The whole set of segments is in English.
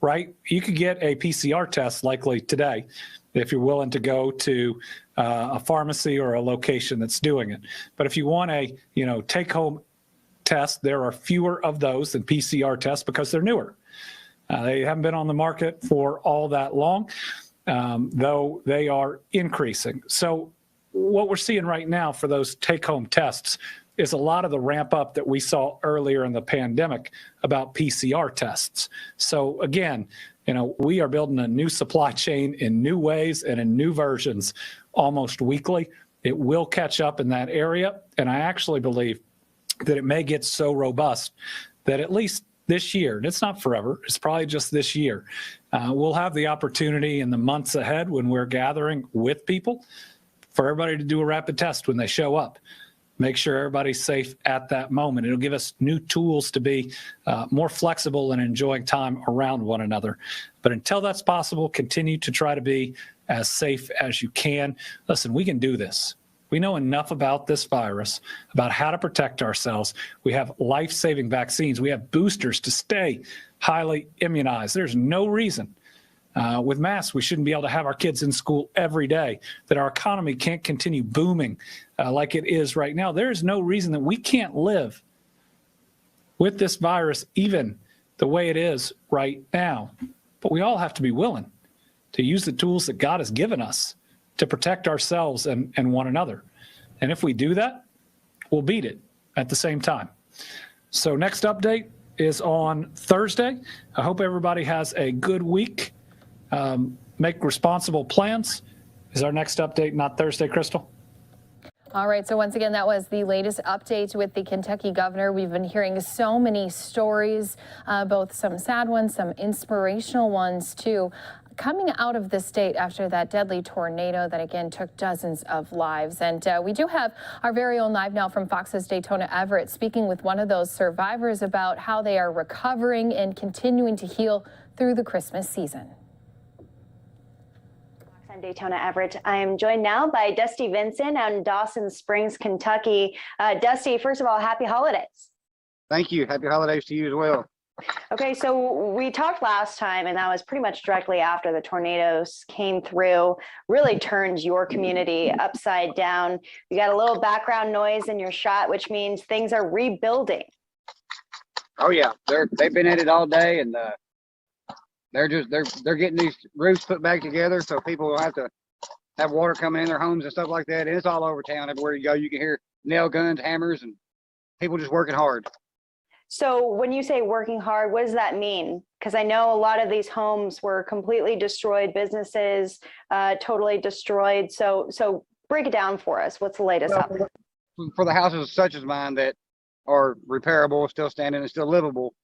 right? You could get a PCR test likely today if you're willing to go to a pharmacy or a location that's doing it. But if you want a, take-home test, there are fewer of those than PCR tests because they're newer. They haven't been on the market for all that long, though they are increasing. So what we're seeing right now for those take-home tests is a lot of the ramp up that we saw earlier in the pandemic about PCR tests. So again, we are building a new supply chain in new ways and in new versions almost weekly. It will catch up in that area. And I actually believe that it may get so robust that at least this year, and it's not forever, it's probably just this year, we'll have the opportunity in the months ahead when we're gathering with people for everybody to do a rapid test when they show up. Make sure everybody's safe at that moment. It'll give us new tools to be more flexible and enjoying time around one another. But until that's possible, continue to try to be as safe as you can. Listen, we can do this. We know enough about this virus, about how to protect ourselves. We have life-saving vaccines. We have boosters to stay highly immunized. There's no reason with masks we shouldn't be able to have our kids in school every day, that our economy can't continue booming like it is right now. There is no reason that we can't live with this virus even the way it is right now. But we all have to be willing to use the tools that God has given us to protect ourselves and one another. And if we do that, we'll beat it at the same time. So next update is on Thursday. I hope everybody has a good week. Make responsible plans. Is our next update not Thursday, Crystal? All right, so once again, that was the latest update with the Kentucky governor. We've been hearing so many stories, both some sad ones, some inspirational ones too, coming out of the state after that deadly tornado that again took dozens of lives. And we do have our very own LiveNOW from Fox's Daytona Everett speaking with one of those survivors about how they are recovering and continuing to heal through the Christmas season. I'm Daytona Everett. I am joined now by Dusty Vincent out in Dawson Springs, Kentucky. Dusty, first of all, happy holidays. Thank you. Happy holidays to you as well. Okay, so we talked last time, and that was pretty much directly after the tornadoes came through, really turned your community upside down. You got a little background noise in your shot, which means things are rebuilding. Oh yeah, they've been at it all day, and they're getting these roofs put back together so people will have to have water coming in their homes and stuff like that. And it's all over town. Everywhere you go, you can hear nail guns, hammers, and people just working hard. So when you say working hard, what does that mean? Because I know a lot of these homes were completely destroyed, businesses totally destroyed. So break it down for us. What's the latest update? For the houses such as mine that are repairable, still standing, and still livable,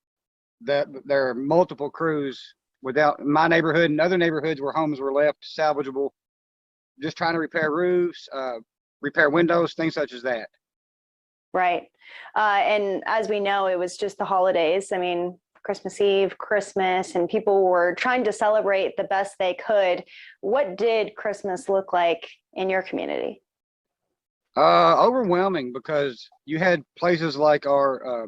that there are multiple crews without my neighborhood and other neighborhoods where homes were left salvageable, just trying to repair roofs, repair windows, things such as that. Right. And as we know, it was just the holidays. I mean, Christmas Eve, Christmas, and people were trying to celebrate the best they could. What did Christmas look like in your community? Overwhelming, because you had places like our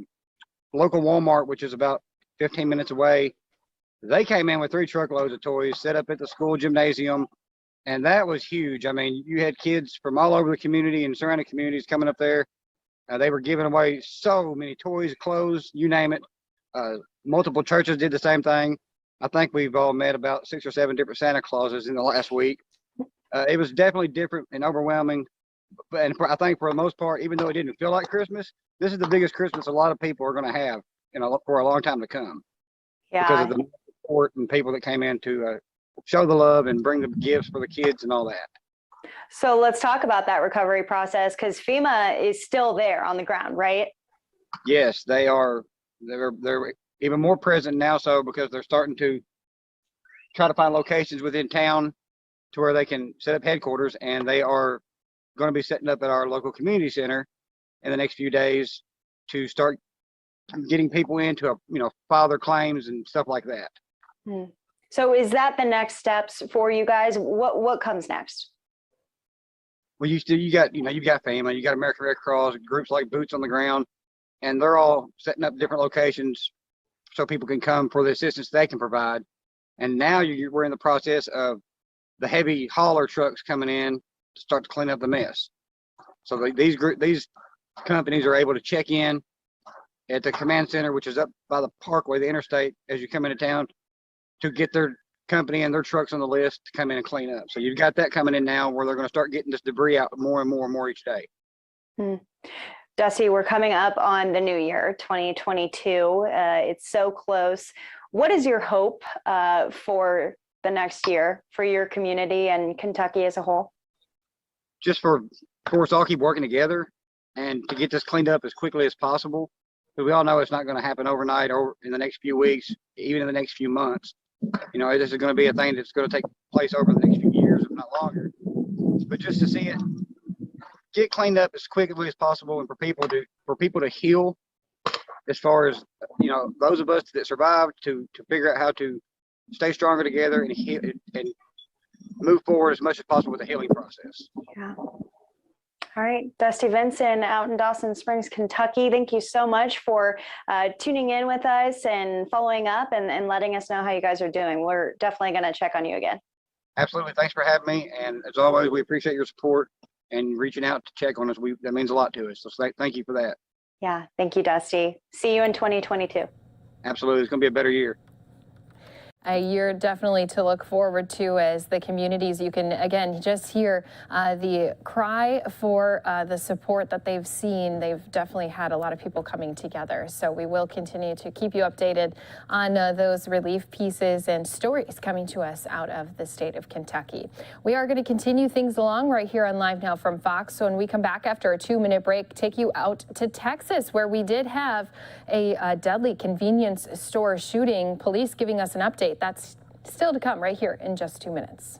local Walmart, which is about 15 minutes away. They came in with 3 truckloads of toys set up at the school gymnasium, and that was huge. I mean, you had kids from all over the community and surrounding communities coming up there. They were giving away so many toys, clothes, you name it. Multiple churches did the same thing. I think we've all met about 6 or 7 different Santa Clauses in the last week. It was definitely different and overwhelming. And I think for the most part, even though it didn't feel like Christmas, this is the biggest Christmas a lot of people are going to have for a long time to come. Yeah. Because of the support and people that came in to show the love and bring the gifts for the kids and all that. So let's talk about that recovery process, because FEMA is still there on the ground, right? Yes, they are. They're even more present now, so because they're starting to try to find locations within town to where they can set up headquarters, and they are going to be setting up at our local community center in the next few days to start getting people in to file their claims and stuff like that. So is that the next steps for you guys? What comes next? Well, you got FEMA, you got American Red Cross, groups like Boots on the Ground, and they're all setting up different locations so people can come for the assistance they can provide. And now we're in the process of the heavy hauler trucks coming in to start to clean up the mess. So these companies are able to check in at the command center, which is up by the parkway, the interstate, as you come into town, to get their company and their trucks on the list to come in and clean up. So you've got that coming in now, where they're going to start getting this debris out more and more and more each day. Dusty, we're coming up on the new year, 2022. It's so close. What is your hope for the next year for your community and Kentucky as a whole? Just for us all keep working together and to get this cleaned up as quickly as possible. Because we all know it's not going to happen overnight or in the next few weeks, even in the next few months. You know, this is going to be a thing that's going to take place over the next few years, if not longer. But just to see it get cleaned up as quickly as possible, and for people to heal, as far as, you know, those of us that survived to figure out how to stay stronger together and heal and move forward as much as possible with the healing process. Yeah. All right, Dusty Vinson out in Dawson Springs, Kentucky. Thank you so much for tuning in with us and following up and letting us know how you guys are doing. We're definitely going to check on you again. Absolutely. Thanks for having me. And as always, we appreciate your support and reaching out to check on us. That means a lot to us. So thank you for that. Yeah. Thank you, Dusty. See you in 2022. Absolutely. It's going to be a better year. A year definitely to look forward to, as the communities, you can again just hear the cry for the support that they've seen. They've definitely had a lot of people coming together. So we will continue to keep you updated on those relief pieces and stories coming to us out of the state of Kentucky. We are going to continue things along right here on Live Now from Fox. So when we come back after a 2-minute break, take you out to Texas, where we did have a deadly convenience store shooting. Police giving us an update. That's still to come right here in just 2 minutes.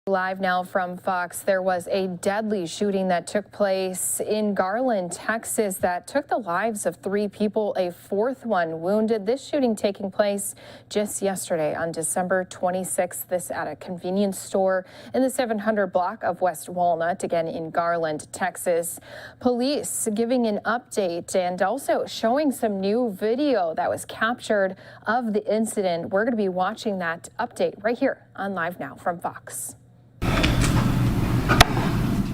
Live now from Fox. There was a deadly shooting that took place in Garland, Texas, that took the lives of 3 people, a 4th one wounded. This shooting taking place just yesterday on December 26th. This at a convenience store in the 700 block of West Walnut, again in Garland, Texas. Police giving an update and also showing some new video that was captured of the incident. We're going to be watching that update right here on Live Now from Fox.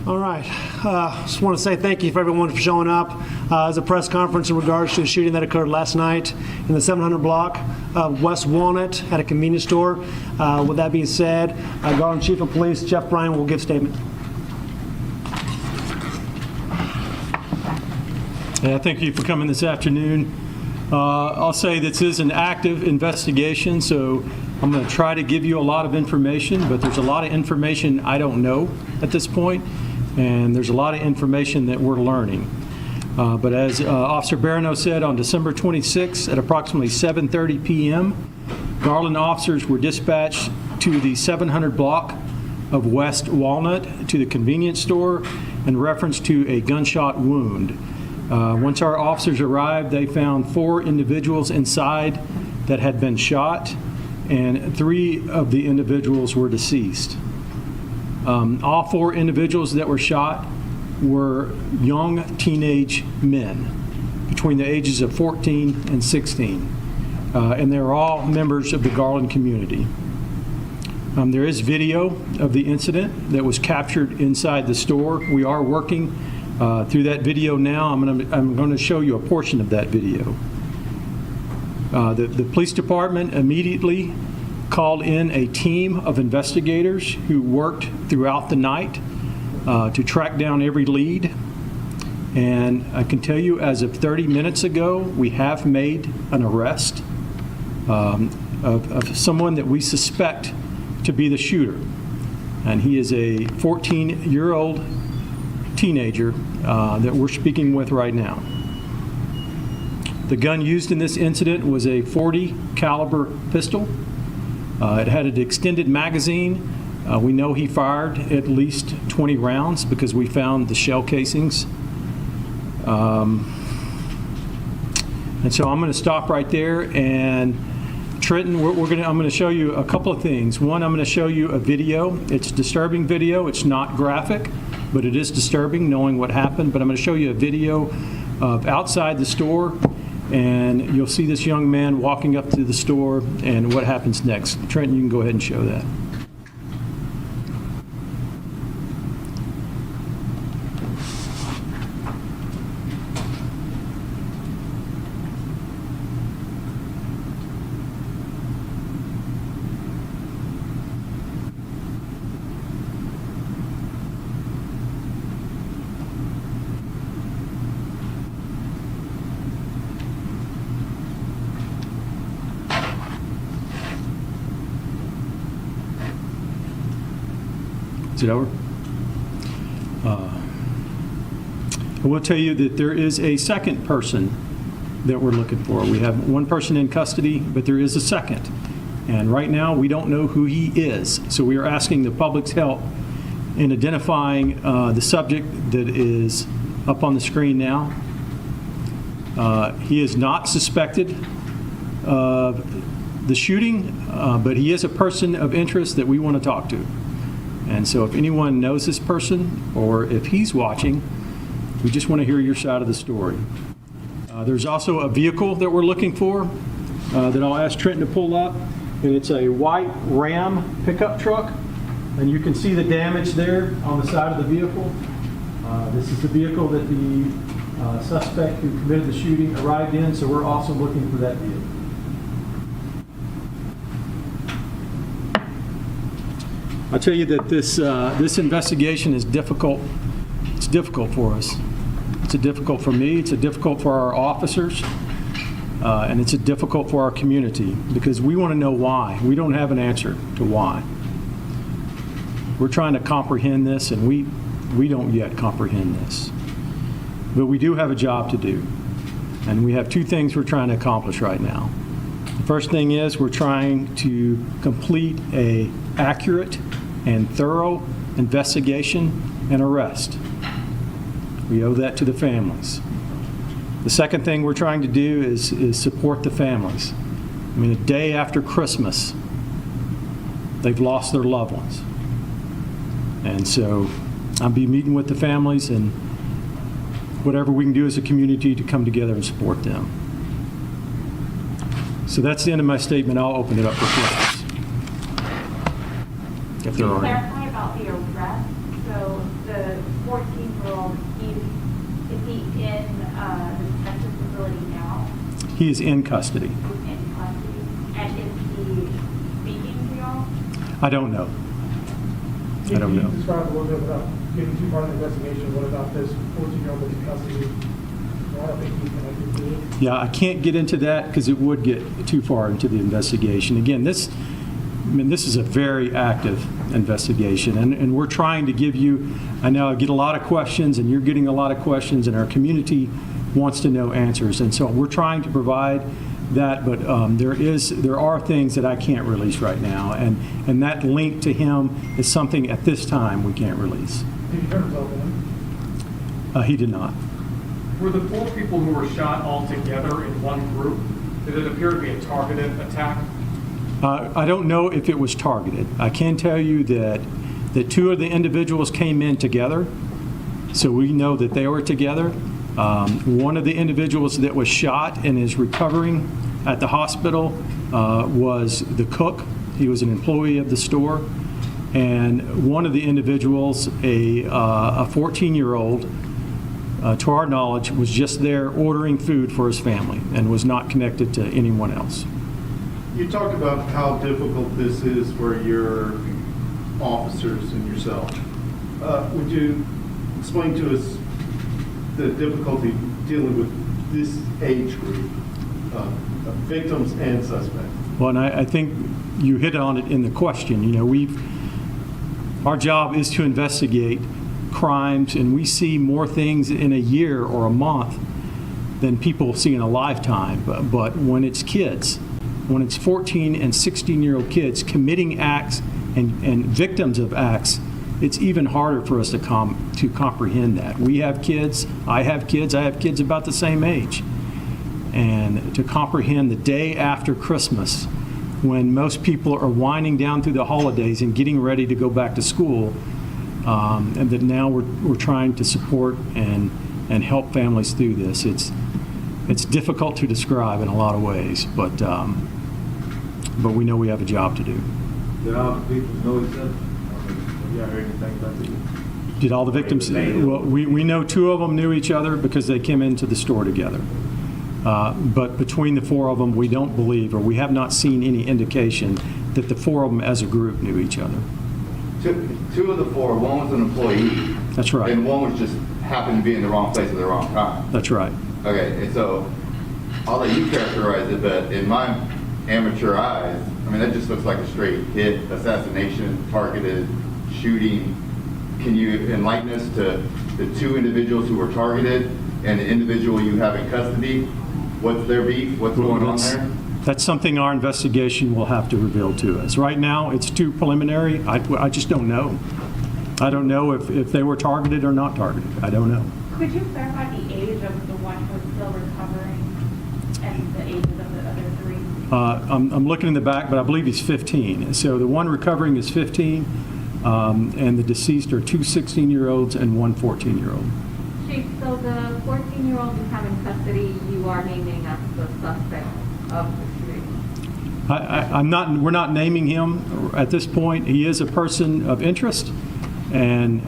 All right. Just want to say thank you for everyone for showing up. As a press conference in regards to the shooting that occurred last night in the 700 block of West Walnut at a convenience store. With that being said, Garland Chief of Police Jeff Bryan will give statement. Yeah, thank you for coming this afternoon. I'll say this is an active investigation, so I'm going to try to give you a lot of information, but there's a lot of information I don't know at this point, and there's a lot of information that we're learning. But as Officer Barano said, on December 26th at approximately 7:30 p.m., Garland officers were dispatched to the 700 block of West Walnut to the convenience store in reference to a gunshot wound. Once our officers arrived, they found 4 individuals inside that had been shot, and 3 of the individuals were deceased. All 4 individuals that were shot were young teenage men between the ages of 14 and 16, and they're all members of the Garland community. There is video of the incident that was captured inside the store. We are working through that video now. I'm going to show you a portion of that video. The police department immediately called in a team of investigators who worked throughout the night to track down every lead. And I can tell you, as of 30 minutes ago, we have made an arrest of someone that we suspect to be the shooter. And he is a 14-year-old teenager that we're speaking with right now. The gun used in this incident was a .40 caliber pistol. It had an extended magazine. We know he fired at least 20 rounds because we found the shell casings. And so I'm going to stop right there. And Trenton, I'm going to show you a couple of things. One, I'm going to show you a video. It's a disturbing video. It's not graphic, but it is disturbing knowing what happened. But I'm going to show you a video of outside the store, and you'll see this young man walking up to the store and what happens next. Trenton, you can go ahead and show that. Is it over? I will tell you that there is a second person that we're looking for. We have one person in custody, but there is a second. And right now, we don't know who he is. So we are asking the public's help in identifying the subject that is up on the screen now. He is not suspected of the shooting, but he is a person of interest that we want to talk to. And so if anyone knows this person, or if he's watching, we just want to hear your side of the story. There's also a vehicle that we're looking for that I'll ask Trenton to pull up, and it's a white Ram pickup truck, and you can see the damage there on the side of the vehicle. This is the vehicle that the suspect who committed the shooting arrived in, so we're also looking for that vehicle. I'll tell you that this investigation is difficult. It's difficult for us. It's difficult for me. It's difficult for our officers, and it's difficult for our community because we want to know why. We don't have an answer to why. We're trying to comprehend this, and we don't yet comprehend this. But we do have a job to do, and we have 2 things we're trying to accomplish right now. The first thing is we're trying to complete an accurate and thorough investigation and arrest. We owe that to the families. The second thing we're trying to do is support the families. I mean, a day after Christmas, they've lost their loved ones. And so I'll be meeting with the families and whatever we can do as a community to come together and support them. So that's the end of my statement. I'll open it up for questions. If there are any. Clarify about the arrest. So the 14-year-old, is he in the detention facility now? He is in custody. In custody. And is he speaking to y'all? I don't know. I don't know. Can you describe a little bit about getting too far in the investigation? What about this 14-year-old that's in custody? Yeah, I can't get into that because it would get too far into the investigation. Again, this is a very active investigation, and we're trying to give you, I know I get a lot of questions, and you're getting a lot of questions, and our community wants to know answers, and so we're trying to provide that, but there are things that I can't release right now, and that link to him is something at this time we can't release. Did he turn himself in? He did not. Were the 4 people who were shot all together in one group? Did it appear to be a targeted attack? I don't know if it was targeted. I can tell you that 2 of the individuals came in together, so we know that they were together. One of the individuals that was shot and is recovering at the hospital was the cook. He was an employee of the store. And one of the individuals, a 14-year-old, to our knowledge, was just there ordering food for his family and was not connected to anyone else. You talked about how difficult this is for your officers and yourself. Would you explain to us the difficulty dealing with this age group of victims and suspects? Well, and I think you hit on it in the question. You know, our job is to investigate crimes, and we see more things in a year or a month than people see in a lifetime. But when it's kids, when it's 14 and 16-year-old kids committing acts and victims of acts, it's even harder for us to comprehend that. We have kids, I have kids about the same age. And to comprehend the day after Christmas, when most people are winding down through the holidays and getting ready to go back to school, and that now we're trying to support and help families through this. It's difficult to describe in a lot of ways, but we know we have a job to do. Did all the people know each other? Have y'all heard anything about this? Did all the victims? Well, we know 2 of them knew each other because they came into the store together. But between the 4 of them, we don't believe, or we have not seen any indication that the 4 of them as a group knew each other. 2 of the 4, one was an employee. That's right. And one was just happened to be in the wrong place at the wrong time. That's right. Okay, and so I'll let you characterize it, but in my amateur eyes, I mean, that just looks like a straight hit, assassination, targeted, shooting. Can you enlighten us to the 2 individuals who were targeted and the individual you have in custody? What's their beef? What's going on there? That's something our investigation will have to reveal to us. Right now, it's too preliminary. I just don't know. I don't know if they were targeted or not targeted. I don't know. Could you clarify the age of the one who is still recovering and the ages of the other 3? I'm looking in the back, but I believe he's 15. So the one recovering is 15, and the deceased are 2 16-year-olds and 1 14-year-old. Chief, so the 14-year-old you have in custody, you are naming as the suspect of the shooting? We're not naming him at this point. He is a person of interest, and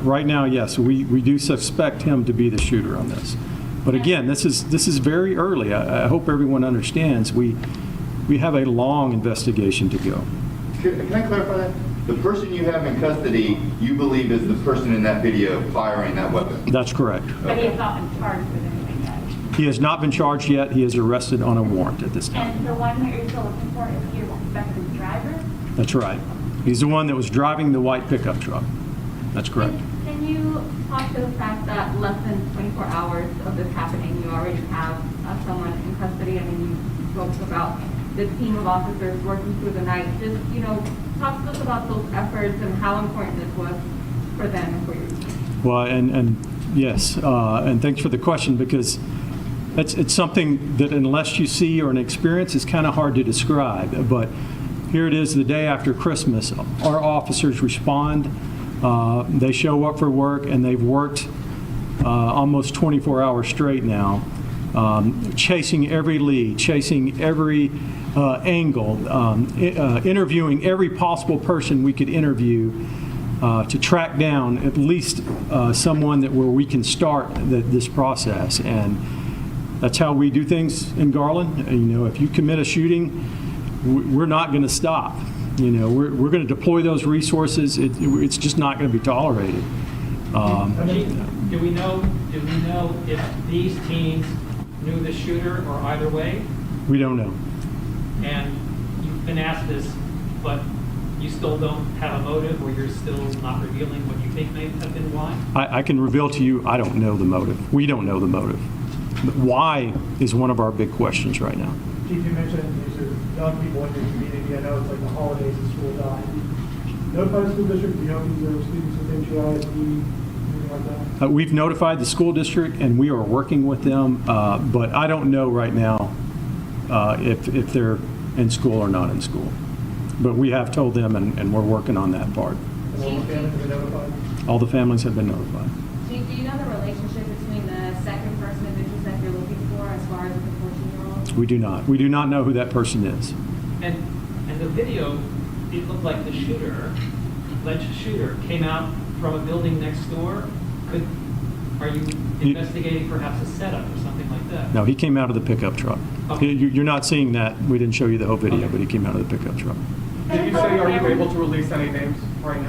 right now, yes, we do suspect him to be the shooter on this. But again, this is very early. I hope everyone understands. We have a long investigation to go. Can I clarify that? The person you have in custody, you believe is the person in that video firing that weapon? That's correct. But he has not been charged with anything yet? He has not been charged yet. He is arrested on a warrant at this time. And the one that you're still looking for, is he a suspected driver? That's right. He's the one that was driving the white pickup truck. That's correct. Can you talk to the fact that less than 24 hours of this happening, you already have someone in custody? I mean, you spoke about the team of officers working through the night. Just, talk to us about those efforts and how important this was for them and for you. Well, and yes, and thanks for the question, because it's something that unless you see or an experience, it's kind of hard to describe. But here it is the day after Christmas. Our officers respond. They show up for work, and they've worked almost 24 hours straight now, chasing every lead, chasing every angle, interviewing every possible person we could interview to track down at least someone where we can start this process. And that's how we do things in Garland. If you commit a shooting, we're not going to stop. We're going to deploy those resources. It's just not going to be tolerated. Given Do we know if these teens knew the shooter or either way? We don't know. And you've been asked this, but you still don't have a motive, or you're still not revealing what you think may have been why? I can reveal to you, I don't know the motive. We don't know the motive. But why is one of our big questions right now. Chief, you mentioned these are young people in your community. I know it's like the holidays and school time. Notify the school district, do you know if these are students with NGISD, anything like that? We've notified the school district, and we are working with them, but I don't know right now if they're in school or not in school. But we have told them, and we're working on that part. And all the families have been notified? All the families have been notified. Chief, do you know the relationship between the second person of interest that you're looking for as far as the 14-year-old? We do not. We do not know who that person is. And the video, it looked like the alleged shooter, came out from a building next door. Are you investigating perhaps a setup or something like that? No, he came out of the pickup truck. Okay. You're not seeing that. We didn't show you the whole video, Okay. but he came out of the pickup truck. Did you say, are you able to release any names right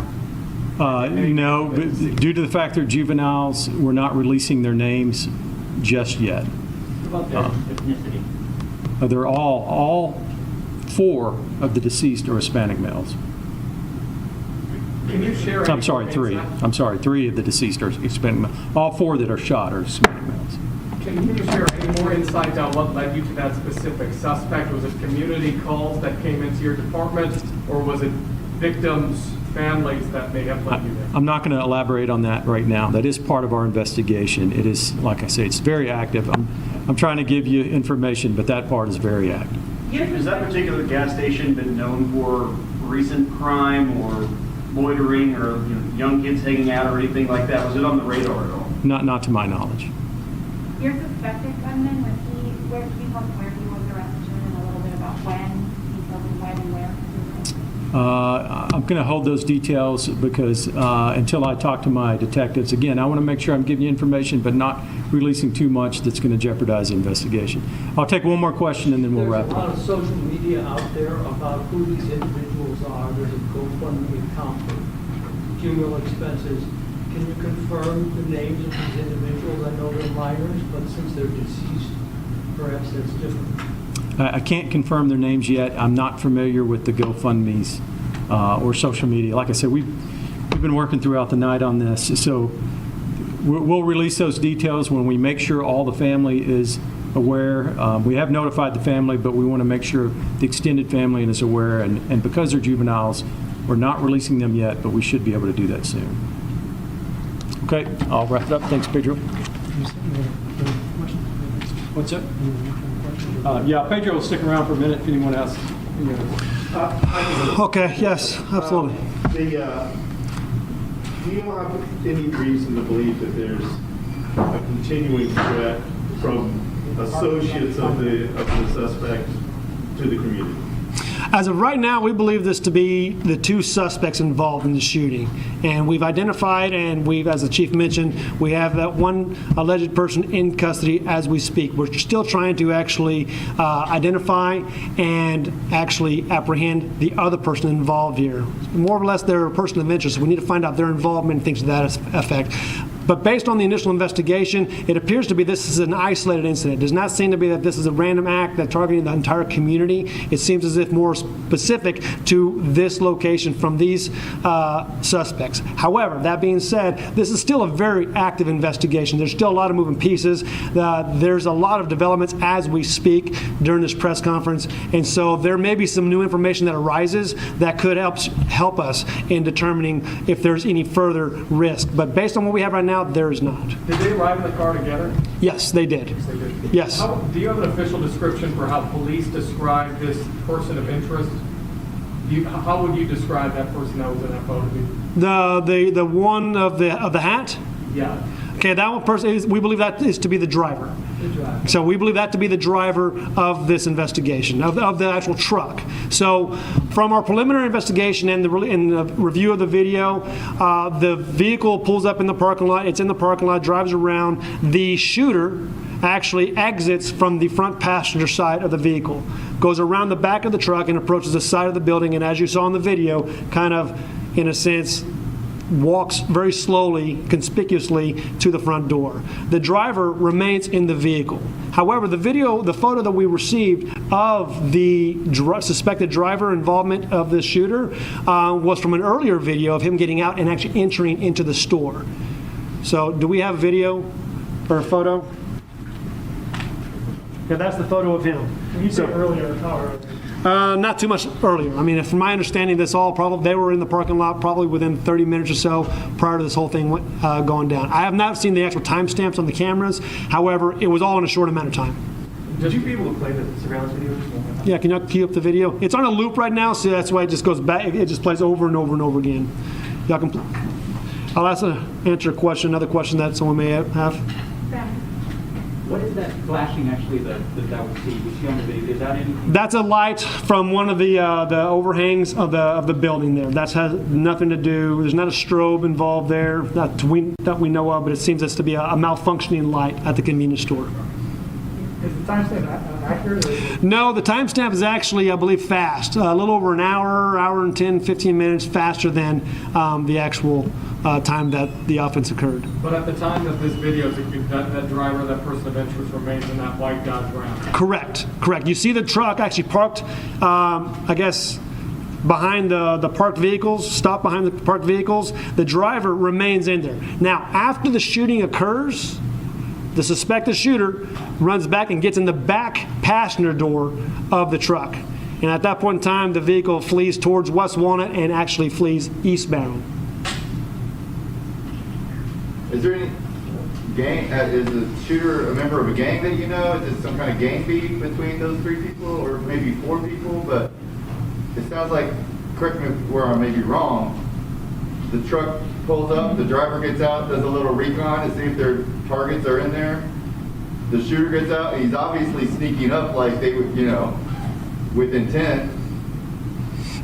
now? No, but due to the fact they're juveniles, we're not releasing their names just yet. What about their ethnicity? They're all 4 of the deceased are Hispanic males. Can you share? I'm sorry, 3. I'm sorry, 3 of the deceased are Hispanic males. All 4 that are shot are Hispanic males. Can you share any more insight on what led you to that specific suspect? Was it community calls that came into your department, or was it victims, families that may have led you there? I'm not going to elaborate on that right now. That is part of our investigation. It is, like I say, it's very active. I'm trying to give you information, but that part is very active. Has that particular gas station been known for recent crime or loitering or young kids hanging out or anything like that? Was it on the radar at all? Not to my knowledge. Your suspected gunman, can you tell us where he was arrested and a little bit about when he killed and when and where? I'm going to hold those details because until I talk to my detectives, again, I want to make sure I'm giving you information, but not releasing too much that's going to jeopardize the investigation. I'll take one more question and then we'll wrap There's a lot up. of social media out there about who these individuals are. There's a GoFundMe account for funeral expenses. Can you confirm the names of these individuals? I know they're minors, but since they're deceased, perhaps that's different. I can't confirm their names yet. I'm not familiar with the GoFundMes or social media. Like I said, we've been working throughout the night on this, so we'll release those details when we make sure all the family is aware. We have notified the family, but we want to make sure the extended family is aware, and because they're juveniles, we're not releasing them yet, but we should be able to do that soon. Okay, I'll wrap it up. Thanks, Pedro. What's that? Yeah, Pedro will stick around for a minute if anyone else. Okay, yes, absolutely. Do you have any reason to believe that there's a continuing threat from associates of the suspect to the community? As of right now, we believe this to be the 2 suspects involved in the shooting. And we've identified, and we've, as the chief mentioned, we have that one alleged person in custody as we speak. We're still trying to actually identify and actually apprehend the other person involved here. More or less, they're a person of interest, so we need to find out their involvement and things to that effect. But based on the initial investigation, it appears to be this is an isolated incident. It does not seem to be that this is a random act that targeting the entire community. It seems as if more specific to this location from these suspects. However, that being said, this is still a very active investigation. There's still a lot of moving pieces. There's a lot of developments as we speak during this press conference. And so there may be some new information that arises that could help us in determining if there's any further risk. But based on what we have right now, there is not. Did they arrive in the car together? Yes, they did. Yes, they did. Yes. Do you have an official description for how police describe this person of interest? How would you describe that person that was in that photo? The one of the hat? Yeah. Okay, that one person, we believe that is to be the driver. So we believe that to be the driver of this investigation, of the actual truck. So from our preliminary investigation and the review of the video, the vehicle pulls up in the parking lot. It's in the parking lot, drives around. The shooter actually exits from the front passenger side of the vehicle, goes around the back of the truck and approaches the side of the building, and as you saw in the video, kind of, in a sense, walks very slowly, conspicuously to the front door. The driver remains in the vehicle. However, the photo that we received of the suspected driver involvement of the shooter was from an earlier video of him getting out and actually entering into the store. So do we have video or a photo? Yeah, that's the photo of him. When you say earlier, how earlier? Not too much earlier. I mean, from my understanding, they were in the parking lot probably within 30 minutes or so prior to this whole thing going down. I have not seen the actual timestamps on the cameras. However, it was all in a short amount of time. Did you be able to play the surveillance video? Yeah, can you cue up the video? It's on a loop right now, so that's why it just goes back. It just plays over and over and over again. Y'all can. I'll answer a question, another question that someone may have. What is that flashing actually that we see on the video? Is that anything? That's a light from one of the overhangs of the building there. That has nothing to do. There's not a strobe involved there that we know of, but it seems to be a malfunctioning light at the convenience store. Is the timestamp accurate? No, the timestamp is actually, I believe, fast. A little over an hour and 10, 15 minutes faster than the actual time that the offense occurred. But at the time that this video is, that driver, that person of interest remains in that white Dodge Ram. Correct. You see the truck actually parked, I guess, behind the parked vehicles, stopped behind the parked vehicles. The driver remains in there. Now, after the shooting occurs, the suspected shooter runs back and gets in the back passenger door of the truck. And at that point in time, the vehicle flees towards West Walnut and actually flees eastbound. Is there any gang, is the shooter a member of a gang that you know? Is it some kind of gang beef between those three people or maybe four people? But it sounds like, correct me where I may be wrong, the truck pulls up, the driver gets out, does a little recon to see if their targets are in there. The shooter gets out, and he's obviously sneaking up like they would, with intent.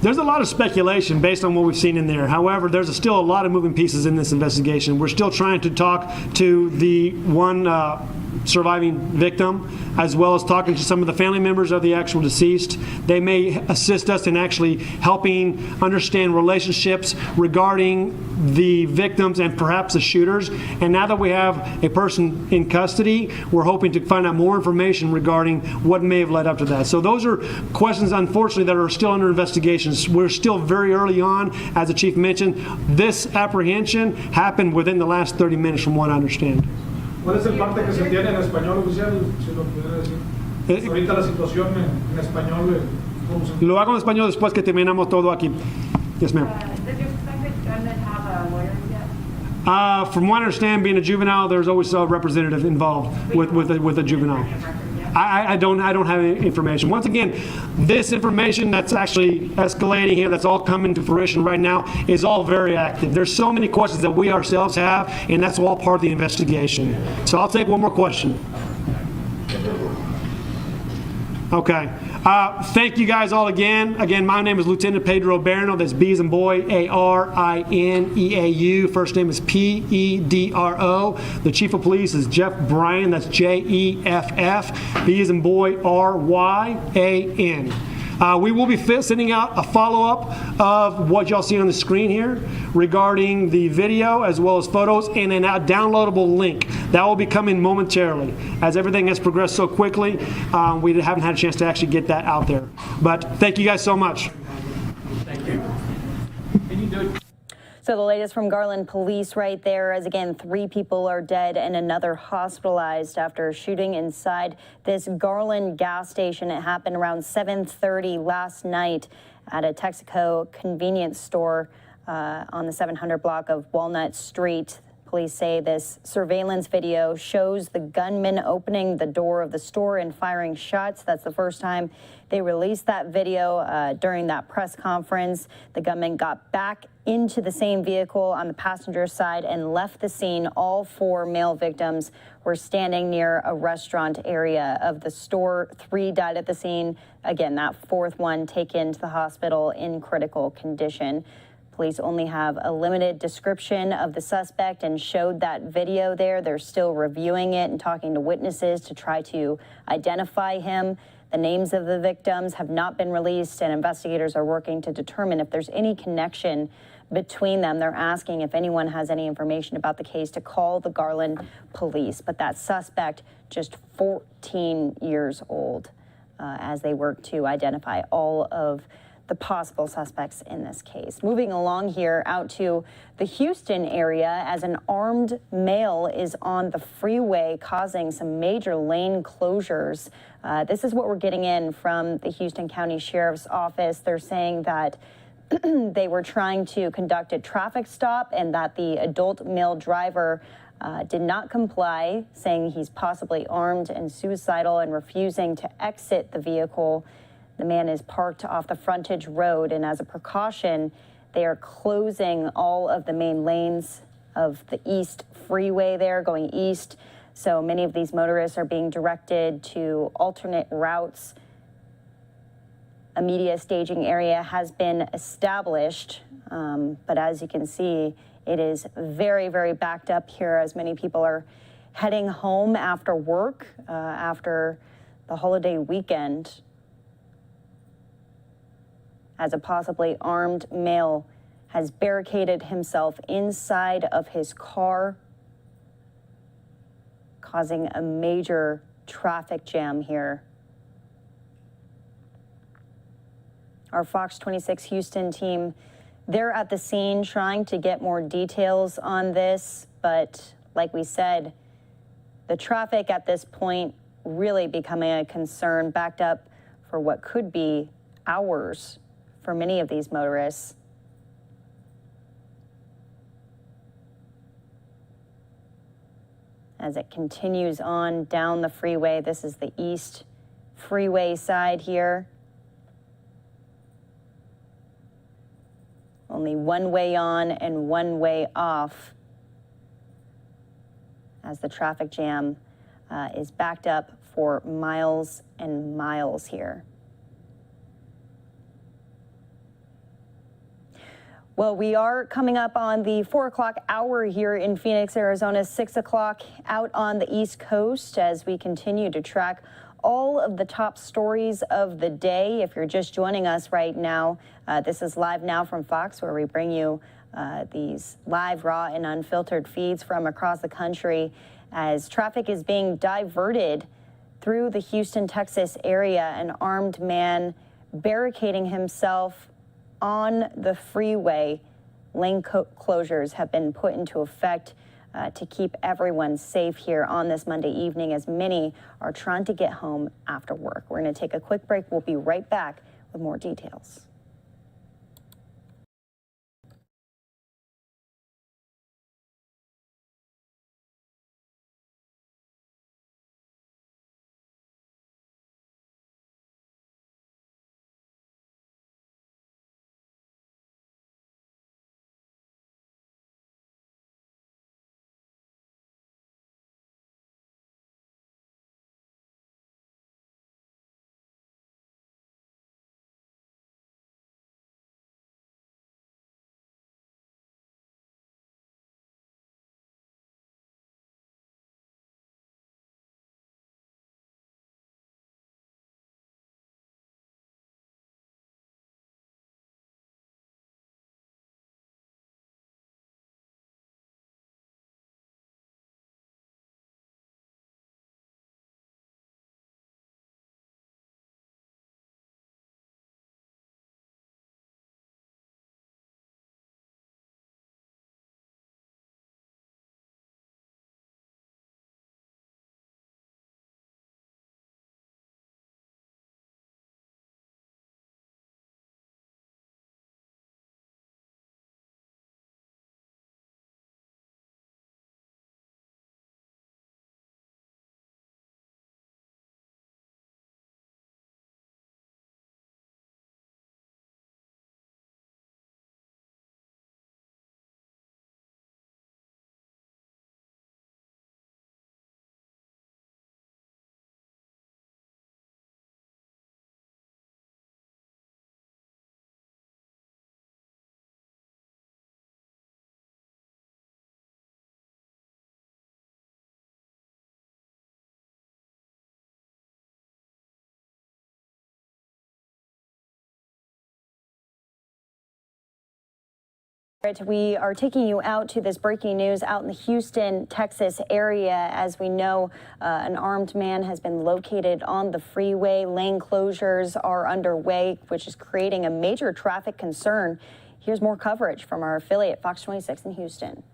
There's a lot of speculation based on what we've seen in there. However, there's still a lot of moving pieces in this investigation. We're still trying to talk to the one surviving victim, as well as talking to some of the family members of the actual deceased. They may assist us in actually helping understand relationships regarding the victims and perhaps the shooters. And now that we have a person in custody, we're hoping to find out more information regarding what may have led up to that. So those are questions, unfortunately, that are still under investigation. We're still very early on. As the chief mentioned, this apprehension happened within the last 30 minutes from what I understand. ¿Cuál es el parte que se tiene en español oficial? Si lo pudiera decir. Ahorita la situación en español. Lo hago en español después que terminamos todo aquí. Yes, ma'am. Did your suspected gunman have a lawyer yet? From what I understand, being a juvenile, there's always a representative involved with a juvenile. I don't have any information. Once again, this information that's actually escalating here, that's all coming to fruition right now, is all very active. There's so many questions that we ourselves have, and that's all part of the investigation. So I'll take one more question. Okay. Thank you guys all again. Again, my name is Lieutenant Pedro Barino. That's B as in boy, A-R-I-N-E-A-U. First name is P-E-D-R-O. The Chief of Police is Jeff Bryan. That's J-E-F-F. B as in boy, R-Y-A-N. We will be sending out a follow-up of what y'all see on the screen here regarding the video as well as photos and a downloadable link. That will be coming momentarily. As everything has progressed so quickly, we haven't had a chance to actually get that out there. But thank you guys so much. Thank you. Can you do it? So the latest from Garland Police right there, as again, 3 people are dead and another hospitalized after a shooting inside this Garland gas station. It happened around 7:30 last night at a Texaco convenience store on the 700 block of Walnut Street. Police say this surveillance video shows the gunman opening the door of the store and firing shots. That's the first time they released that video during that press conference. The gunman got back into the same vehicle on the passenger side and left the scene. All 4 male victims were standing near a restaurant area of the store. 3 died at the scene. Again, that 4th one taken to the hospital in critical condition. Police only have a limited description of the suspect and showed that video there. They're still reviewing it and talking to witnesses to try to identify him. The names of the victims have not been released, and investigators are working to determine if there's any connection between them. They're asking if anyone has any information about the case to call the Garland police. But that suspect, just 14 years old, as they work to identify all of the possible suspects in this case. Moving along here out to the Houston area, as an armed male is on the freeway causing some major lane closures. This is what we're getting in from the Houston County Sheriff's Office. They're saying that they were trying to conduct a traffic stop and that the adult male driver did not comply, saying he's possibly armed and suicidal and refusing to exit the vehicle. The man is parked off the frontage road, and as a precaution, they are closing all of the main lanes of the East Freeway there, going east. So many of these motorists are being directed to alternate routes. A media staging area has been established, but as you can see, it is very, very backed up here as many people are heading home after work, after the holiday weekend, as a possibly armed male has barricaded himself inside of his car, causing a major traffic jam here. Our Fox 26 Houston team, they're at the scene trying to get more details on this, but like we said, the traffic at this point really becoming a concern, backed up for what could be hours for many of these motorists. As it continues on down the freeway, this is the East Freeway side here. Only one way on and one way off, as the traffic jam is backed up for miles and miles here. Well, we are coming up on the 4 o'clock hour here in Phoenix, Arizona, 6 o'clock out on the East Coast, as we continue to track all of the top stories of the day. If you're just joining us right now, this is Live Now from Fox, where we bring you these live, raw, and unfiltered feeds from across the country as traffic is being diverted through the Houston, Texas area. An armed man barricading himself on the freeway. Lane closures have been put into effect to keep everyone safe here on this Monday evening, as many are trying to get home after work. We're going to take a quick break. We'll be right back with more details. We are taking you out to this breaking news out in the Houston, Texas area. As we know, an armed man has been located on the freeway. Lane closures are underway, which is creating a major traffic concern. Here's more coverage from our affiliate, Fox 26 in Houston.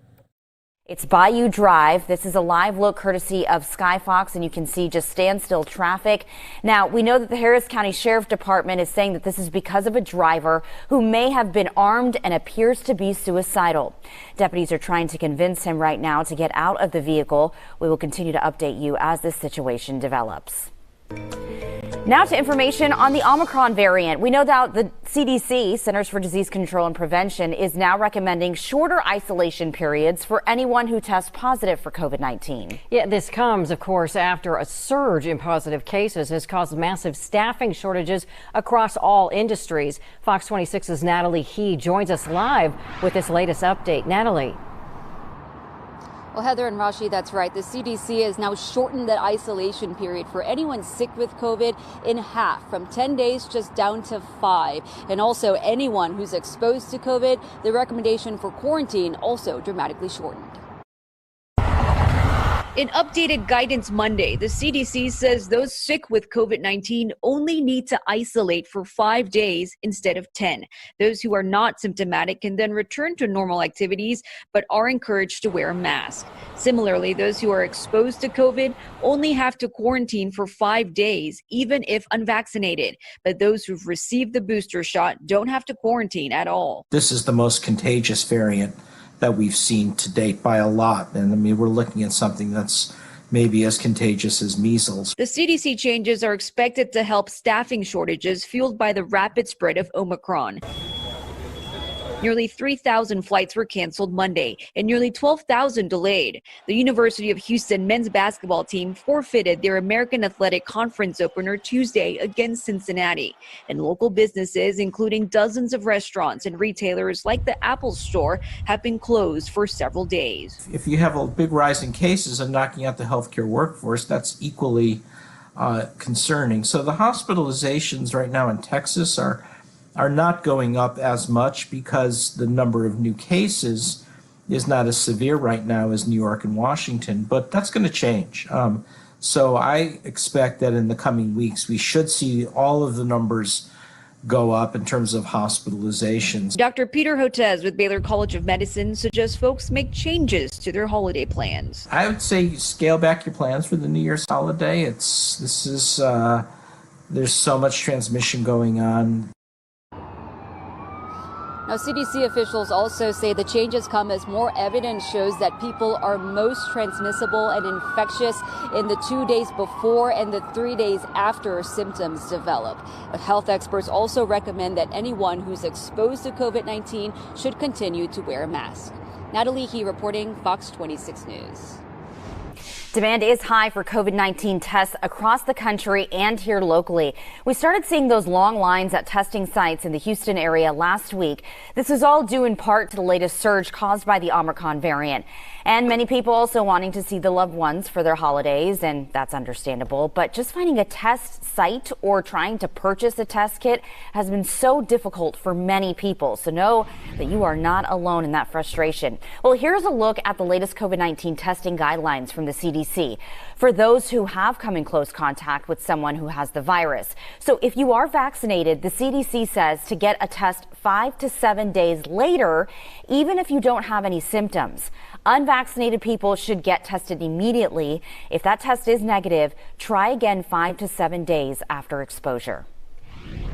It's Bayou Drive. This is a live look courtesy of Skyfox, and you can see just standstill traffic. Now, we know that the Harris County Sheriff Department is saying that this is because of a driver who may have been armed and appears to be suicidal. Deputies are trying to convince him right now to get out of the vehicle. We will continue to update you as this situation develops. Now to information on the Omicron variant. We know that the CDC, Centers for Disease Control and Prevention, is now recommending shorter isolation periods for anyone who tests positive for COVID-19. Yeah, this comes, of course, after a surge in positive cases has caused massive staffing shortages across all industries. Fox 26's Natalie He joins us live with this latest update. Natalie. Well, Heather and Rashi, that's right. The CDC has now shortened that isolation period for anyone sick with COVID in half, from 10 days just down to 5. And also anyone who's exposed to COVID, the recommendation for quarantine also dramatically shortened. In updated guidance Monday, the CDC says those sick with COVID-19 only need to isolate for 5 days instead of 10. Those who are not symptomatic can then return to normal activities, but are encouraged to wear a mask. Similarly, those who are exposed to COVID only have to quarantine for 5 days, even if unvaccinated. But those who've received the booster shot don't have to quarantine at all. This is the most contagious variant that we've seen to date by a lot. And I mean, we're looking at something that's maybe as contagious as measles. The CDC changes are expected to help staffing shortages fueled by the rapid spread of Omicron. Nearly 3,000 flights were canceled Monday and nearly 12,000 delayed. The University of Houston men's basketball team forfeited their American Athletic Conference opener Tuesday against Cincinnati. And local businesses, including dozens of restaurants and retailers like the Apple Store, have been closed for several days. If you have a big rise in cases and knocking out the healthcare workforce, that's equally concerning. So the hospitalizations right now in Texas are not going up as much because the number of new cases is not as severe right now as New York and Washington, but that's going to change. So I expect that in the coming weeks, we should see all of the numbers go up in terms of hospitalizations. Dr. Peter Hotez with Baylor College of Medicine suggests folks make changes to their holiday plans. I would say scale back your plans for the New Year's holiday. There's so much transmission going on. Now, CDC officials also say the changes come as more evidence shows that people are most transmissible and infectious in the 2 days before and the 3 days after symptoms develop. But health experts also recommend that anyone who's exposed to COVID-19 should continue to wear a mask. Natalie He reporting, Fox 26 News. Demand is high for COVID-19 tests across the country and here locally. We started seeing those long lines at testing sites in the Houston area last week. This is all due in part to the latest surge caused by the Omicron variant. And many people also wanting to see the loved ones for their holidays, and that's understandable. But just finding a test site or trying to purchase a test kit has been so difficult for many people. So know that you are not alone in that frustration. Well, here's a look at the latest COVID-19 testing guidelines from the CDC for those who have come in close contact with someone who has the virus. So if you are vaccinated, the CDC says to get a test 5 to 7 days later, even if you don't have any symptoms. Unvaccinated people should get tested immediately. If that test is negative, try again 5 to 7 days after exposure.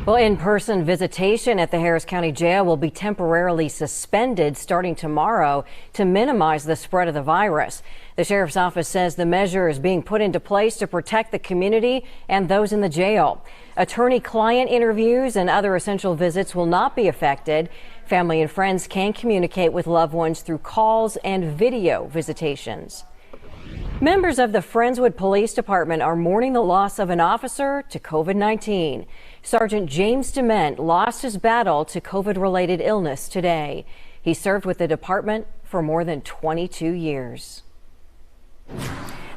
Well, in-person visitation at the Harris County Jail will be temporarily suspended starting tomorrow to minimize the spread of the virus. The sheriff's office says the measure is being put into place to protect the community and those in the jail. Attorney-client interviews and other essential visits will not be affected. Family and friends can communicate with loved ones through calls and video visitations. Members of the Friendswood Police Department are mourning the loss of an officer to COVID-19. Sergeant James DeMent lost his battle to COVID-related illness today. He served with the department for more than 22 years.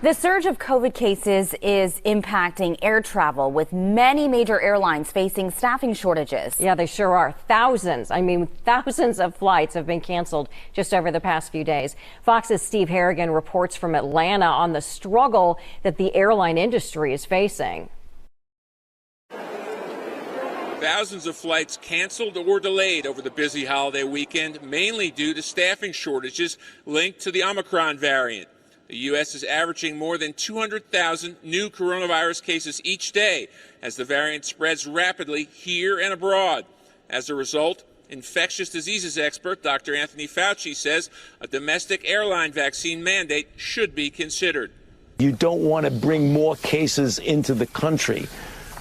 The surge of COVID cases is impacting air travel, with many major airlines facing staffing shortages. Yeah, they sure are. Thousands of flights have been canceled just over the past few days. Fox's Steve Harrigan reports from Atlanta on the struggle that the airline industry is facing. Thousands of flights canceled or delayed over the busy holiday weekend, mainly due to staffing shortages linked to the Omicron variant. The U.S. is averaging more than 200,000 new coronavirus cases each day as the variant spreads rapidly here and abroad. As a result, infectious diseases expert Dr. Anthony Fauci says a domestic airline vaccine mandate should be considered. You don't want to bring more cases into the country.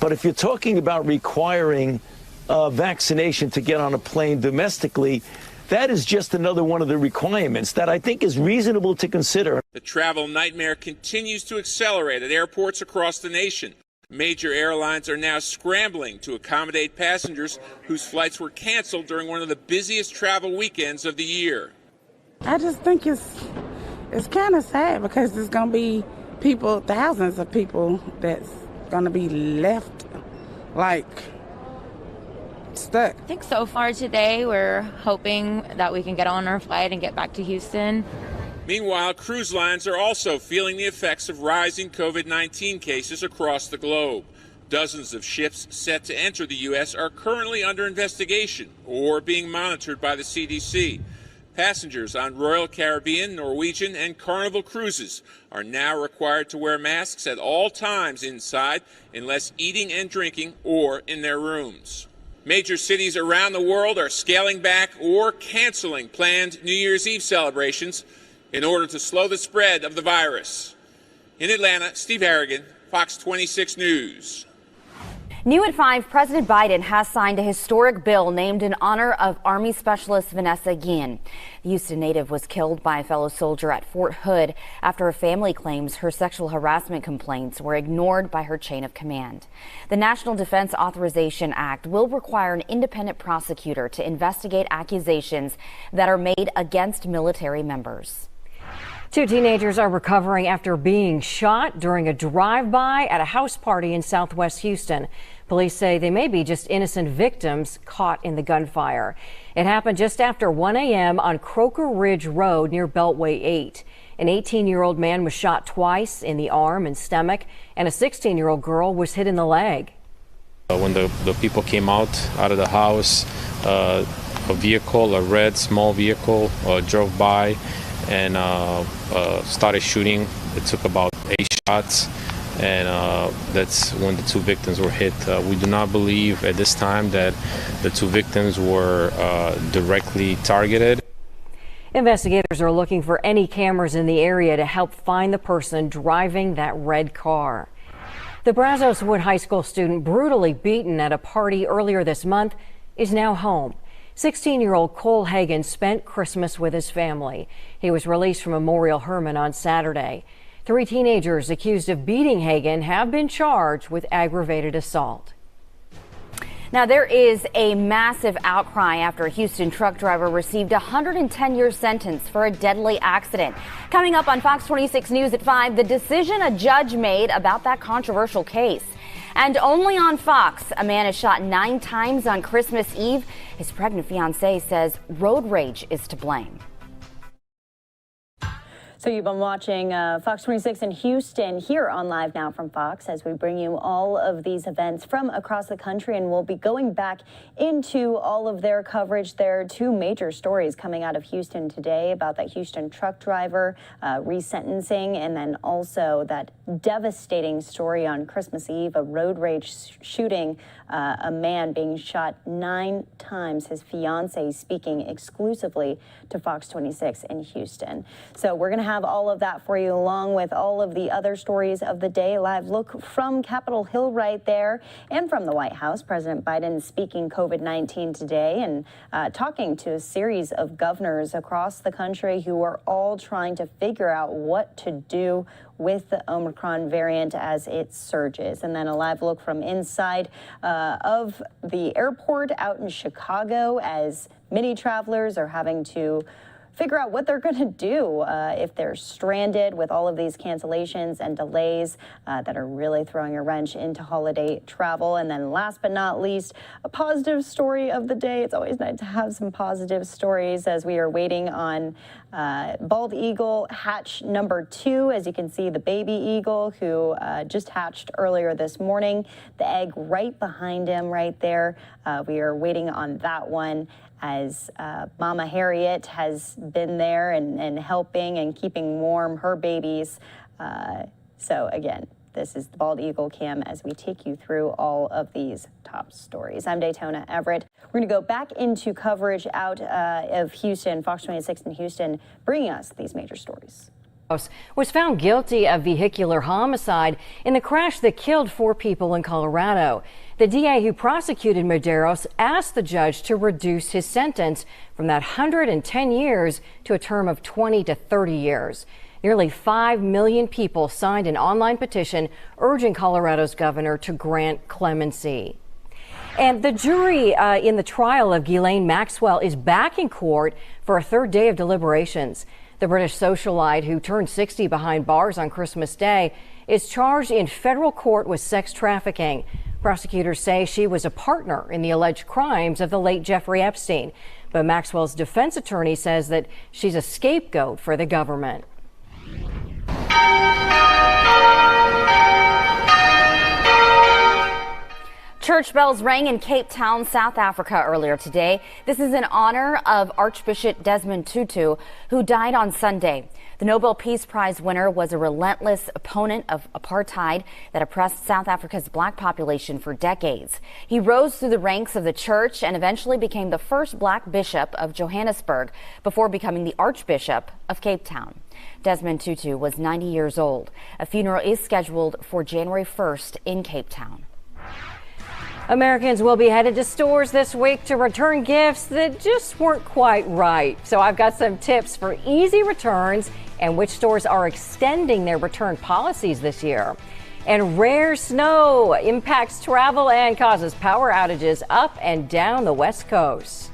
But if you're talking about requiring vaccination to get on a plane domestically, that is just another one of the requirements that I think is reasonable to consider. The travel nightmare continues to accelerate at airports across the nation. Major airlines are now scrambling to accommodate passengers whose flights were canceled during one of the busiest travel weekends of the year. I just think it's kind of sad because there's going to be people, thousands of people that's going to be left stuck. I think so far today we're hoping that we can get on our flight and get back to Houston. Meanwhile, cruise lines are also feeling the effects of rising COVID-19 cases across the globe. Dozens of ships set to enter the U.S. are currently under investigation or being monitored by the CDC. Passengers on Royal Caribbean, Norwegian, and Carnival cruises are now required to wear masks at all times inside unless eating and drinking or in their rooms. Major cities around the world are scaling back or canceling planned New Year's Eve celebrations in order to slow the spread of the virus. In Atlanta, Steve Harrigan, Fox 26 News. New at 5, President Biden has signed a historic bill named in honor of Army Specialist Vanessa Guillen. The Houston native was killed by a fellow soldier at Fort Hood after her family claims her sexual harassment complaints were ignored by her chain of command. The National Defense Authorization Act will require an independent prosecutor to investigate accusations that are made against military members. 2 teenagers are recovering after being shot during a drive-by at a house party in southwest Houston. Police say they may be just innocent victims caught in the gunfire. It happened just after 1 a.m. on Croker Ridge Road near Beltway 8. An 18-year-old man was shot twice in the arm and stomach, and a 16-year-old girl was hit in the leg. When the people came out of the house, a vehicle, a red small vehicle, drove by and started shooting. It took about 8 shots, and that's when the 2 victims were hit. We do not believe at this time that the 2 victims were directly targeted. Investigators are looking for any cameras in the area to help find the person driving that red car. The Brazos Wood High School student brutally beaten at a party earlier this month is now home. 16-year-old Cole Hagan spent Christmas with his family. He was released from Memorial Hermann on Saturday. 3 teenagers accused of beating Hagan have been charged with aggravated assault. Now, there is a massive outcry after a Houston truck driver received a 110-year sentence for a deadly accident. Coming up on Fox 26 News at 5, the decision a judge made about that controversial case. And only on Fox, a man is shot 9 times on Christmas Eve. His pregnant fiancée says road rage is to blame. So you've been watching Fox 26 in Houston here on Live Now from Fox as we bring you all of these events from across the country, and we'll be going back into all of their coverage. There are 2 major stories coming out of Houston today about that Houston truck driver resentencing, and then also that devastating story on Christmas Eve, a road rage shooting, a man being shot 9 times, his fiancée speaking exclusively to Fox 26 in Houston. So we're going to have all of that for you, along with all of the other stories of the day. Live look from Capitol Hill right there, and from the White House. President Biden speaking COVID-19 today and talking to a series of governors across the country who are all trying to figure out what to do with the Omicron variant as it surges. And then a live look from inside of the airport out in Chicago as many travelers are having to figure out what they're going to do if they're stranded with all of these cancellations and delays that are really throwing a wrench into holiday travel. And then last but not least, a positive story of the day. It's always nice to have some positive stories as we are waiting on bald eagle hatch number 2. As you can see, the baby eagle who just hatched earlier this morning, the egg right behind him right there. We are waiting on that one as Mama Harriet has been there and helping and keeping warm her babies. So again, this is the Bald Eagle Cam as we take you through all of these top stories. I'm Daytona Everett. We're going to go back into coverage out of Houston. Fox 26 in Houston bringing us these major stories. Was found guilty of vehicular homicide in the crash that killed 4 people in Colorado. The DA who prosecuted Medeiros asked the judge to reduce his sentence from that 110 years to a term of 20 to 30 years. Nearly 5 million people signed an online petition urging Colorado's governor to grant clemency. And the jury in the trial of Ghislaine Maxwell is back in court for a 3rd day of deliberations. The British socialite who turned 60 behind bars on Christmas Day is charged in federal court with sex trafficking. Prosecutors say she was a partner in the alleged crimes of the late Jeffrey Epstein. But Maxwell's defense attorney says that she's a scapegoat for the government. Church bells rang in Cape Town, South Africa earlier today. This is in honor of Archbishop Desmond Tutu, who died on Sunday. The Nobel Peace Prize winner was a relentless opponent of apartheid that oppressed South Africa's black population for decades. He rose through the ranks of the church and eventually became the first black bishop of Johannesburg before becoming the Archbishop of Cape Town. Desmond Tutu was 90 years old. A funeral is scheduled for January 1st in Cape Town. Americans will be headed to stores this week to return gifts that just weren't quite right. So I've got some tips for easy returns and which stores are extending their return policies this year. And rare snow impacts travel and causes power outages up and down the West Coast.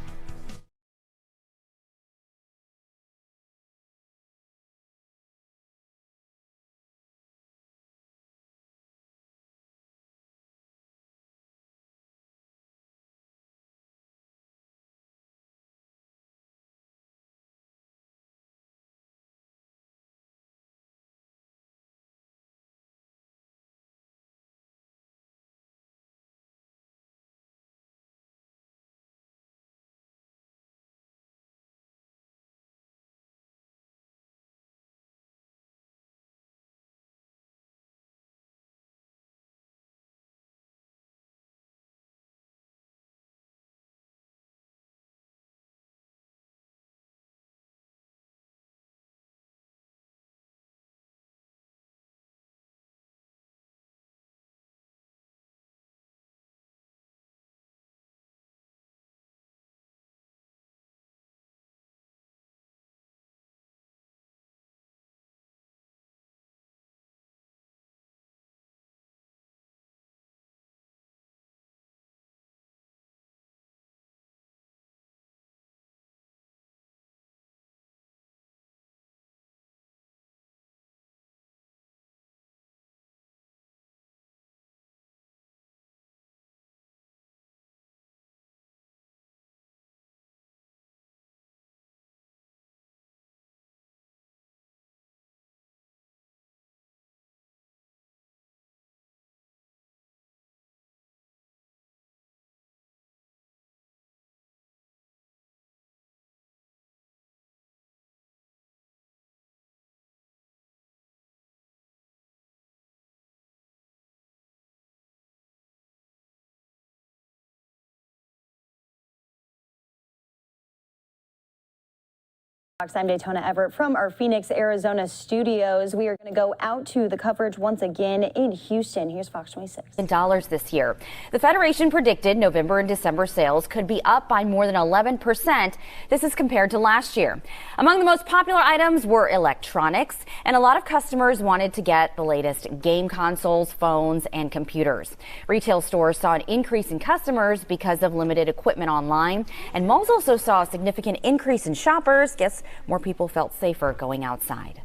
I'm Daytona Everett from our Phoenix, Arizona studios. We are going to go out to the coverage once again in Houston. Here's Fox 26. Dollars this year. The Federation predicted November and December sales could be up by more than 11%. This is compared to last year. Among the most popular items were electronics, and a lot of customers wanted to get the latest game consoles, phones, and computers. Retail stores saw an increase in customers because of limited equipment online, and malls also saw a significant increase in shoppers. Guess more people felt safer going outside.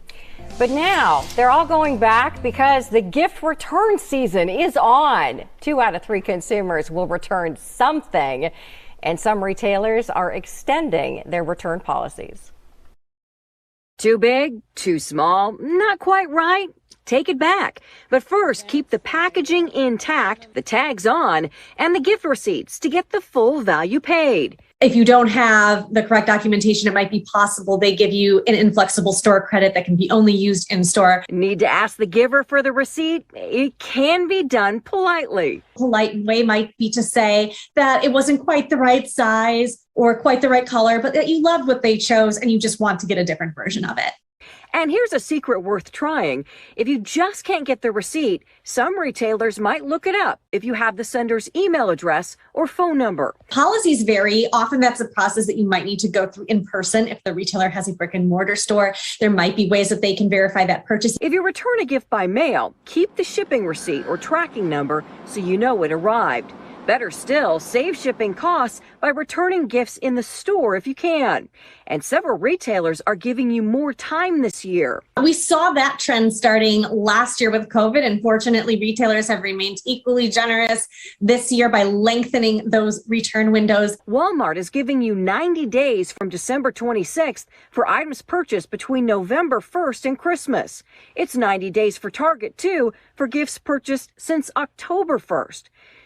But now they're all going back because the gift return season is on. 2 out of 3 consumers will return something, and some retailers are extending their return policies. Too big, too small, not quite right? Take it back. But first, keep the packaging intact, the tags on, and the gift receipts to get the full value paid. If you don't have the correct documentation, it might be possible they give you an inflexible store credit that can be only used in store. Need to ask the giver for the receipt? It can be done politely. Polite way might be to say that it wasn't quite the right size or quite the right color, but that you loved what they chose and you just want to get a different version of it. And here's a secret worth trying. If you just can't get the receipt, some retailers might look it up if you have the sender's email address or phone number. Policies vary. Often that's a process that you might need to go through in person. If the retailer has a brick and mortar store, there might be ways that they can verify that purchase. If you return a gift by mail, keep the shipping receipt or tracking number so you know it arrived. Better still, save shipping costs by returning gifts in the store if you can. And several retailers are giving you more time this year. We saw that trend starting last year with COVID, and fortunately, retailers have remained equally generous this year by lengthening those return windows. Walmart is giving you 90 days from December 26th for items purchased between November 1st and Christmas. It's 90 days for Target, too, for gifts purchased since October 1st.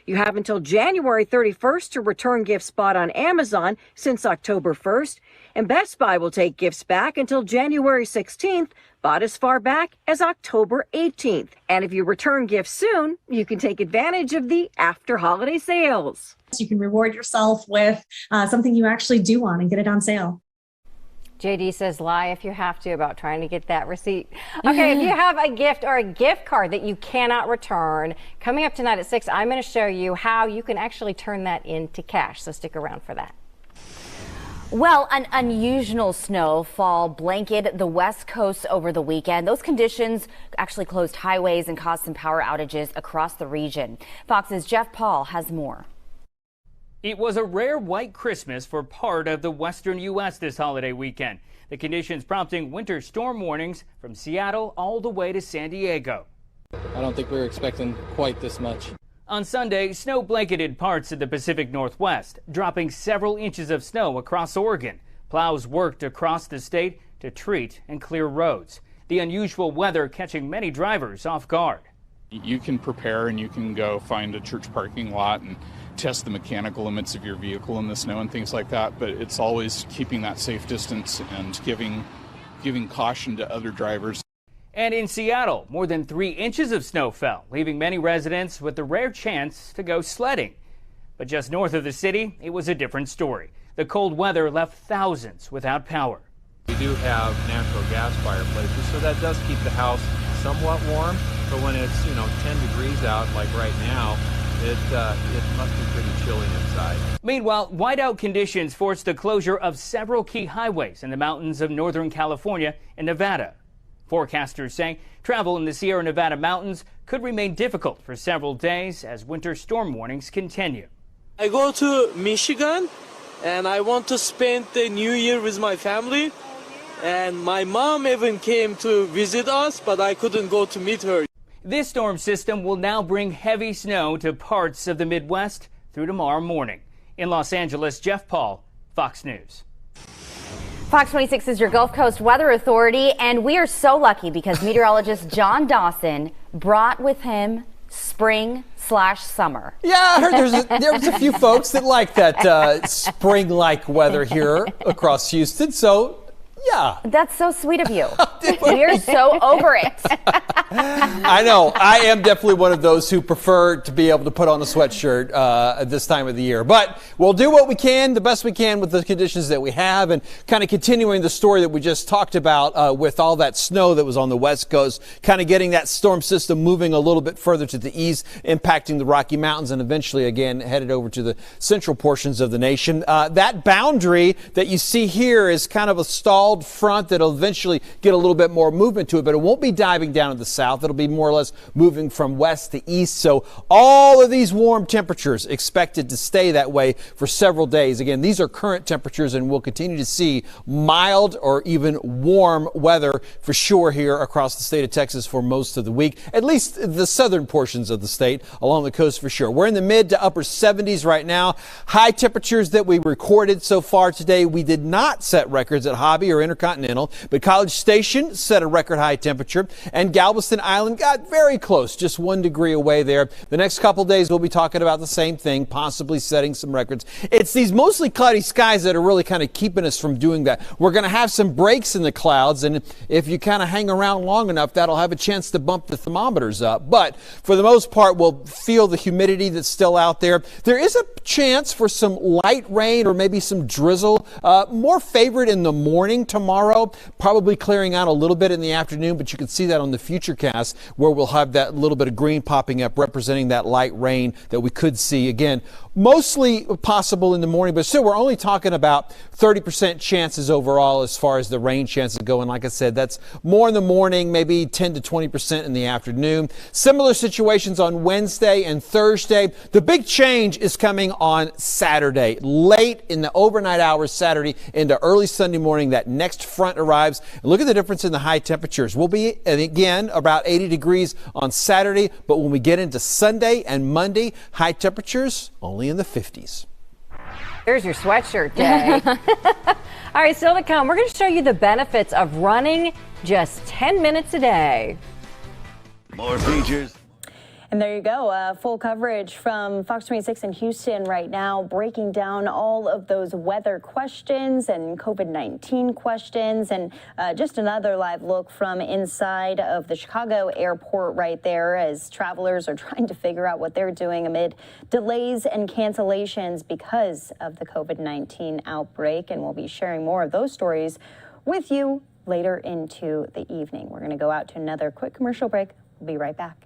You have until January 31st to return gifts bought on Amazon since October 1st, and Best Buy will take gifts back until January 16th, bought as far back as October 18th. And if you return gifts soon, you can take advantage of the after-holiday sales. You can reward yourself with something you actually do want and get it on sale. JD says lie if you have to about trying to get that receipt. Okay, if you have a gift or a gift card that you cannot return, coming up tonight at 6, I'm going to show you how you can actually turn that into cash. So stick around for that. Well, an unusual snowfall blanketed the West Coast over the weekend. Those conditions actually closed highways and caused some power outages across the region. Fox's Jeff Paul has more. It was a rare white Christmas for part of the western U.S. this holiday weekend. The conditions prompting winter storm warnings from Seattle all the way to San Diego. I don't think we were expecting quite this much. On Sunday, snow blanketed parts of the Pacific Northwest, dropping several inches of snow across Oregon. Plows worked across the state to treat and clear roads. The unusual weather catching many drivers off guard. You can prepare and you can go find a church parking lot and test the mechanical limits of your vehicle in the snow and things like that, but it's always keeping that safe distance and giving caution to other drivers. And in Seattle, more than 3 inches of snow fell, leaving many residents with the rare chance to go sledding. But just north of the city, it was a different story. The cold weather left thousands without power. We do have natural gas fireplaces, so that does keep the house somewhat warm, but when it's 10 degrees out like right now, it must be pretty chilly inside. Meanwhile, whiteout conditions forced the closure of several key highways in the mountains of Northern California and Nevada. Forecasters say travel in the Sierra Nevada mountains could remain difficult for several days as winter storm warnings continue. I go to Michigan and I want to spend the new year with my family. And my mom even came to visit us, but I couldn't go to meet her. This storm system will now bring heavy snow to parts of the Midwest through tomorrow morning. In Los Angeles, Jeff Paul, Fox News. Fox 26 is your Gulf Coast Weather Authority, and we are so lucky because meteorologist John Dawson brought with him spring/summer. Yeah, I heard there was a few folks that like that spring-like weather here across Houston, so yeah. That's so sweet of you. We're so over it. I know. I am definitely one of those who prefer to be able to put on a sweatshirt at this time of the year. But we'll do what we can, the best we can with the conditions that we have, and kind of continuing the story that we just talked about with all that snow that was on the West Coast, kind of getting that storm system moving a little bit further to the east, impacting the Rocky Mountains, and eventually, again, headed over to the central portions of the nation. That boundary that you see here is kind of a stall mild front that'll eventually get a little bit more movement to it, but it won't be diving down to the south. It'll be more or less moving from west to east. So all of these warm temperatures expected to stay that way for several days. Again, these are current temperatures, and we'll continue to see mild or even warm weather for sure here across the state of Texas for most of the week, at least the southern portions of the state along the coast for sure. We're in the mid to upper 70s right now. High temperatures that we recorded so far today. We did not set records at Hobby or Intercontinental, but College Station set a record high temperature, and Galveston Island got very close, just 1 degree away there. The next couple days we'll be talking about the same thing, possibly setting some records. It's these mostly cloudy skies that are really kind of keeping us from doing that. We're going to have some breaks in the clouds, and if you kind of hang around long enough, that'll have a chance to bump the thermometers up. But for the most part, we'll feel the humidity that's still out there. There is a chance for some light rain or maybe some drizzle, more favored in the morning tomorrow, probably clearing out a little bit in the afternoon, but you can see that on the Futurecast where we'll have that little bit of green popping up representing that light rain that we could see. Again, mostly possible in the morning, but still we're only talking about 30% chances overall as far as the rain chances go. And like I said, that's more in the morning, maybe 10 to 20% in the afternoon. Similar situations on Wednesday and Thursday. The big change is coming on Saturday, late in the overnight hours Saturday into early Sunday morning. That next front arrives. And look at the difference in the high temperatures. We'll be, again, about 80 degrees on Saturday, but when we get into Sunday and Monday, high temperatures only in the 50s. There's your sweatshirt day. All right, still to come, we're going to show you the benefits of running just 10 minutes a day. More features. And there you go, full coverage from Fox 26 in Houston right now, breaking down all of those weather questions and COVID-19 questions, and just another live look from inside of the Chicago airport right there as travelers are trying to figure out what they're doing amid delays and cancellations because of the COVID-19 outbreak. And we'll be sharing more of those stories with you later into the evening. We're going to go out to another quick commercial break. We'll be right back.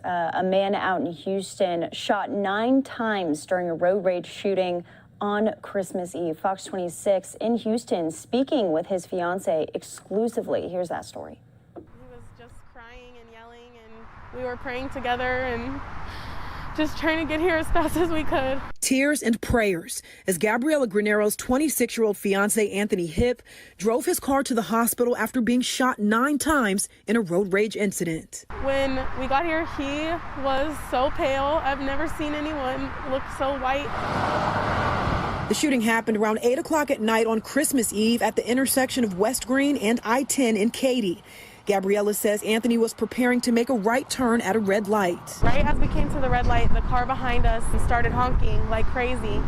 A man out in Houston shot 9 times during a road rage shooting on Christmas Eve. Fox 26 in Houston speaking with his fiance exclusively. Here's that story. He was just crying and yelling, and we were praying together and just trying to get here as fast as we could. Tears and prayers as Gabriela Granero's 26-year-old fiance, Anthony Hipp, drove his car to the hospital after being shot 9 times in a road rage incident. When we got here, he was so pale. I've never seen anyone look so white. The shooting happened around 8 o'clock at night on Christmas Eve at the intersection of West Green and I-10 in Katy. Gabriella says Anthony was preparing to make a right turn at a red light. Right as we came to the red light, the car behind us started honking like crazy.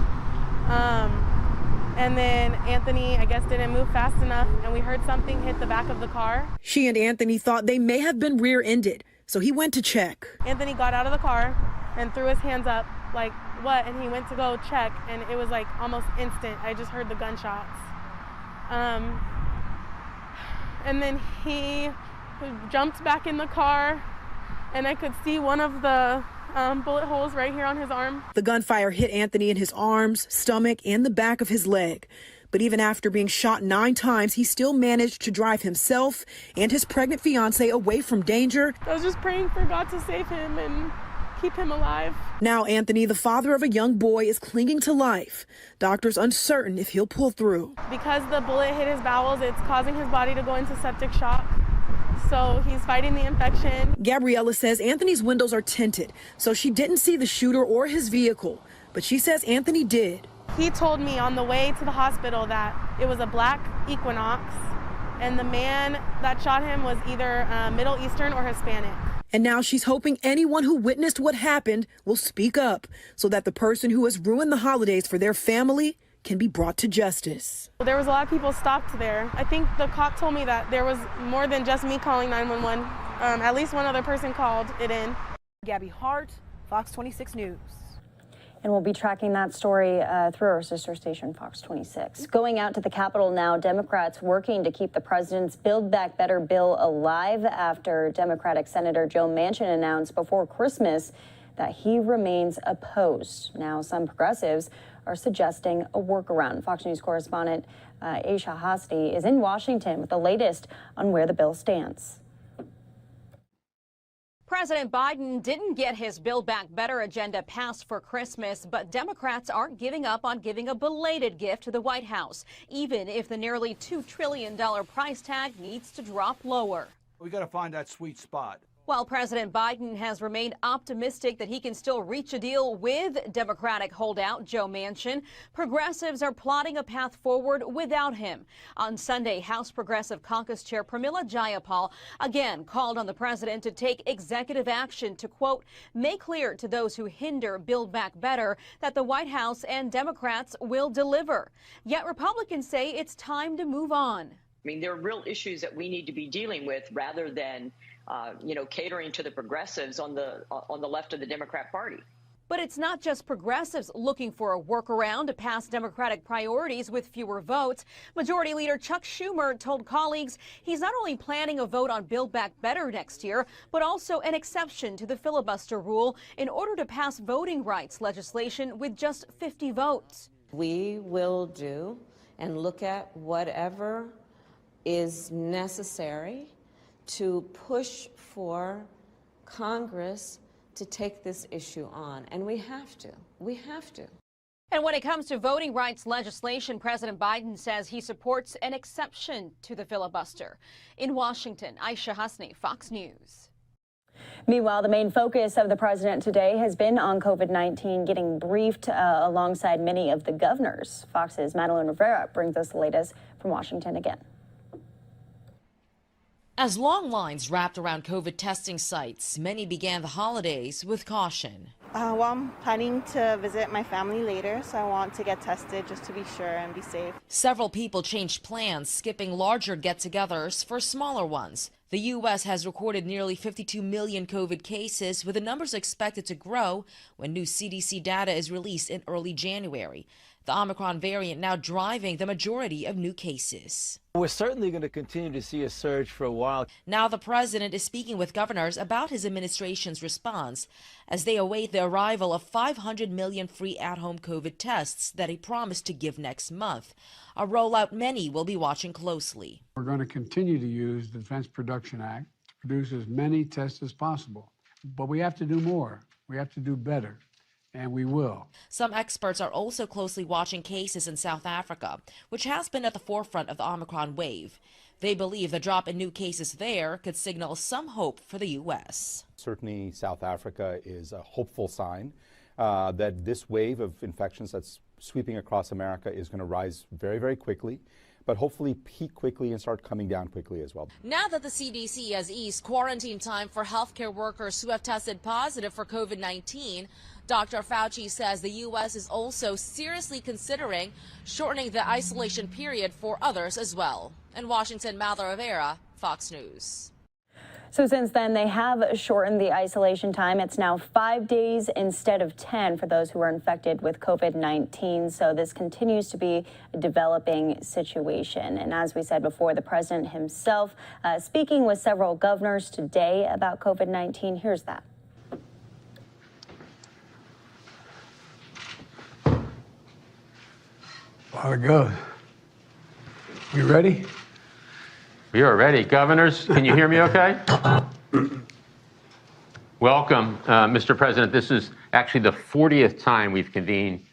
And then Anthony, I guess, didn't move fast enough, and we heard something hit the back of the car. She and Anthony thought they may have been rear-ended, so he went to check. Anthony got out of the car and threw his hands up like, what? And he went to go check, and it was like almost instant. I just heard the gunshots. And then he jumped back in the car, and I could see one of the bullet holes right here on his arm. The gunfire hit Anthony in his arms, stomach, and the back of his leg. But even after being shot 9 times, he still managed to drive himself and his pregnant fiancée away from danger. I was just praying for God to save him and keep him alive. Now Anthony, the father of a young boy, is clinging to life. Doctors uncertain if he'll pull through. Because the bullet hit his bowels, it's causing his body to go into septic shock. So he's fighting the infection. Gabriella says Anthony's windows are tinted, so she didn't see the shooter or his vehicle. But she says Anthony did. He told me on the way to the hospital that it was a black Equinox, and the man that shot him was either Middle Eastern or Hispanic. And now she's hoping anyone who witnessed what happened will speak up so that the person who has ruined the holidays for their family can be brought to justice. There was a lot of people stopped there. I think the cop told me that there was more than just me calling 911. At least one other person called it in. Gabby Hart, Fox 26 News. And we'll be tracking that story through our sister station, Fox 26. Going out to the Capitol now, Democrats working to keep the president's Build Back Better bill alive after Democratic Senator Joe Manchin announced before Christmas that he remains opposed. Now, some progressives are suggesting a workaround. Fox News correspondent Aisha Hasty is in Washington with the latest on where the bill stands. President Biden didn't get his Build Back Better agenda passed for Christmas, but Democrats aren't giving up on giving a belated gift to the White House, even if the nearly $2 trillion price tag needs to drop lower. We got to find that sweet spot. While President Biden has remained optimistic that he can still reach a deal with Democratic holdout Joe Manchin, progressives are plotting a path forward without him. On Sunday, House Progressive Caucus Chair Pramila Jayapal again called on the president to take executive action to, quote, make clear to those who hinder Build Back Better that the White House and Democrats will deliver. Yet Republicans say it's time to move on. I mean, there are real issues that we need to be dealing with rather than catering to the progressives on the left of the Democrat Party. But it's not just progressives looking for a workaround to pass Democratic priorities with fewer votes. Majority Leader Chuck Schumer told colleagues he's not only planning a vote on Build Back Better next year, but also an exception to the filibuster rule in order to pass voting rights legislation with just 50 votes. We will do and look at whatever is necessary to push for Congress to take this issue on. And we have to. We have to. And when it comes to voting rights legislation, President Biden says he supports an exception to the filibuster. In Washington, Aisha Hasni, Fox News. Meanwhile, the main focus of the president today has been on COVID-19, getting briefed alongside many of the governors. Fox's Madeline Rivera brings us the latest from Washington again. As long lines wrapped around COVID testing sites, many began the holidays with caution. Well, I'm planning to visit my family later, so I want to get tested just to be sure and be safe. Several people changed plans, skipping larger get-togethers for smaller ones. The U.S. has recorded nearly 52 million COVID cases, with the numbers expected to grow when new CDC data is released in early January. The Omicron variant now driving the majority of new cases. We're certainly going to continue to see a surge for a while. Now the president is speaking with governors about his administration's response as they await the arrival of 500 million free at-home COVID tests that he promised to give next month, a rollout many will be watching closely. We're going to continue to use the Defense Production Act to produce as many tests as possible. But we have to do more. We have to do better. And we will. Some experts are also closely watching cases in South Africa, which has been at the forefront of the Omicron wave. They believe the drop in new cases there could signal some hope for the U.S. Certainly, South Africa is a hopeful sign. that this wave of infections that's sweeping across America is going to rise very, very quickly, but hopefully peak quickly and start coming down quickly as well. Now that the CDC has eased quarantine time for healthcare workers who have tested positive for COVID-19, Dr. Fauci says the U.S. is also seriously considering shortening the isolation period for others as well. In Washington, Mallory Rivera, Fox News. So since then, they have shortened the isolation time. It's now 5 days instead of 10 for those who are infected with COVID-19. So this continues to be a developing situation. And as we said before, the president himself speaking with several governors today about COVID-19. Here's that. A lot of go. We ready? We are ready. Governors, can you hear me okay? Welcome, Mr. President. This is actually the 40th time we've convened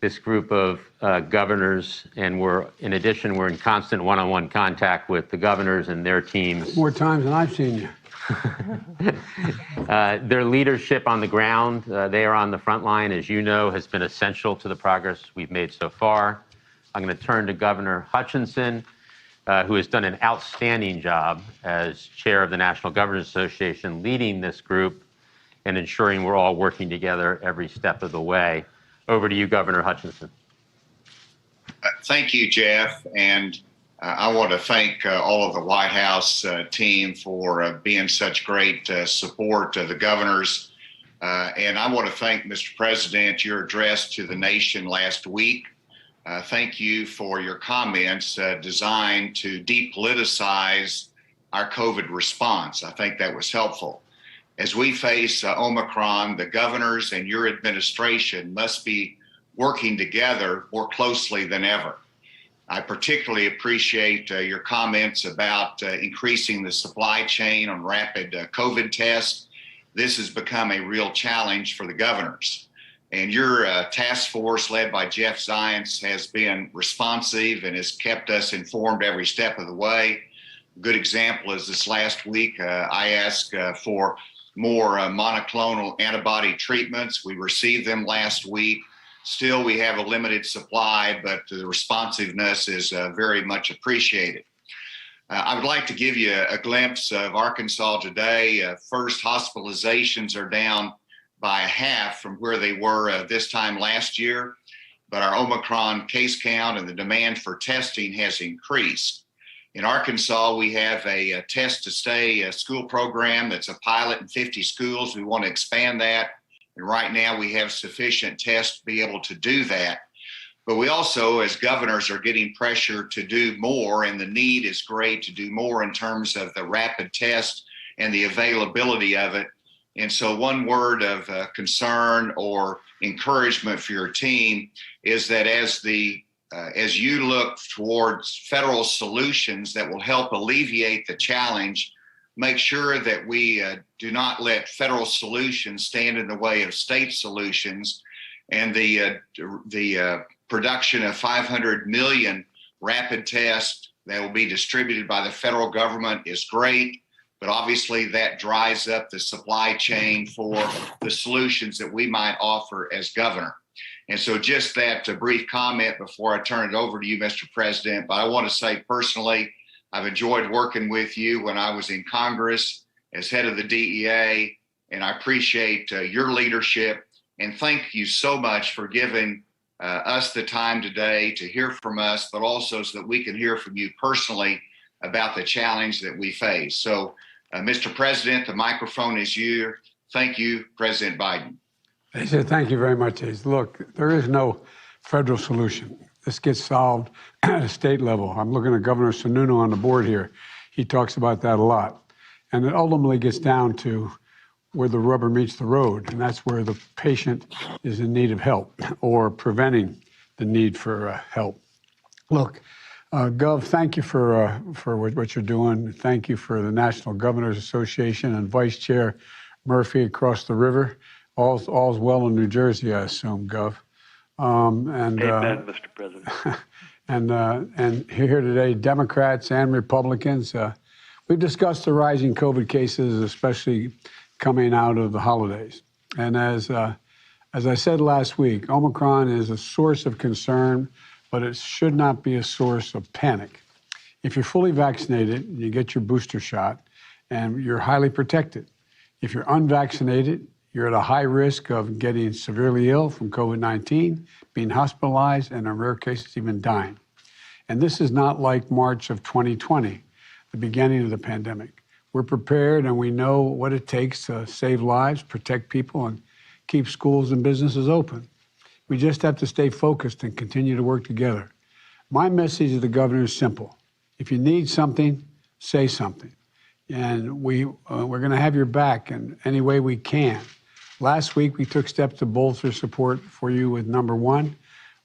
this group of governors, and in addition, we're in constant one-on-one contact with the governors and their teams. More times than I've seen you. Their leadership on the ground, they are on the front line, as you know, has been essential to the progress we've made so far. I'm going to turn to Governor Hutchinson, who has done an outstanding job as chair of the National Governors Association, leading this group and ensuring we're all working together every step of the way. Over to you, Governor Hutchinson. Thank you, Jeff. And I want to thank all of the White House team for being such great support to the governors. And I want to thank, Mr. President, your address to the nation last week. Thank you for your comments designed to depoliticize our COVID response. I think that was helpful. As we face Omicron, the governors and your administration must be working together more closely than ever. I particularly appreciate your comments about increasing the supply chain on rapid COVID tests. This has become a real challenge for the governors. And your task force led by Jeff Zients has been responsive and has kept us informed every step of the way. A good example is this last week, I asked for more monoclonal antibody treatments. We received them last week. Still, we have a limited supply, but the responsiveness is very much appreciated. I would like to give you a glimpse of Arkansas today. First, hospitalizations are down by half from where they were this time last year, but our Omicron case count and the demand for testing has increased. In Arkansas, we have a test to stay school program that's a pilot in 50 schools. We want to expand that. And right now we have sufficient tests to be able to do that. But we also, as governors, are getting pressure to do more, and the need is great to do more in terms of the rapid test and the availability of it. And so one word of concern or encouragement for your team is that as you look towards federal solutions that will help alleviate the challenge, make sure that we do not let federal solutions stand in the way of state solutions. And the production of 500 million rapid tests that will be distributed by the federal government is great. But obviously that dries up the supply chain for the solutions that we might offer as governor. And so just that brief comment before I turn it over to you, Mr. President, but I want to say personally, I've enjoyed working with you when I was in Congress as head of the DEA, and I appreciate your leadership. And thank you so much for giving us the time today to hear from us, but also so that we can hear from you personally about the challenge that we face. So, Mr. President, the microphone is yours. Thank you, President Biden. They said, thank you very much, Ace. Look, there is no federal solution. This gets solved at a state level. I'm looking at Governor Sununu on the board here. He talks about that a lot. And it ultimately gets down to where the rubber meets the road, and that's where the patient is in need of help or preventing the need for help. Look, Gov, thank you for what you're doing. Thank you for the National Governors Association and Vice Chair Murphy across the river. All's well in New Jersey, I assume, Gov. Amen, Mr. President. And here today, Democrats and Republicans. We've discussed the rising COVID cases, especially coming out of the holidays. And as As I said last week, Omicron is a source of concern, but it should not be a source of panic. If you're fully vaccinated and you get your booster shot, and you're highly protected. If you're unvaccinated, you're at a high risk of getting severely ill from COVID-19, being hospitalized, and in rare cases, even dying. And this is not like March of 2020, the beginning of the pandemic. We're prepared and we know what it takes to save lives, protect people, and keep schools and businesses open. We just have to stay focused and continue to work together. My message to the governor is simple. If you need something, say something. And we're going to have your back in any way we can. Last week, we took steps to bolster support for you with number one,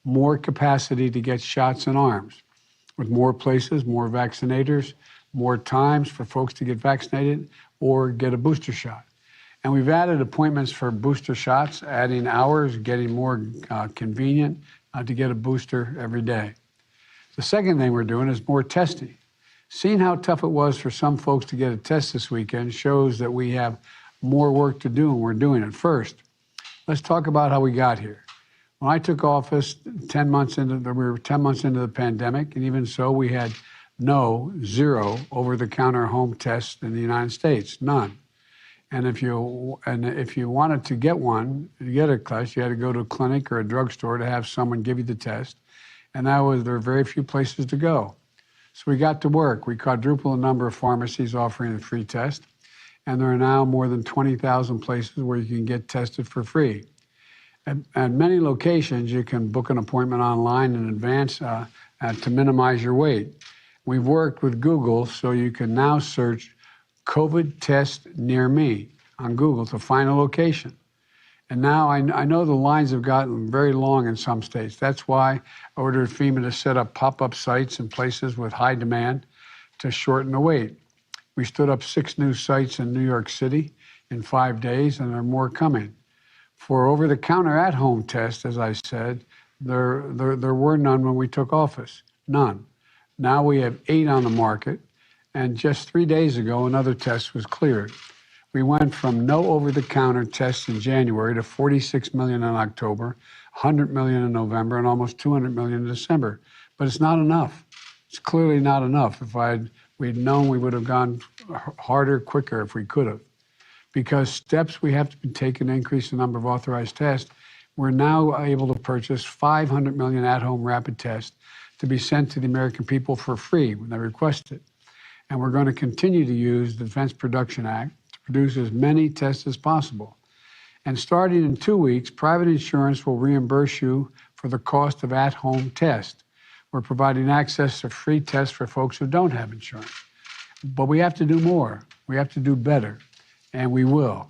more capacity to get shots in arms. With more places, more vaccinators, more times for folks to get vaccinated or get a booster shot. And we've added appointments for booster shots, adding hours, getting more convenient to get a booster every day. The second thing we're doing is more testing. Seeing how tough it was for some folks to get a test this weekend shows that we have more work to do, and we're doing it. First, let's talk about how we got here. When I took office we were 10 months into the pandemic, and even so, we had zero over-the-counter home tests in the United States, none. And if you wanted to get one, to get a test, you had to go to a clinic or a drugstore to have someone give you the test, and there were very few places to go. So we got to work. We quadrupled the number of pharmacies offering a free test, and there are now more than 20,000 places where you can get tested for free. At many locations, you can book an appointment online in advance to minimize your wait. We've worked with Google, so you can now search COVID test near me on Google to find a location. And now I know the lines have gotten very long in some states. That's why I ordered FEMA to set up pop-up sites in places with high demand to shorten the wait. We stood up 6 new sites in New York City in 5 days, and there are more coming. For over-the-counter at-home tests, as I said, there were none when we took office, none. Now we have 8 on the market, and just 3 days ago, another test was cleared. We went from no over-the-counter tests in January to 46 million in October, 100 million in November, and almost 200 million in December. But it's not enough. It's clearly not enough. If we'd known, we would have gone harder, quicker if we could have. Because steps we have to take to increase the number of authorized tests, we're now able to purchase 500 million at-home rapid tests to be sent to the American people for free when they request it. And we're going to continue to use the Defense Production Act to produce as many tests as possible. And starting in 2 weeks, private insurance will reimburse you for the cost of at-home tests. We're providing access to free tests for folks who don't have insurance. But we have to do more. We have to do better, and we will.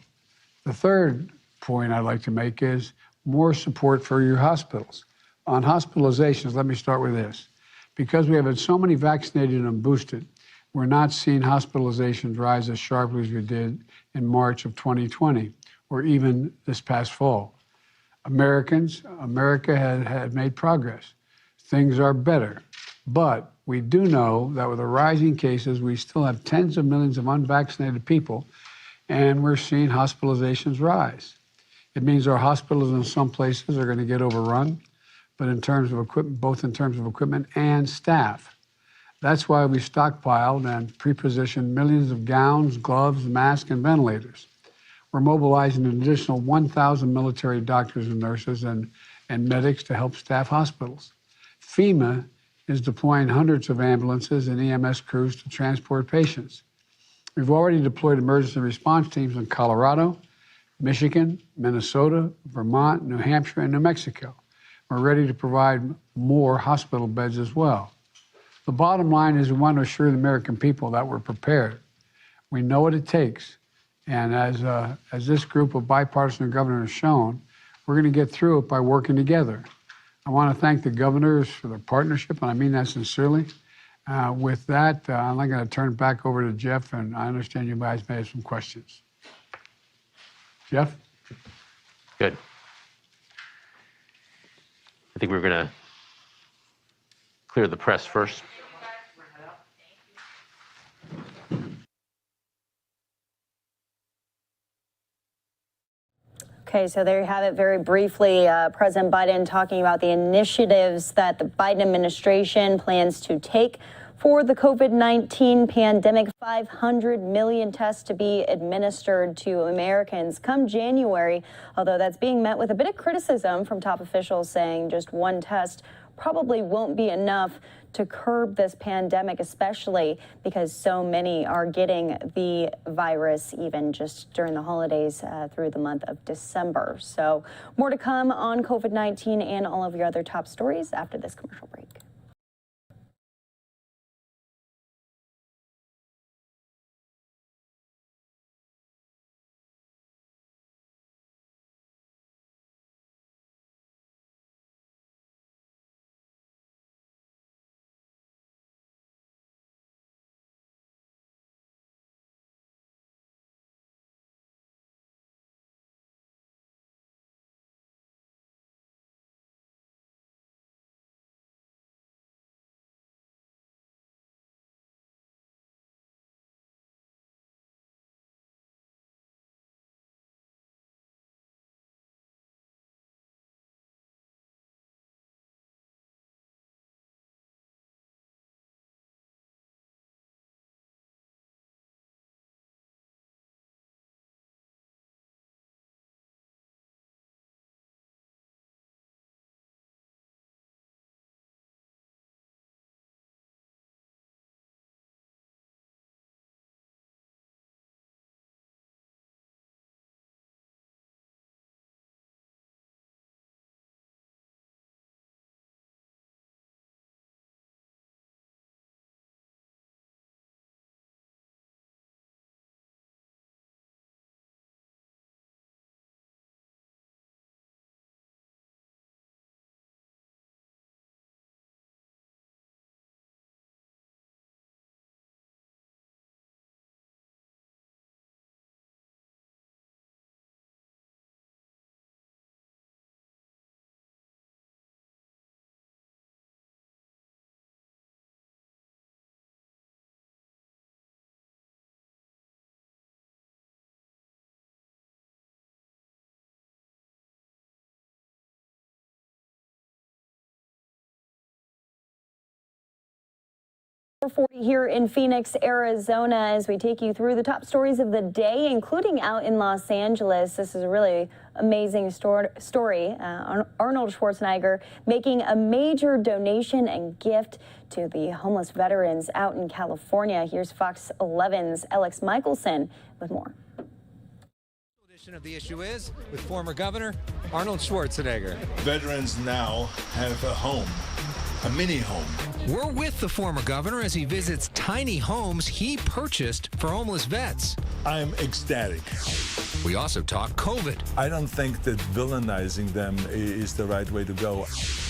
The third point I'd like to make is more support for your hospitals. On hospitalizations, let me start with this. Because we have had so many vaccinated and boosted, we're not seeing hospitalizations rise as sharply as we did in March of 2020, or even this past fall. America had made progress. Things are better. But we do know that with the rising cases, we still have tens of millions of unvaccinated people, and we're seeing hospitalizations rise. It means our hospitals in some places are going to get overrun, but in terms of equipment, both in terms of equipment and staff. That's why we stockpiled and pre-positioned millions of gowns, gloves, masks, and ventilators. We're mobilizing an additional 1,000 military doctors and nurses and medics to help staff hospitals. FEMA is deploying hundreds of ambulances and EMS crews to transport patients. We've already deployed emergency response teams in Colorado, Michigan, Minnesota, Vermont, New Hampshire, and New Mexico. We're ready to provide more hospital beds as well. The bottom line is we want to assure the American people that we're prepared. We know what it takes. And as this group of bipartisan governors has shown, we're going to get through it by working together. I want to thank the governors for their partnership, and I mean that sincerely. With that, I'm going to turn it back over to Jeff, and I understand you guys may have some questions. Jeff? Good. I think we're going to clear the press first. Okay, so there you have it very briefly. President Biden talking about the initiatives that the Biden administration plans to take for the COVID-19 pandemic. 500 million tests to be administered to Americans come January, although that's being met with a bit of criticism from top officials saying just one test probably won't be enough to curb this pandemic, especially because so many are getting the virus even just during the holidays through the month of December. So more to come on COVID-19 and all of your other top stories after this commercial break. Here in Phoenix, Arizona, as we take you through the top stories of the day, including out in Los Angeles. This is a really amazing story. Arnold Schwarzenegger making a major donation and gift to the homeless veterans out in California. Here's Fox 11's Alex Michelson with more. Of The Issue Is with former Governor Arnold Schwarzenegger. Veterans now have a home. A mini home. We're with the former governor as he visits tiny homes he purchased for homeless vets. I'm ecstatic. We also talk COVID. I don't think that villainizing them is the right way to go.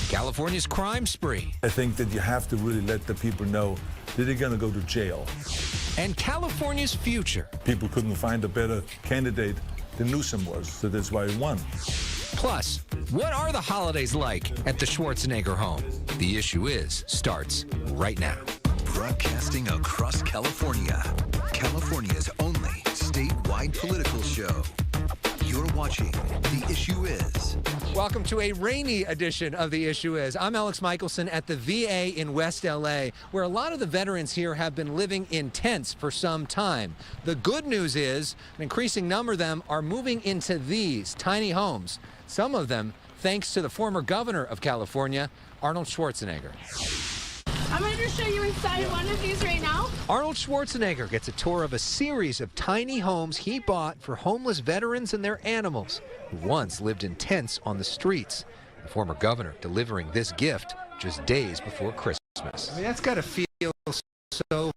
California's crime spree. I think that you have to really let the people know that they're going to go to jail. And California's future. People couldn't find a better candidate than Newsom was, so that's why he won. Plus, what are the holidays like at the Schwarzenegger home? The Issue Is starts right now. Broadcasting across California, California's only statewide political show. You're watching The Issue Is. Welcome to a rainy edition of The Issue Is. I'm Alex Michelson at the VA in West LA, where a lot of the veterans here have been living in tents for some time. The good news is an increasing number of them are moving into these tiny homes. Some of them thanks to the former governor of California, Arnold Schwarzenegger. I'm going to show you inside one of these right now. Arnold Schwarzenegger gets a tour of a series of tiny homes he bought for homeless veterans and their animals who once lived in tents on the streets. The former governor delivering this gift just days before Christmas. I mean, that's got to feel so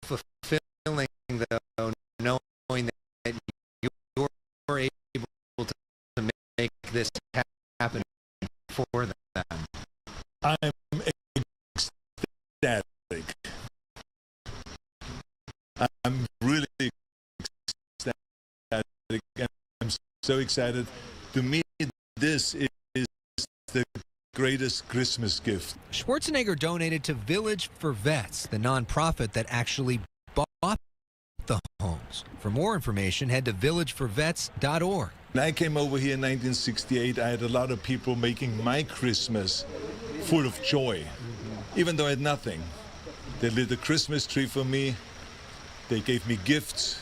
fulfilling, though, knowing that you're able to make this happen for them. I'm ecstatic. I'm really ecstatic. I'm so excited. To me, this is the greatest Christmas gift. Schwarzenegger donated to Village for Vets, the nonprofit that actually bought the homes. For more information, head to villageforvets.org. When I came over here in 1968, I had a lot of people making my Christmas full of joy, even though I had nothing. They lit a Christmas tree for me, they gave me gifts,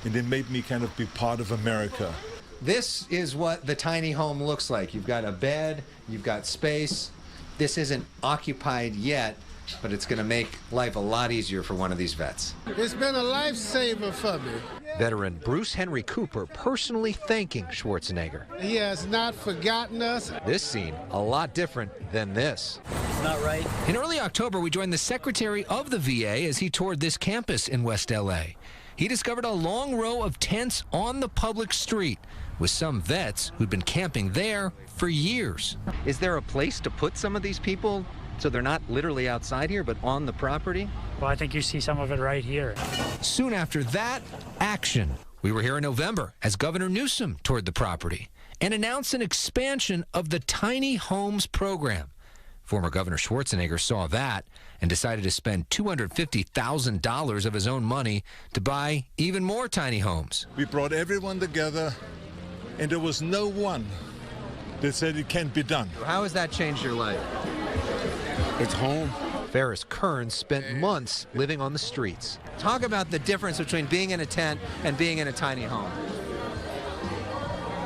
and they made me kind of be part of America. This is what the tiny home looks like. You've got a bed, you've got space. This isn't occupied yet, but it's going to make life a lot easier for one of these vets. It's been a lifesaver for me. Veteran Bruce Henry Cooper personally thanking Schwarzenegger. He has not forgotten us. This scene, a lot different than this. It's not right. In early October, we joined the secretary of the VA as he toured this campus in West L.A. He discovered a long row of tents on the public street with some vets who'd been camping there for years. Is there a place to put some of these people so they're not literally outside here, but on the property? Well, I think you see some of it right here. Soon after that, action. We were here in November as Governor Newsom toured the property and announced an expansion of the tiny homes program. Former Governor Schwarzenegger saw that and decided to spend $250,000 of his own money to buy even more tiny homes. We brought everyone together, and there was no one that said it can't be done. How has that changed your life? It's home. Ferris Kearns spent months living on the streets. Talk about the difference between being in a tent and being in a tiny home.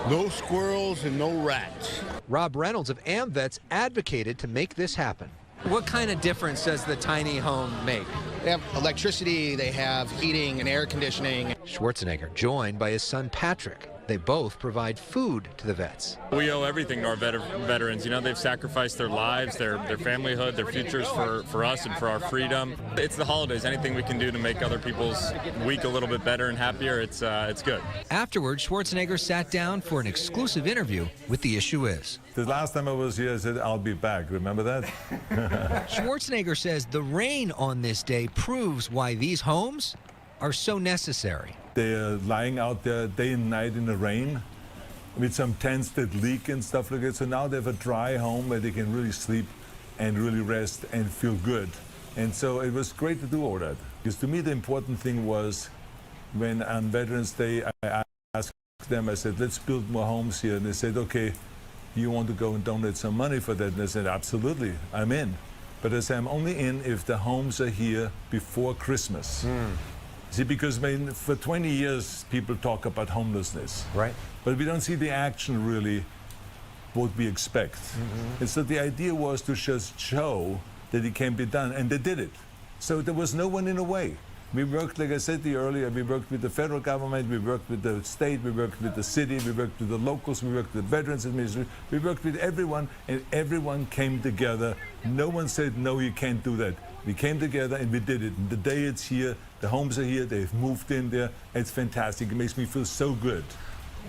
No squirrels and no rats. Rob Reynolds of AmVets advocated to make this happen. What kind of difference does the tiny home make? They have electricity, they have heating and air conditioning. Schwarzenegger joined by his son Patrick. They both provide food to the vets. We owe everything to our veterans. You know, they've sacrificed their lives, their familyhood, their futures for us and for our freedom. It's the holidays. Anything we can do to make other people's week a little bit better and happier, it's good. Afterward, Schwarzenegger sat down for an exclusive interview with The Issue Is. The last time I was here, I said, I'll be back. Remember that? Schwarzenegger says the rain on this day proves why these homes are so necessary. They're lying out there day and night in the rain with some tents that leak and stuff like that. So now they have a dry home where they can really sleep and really rest and feel good. And so it was great to do all that. Because to me, the important thing was when on Veterans Day, I asked them, I said, let's build more homes here. And they said, okay, you want to go and donate some money for that? And I said, absolutely, I'm in. But I said, I'm only in if the homes are here before Christmas. See, because for 20 years, people talk about homelessness. Right. But we don't see the action really, what we expect. And so the idea was to just show that it can be done, and they did it. So there was no one in the way. We worked, like I said to you earlier, we worked with the federal government, we worked with the state, we worked with the city, we worked with the locals, we worked with the Veterans Administration, we worked with everyone, and everyone came together. No one said, no, you can't do that. We came together and we did it. And the day it's here, the homes are here, they've moved in there. It's fantastic. It makes me feel so good.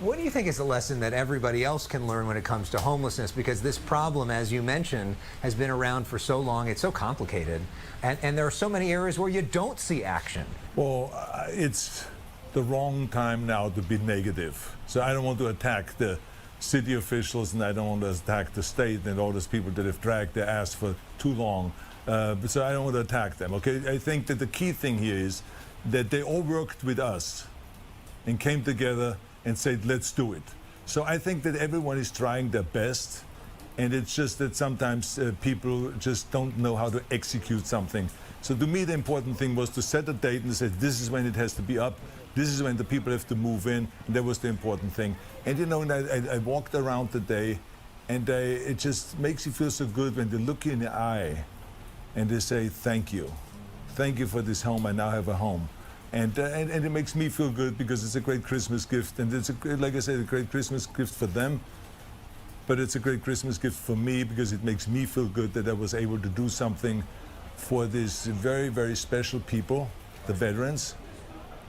What do you think is a lesson that everybody else can learn when it comes to homelessness? Because this problem, as you mentioned, has been around for so long. It's so complicated. And there are so many areas where you don't see action. Well, it's the wrong time now to be negative. So I don't want to attack the city officials, and I don't want to attack the state and all those people that have dragged their ass for too long. So I don't want to attack them, okay? I think that the key thing here is that they all worked with us and came together and said, let's do it. So I think that everyone is trying their best, and it's just that sometimes people just don't know how to execute something. So to me, the important thing was to set a date and say, this is when it has to be up, this is when the people have to move in, and that was the important thing. And you know, I walked around today, and it just makes you feel so good when they look you in the eye and they say, thank you. Thank you for this home, I now have a home. And it makes me feel good because it's a great Christmas gift, and it's, like I said, a great Christmas gift for them, but it's a great Christmas gift for me because it makes me feel good that I was able to do something for these very, very special people, the veterans,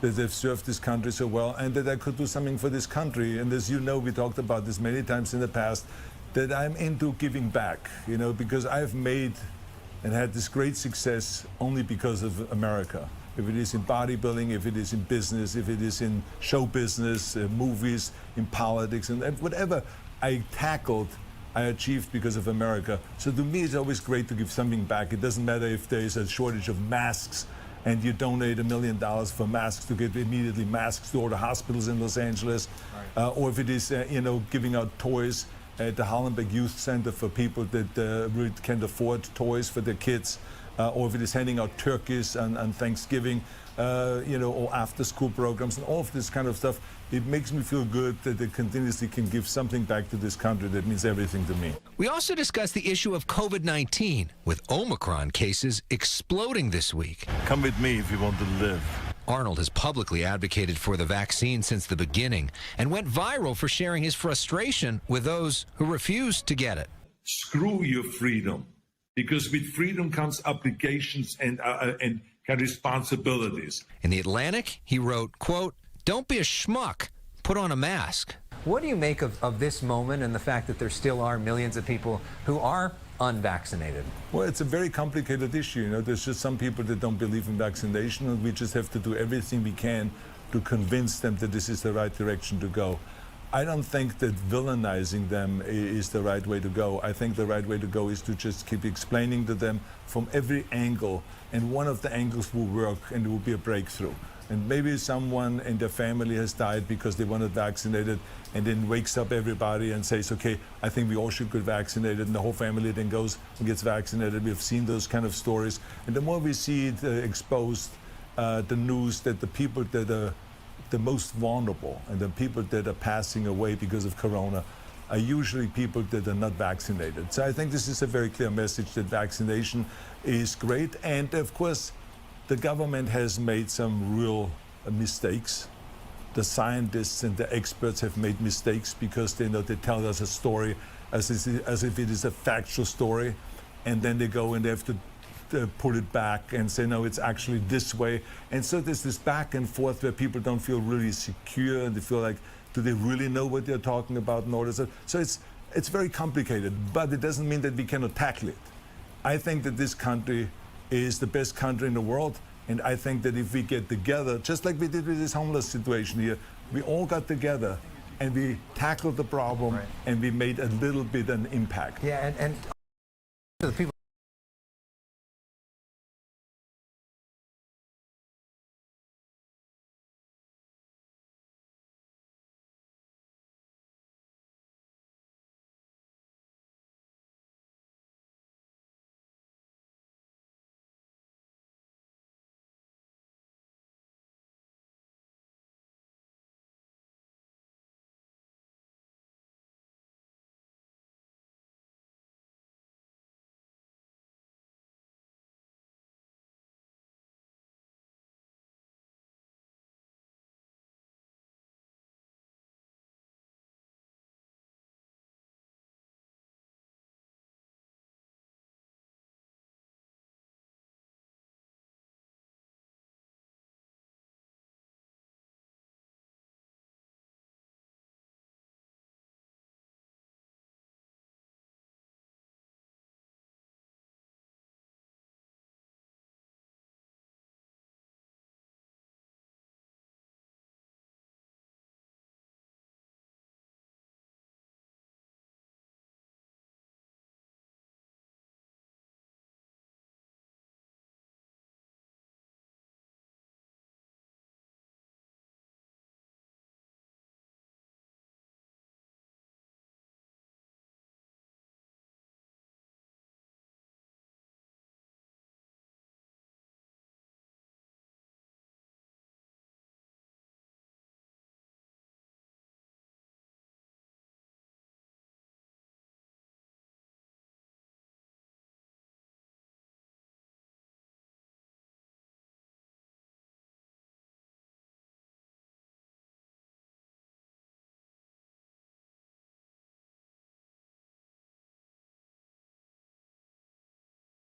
that they've served this country so well, and that I could do something for this country. And as you know, we talked about this many times in the past, that I'm into giving back, you know, because I've made and had this great success only because of America. If it is in bodybuilding, if it is in business, if it is in show business, movies, in politics, and whatever I tackled, I achieved because of America. So to me, it's always great to give something back. It doesn't matter if there is a shortage of masks and you donate $1 million for masks to get immediately masks to all the hospitals in Los Angeles, or if it is, giving out toys at the Hollenbeck Youth Center for people that really can't afford toys for their kids, or if it is handing out turkeys on Thanksgiving, or after-school programs and all of this kind of stuff. It makes me feel good that they continuously can give something back to this country that means everything to me. We also discussed the issue of COVID-19, with Omicron cases exploding this week. Come with me if you want to live. Arnold has publicly advocated for the vaccine since the beginning and went viral for sharing his frustration with those who refused to get it. Screw your freedom, because with freedom comes obligations and responsibilities. In The Atlantic, he wrote, quote, "Don't be a schmuck. Put on a mask." What do you make of this moment and the fact that there still are millions of people who are unvaccinated? Well, it's a very complicated issue. There's just some people that don't believe in vaccination, and we just have to do everything we can to convince them that this is the right direction to go. I don't think that villainizing them is the right way to go. I think the right way to go is to just keep explaining to them from every angle, and one of the angles will work and it will be a breakthrough. And maybe someone in their family has died because they weren't vaccinated, and then wakes up everybody and says, okay, I think we all should get vaccinated, and the whole family then goes and gets vaccinated. We've seen those kind of stories. And the more we see it exposed, the news that the people that are the most vulnerable and the people that are passing away because of corona are usually people that are not vaccinated. So I think this is a very clear message that vaccination is great. And of course, the government has made some real mistakes. The scientists and the experts have made mistakes because they tell us a story as if it is a factual story, and then they go and they have to pull it back and say, no, it's actually this way. And so there's this back and forth where people don't feel really secure, and they feel like, do they really know what they're talking about and all this? So it's very complicated, but it doesn't mean that we cannot tackle it. I think that this country is the best country in the world, and I think that if we get together, just like we did with this homeless situation here, we all got together and we tackled the problem, and we made a little bit an impact. Yeah, and the people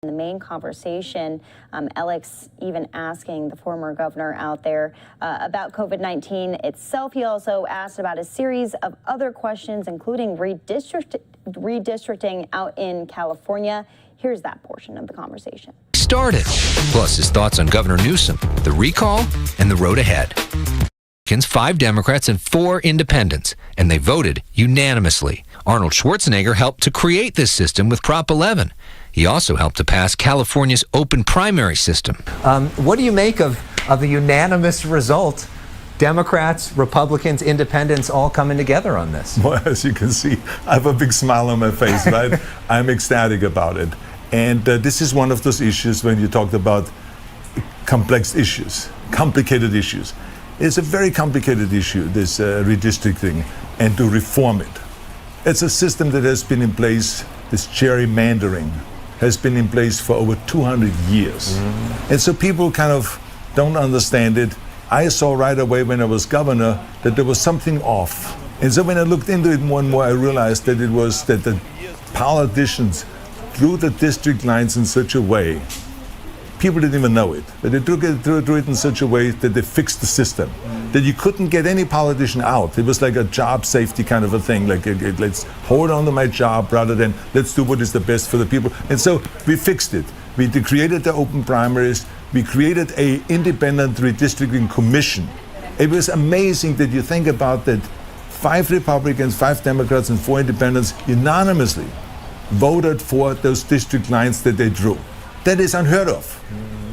In the main conversation, Alex even asking the former governor out there about COVID-19 itself. He also asked about a series of other questions, including redistricting out in California. Here's that portion of the conversation. Started. Plus his thoughts on Governor Newsom, the recall, and the road ahead. 5 Democrats, and 4 independents, and they voted unanimously. Arnold Schwarzenegger helped to create this system with Prop 11. He also helped to pass California's open primary system. What do you make of a unanimous result? Democrats, Republicans, independents all coming together on this. Well, as you can see, I have a big smile on my face, right? I'm ecstatic about it. And this is one of those issues when you talked about complex issues, complicated issues. It's a very complicated issue, this redistricting, and to reform it. It's a system that has been in place, this gerrymandering has been in place for over 200 years. And so people kind of don't understand it. I saw right away when I was governor that there was something off. And so when I looked into it more and more, I realized that it was that the politicians drew the district lines in such a way, people didn't even know it, but they drew it in such a way that they fixed the system, that you couldn't get any politician out. It was like a job safety kind of a thing, like let's hold on to my job rather than let's do what is the best for the people. And so we fixed it. We created the open primaries. We created an independent redistricting commission. It was amazing that you think about that 5 Republicans, 5 Democrats, and 4 independents unanimously voted for those district lines that they drew. That is unheard of.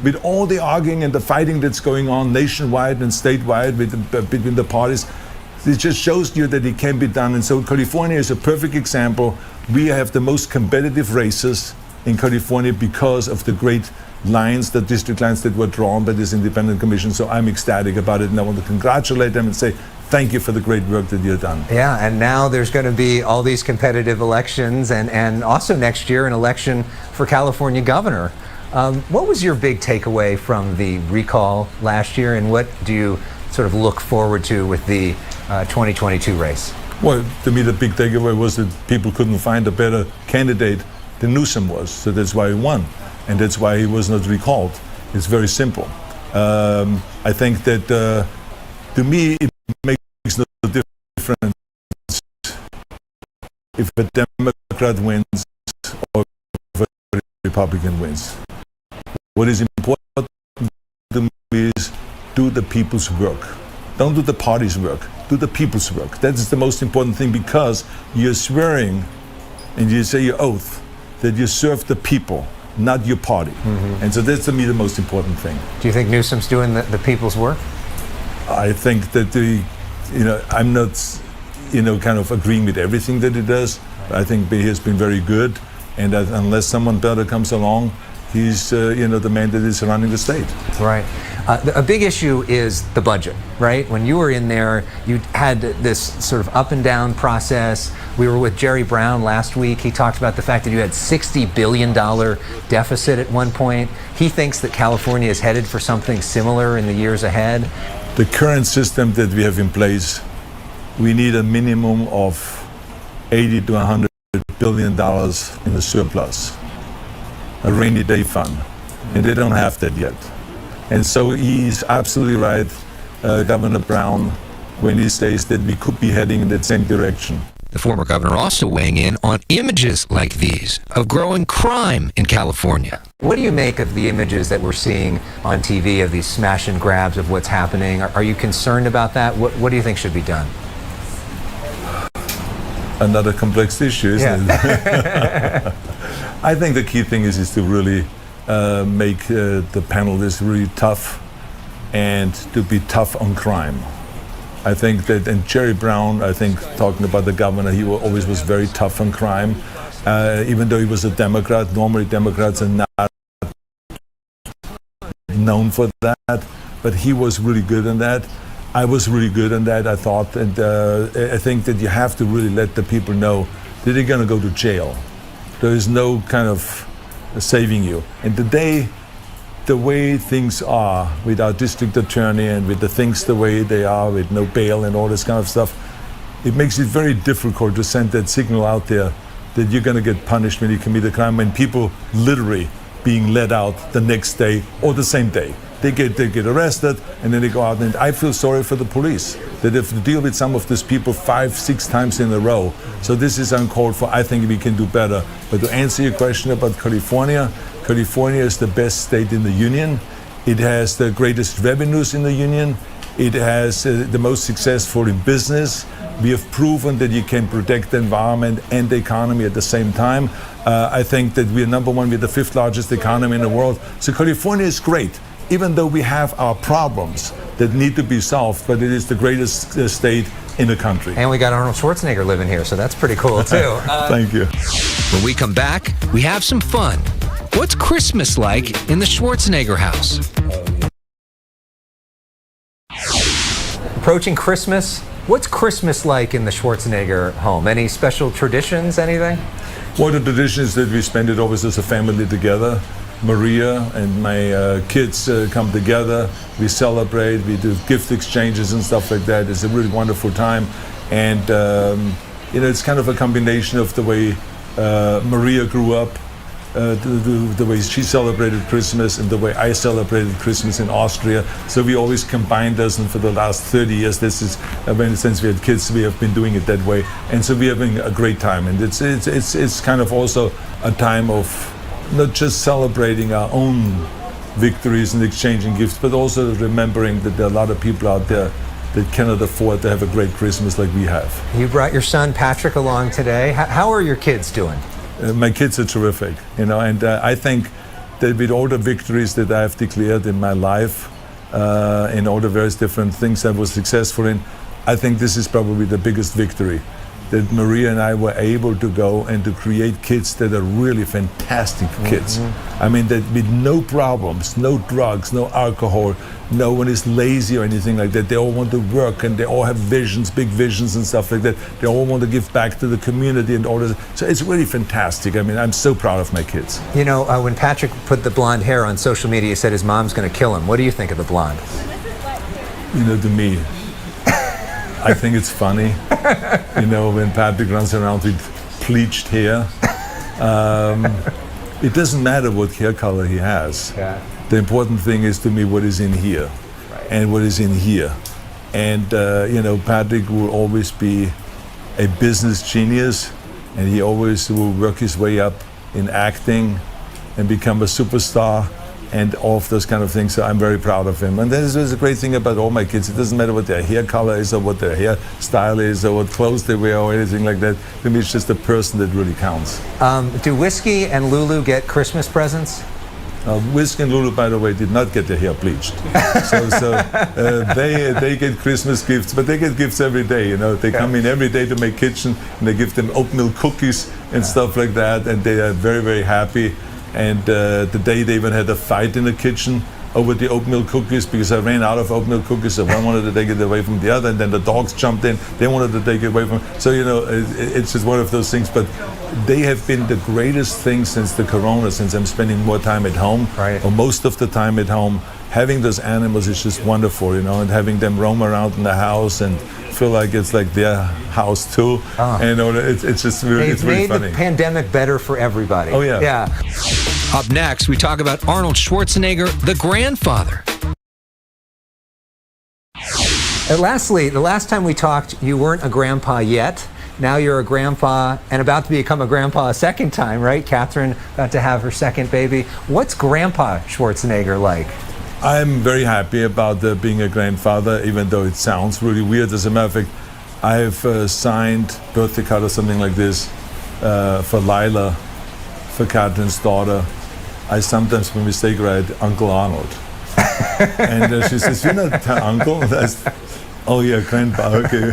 With all the arguing and the fighting that's going on nationwide and statewide between the parties, it just shows you that it can be done. And so California is a perfect example. We have the most competitive races in California because of the great lines, the district lines that were drawn by this independent commission. So I'm ecstatic about it, and I want to congratulate them and say thank you for the great work that you've done. Yeah, and now there's going to be all these competitive elections, and also next year an election for California governor. What was your big takeaway from the recall last year, and what do you sort of look forward to with the 2022 race? Well, to me, the big takeaway was that people couldn't find a better candidate than Newsom was, so that's why he won, and that's why he was not recalled. It's very simple. I think that, to me, it makes no difference if a Democrat wins or if a Republican wins. What is important to me is do the people's work. Don't do the party's work. Do the people's work. That is the most important thing, because you're swearing and you say your oath that you serve the people, not your party. And so that's, to me, the most important thing. Do you think Newsom's doing the people's work? I think that I'm not, kind of agreeing with everything that he does. I think he has been very good, and that unless someone better comes along, he's, the man that is running the state. Right. A big issue is the budget, right? When you were in there, you had this sort of up and down process. We were with Jerry Brown last week. He talked about the fact that you had $60 billion deficit at one point. He thinks that California is headed for something similar in the years ahead. The current system that we have in place, we need a minimum of $80 to $100 billion in the surplus, a rainy day fund, and they don't have that yet. And so he's absolutely right, Governor Brown, when he says that we could be heading in that same direction. The former governor also weighing in on images like these of growing crime in California. What do you make of the images that we're seeing on TV of these smash and grabs of what's happening? Are you concerned about that? What do you think should be done? Another complex issue, isn't it? I think the key thing is to really make the penalties really tough, and to be tough on crime. I think that, and Jerry Brown, I think, talking about the governor, he always was very tough on crime, even though he was a Democrat. Normally Democrats are not known for that, but he was really good in that. I was really good in that, I thought, and I think that you have to really let the people know that they're going to go to jail. There is no kind of saving you. And today, the way things are with our district attorney and with the things the way they are with no bail and all this kind of stuff, it makes it very difficult to send that signal out there that you're going to get punished when you commit a crime, when people literally being let out the next day or the same day. They get arrested, and then they go out, and I feel sorry for the police that they have to deal with some of these people 5-6 times in a row. So this is uncalled for. I think we can do better. But to answer your question about California, California is the best state in the union. It has the greatest revenues in the union. It has the most successful in business. We have proven that you can protect the environment and the economy at the same time. I think that we're number one, we're the 5th largest economy in the world. So California is great, even though we have our problems that need to be solved, but it is the greatest state in the country. And we got Arnold Schwarzenegger living here, so that's pretty cool too. Thank you. When we come back, we have some fun. What's Christmas like in the Schwarzenegger house? Approaching Christmas, what's Christmas like in the Schwarzenegger home? Any special traditions, anything? One of the traditions that we spend it always as a family together. Maria and my kids come together, we celebrate, we do gift exchanges and stuff like that. It's a really wonderful time. And it's kind of a combination of the way Maria grew up, the way she celebrated Christmas and the way I celebrated Christmas in Austria. So we always combined us, and for the last 30 years, this is, since we had kids, we have been doing it that way. And so we're having a great time. And it's kind of also a time of not just celebrating our own victories and exchanging gifts, but also remembering that there are a lot of people out there that cannot afford to have a great Christmas like we have. You brought your son Patrick along today. How are your kids doing? My kids are terrific, and I think that with all the victories that I have declared in my life, in all the various different things I was successful in, I think this is probably the biggest victory. That Maria and I were able to go and to create kids that are really fantastic kids. I mean, that with no problems, no drugs, no alcohol, no one is lazy or anything like that. They all want to work and they all have visions, big visions and stuff like that. They all want to give back to the community and all this. So it's really fantastic. I mean, I'm so proud of my kids. You know, when Patrick put the blonde hair on social media, he said his mom's going to kill him. What do you think of the blonde? You know, to me, I think it's funny, when Patrick runs around with pleached hair. It doesn't matter what hair color he has. Yeah. The important thing is to me what is in here, and what is in here. And, Patrick will always be a business genius, and he always will work his way up in acting and become a superstar. And all of those kind of things. So I'm very proud of him. And this is a great thing about all my kids. It doesn't matter what their hair color is or what their hairstyle is or what clothes they wear or anything like that. To me, it's just the person that really counts. Do Whiskey and Lulu get Christmas presents? Whiskey and Lulu, by the way, did not get their hair bleached. They get Christmas gifts, but they get gifts every day. They come in every day to my kitchen and they give them oatmeal cookies and stuff like that. And they are very, very happy. And the day they even had a fight in the kitchen over the oatmeal cookies because I ran out of oatmeal cookies, so one wanted to take it away from the other, and then the dogs jumped in, they wanted to take it away from. So, it's just one of those things. But they have been the greatest thing since the corona, since I'm spending more time at home, or most of the time at home. Having those animals is just wonderful, and having them roam around in the house and feel like it's like their house too. And it's just really, it's really funny. Made the pandemic better for everybody. Oh yeah. Yeah. Up next, we talk about Arnold Schwarzenegger, the grandfather. And lastly, the last time we talked, you weren't a grandpa yet. Now you're a grandpa and about to become a grandpa a second time, right? Catherine about to have her second baby. What's Grandpa Schwarzenegger like? I'm very happy about being a grandfather, even though it sounds really weird. As a matter of fact, I've signed birthday card or something like this for Lila, for Catherine's daughter. I sometimes, by mistake, write Uncle Arnold. And she says, "You're not her uncle?" Oh yeah, Grandpa, okay.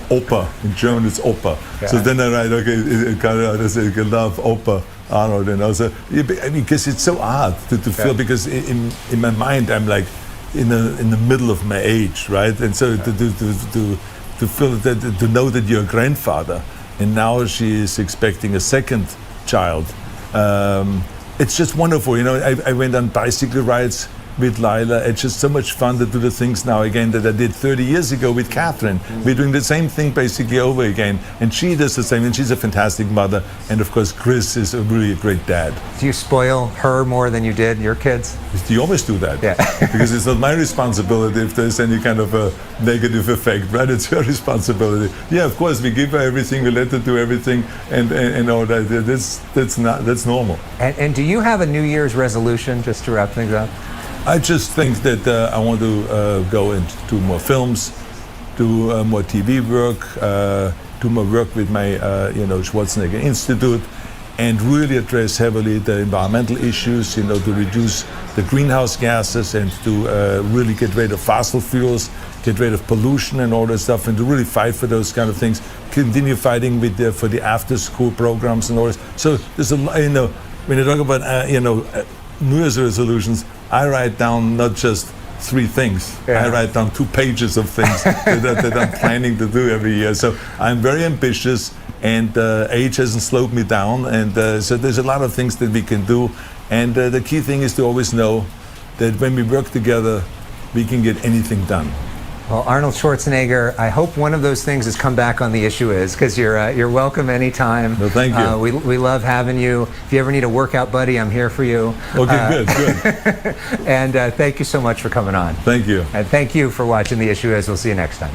Opa, in German it's Opa. Yeah. So then I write, I say, love Opa Arnold, and also, because it's so hard to feel, because in my mind I'm like in the middle of my age, right? And so to feel that, to know that you're a grandfather, and now she is expecting a second child, it's just wonderful. I went on bicycle rides with Lila. It's just so much fun to do the things now again that I did 30 years ago with Catherine. We're doing the same thing basically over again, and she does the same, and she's a fantastic mother, and of course Chris is really a great dad. Do you spoil her more than you did your kids? You always do that. Yeah. Because it's not my responsibility if there's any kind of a negative effect, right? It's her responsibility. Yeah, of course, we give her everything, we let her do everything, and all that. That's normal. And do you have a New Year's resolution, just to wrap things up? I just think that I want to go into more films, do more TV work, do more work with my Schwarzenegger Institute, and really address heavily the environmental issues, to reduce the greenhouse gases and to really get rid of fossil fuels, get rid of pollution and all that stuff, and to really fight for those kind of things. Continue fighting with for the after-school programs and all this. So there's a when you talk about New Year's resolutions, I write down not just 3 things. I write down 2 pages of things that I'm planning to do every year. So I'm very ambitious, and age hasn't slowed me down. And so there's a lot of things that we can do. And the key thing is to always know that when we work together, we can get anything done. Well, Arnold Schwarzenegger, I hope one of those things has come back on The Issue Is, because you're welcome anytime. Well, thank you. We love having you. If you ever need a workout buddy, I'm here for you. Okay, good. And thank you so much for coming on. Thank you. And thank you for watching The Issue Is. We'll see you next time.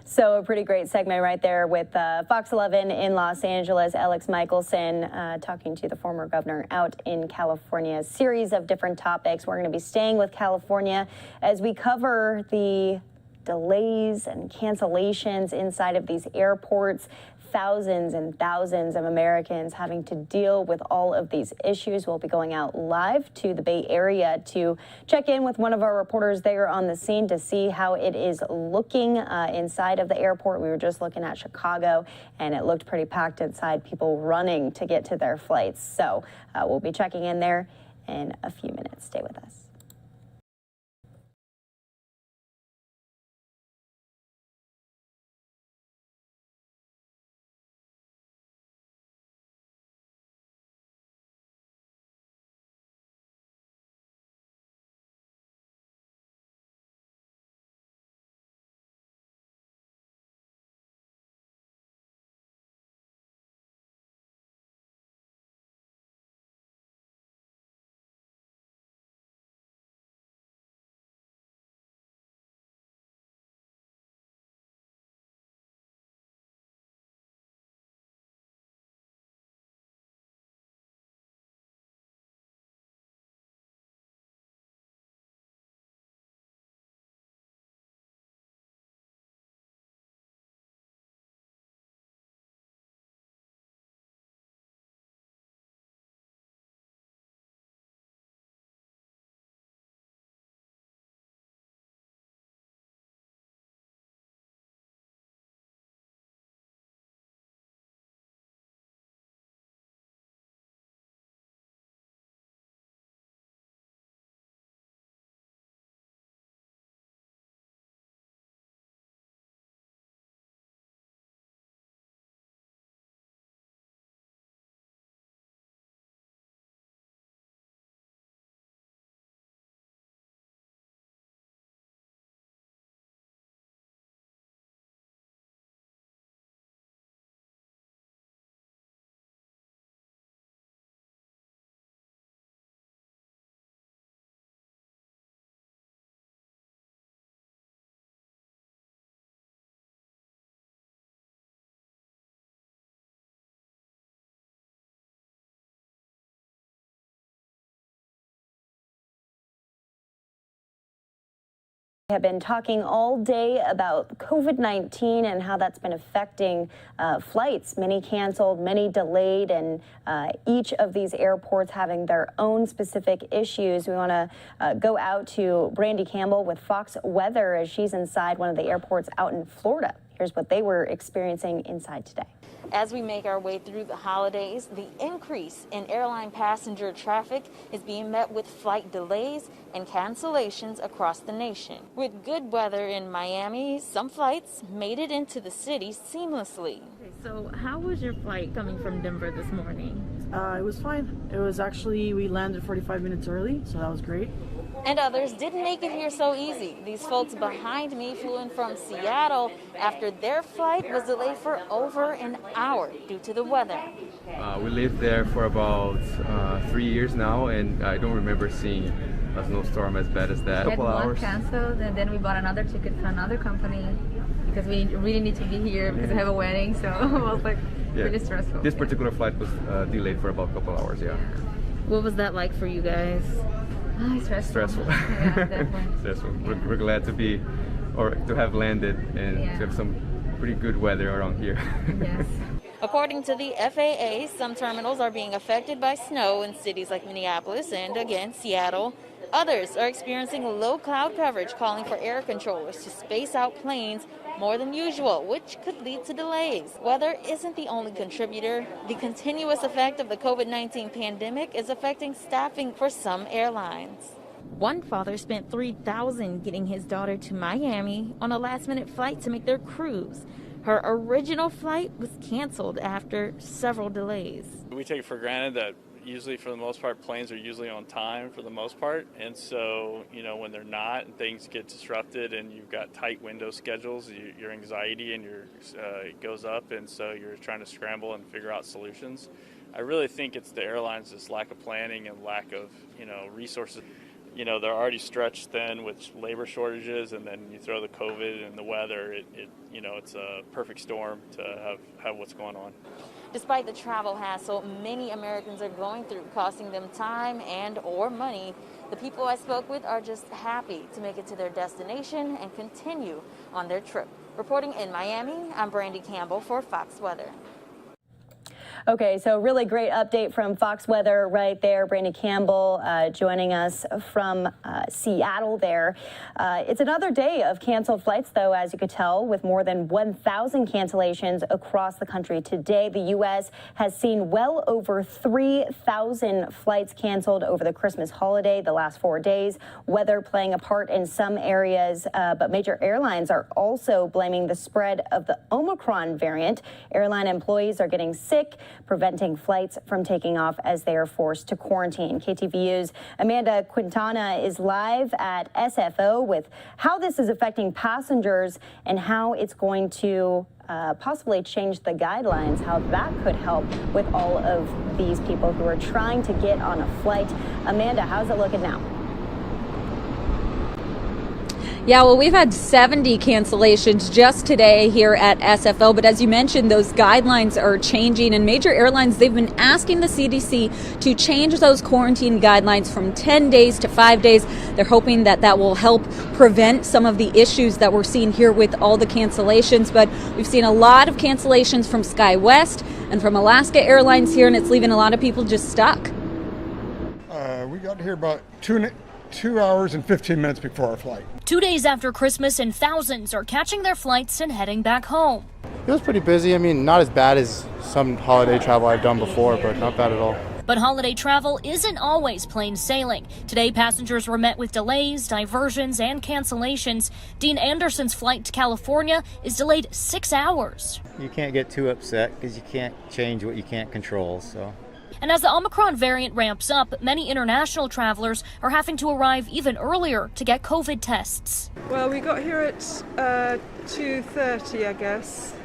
So a pretty great segment right there with Fox 11 in Los Angeles, Alex Michelson talking to the former governor out in California. A series of different topics. We're going to be staying with California as we cover the delays and cancellations inside of these airports. Thousands and thousands of Americans having to deal with all of these issues. We'll be going out live to the Bay Area to check in with one of our reporters there on the scene to see how it is looking inside of the airport. We were just looking at Chicago, and it looked pretty packed inside, people running to get to their flights. So we'll be checking in there in a few minutes. Stay with us. We have been talking all day about COVID-19 and how that's been affecting flights. Many canceled, many delayed, and each of these airports having their own specific issues. We want to go out to Brandy Campbell with Fox Weather as she's inside one of the airports out in Florida. Here's what they were experiencing inside today. As we make our way through the holidays, the increase in airline passenger traffic is being met with flight delays and cancellations across the nation. With good weather in Miami, some flights made it into the city seamlessly. So how was your flight coming from Denver this morning? It was fine. It was actually, we landed 45 minutes early, so that was great. And others didn't make it here so easy. These folks behind me flew in from Seattle after their flight was delayed for over an hour due to the weather. We lived there for about 3 years now, and I don't remember seeing a snowstorm as bad as that. We had one canceled, and then we bought another ticket for another company because we really need to be here because we have a wedding. So it was like pretty stressful. This particular flight was delayed for about a couple hours. Yeah. What was that like for you guys? Stressful. Stressful. Yeah, definitely. Stressful. We're glad to be, or to have landed and to have some pretty good weather around here. Yes. According to the FAA, some terminals are being affected by snow in cities like Minneapolis and, again, Seattle. Others are experiencing low cloud coverage, calling for air controllers to space out planes more than usual, which could lead to delays. Weather isn't the only contributor. The continuous effect of the COVID-19 pandemic is affecting staffing for some airlines. One father spent $3,000 getting his daughter to Miami on a last-minute flight to make their cruise. Her original flight was canceled after several delays. We take it for granted that usually, for the most part, planes are usually on time for the most part. And so, when they're not and things get disrupted and you've got tight window schedules, your anxiety and it goes up. And so you're trying to scramble and figure out solutions. I really think it's the airlines' just lack of planning and lack of, resources. They're already stretched thin with labor shortages, and then you throw the COVID and the weather, it's a perfect storm to have what's going on. Despite the travel hassle many Americans are going through, costing them time and or money, the people I spoke with are just happy to make it to their destination and continue on their trip. Reporting in Miami, I'm Brandy Campbell for Fox Weather. Okay, so really great update from Fox Weather right there. Brandy Campbell joining us from Seattle there. It's another day of canceled flights, though, as you could tell, with more than 1,000 cancellations across the country today. The U.S. has seen well over 3,000 flights canceled over the Christmas holiday the last 4 days. Weather playing a part in some areas, but major airlines are also blaming the spread of the Omicron variant. Airline employees are getting sick, preventing flights from taking off as they are forced to quarantine. KTVU's Amanda Quintana is live at SFO with how this is affecting passengers and how it's going to possibly change the guidelines, how that could help with all of these people who are trying to get on a flight. Amanda, how's it looking now? Yeah, well, we've had 70 cancellations just today here at SFO. But as you mentioned, those guidelines are changing, and major airlines, they've been asking the CDC to change those quarantine guidelines from 10 days to 5 days. They're hoping that that will help prevent some of the issues that we're seeing here with all the cancellations. But we've seen a lot of cancellations from SkyWest and from Alaska Airlines here, and it's leaving a lot of people just stuck. We got here about 2 hours and 15 minutes before our flight. 2 days after Christmas, and thousands are catching their flights and heading back home. It was pretty busy. I mean, not as bad as some holiday travel I've done before, but not bad at all. But holiday travel isn't always plain sailing. Today, passengers were met with delays, diversions, and cancellations. Dean Anderson's flight to California is delayed 6 hours. You can't get too upset because you can't change what you can't control, so. And as the Omicron variant ramps up, many international travelers are having to arrive even earlier to get COVID tests. Well, we got here at 2:30, I guess,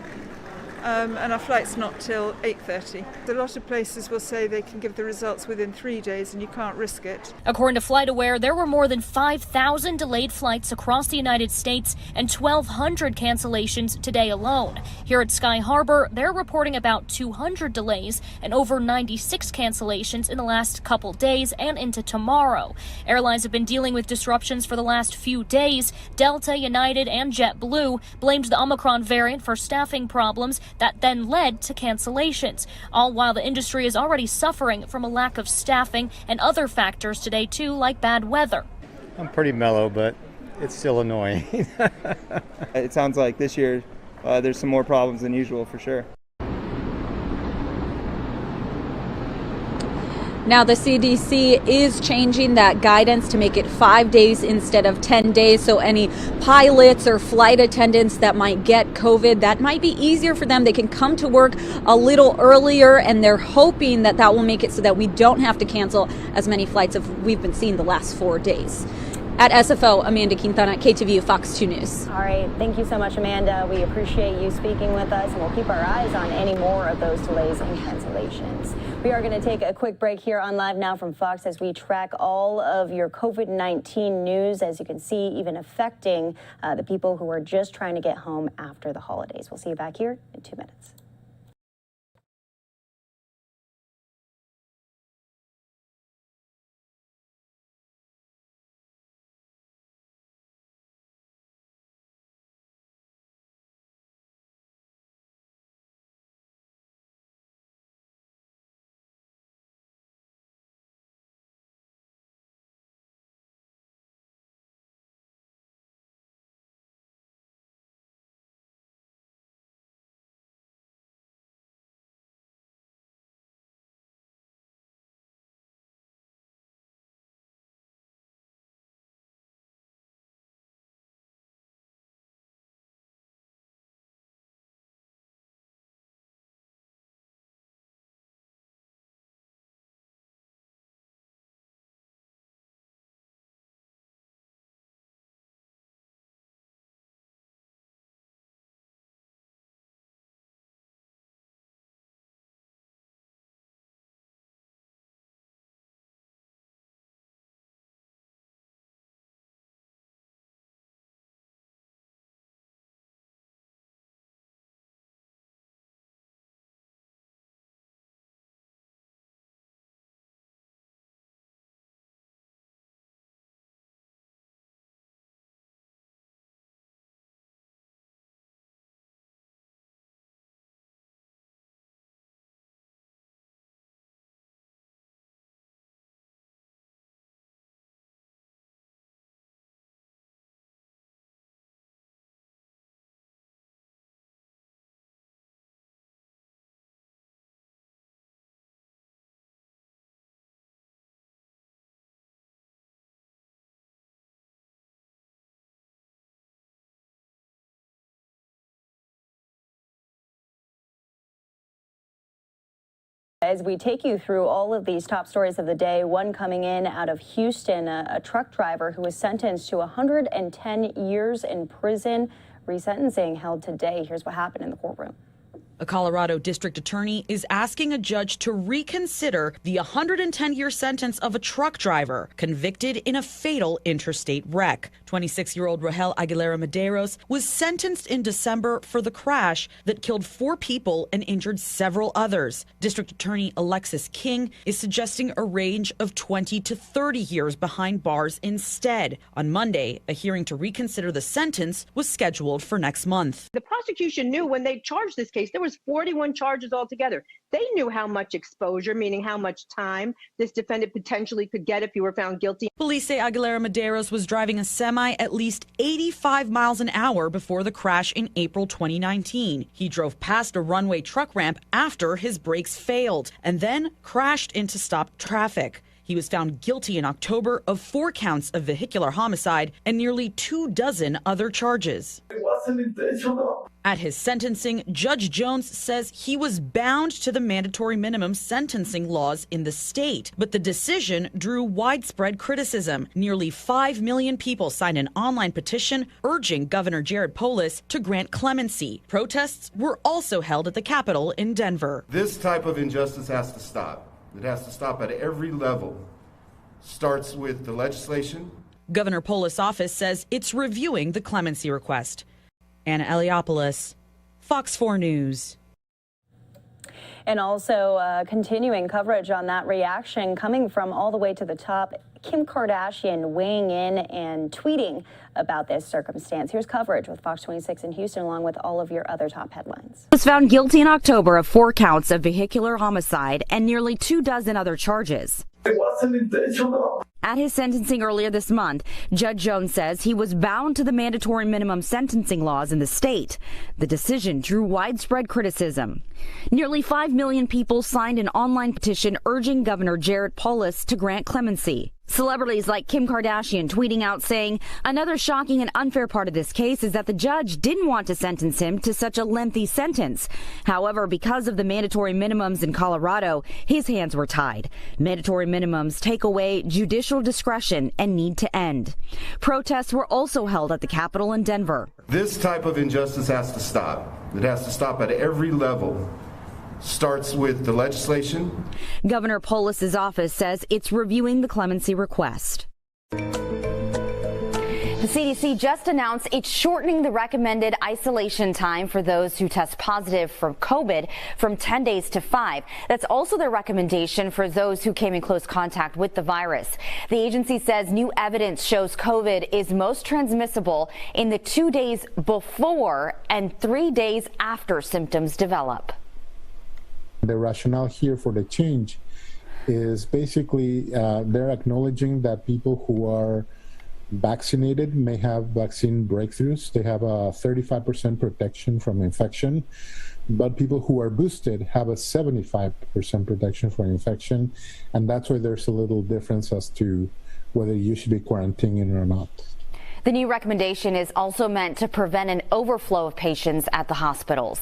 and our flight's not till 8:30. A lot of places will say they can give the results within 3 days, and you can't risk it. According to FlightAware, there were more than 5,000 delayed flights across the United States and 1,200 cancellations today alone. Here at Sky Harbor, they're reporting about 200 delays and over 96 cancellations in the last couple days and into tomorrow. Airlines have been dealing with disruptions for the last few days. Delta, United, and JetBlue blamed the Omicron variant for staffing problems that then led to cancellations, all while the industry is already suffering from a lack of staffing and other factors today too, like bad weather. I'm pretty mellow, but it's still annoying. It sounds like this year there's some more problems than usual for sure. Now, the CDC is changing that guidance to make it 5 days instead of 10 days. So any pilots or flight attendants that might get COVID, that might be easier for them. They can come to work a little earlier, and they're hoping that that will make it so that we don't have to cancel as many flights as we've been seeing the last 4 days. At SFO, Amanda Quintana, KTVU Fox 2 News. All right. Thank you so much, Amanda. We appreciate you speaking with us, and we'll keep our eyes on any more of those delays and cancellations. We are going to take a quick break here on Live Now from Fox as we track all of your COVID-19 news, as you can see, even affecting the people who are just trying to get home after the holidays. We'll see you back here in 2 minutes. As we take you through all of these top stories of the day, one coming in out of Houston, a truck driver who was sentenced to 110 years in prison. Resentencing held today. Here's what happened in the courtroom. A Colorado district attorney is asking a judge to reconsider the 110-year sentence of a truck driver convicted in a fatal interstate wreck. 26-year-old Rahel Aguilera Medeiros was sentenced in December for the crash that killed 4 people and injured several others. District Attorney Alexis King is suggesting a range of 20 to 30 years behind bars instead. On Monday, a hearing to reconsider the sentence was scheduled for next month. The prosecution knew when they charged this case, there was 41 charges altogether. They knew how much exposure, meaning how much time this defendant potentially could get if he were found guilty. Police say Aguilera Medeiros was driving a semi at least 85 miles an hour before the crash in April 2019. He drove past a runway truck ramp after his brakes failed and then crashed into stopped traffic. He was found guilty in October of 4 counts of vehicular homicide and nearly 24 other charges. It wasn't intentional. At his sentencing, Judge Jones says he was bound to the mandatory minimum sentencing laws in the state, but the decision drew widespread criticism. Nearly 5 million people signed an online petition urging Governor Jared Polis to grant clemency. Protests were also held at the Capitol in Denver. This type of injustice has to stop. It has to stop at every level. Starts with the legislation. Governor Polis' office says it's reviewing the clemency request. Anna Eliopoulos, Fox 4 News. And also continuing coverage on that reaction coming from all the way to the top, Kim Kardashian weighing in and tweeting about this circumstance. Here's coverage with Fox 26 in Houston, along with all of your other top headlines. Was found guilty in October of 4 counts of vehicular homicide and nearly 24 other charges. It wasn't intentional. At his sentencing earlier this month, Judge Jones says he was bound to the mandatory minimum sentencing laws in the state. The decision drew widespread criticism. Nearly 5 million people signed an online petition urging Governor Jared Polis to grant clemency. Celebrities like Kim Kardashian tweeting out saying, another shocking and unfair part of this case is that the judge didn't want to sentence him to such a lengthy sentence. However, because of the mandatory minimums in Colorado, his hands were tied. Mandatory minimums take away judicial discretion and need to end. Protests were also held at the Capitol in Denver. This type of injustice has to stop. It has to stop at every level. Starts with the legislation. Governor Polis's office says it's reviewing the clemency request. The CDC just announced it's shortening the recommended isolation time for those who test positive for COVID from 10 days to 5. That's also their recommendation for those who came in close contact with the virus. The agency says new evidence shows COVID is most transmissible in the 2 days before and 3 days after symptoms develop. The rationale here for the change is basically they're acknowledging that people who are vaccinated may have vaccine breakthroughs. They have a 35% protection from infection, but people who are boosted have a 75% protection from infection, and that's why there's a little difference as to whether you should be quarantining or not. The new recommendation is also meant to prevent an overflow of patients at the hospitals.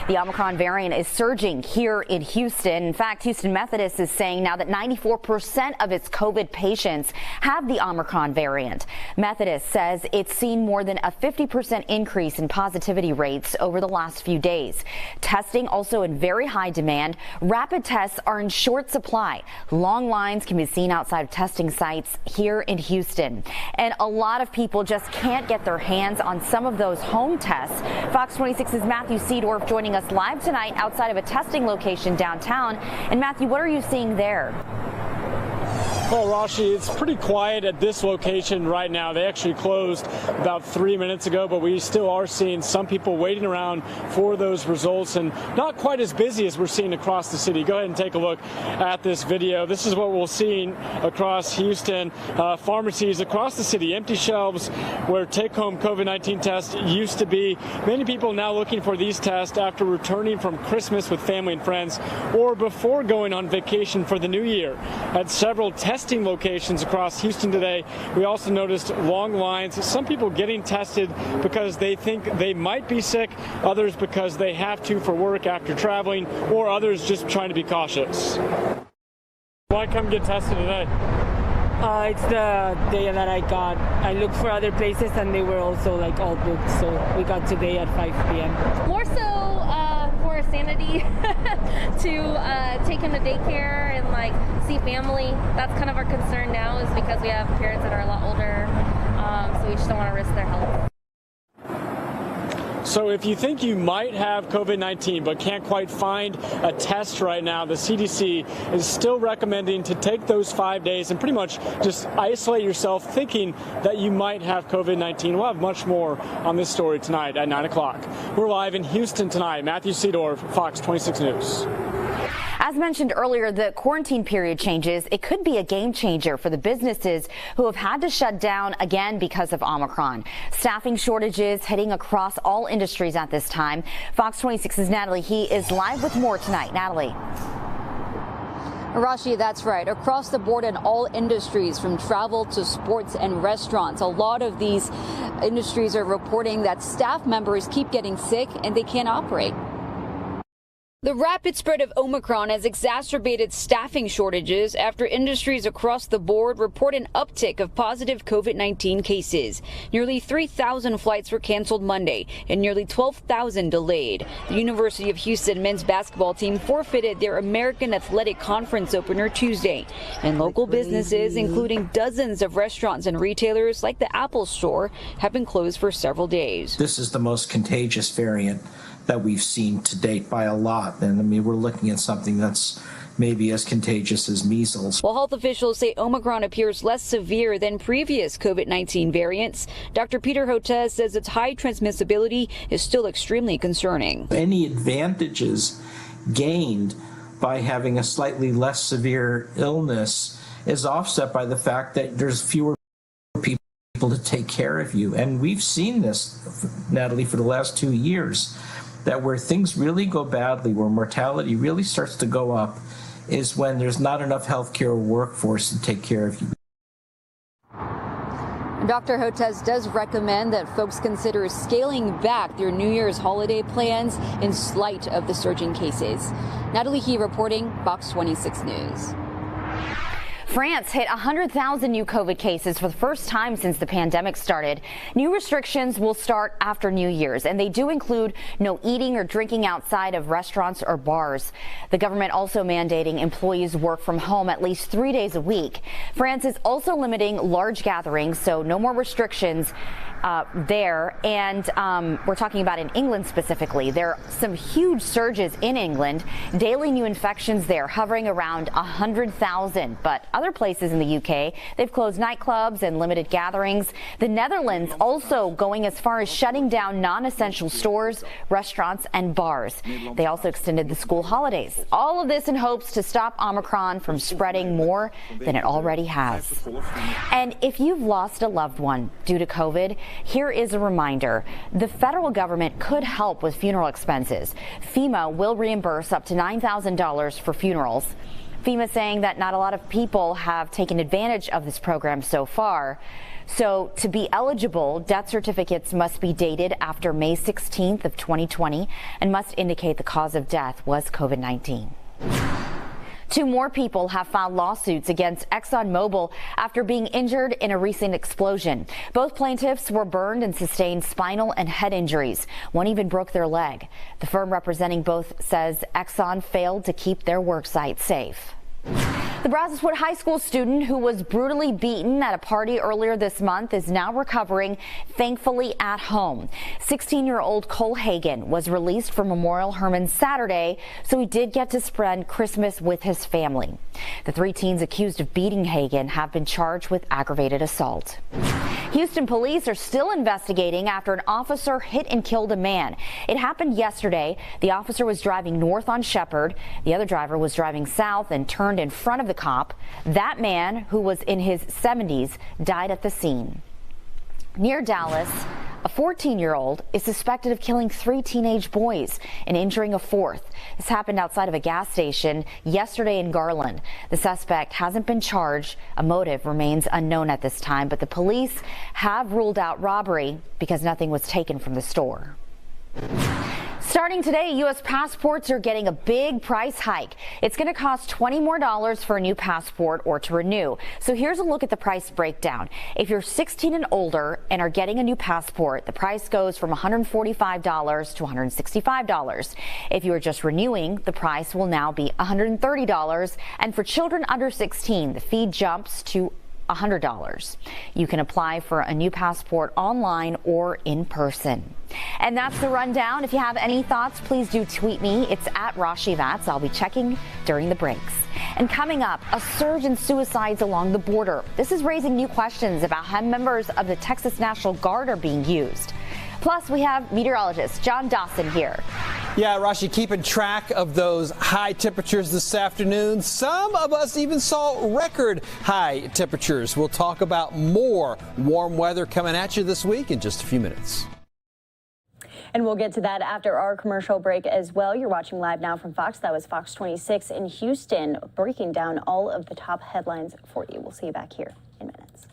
The Omicron variant is surging here in Houston. In fact, Houston Methodist is saying now that 94% of its COVID patients have the Omicron variant. Methodist says it's seen more than a 50% increase in positivity rates over the last few days. Testing also in very high demand. Rapid tests are in short supply. Long lines can be seen outside of testing sites here in Houston. And a lot of people just can't get their hands on some of those home tests. Fox 26's Matthew Seedorf joining us live tonight outside of a testing location downtown. And Matthew, what are you seeing there? Well, Rashi, it's pretty quiet at this location right now. They actually closed about 3 minutes ago, but we still are seeing some people waiting around for those results and not quite as busy as we're seeing across the city. Go ahead and take a look at this video. This is what we're seeing across Houston. Pharmacies across the city, empty shelves where take-home COVID-19 tests used to be. Many people now looking for these tests after returning from Christmas with family and friends or before going on vacation for the new year. At several testing locations across Houston today, we also noticed long lines. Some people getting tested because they think they might be sick, others because they have to for work after traveling, or others just trying to be cautious. Why come get tested today? It's the day that I looked for other places and they were also like all booked, so we got today at 5 p.m. More so for sanity to take him to daycare and like see family. That's kind of our concern now, is because we have parents that are a lot older, so we just don't want to risk their health. So if you think you might have COVID-19 but can't quite find a test right now, the CDC is still recommending to take those 5 days and pretty much just isolate yourself thinking that you might have COVID-19. We'll have much more on this story tonight at 9 o'clock. We're live in Houston tonight. Matthew Seedorf, Fox 26 News. As mentioned earlier, the quarantine period changes. It could be a game changer for the businesses who have had to shut down again because of Omicron. Staffing shortages hitting across all industries at this time. Fox 26's Natalie He is live with more tonight. Natalie. Rashi, that's right. Across the board in all industries, from travel to sports and restaurants, a lot of these industries are reporting that staff members keep getting sick and they can't operate. The rapid spread of Omicron has exacerbated staffing shortages after industries across the board report an uptick of positive COVID-19 cases. Nearly 3,000 flights were canceled Monday and nearly 12,000 delayed. The University of Houston men's basketball team forfeited their American Athletic Conference opener Tuesday. And local businesses, including dozens of restaurants and retailers like the Apple Store, have been closed for several days. This is the most contagious variant that we've seen to date by a lot. And I mean, we're looking at something that's maybe as contagious as measles. While health officials say Omicron appears less severe than previous COVID-19 variants, Dr. Peter Hotez says its high transmissibility is still extremely concerning. Any advantages gained by having a slightly less severe illness is offset by the fact that there's fewer people to take care of you. And we've seen this, Natalie, for the last 2 years, that where things really go badly, where mortality really starts to go up, is when there's not enough healthcare workforce to take care of you. Dr. Hotez does recommend that folks consider scaling back their New Year's holiday plans in light of the surging cases. Natalie He reporting, Fox 26 News. France hit 100,000 new COVID cases for the first time since the pandemic started. New restrictions will start after New Year's, and they do include no eating or drinking outside of restaurants or bars. The government also mandating employees work from home at least 3 days a week. France is also limiting large gatherings, so no more restrictions there. And we're talking about in England specifically. There are some huge surges in England. Daily new infections there hovering around 100,000. But other places in the UK, they've closed nightclubs and limited gatherings. The Netherlands also going as far as shutting down non-essential stores, restaurants, and bars. They also extended the school holidays. All of this in hopes to stop Omicron from spreading more than it already has. And if you've lost a loved one due to COVID, here is a reminder. The federal government could help with funeral expenses. FEMA will reimburse up to $9,000 for funerals. FEMA saying that not a lot of people have taken advantage of this program so far. So to be eligible, death certificates must be dated after May 16th of 2020 and must indicate the cause of death was COVID-19. 2 more people have filed lawsuits against ExxonMobil after being injured in a recent explosion. Both plaintiffs were burned and sustained spinal and head injuries. One even broke their leg. The firm representing both says Exxon failed to keep their work site safe. The Brazoswood High School student who was brutally beaten at a party earlier this month is now recovering, thankfully at home. 16-year-old Cole Hagan was released from Memorial Hermann Saturday, so he did get to spend Christmas with his family. The 3 teens accused of beating Hagan have been charged with aggravated assault. Houston police are still investigating after an officer hit and killed a man. It happened yesterday. The officer was driving north on Shepherd. The other driver was driving south and turned in front of the cop. That man, who was in his 70s, died at the scene. Near Dallas, a 14-year-old is suspected of killing 3 teenage boys and injuring a 4th. This happened outside of a gas station yesterday in Garland. The suspect hasn't been charged. A motive remains unknown at this time, but the police have ruled out robbery because nothing was taken from the store. Starting today, U.S. passports are getting a big price hike. It's going to cost $20 more for a new passport or to renew. So here's a look at the price breakdown. If you're 16 and older and are getting a new passport, the price goes from $145 to $165. If you are just renewing, the price will now be $130. And for children under 16, the fee jumps to $100. You can apply for a new passport online or in person. And that's the rundown. If you have any thoughts, please do tweet me. It's at Rashi Vats. I'll be checking during the breaks. And coming up, a surge in suicides along the border. This is raising new questions about how members of the Texas National Guard are being used. Plus, we have meteorologist John Dawson here. Yeah, Rashi, keeping track of those high temperatures this afternoon. Some of us even saw record high temperatures. We'll talk about more warm weather coming at you this week in just a few minutes. And we'll get to that after our commercial break as well. You're watching Live Now from Fox. That was Fox 26 in Houston, breaking down all of the top headlines for you. We'll see you back here in minutes.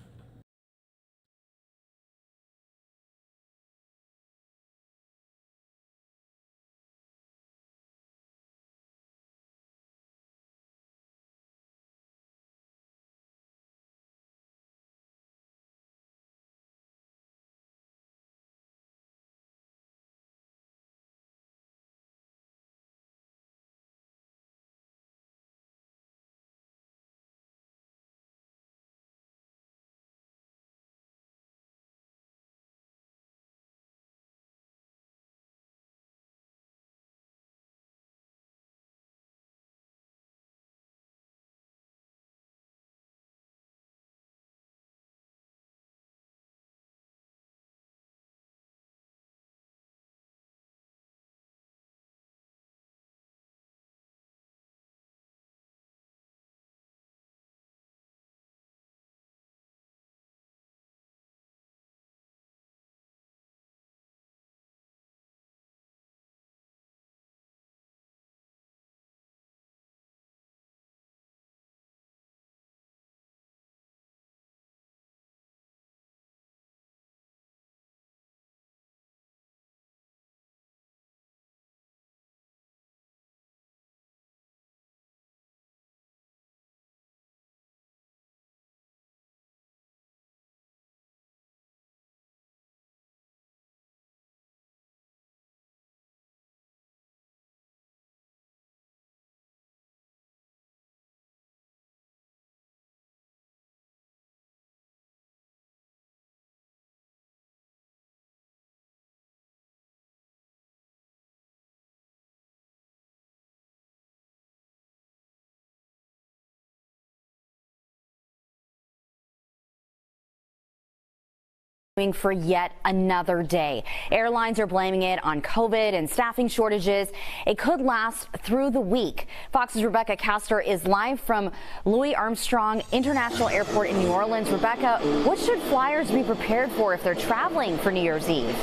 For yet another day. Airlines are blaming it on COVID and staffing shortages. It could last through the week. Fox's Rebecca Castor is live from Louis Armstrong International Airport in New Orleans. Rebecca, what should flyers be prepared for if they're traveling for New Year's Eve?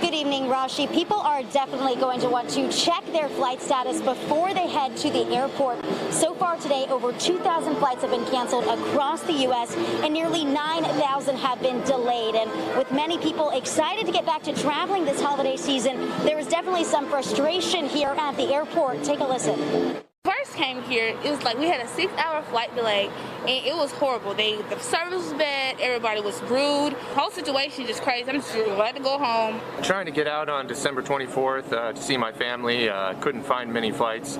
Good evening, Rashi. People are definitely going to want to check their flight status before they head to the airport. So far today, over 2,000 flights have been canceled across the U.S. and nearly 9,000 have been delayed. And with many people excited to get back to traveling this holiday season, there is definitely some frustration here at the airport. Take a listen. First came here, it was like we had a 6-hour flight delay, and it was horrible. The service was bad, everybody was rude. The whole situation just crazy. I'm just glad to go home. Trying to get out on December 24th to see my family. Couldn't find many flights.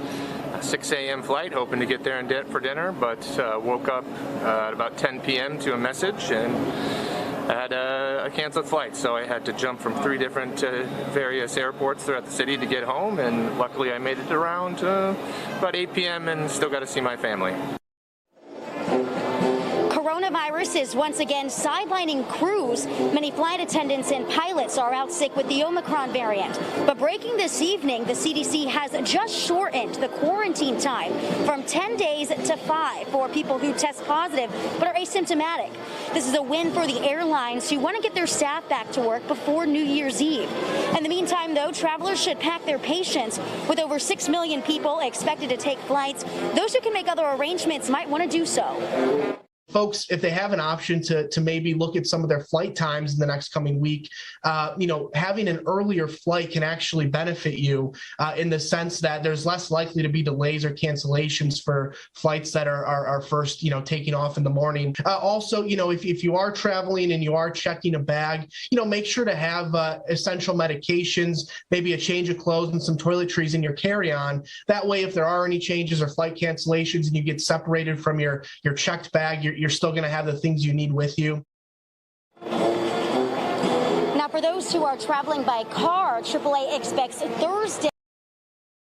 6 a.m. flight, hoping to get there for dinner, but woke up at about 10 p.m. to a message and I had a canceled flight, so I had to jump from 3 different various airports throughout the city to get home, and luckily I made it around about 8 p.m. and still got to see my family. Coronavirus is once again sidelining crews. Many flight attendants and pilots are out sick with the Omicron variant. But breaking this evening, the CDC has just shortened the quarantine time from 10 days to 5 for people who test positive but are asymptomatic. This is a win for the airlines who want to get their staff back to work before New Year's Eve. In the meantime, though, travelers should pack their patience. With over 6 million people expected to take flights, those who can make other arrangements might want to do so. Folks, if they have an option to maybe look at some of their flight times in the next coming week, having an earlier flight can actually benefit you in the sense that there's less likely to be delays or cancellations for flights that are first, taking off in the morning. Also, if you are traveling and you are checking a bag, make sure to have essential medications, maybe a change of clothes and some toiletries in your carry-on. That way, if there are any changes or flight cancellations and you get separated from your checked bag, you're still going to have the things you need with you. Now, for those who are traveling by car, AAA expects Thursday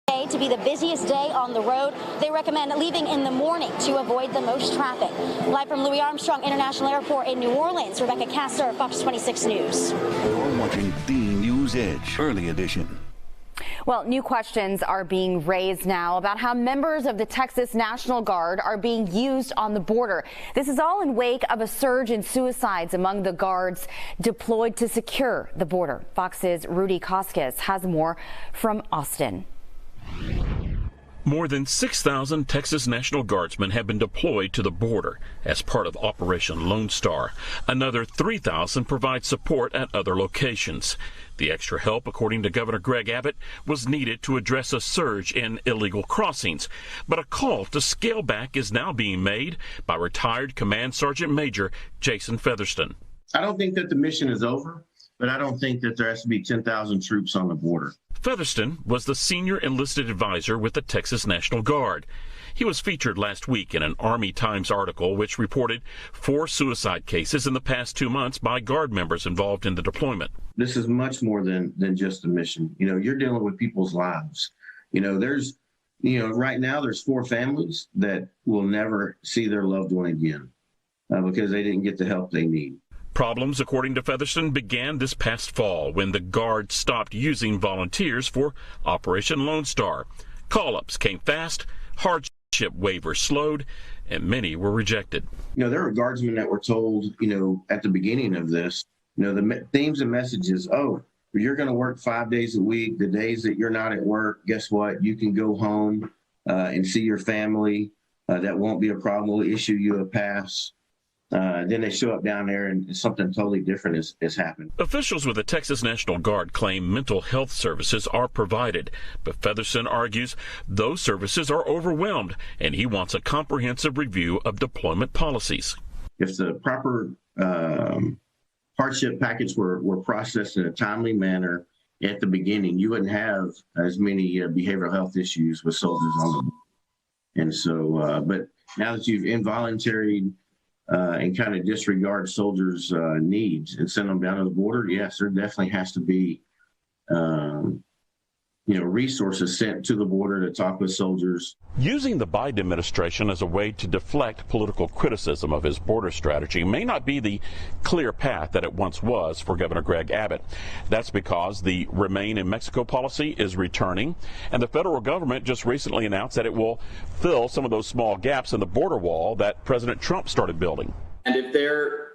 to be the busiest day on the road. They recommend leaving in the morning to avoid the most traffic. Live from Louis Armstrong International Airport in New Orleans, Rebecca Castor, Fox 26 News. You're watching the News Edge Early Edition. Well, new questions are being raised now about how members of the Texas National Guard are being used on the border. This is all in wake of a surge in suicides among the guards deployed to secure the border. Fox's Rudy Koskis has more from Austin. More than 6,000 Texas National Guardsmen have been deployed to the border as part of Operation Lone Star. Another 3,000 provide support at other locations. The extra help, according to Governor Greg Abbott, was needed to address a surge in illegal crossings. But a call to scale back is now being made by retired Command Sergeant Major Jason Featherston. I don't think that the mission is over, but I don't think that there has to be 10,000 troops on the border. Featherston was the senior enlisted advisor with the Texas National Guard. He was featured last week in an Army Times article which reported 4 suicide cases in the past 2 months by Guard members involved in the deployment. This is much more than just a mission. You're dealing with people's lives. Right now there's 4 families that will never see their loved one again because they didn't get the help they need. Problems, according to Featherston, began this past fall when the Guard stopped using volunteers for Operation Lone Star. Call-ups came fast, hardship waivers slowed, and many were rejected. There were guardsmen that were told, at the beginning of this, the themes and messages, you're going to work 5 days a week. The days that you're not at work, guess what? You can go home and see your family. That won't be a problem. We'll issue you a pass. Then they show up down there and something totally different has happened. Officials with the Texas National Guard claim mental health services are provided, but Featherston argues those services are overwhelmed, and he wants a comprehensive review of deployment policies. If the proper hardship packets were processed in a timely manner at the beginning, you wouldn't have as many behavioral health issues with soldiers on the border. And so, but now that you've involuntary and kind of disregard soldiers' needs and send them down to the border, yes, there definitely has to be resources sent to the border to talk with soldiers. Using the Biden administration as a way to deflect political criticism of his border strategy may not be the clear path that it once was for Governor Greg Abbott. That's because the Remain in Mexico policy is returning, and the federal government just recently announced that it will fill some of those small gaps in the border wall that President Trump started building. And if there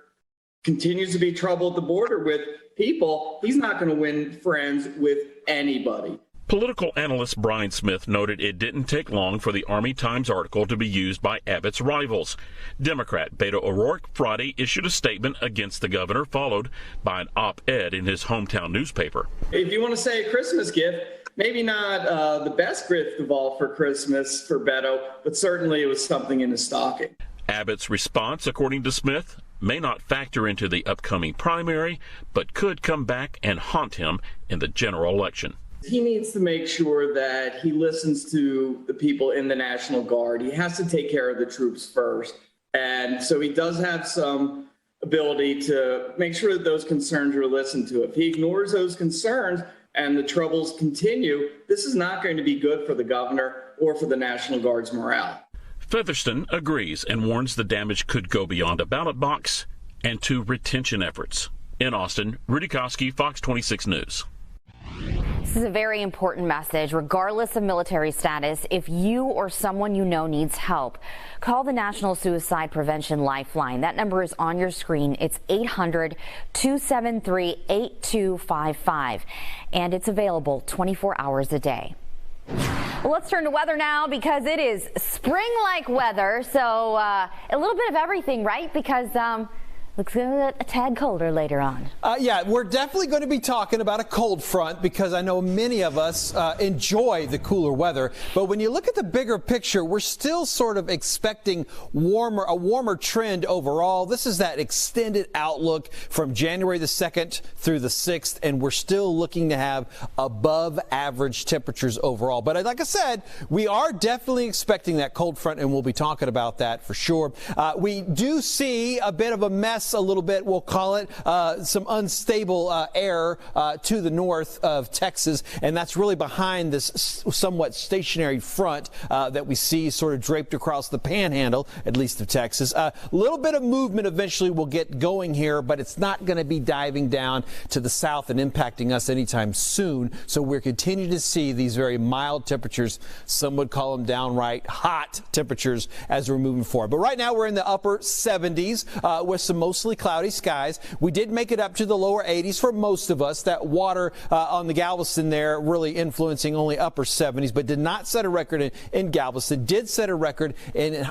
continues to be trouble at the border with people, he's not going to win friends with anybody. Political analyst Brian Smith noted it didn't take long for the Army Times article to be used by Abbott's rivals. Democrat Beto O'Rourke Friday issued a statement against the governor, followed by an op-ed in his hometown newspaper. If you want to say a Christmas gift, maybe not the best gift of all for Christmas for Beto, but certainly it was something in his stocking. Abbott's response, according to Smith, may not factor into the upcoming primary, but could come back and haunt him in the general election. He needs to make sure that he listens to the people in the National Guard. He has to take care of the troops first. And so he does have some ability to make sure that those concerns are listened to. If he ignores those concerns and the troubles continue, this is not going to be good for the governor or for the National Guard's morale. Featherston agrees and warns the damage could go beyond a ballot box and to retention efforts. In Austin, Rudy Koski, Fox 26 News. This is a very important message. Regardless of military status, if you or someone you know needs help, call the National Suicide Prevention Lifeline. That number is on your screen. It's 800-273-8255, and it's available 24 hours a day. Well, let's turn to weather now because it is spring-like weather. So a little bit of everything, right? Because looks a tad colder later on. Yeah, we're definitely going to be talking about a cold front because I know many of us enjoy the cooler weather. But when you look at the bigger picture, we're still sort of expecting a warmer trend overall. This is that extended outlook from January the 2nd through the 6th, and we're still looking to have above average temperatures overall. But like I said, we are definitely expecting that cold front, and we'll be talking about that for sure. We do see a bit of a mess, a little bit, we'll call it, some unstable air to the north of Texas, and that's really behind this somewhat stationary front that we see sort of draped across the panhandle, at least of Texas. A little bit of movement eventually will get going here, but it's not going to be diving down to the south and impacting us anytime soon. So we're continuing to see these very mild temperatures. Some would call them downright hot temperatures as we're moving forward. But right now we're in the upper 70s with some mostly cloudy skies. We did make it up to the lower 80s for most of us. That water on the Galveston there really influencing only upper 70s, but did not set a record in Galveston. Did set a record in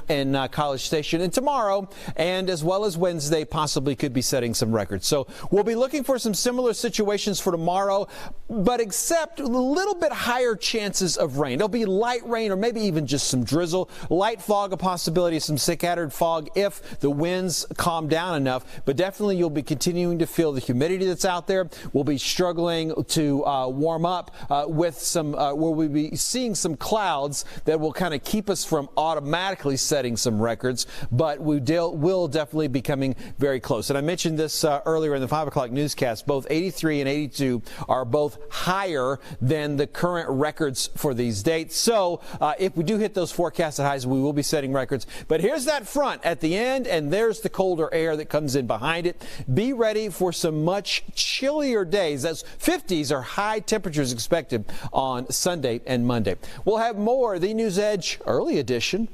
College Station. And tomorrow, and as well as Wednesday, possibly could be setting some records. So we'll be looking for some similar situations for tomorrow, but except a little bit higher chances of rain. There'll be light rain or maybe even just some drizzle. Light fog, a possibility of some scattered fog if the winds calm down enough. But definitely you'll be continuing to feel the humidity that's out there. We'll be struggling to warm up with some where we'll be seeing some clouds that will kind of keep us from automatically setting some records, but we will definitely be coming very close. And I mentioned this earlier in the 5 o'clock newscast. Both 83 and 82 are both higher than the current records for these dates. So if we do hit those forecasted highs, we will be setting records. But here's that front at the end, and there's the colder air that comes in behind it. Be ready for some much chillier days. That's 50s are high temperatures expected on Sunday and Monday. We'll have more The News Edge early edition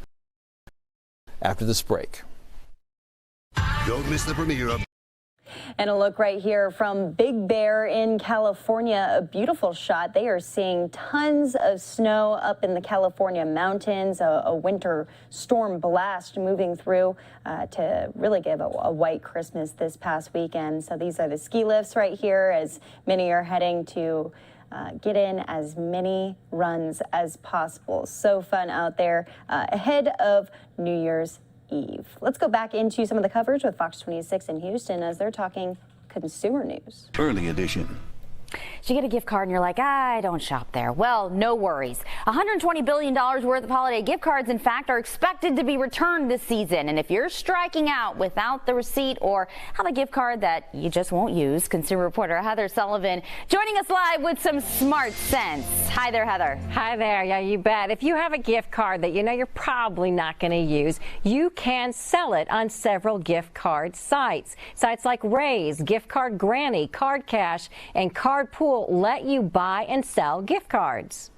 after this break. Don't miss the premiere of And a look right here from Big Bear in California, a beautiful shot. They are seeing tons of snow up in the California mountains, a winter storm blast moving through to really give a white Christmas this past weekend. So these are the ski lifts right here as many are heading to get in as many runs as possible. So fun out there ahead of New Year's Eve. Let's go back into some of the coverage with Fox 26 in Houston as they're talking consumer news. Early edition. You get a gift card and you're like, I don't shop there. Well, no worries. $120 billion worth of holiday gift cards, in fact, are expected to be returned this season. And if you're striking out without the receipt or have a gift card that you just won't use, consumer reporter Heather Sullivan joining us live with some smart sense. Hi there, Heather. Hi there. Yeah, you bet. If you have a gift card that you know you're probably not going to use, you can sell it on several gift card sites. Sites like Ray's, Gift Card Granny, Card Cash, and Card Pool let you buy and sell gift cards.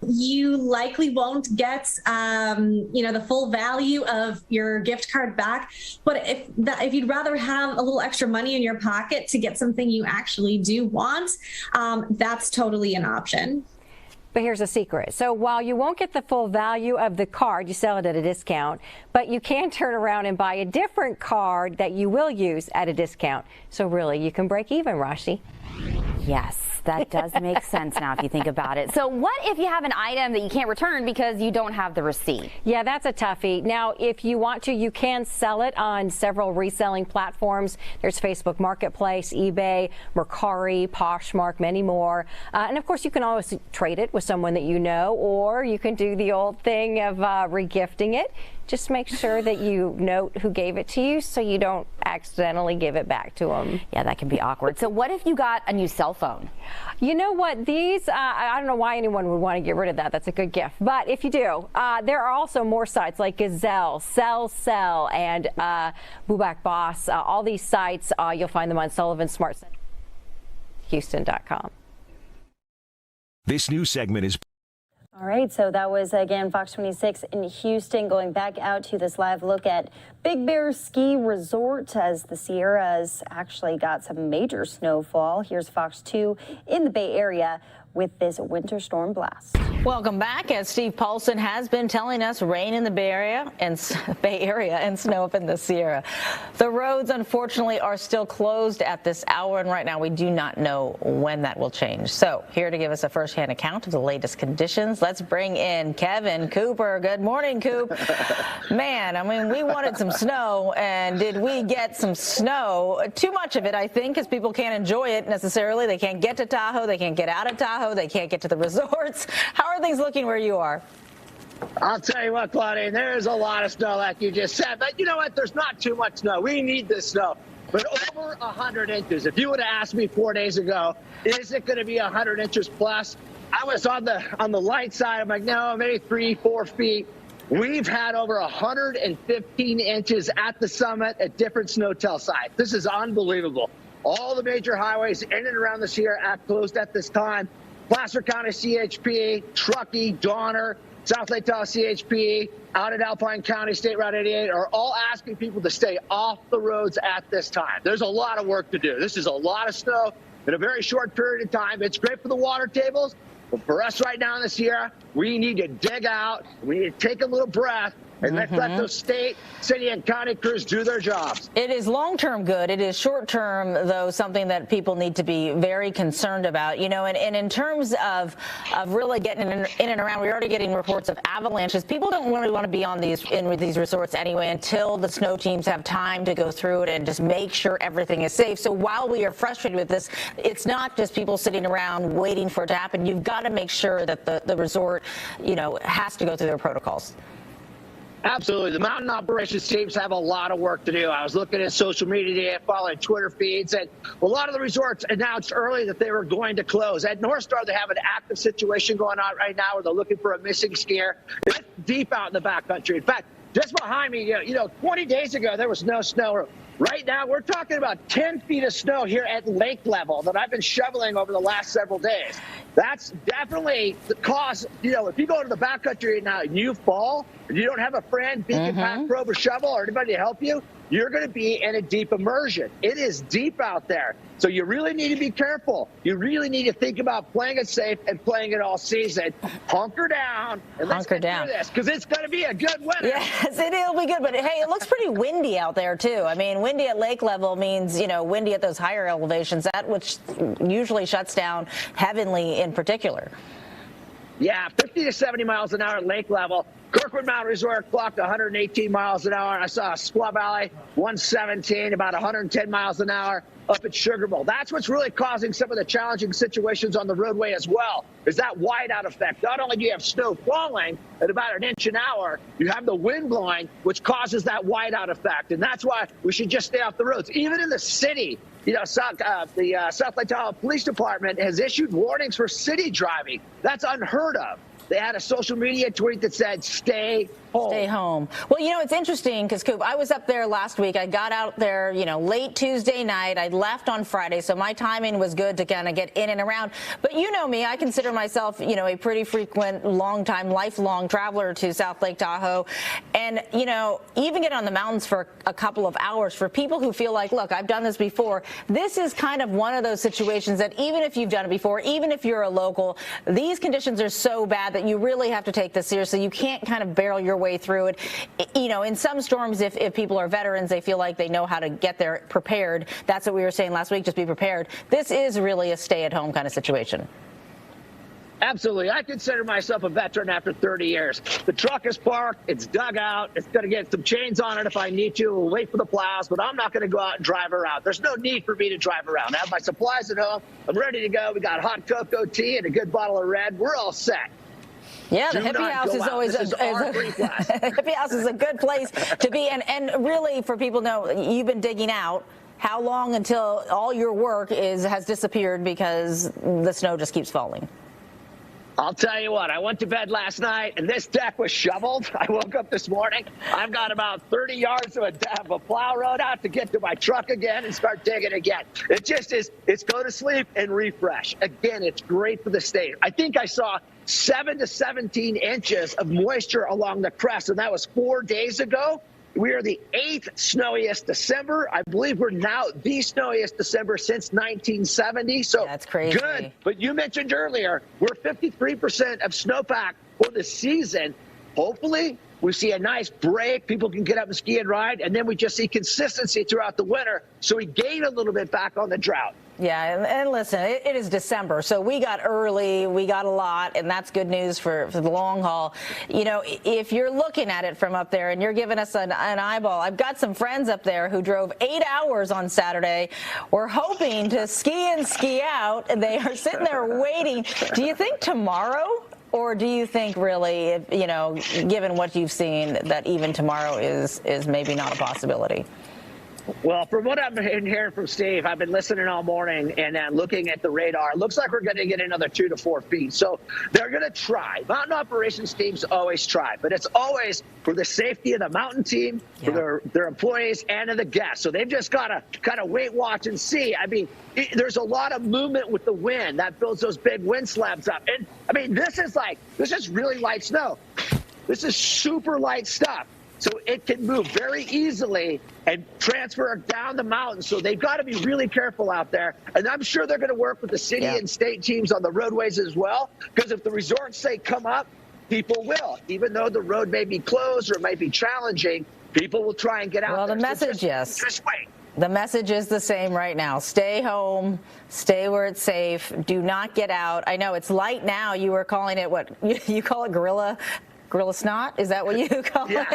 You likely won't get, the full value of your gift card back. But if you'd rather have a little extra money in your pocket to get something you actually do want, that's totally an option. But here's a secret. So while you won't get the full value of the card, you sell it at a discount, but you can turn around and buy a different card that you will use at a discount. So really, you can break even, Rashi. Yes, that does make sense now if you think about it. So what if you have an item that you can't return because you don't have the receipt? Yeah, that's a toughie. Now, if you want to, you can sell it on several reselling platforms. There's Facebook Marketplace, eBay, Mercari, Poshmark, many more. And of course, you can always trade it with someone that you know, or you can do the old thing of regifting it. Just make sure that you note who gave it to you so you don't accidentally give it back to them. Yeah, that can be awkward. So what if you got a new cell phone? You know what? These, I don't know why anyone would want to get rid of that. That's a good gift. But if you do, there are also more sites like Gazelle, Cell, and Bubak Boss. All these sites, you'll find them on Sullivan Smart Center, Houston.com. This news segment is... All right, so that was, again, Fox 26 in Houston, going back out to this live look at Big Bear Ski Resort as the Sierras actually got some major snowfall. Here's Fox 2 in the Bay Area with this winter storm blast. Welcome back. As Steve Paulson has been telling us, rain in the Bay Area and snow up in the Sierra. The roads, unfortunately, are still closed at this hour, and right now we do not know when that will change. So here to give us a firsthand account of the latest conditions, let's bring in Kevin Cooper. Good morning, Coop. Man, I mean, we wanted some snow, and did we get some snow? Too much of it, I think, because people can't enjoy it necessarily. They can't get to Tahoe. They can't get out of Tahoe. They can't get to the resorts. How are things looking where you are? I'll tell you what, Claudine, there's a lot of snow like you just said. But you know what? There's not too much snow. We need this snow. But over 100 inches. If you would have asked me 4 days ago, is it going to be 100 inches plus? I was on the light side. I'm like, no, maybe 3-4 feet. We've had over 115 inches at the summit at different snowtel sites. This is unbelievable. All the major highways in and around the Sierra are closed at this time. Placer County CHP, Truckee, Donner, South Lake Tahoe CHP, out at Alpine County State Route 88 are all asking people to stay off the roads at this time. There's a lot of work to do. This is a lot of snow in a very short period of time. It's great for the water tables, but for us right now in the Sierra, we need to dig out. We need to take a little breath. And let's let those state, city, and county crews do their jobs. It is long-term good. It is short-term, though, something that people need to be very concerned about. You know, and in terms of really getting in and around, we're already getting reports of avalanches. People don't really want to be on these resorts anyway until the snow teams have time to go through it and just make sure everything is safe. So while we are frustrated with this, it's not just people sitting around waiting for it to happen. You've got to make sure that the resort, you know, has to go through their protocols. Absolutely. The mountain operations teams have a lot of work to do. I was looking at social media today, following Twitter feeds, and a lot of the resorts announced early that they were going to close. At North Star, they have an active situation going on right now where they're looking for a missing skier. It's deep out in the backcountry. In fact, just behind me, 20 days ago, there was no snow. Right now, we're talking about 10 feet of snow here at lake level that I've been shoveling over the last several days. That's definitely the cause. If you go to the backcountry now and you fall and you don't have a friend, beacon, pack, probe, or shovel, or anybody to help you, you're going to be in a deep immersion. It is deep out there. So you really need to be careful. You really need to think about playing it safe and playing it all season. Hunker down and let's get through this, because it's going to be a good winter. Yes, it'll be good. But hey, it looks pretty windy out there too. I mean, windy at lake level means, windy at those higher elevations, that which usually shuts down Heavenly in particular. Yeah, 50 to 70 miles an hour at lake level. Kirkwood Mountain Resort clocked 118 miles an hour. I saw Squaw Valley 117, about 110 miles an hour. up at Sugar Bowl. That's what's really causing some of the challenging situations on the roadway as well, is that whiteout effect. Not only do you have snow falling at about an inch an hour, you have the wind blowing, which causes that whiteout effect. And that's why we should just stay off the roads. Even in the city, you know, the South Lake Tahoe Police Department has issued warnings for city driving. That's unheard of. They had a social media tweet that said, stay home. Stay home. Well, you know, it's interesting because, Coop, I was up there last week. I got out there, you know, late Tuesday night. I left on Friday, so my timing was good to kind of get in and around. But you know me, I consider myself, you know, a pretty frequent, long-time, lifelong traveler to South Lake Tahoe. And, you know, even get on the mountains for a couple of hours, for people who feel like, look, I've done this before, this is kind of one of those situations that even if you've done it before, even if you're a local, these conditions are so bad that you really have to take this seriously. You can't kind of barrel your way through it. You know, in some storms, if people are veterans, they feel like they know how to get there prepared. That's what we were saying last week, just be prepared. This is really a stay-at-home kind of situation. Absolutely. I consider myself a veteran after 30 years. The truck is parked. It's dug out. It's going to get some chains on it if I need to. We'll wait for the plows, but I'm not going to go out and drive around. There's no need for me to drive around. I have my supplies at home. I'm ready to go. We got hot cocoa tea and a good bottle of red. We're all set. Yeah, the hippie house is always hippie house is a good place to be. And really, for people to know, you've been digging out. How long until all your work has disappeared because the snow just keeps falling? I'll tell you what, I went to bed last night and this deck was shoveled. I woke up this morning. I've got about 30 yards of a plow road out to get to my truck again and start digging again. It just is, it's go to sleep and refresh. Again, it's great for the state. I think I saw 7 to 17 inches of moisture along the crest, and that was 4 days ago. We are the 8th snowiest December. I believe we're now the snowiest December since 1970. So that's crazy. Good. But you mentioned earlier, we're 53% of snowpack for the season. Hopefully, we see a nice break. People can get up and ski and ride. And then we just see consistency throughout the winter. So we gain a little bit back on the drought. Yeah, and listen, it is December, so we got early, we got a lot, and that's good news for the long haul. You know, if you're looking at it from up there and you're giving us an eyeball, I've got some friends up there who drove 8 hours on Saturday. We're hoping to ski in, ski out, and they are sitting there waiting. Do you think tomorrow? Or do you think really, you know, given what you've seen, that even tomorrow is maybe not a possibility? Well, from what I've been hearing from Steve, I've been listening all morning and looking at the radar. It looks like we're going to get another 2 to 4 feet. So they're going to try. Mountain operations teams always try, but it's always for the safety of the mountain team, for their employees, and of the guests. So they've just got to kind of wait, watch, and see. I mean, there's a lot of movement with the wind that builds those big wind slabs up. And I mean, this is really light snow. This is super light stuff. So it can move very easily and transfer down the mountain. So they've got to be really careful out there. And I'm sure they're going to work with the city and state teams on the roadways as well. Because if the resorts say come up, people will. Even though the road may be closed or it might be challenging, people will try and get out there. Well, the message, just wait. The message is the same right now. Stay home, stay where it's safe, do not get out. I know it's light now. You were calling it what? You call it gorilla snot? Is that what you call it?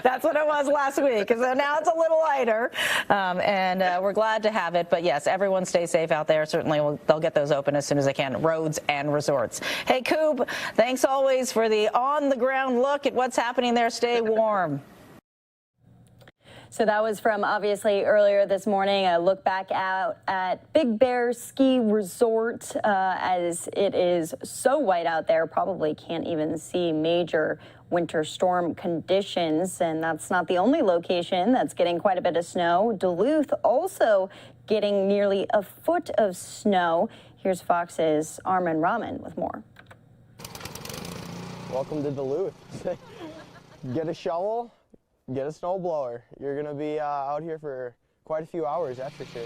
That's what it was last week. So now it's a little lighter, and we're glad to have it. But yes, everyone stay safe out there. Certainly they'll get those open as soon as they can, roads and resorts. Hey, Coop, thanks always for the on-the-ground look at what's happening there. Stay warm. So that was from obviously earlier this morning, a look back out at Big Bear Ski Resort as it is so white out there, probably can't even see major winter storm conditions. And that's not the only location that's getting quite a bit of snow. Duluth also getting nearly a foot of snow. Here's Fox's Armin Rahman with more. Welcome to Duluth. Get a shovel. Get a snowblower. You're going to be out here for quite a few hours, that's for sure.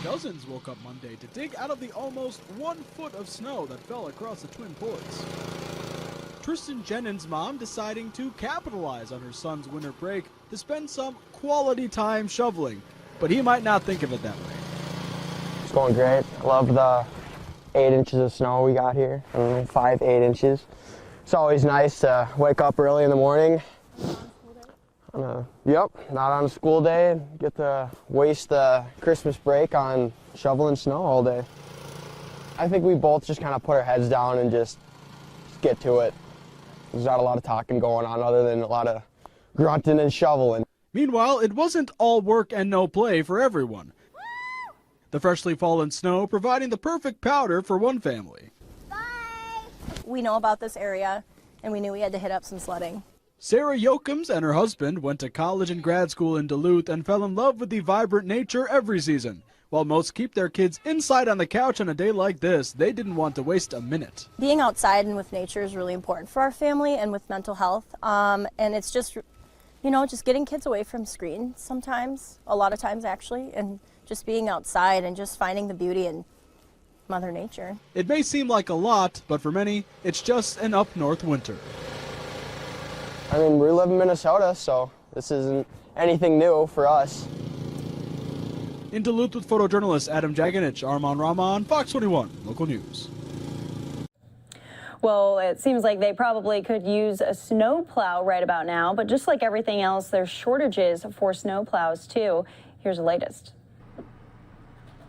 Dozens woke up Monday to dig out of the almost 1 foot of snow that fell across the Twin Ports. Tristan Jennings' mom deciding to capitalize on her son's winter break to spend some quality time shoveling, but he might not think of it that way. It's going great. I love the 8 inches of snow we got here. 8 inches. It's always nice to wake up early in the morning. Yep, not on a school day. Get to waste the Christmas break on shoveling snow all day. I think we both just kind of put our heads down and just get to it. There's not a lot of talking going on other than a lot of grunting and shoveling. Meanwhile, it wasn't all work and no play for everyone. The freshly fallen snow providing the perfect powder for one family. We know about this area, and we knew we had to hit up some sledding. Sarah Yokums and her husband went to college and grad school in Duluth and fell in love with the vibrant nature every season. While most keep their kids inside on the couch on a day like this, they didn't want to waste a minute. Being outside and with nature is really important for our family and with mental health. And it's just, you know, just getting kids away from screens sometimes, a lot of times actually, and just being outside and just finding the beauty in Mother Nature. It may seem like a lot, but for many, it's just an up north winter. I mean, we live in Minnesota, so this isn't anything new for us. In Duluth with photojournalist Adam Jaganich, Arman Rahman, Fox 21 Local News. Well, it seems like they probably could use a snow plow right about now, but just like everything else, there's shortages for snow plows too. Here's the latest.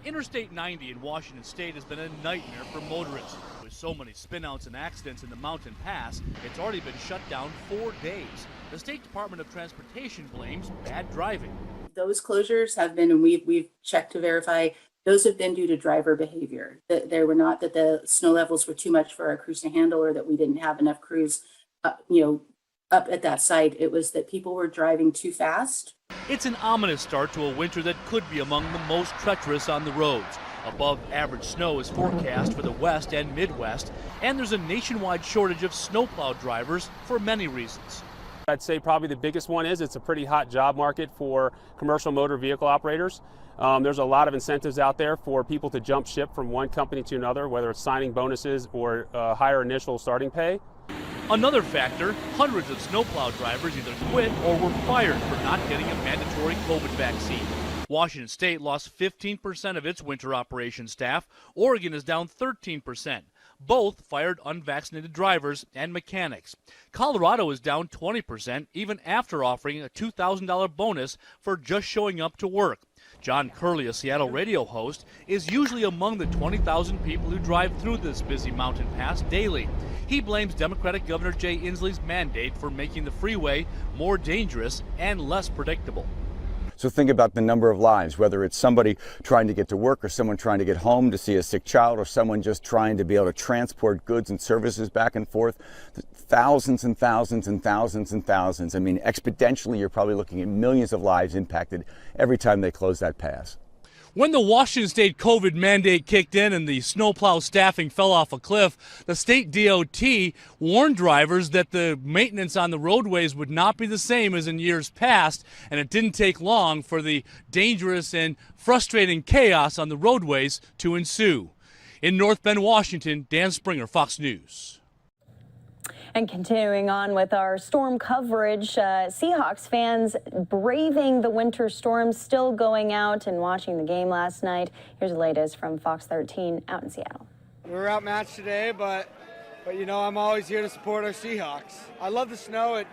Interstate 90 in Washington State has been a nightmare for motorists. With so many spinouts and accidents in the mountain pass, it's already been shut down 4 days. The State Department of Transportation blames bad driving. Those closures have been, and we've checked to verify, those have been due to driver behavior. That they were not that the snow levels were too much for our crews to handle, or that we didn't have enough crews, up at that site. It was that people were driving too fast. It's an ominous start to a winter that could be among the most treacherous on the roads. Above average snow is forecast for the West and Midwest, and there's a nationwide shortage of snowplow drivers for many reasons. I'd say probably the biggest one is it's a pretty hot job market for commercial motor vehicle operators. There's a lot of incentives out there for people to jump ship from one company to another, whether it's signing bonuses or higher initial starting pay. Another factor, hundreds of snowplow drivers either quit or were fired for not getting a mandatory COVID vaccine. Washington State lost 15% of its winter operations staff. Oregon is down 13%. Both fired unvaccinated drivers and mechanics. Colorado is down 20%, even after offering a $2,000 bonus for just showing up to work. John Curley, a Seattle radio host, is usually among the 20,000 people who drive through this busy mountain pass daily. He blames Democratic Governor Jay Inslee's mandate for making the freeway more dangerous and less predictable. So think about the number of lives, whether it's somebody trying to get to work or someone trying to get home to see a sick child or someone just trying to be able to transport goods and services back and forth. Thousands and thousands and thousands and thousands. I mean, exponentially, you're probably looking at millions of lives impacted every time they close that pass. When the Washington State COVID mandate kicked in and the snowplow staffing fell off a cliff, the state DOT warned drivers that the maintenance on the roadways would not be the same as in years past, and it didn't take long for the dangerous and frustrating chaos on the roadways to ensue. In North Bend, Washington, Dan Springer, Fox News. And continuing on with our storm coverage, Seahawks fans braving the winter storm, still going out and watching the game last night. Here's the latest from Fox 13 out in Seattle. We were outmatched today, but you know, I'm always here to support our Seahawks. I love the snow. It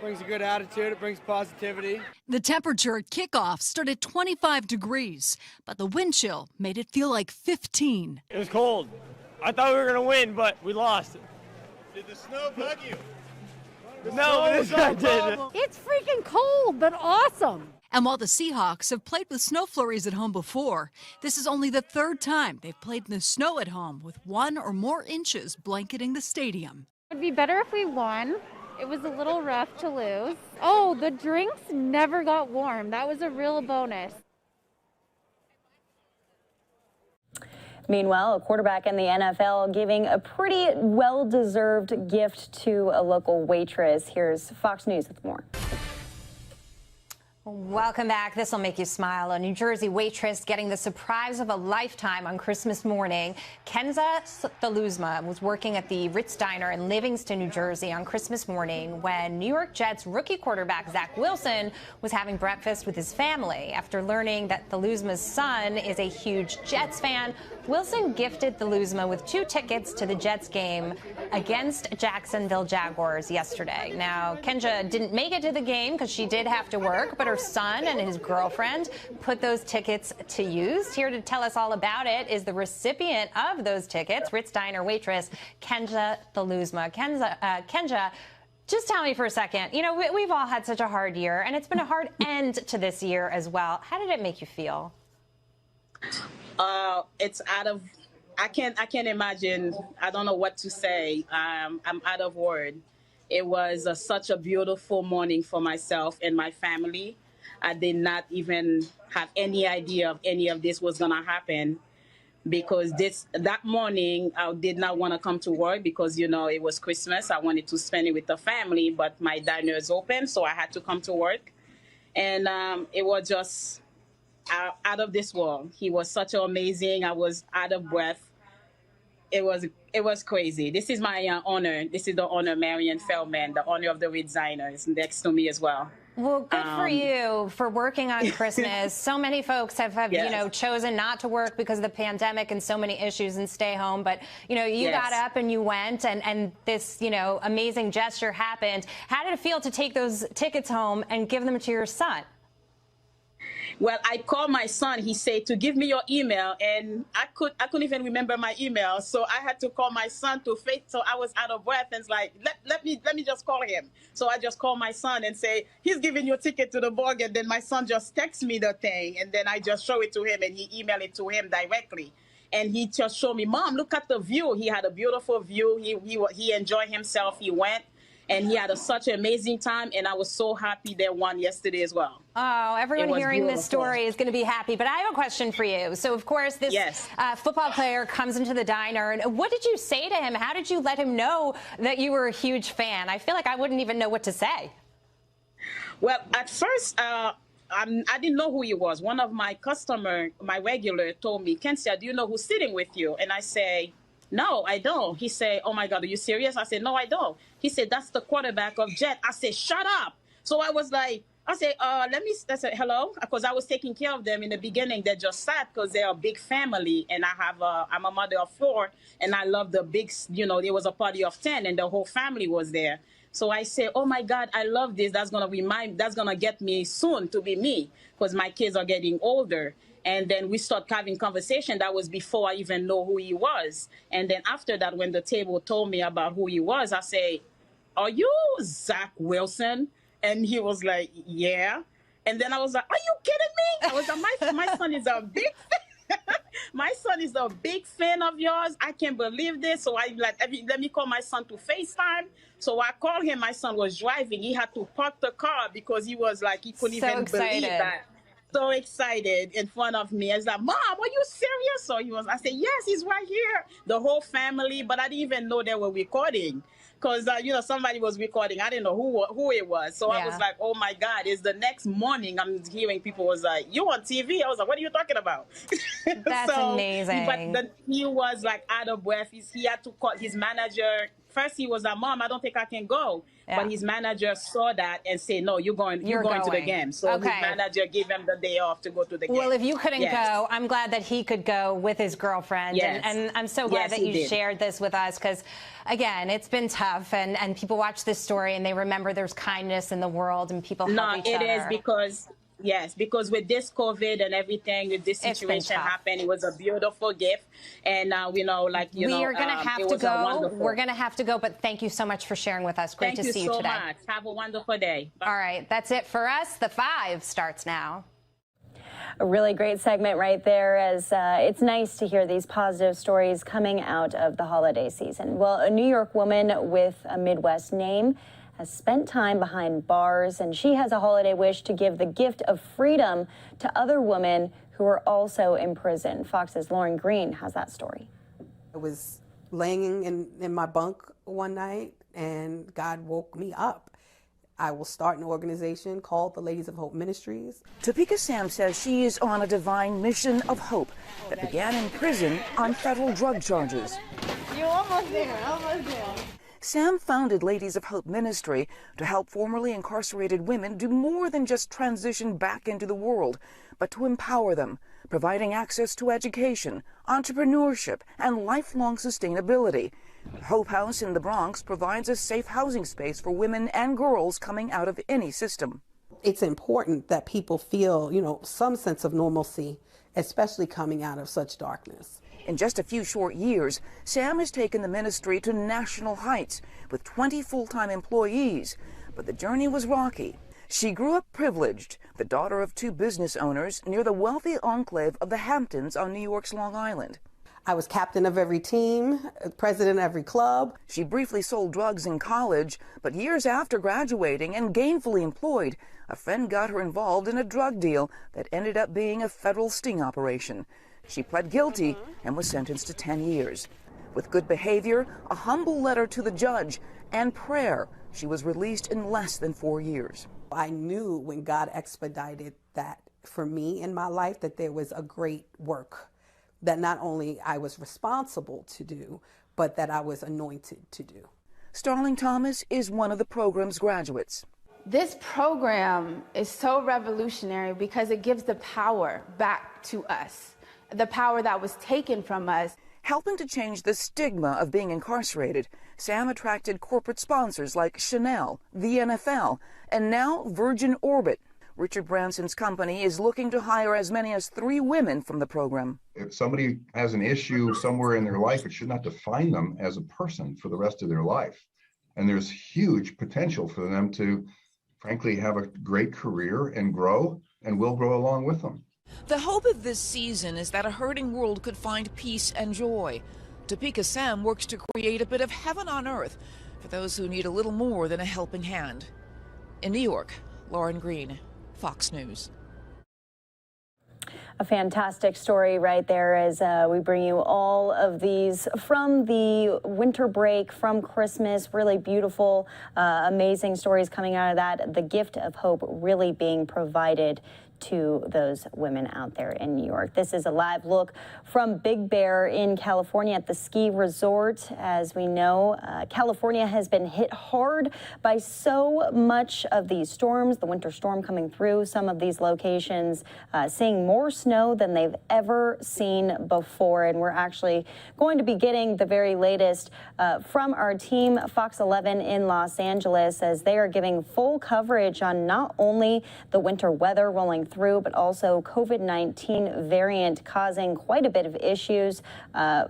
brings a good attitude. It brings positivity. The temperature at kickoff stood at 25 degrees, but the wind chill made it feel like 15. It was cold. I thought we were going to win, but we lost. Did the snow bug you? No, this I didn't. It's freaking cold, but awesome. And while the Seahawks have played with snow flurries at home before, this is only the third time they've played in the snow at home with 1 or more inches blanketing the stadium. It would be better if we won. It was a little rough to lose. Oh, the drinks never got warm. That was a real bonus. Meanwhile, a quarterback in the NFL giving a pretty well-deserved gift to a local waitress. Here's Fox News with more. Welcome back. This will make you smile. A New Jersey waitress getting the surprise of a lifetime on Christmas morning. Kenza Thaluzma was working at the Ritz Diner in Livingston, New Jersey on Christmas morning when New York Jets rookie quarterback Zach Wilson was having breakfast with his family. After learning that Thaluzma's son is a huge Jets fan, Wilson gifted Thaluzma with 2 tickets to the Jets game against Jacksonville Jaguars yesterday. Now, Kenja didn't make it to the game because she did have to work, but her son and his girlfriend put those tickets to use. Here to tell us all about it is the recipient of those tickets, Ritz Diner waitress Kenja Thaluzma. Kenja, just tell me for a second, you know, we've all had such a hard year, and it's been a hard end to this year as well. How did it make you feel? It's out of, I can't imagine. I don't know what to say. I'm out of word. It was such a beautiful morning for myself and my family. I did not even have any idea of any of this was gonna happen, because that morning I did not want to come to work because, you know, it was Christmas. I wanted to spend it with the family, but my diner is open, so I had to come to work. And it was just out of this world. He was such an amazing. I was out of breath. It was crazy. This is my honor. This is the honor, Marion Feldman, the honor of the Ritz Diner, is next to me as well. Well, good for you for working on Christmas. So many folks have Yes. you know, chosen not to work because of the pandemic and so many issues and stay home. But, you know, you Yes. got up and you went, and this, you know, amazing gesture happened. How did it feel to take those tickets home and give them to your son? Well, I called my son. He said to give me your email, and I couldn't even remember my email, so I had to call my son to face. So I was out of breath, and it's like, let me just call him. So I just called my son and say, he's giving you a ticket to the ball game. Then my son just texts me the thing, and then I just show it to him, and he emailed it to him directly. And he just showed me, Mom, look at the view. He had a beautiful view. He enjoyed himself. He went. And he had such an amazing time, and I was so happy they won yesterday as well. Oh, everyone hearing beautiful. this story is going to be happy. But I have a question for you. So, of course, this football player comes into the diner. And what did you say to him? How did you let him know that you were a huge fan? I feel like I wouldn't even know what to say. Well, at first, I didn't know who he was. One of my my regular, told me, Kensia, do you know who's sitting with you? And I say, no, I don't. He said, oh my God, are you serious? I said, no, I don't. He said, that's the quarterback of Jet. I said, shut up. So I was like, I said, I said, hello, because I was taking care of them in the beginning. They just sat because they're a big family, and I'm a mother of 4, and I love the big, you know, there was a party of 10, and the whole family was there. So I said, oh my God, I love this. That's gonna get me soon to be me, because my kids are getting older. And then we start having conversation. That was before I even know who he was. And then after that, when the table told me about who he was, I say, are you Zach Wilson? And he was like, yeah. And then I was like, are you kidding me? I was like, my son is a big fan. My son is a big fan of yours. I can't believe this. So I like, let me call my son to FaceTime. So I called him. My son was driving. He had to park the car because he was like, he couldn't even believe that. So excited in front of me. I was like, Mom, are you serious? So I said, yes, he's right here. The whole family, but I didn't even know they were recording. Because, you know, somebody was recording. I didn't know who it was. So I was like, oh my God. It's the next morning I'm hearing people was like, you on TV? I was like, what are you talking about? That's amazing. But he was like out of breath. He had to call his manager. First he was like, Mom, I don't think I can go. Yeah. But his manager saw that and said, no, you're going to the game. So his manager gave him the day off to go to the game. Well, if you couldn't go, I'm glad that he could go with his girlfriend. Yes. And I'm so glad that you shared this with us because, again, it's been tough. And people watch this story and they remember there's kindness in the world and people help each other. No, it is because... Yes, because with this COVID and everything, with this situation happened, it was a beautiful gift. And we know, like, we are going to have to go. We're going to have to go, but thank you so much for sharing with us. Great to see you today. Thank you so much. Have a wonderful day. Bye. All right, that's it for us. The 5 starts now. A really great segment right there, as it's nice to hear these positive stories coming out of the holiday season. Well, a New York woman with a Midwest name has spent time behind bars, and she has a holiday wish to give the gift of freedom to other women who are also in prison. Fox's Lauren Green has that story. I was laying in my bunk one night, and God woke me up. I will start an organization called the Ladies of Hope Ministries. Topeka Sam says she is on a divine mission of hope that began in prison on federal drug charges. You're almost there, almost there. Sam founded Ladies of Hope Ministry to help formerly incarcerated women do more than just transition back into the world, but to empower them, providing access to education, entrepreneurship, and lifelong sustainability. Hope House in the Bronx provides a safe housing space for women and girls coming out of any system. It's important that people feel, some sense of normalcy, especially coming out of such darkness. In just a few short years, Sam has taken the ministry to national heights with 20 full-time employees, but the journey was rocky. She grew up privileged, the daughter of 2 business owners near the wealthy enclave of the Hamptons on New York's Long Island. I was captain of every team, president of every club. She briefly sold drugs in college, but years after graduating and gainfully employed, a friend got her involved in a drug deal that ended up being a federal sting operation. She pled guilty and was sentenced to 10 years. With good behavior, a humble letter to the judge, and prayer, she was released in less than 4 years. I knew when God expedited that for me in my life that there was a great work that not only I was responsible to do, but that I was anointed to do. Starling Thomas is one of the program's graduates. This program is so revolutionary because it gives the power back to us, the power that was taken from us. Helping to change the stigma of being incarcerated, Sam attracted corporate sponsors like Chanel, the NFL, and now Virgin Orbit. Richard Branson's company is looking to hire as many as 3 women from the program. If somebody has an issue somewhere in their life, it should not define them as a person for the rest of their life. And there's huge potential for them to, frankly, have a great career and grow, and we'll grow along with them. The hope of this season is that a hurting world could find peace and joy. Topeka Sam works to create a bit of heaven on earth for those who need a little more than a helping hand. In New York, Lauren Green, Fox News. A fantastic story right there as we bring you all of these from the winter break, from Christmas. Really beautiful, amazing stories coming out of that. The gift of hope really being provided to those women out there in New York. This is a live look from Big Bear in California at the ski resort. As we know, California has been hit hard by so much of these storms, the winter storm coming through some of these locations, seeing more snow than they've ever seen before. And we're actually going to be getting the very latest from our team, Fox 11 in Los Angeles, as they are giving full coverage on not only the winter weather rolling through, but also COVID-19 variant causing quite a bit of issues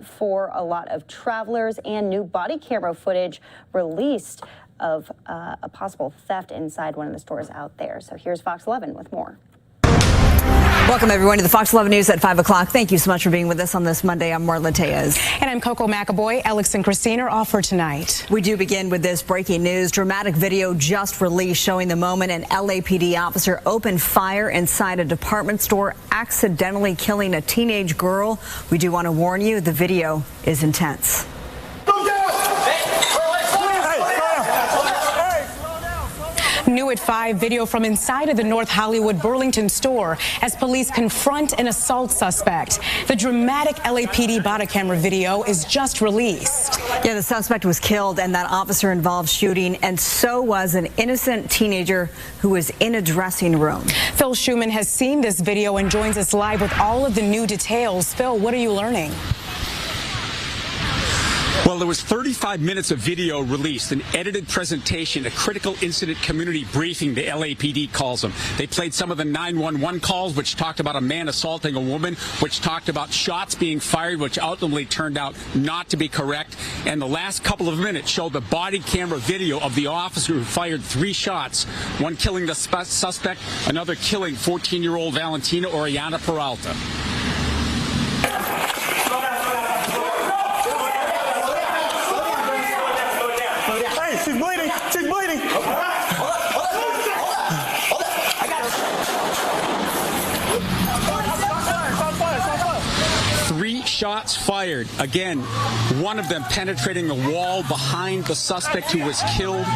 for a lot of travelers, and new body camera footage released of a possible theft inside one of the stores out there. So here's Fox 11 with more. Welcome, everyone, to the Fox 11 News at 5 o'clock. Thank you so much for being with us on this Monday. I'm Marla Tejas. And I'm Coco McAvoy. Alex and Christine are off for tonight. We do begin with this breaking news. Dramatic video just released showing the moment an LAPD officer opened fire inside a department store, accidentally killing a teenage girl. We do want to warn you, the video is intense. New at 5, video from inside of the North Hollywood Burlington store as police confront an assault suspect. The dramatic LAPD body camera video is just released. Yeah, the suspect was killed and that officer involved shooting, and so was an innocent teenager who was in a dressing room. Phil Schuman has seen this video and joins us live with all of the new details. Phil, what are you learning? Well, there was 35 minutes of video released, an edited presentation, a critical incident community briefing, the LAPD calls them. They played some of the 911 calls, which talked about a man assaulting a woman, which talked about shots being fired, which ultimately turned out not to be correct. And the last couple of minutes showed the body camera video of the officer who fired 3 shots, one killing the suspect, another killing 14-year-old Valentina Oriana Peralta. She's bleeding! She's bleeding! I got her! 3 shots fired. Again, one of them penetrating the wall behind the suspect who was killed.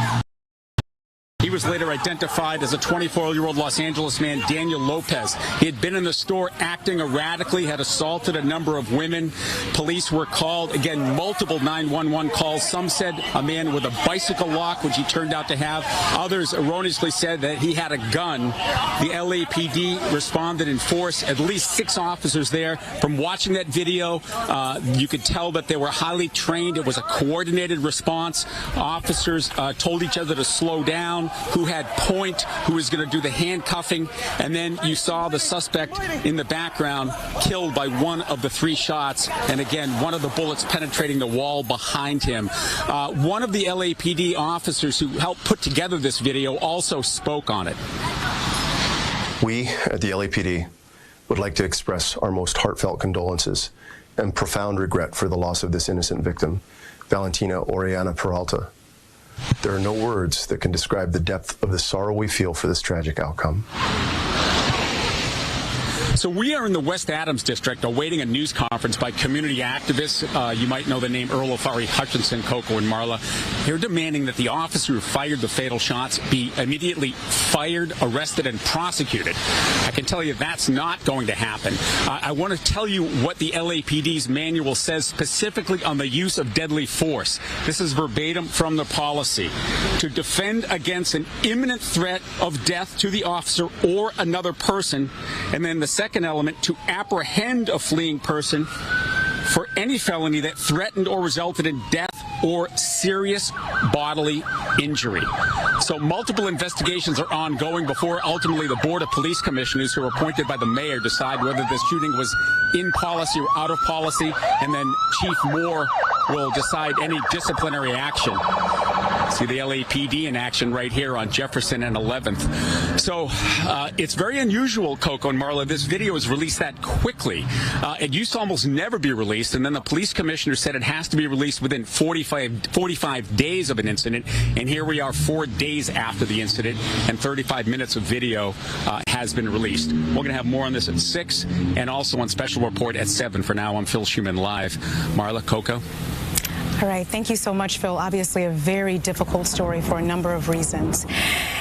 He was later identified as a 24-year-old Los Angeles man, Daniel Lopez. He had been in the store acting erratically, had assaulted a number of women. Police were called. Again, multiple 911 calls. Some said a man with a bicycle lock, which he turned out to have. Others erroneously said that he had a gun. The LAPD responded in force. At least 6 officers there. From watching that video, you could tell that they were highly trained. It was a coordinated response. Officers told each other to slow down, who had point, who was going to do the handcuffing, and then you saw the suspect in the background killed by one of the 3 shots, and again, one of the bullets penetrating the wall behind him. One of the LAPD officers who helped put together this video also spoke on it. We at the LAPD would like to express our most heartfelt condolences and profound regret for the loss of this innocent victim, Valentina Oriana Peralta. There are no words that can describe the depth of the sorrow we feel for this tragic outcome. So we are in the West Adams district awaiting a news conference by community activists. You might know the name Earl Ofari Hutchinson, Coco, and Marla. They're demanding that the officer who fired the fatal shots be immediately fired, arrested, and prosecuted. I can tell you that's not going to happen. I want to tell you what the LAPD's manual says specifically on the use of deadly force. This is verbatim from the policy. To defend against an imminent threat of death to the officer or another person, and then the second element, to apprehend a fleeing person for any felony that threatened or resulted in death or serious bodily injury. So multiple investigations are ongoing before ultimately the Board of Police Commissioners, who are appointed by the mayor, decide whether this shooting was in policy or out of policy, and then Chief Moore will decide any disciplinary action. See the LAPD in action right here on Jefferson and 11th. So it's very unusual, Coco and Marla. This video was released that quickly. It used to almost never be released, and then the police commissioner said it has to be released within 45 days of an incident, and here we are 4 days after the incident, and 35 minutes of video has been released. We're going to have more on this at 6, and also on Special Report at 7. For now, I'm Phil Schuman live. Marla, Coco? All right. Thank you so much, Phil. Obviously a very difficult story for a number of reasons.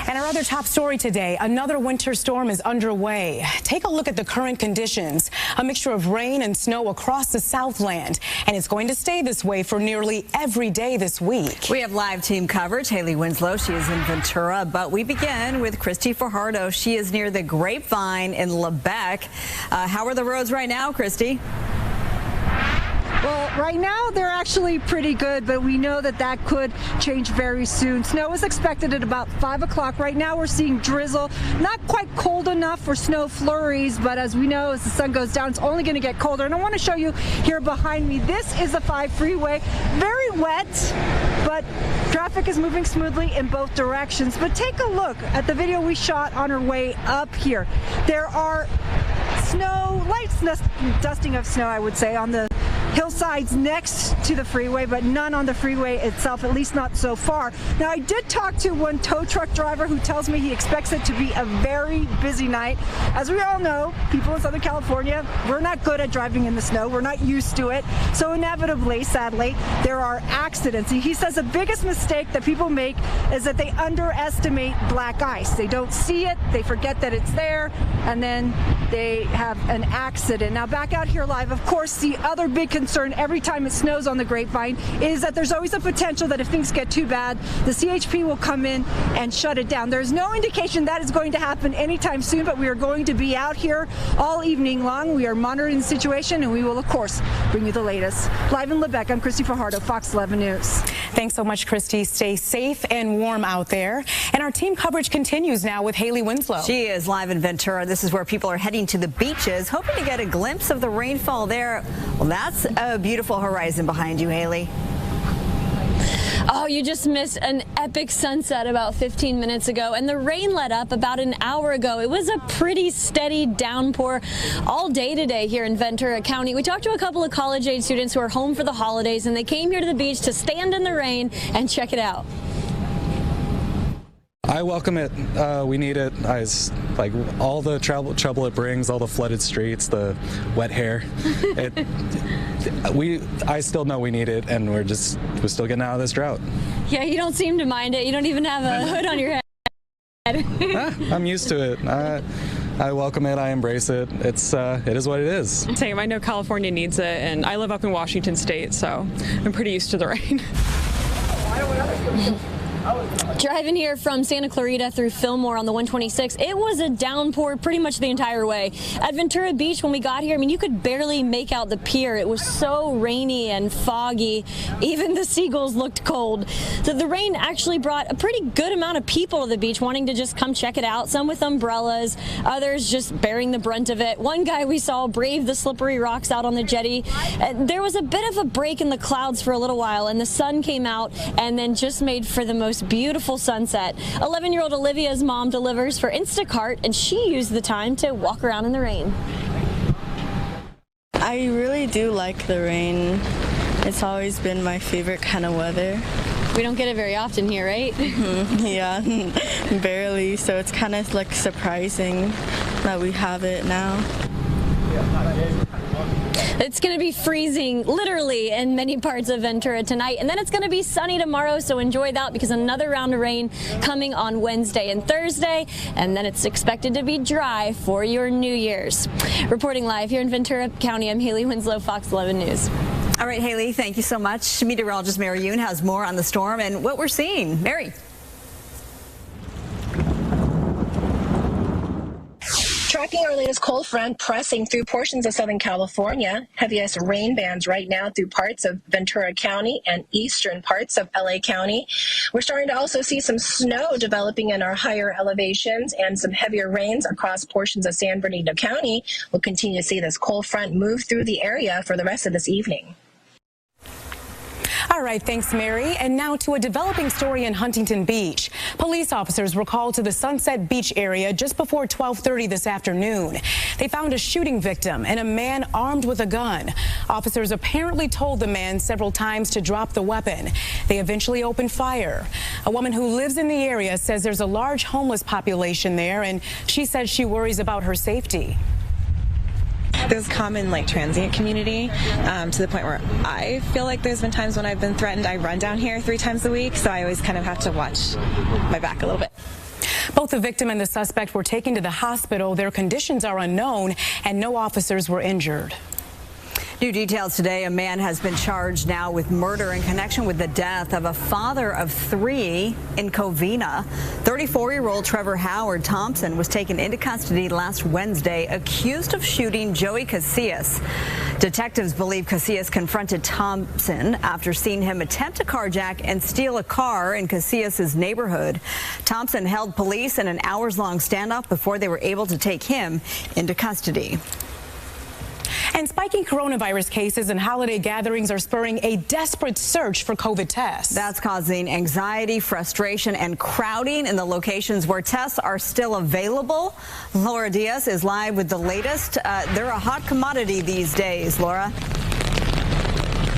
And our other top story today, another winter storm is underway. Take a look at the current conditions. A mixture of rain and snow across the Southland. And it's going to stay this way for nearly every day this week. We have live team coverage. Haley Winslow, she is in Ventura. But we begin with Christy Fajardo. She is near the Grapevine in Lebec. How are the roads right now, Christy? Well, right now they're actually pretty good, but we know that that could change very soon. Snow is expected at about 5 o'clock. Right now we're seeing drizzle, not quite cold enough for snow flurries, but as we know, as the sun goes down, it's only going to get colder. And I want to show you here behind me, this is the 5 freeway. Very wet, but traffic is moving smoothly in both directions. But take a look at the video we shot on our way up here. There are snow, light dusting of snow, I would say, on the hillsides next to the freeway, but none on the freeway itself, at least not so far. Now, I did talk to one tow truck driver who tells me he expects it to be a very busy night. As we all know, people in Southern California, we're not good at driving in the snow. We're not used to it. So inevitably, sadly, there are accidents. He says the biggest mistake that people make is that they underestimate black ice. They don't see it, they forget that it's there, and then they have an accident. Now, back out here live, of course, the other big concern every time it snows on the Grapevine is that there's always a potential that if things get too bad, the CHP will come in and shut it down. There's no indication that is going to happen anytime soon, but we are going to be out here all evening long. We are monitoring the situation, and we will, of course, bring you the latest. Live in Lebec, I'm Christy Fajardo, Fox 11 News. Thanks so much, Christy. Stay safe and warm out there. And our team coverage continues now with Haley Winslow. She is live in Ventura. This is where people are heading to the beaches, hoping to get a glimpse of the rainfall there. Well, that's a beautiful horizon behind you, Haley. Oh, you just missed an epic sunset about 15 minutes ago, and the rain let up about an hour ago. It was a pretty steady downpour all day today here in Ventura County. We talked to a couple of college-age students who are home for the holidays, and they came here to the beach to stand in the rain and check it out. I welcome it. We need it. Like all the trouble it brings, all the flooded streets, the wet hair. I still know we need it, and we're still getting out of this drought. Yeah, you don't seem to mind it. You don't even have a hood on your head. bad? I'm used to it. I welcome it. I embrace it. It is what it is. Same. I know California needs it, and I live up in Washington State, so I'm pretty used to the rain. Driving here from Santa Clarita through Fillmore on the 126, it was a downpour pretty much the entire way. At Ventura Beach, when we got here, I mean, you could barely make out the pier. It was so rainy and foggy. Even the seagulls looked cold. So the rain actually brought a pretty good amount of people to the beach wanting to just come check it out. Some with umbrellas, others just bearing the brunt of it. One guy we saw braved the slippery rocks out on the jetty. There was a bit of a break in the clouds for a little while, and the sun came out and then just made for the most beautiful sunset. 11-year-old Olivia's mom delivers for Instacart, and she used the time to walk around in the rain. I really do like the rain. It's always been my favorite kind of weather. We don't get it very often here, right? Yeah, barely. So it's kind of like surprising that we have it now. It's going to be freezing literally in many parts of Ventura tonight, and then it's going to be sunny tomorrow, so enjoy that because another round of rain coming on Wednesday and Thursday, and then it's expected to be dry for your New Year's. Reporting live here in Ventura County, I'm Haley Winslow, Fox 11 News. All right, Haley, thank you so much. Meteorologist Mary Yoon has more on the storm and what we're seeing. Mary. Tracking our latest cold front pressing through portions of Southern California. Heaviest rain bands right now through parts of Ventura County and eastern parts of LA County. We're starting to also see some snow developing in our higher elevations and some heavier rains across portions of San Bernardino County. We'll continue to see this cold front move through the area for the rest of this evening. All right, thanks, Mary. And now to a developing story in Huntington Beach. Police officers were called to the Sunset Beach area just before 12:30 this afternoon. They found a shooting victim and a man armed with a gun. Officers apparently told the man several times to drop the weapon. They eventually opened fire. A woman who lives in the area says there's a large homeless population there, and she says she worries about her safety. There's common transient community to the point where I feel like there's been times when I've been threatened. I run down here 3 times a week, so I always kind of have to watch my back a little bit. Both the victim and the suspect were taken to the hospital. Their conditions are unknown, and no officers were injured. New details today. A man has been charged now with murder in connection with the death of a father of 3 in Covina. 34-year-old Trevor Howard Thompson was taken into custody last Wednesday, accused of shooting Joey Casillas. Detectives believe Casillas confronted Thompson after seeing him attempt to carjack and steal a car in Casillas' neighborhood. Thompson held police in an hours-long standoff before they were able to take him into custody. And spiking coronavirus cases and holiday gatherings are spurring a desperate search for COVID tests. That's causing anxiety, frustration, and crowding in the locations where tests are still available. Laura Diaz is live with the latest. They're a hot commodity these days, Laura.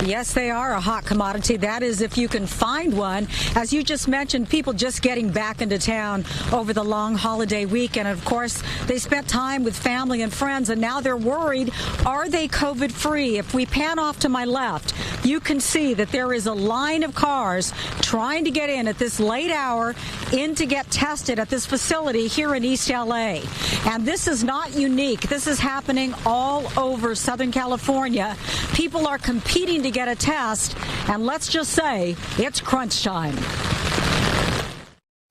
Yes, they are a hot commodity. That is, if you can find one. As you just mentioned, people just getting back into town over the long holiday weekend. Of course, they spent time with family and friends, and now they're worried, are they COVID free? If we pan off to my left, you can see that there is a line of cars trying to get in at this late hour in to get tested at this facility here in East LA. And this is not unique. This is happening all over Southern California. People are competing to get a test, and let's just say it's crunch time.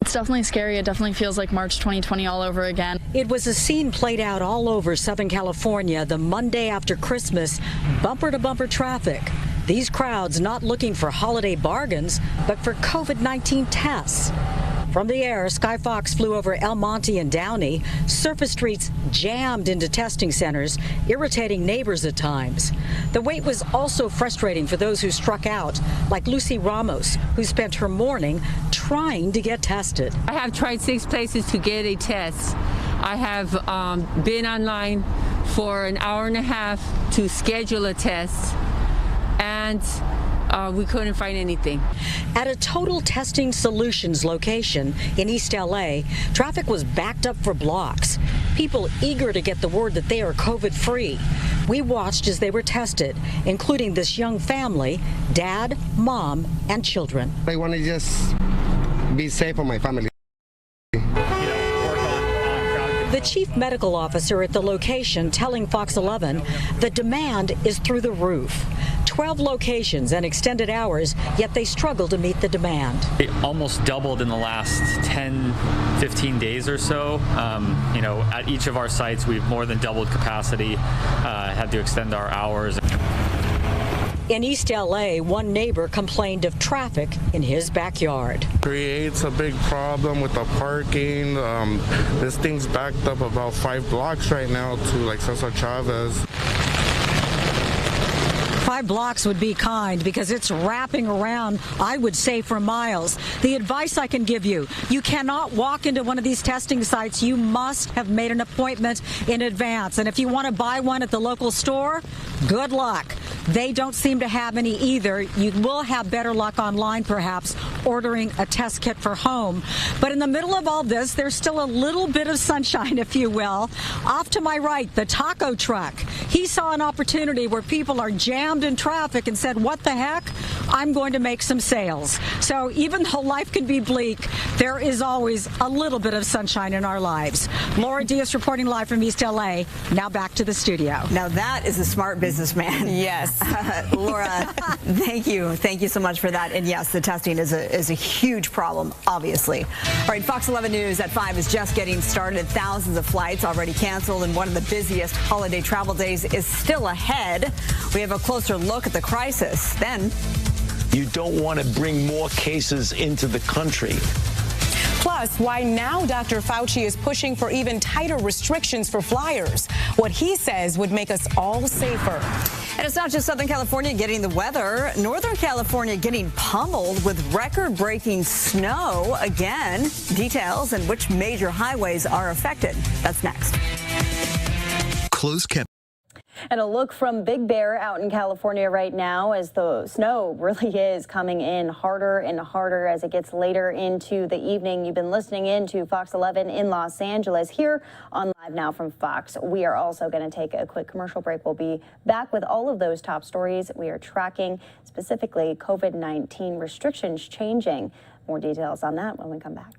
It's definitely scary. It definitely feels like March 2020 all over again. It was a scene played out all over Southern California the Monday after Christmas, bumper-to-bumper traffic. These crowds not looking for holiday bargains, but for COVID-19 tests. From the air, Sky Fox flew over El Monte and Downey. Surface streets jammed into testing centers, irritating neighbors at times. The wait was also frustrating for those who struck out, like Lucy Ramos, who spent her morning trying to get tested. I have tried 6 places to get a test. I have been online for an hour and a half to schedule a test, and we couldn't find anything. At a Total Testing Solutions location in East LA, traffic was backed up for blocks. People eager to get the word that they are COVID-free. We watched as they were tested, including this young family, dad, mom, and children. I want to just be safe for my family. chief medical officer at the location telling Fox 11 the demand is through the roof. 12 locations and extended hours, yet they struggle to meet the demand. It almost doubled in the last 10, 15 days or so. At each of our sites, we've more than doubled capacity, had to extend our hours. In East LA, one neighbor complained of traffic in his backyard. Creates a big problem with the parking. This thing's backed up about 5 blocks right now to like Cesar Chavez. 5 blocks would be kind because it's wrapping around, I would say, for miles. The advice I can give you, you cannot walk into one of these testing sites. You must have made an appointment in advance. And if you want to buy one at the local store, good luck. They don't seem to have any either. You will have better luck online, perhaps, ordering a test kit for home. But in the middle of all this, there's still a little bit of sunshine, if you will. Off to my right, the taco truck. He saw an opportunity where people are jammed in traffic and said, what the heck? I'm going to make some sales. So even though life can be bleak, there is always a little bit of sunshine in our lives. Laura Diaz reporting live from East LA. Now back to the studio. Now that is a smart businessman. Yes. Laura, thank you. Thank you so much for that. And yes, the testing is a huge problem, obviously. All right, Fox 11 News at 5 is just getting started. Thousands of flights already canceled, and one of the busiest holiday travel days is still ahead. We have a closer look at the crisis. Then, you don't want to bring more cases into the country. Plus, why now Dr. Fauci is pushing for even tighter restrictions for flyers. What he says would make us all safer. And it's not just Southern California getting the weather. Northern California getting pummeled with record-breaking snow again. Details and which major highways are affected. That's next. Close kept. And a look from Big Bear out in California right now as the snow really is coming in harder and harder as it gets later into the evening. You've been listening in to Fox 11 in Los Angeles here on Live Now from Fox. We are also going to take a quick commercial break. We'll be back with all of those top stories we are tracking, specifically COVID-19 restrictions changing. More details on that when we come back.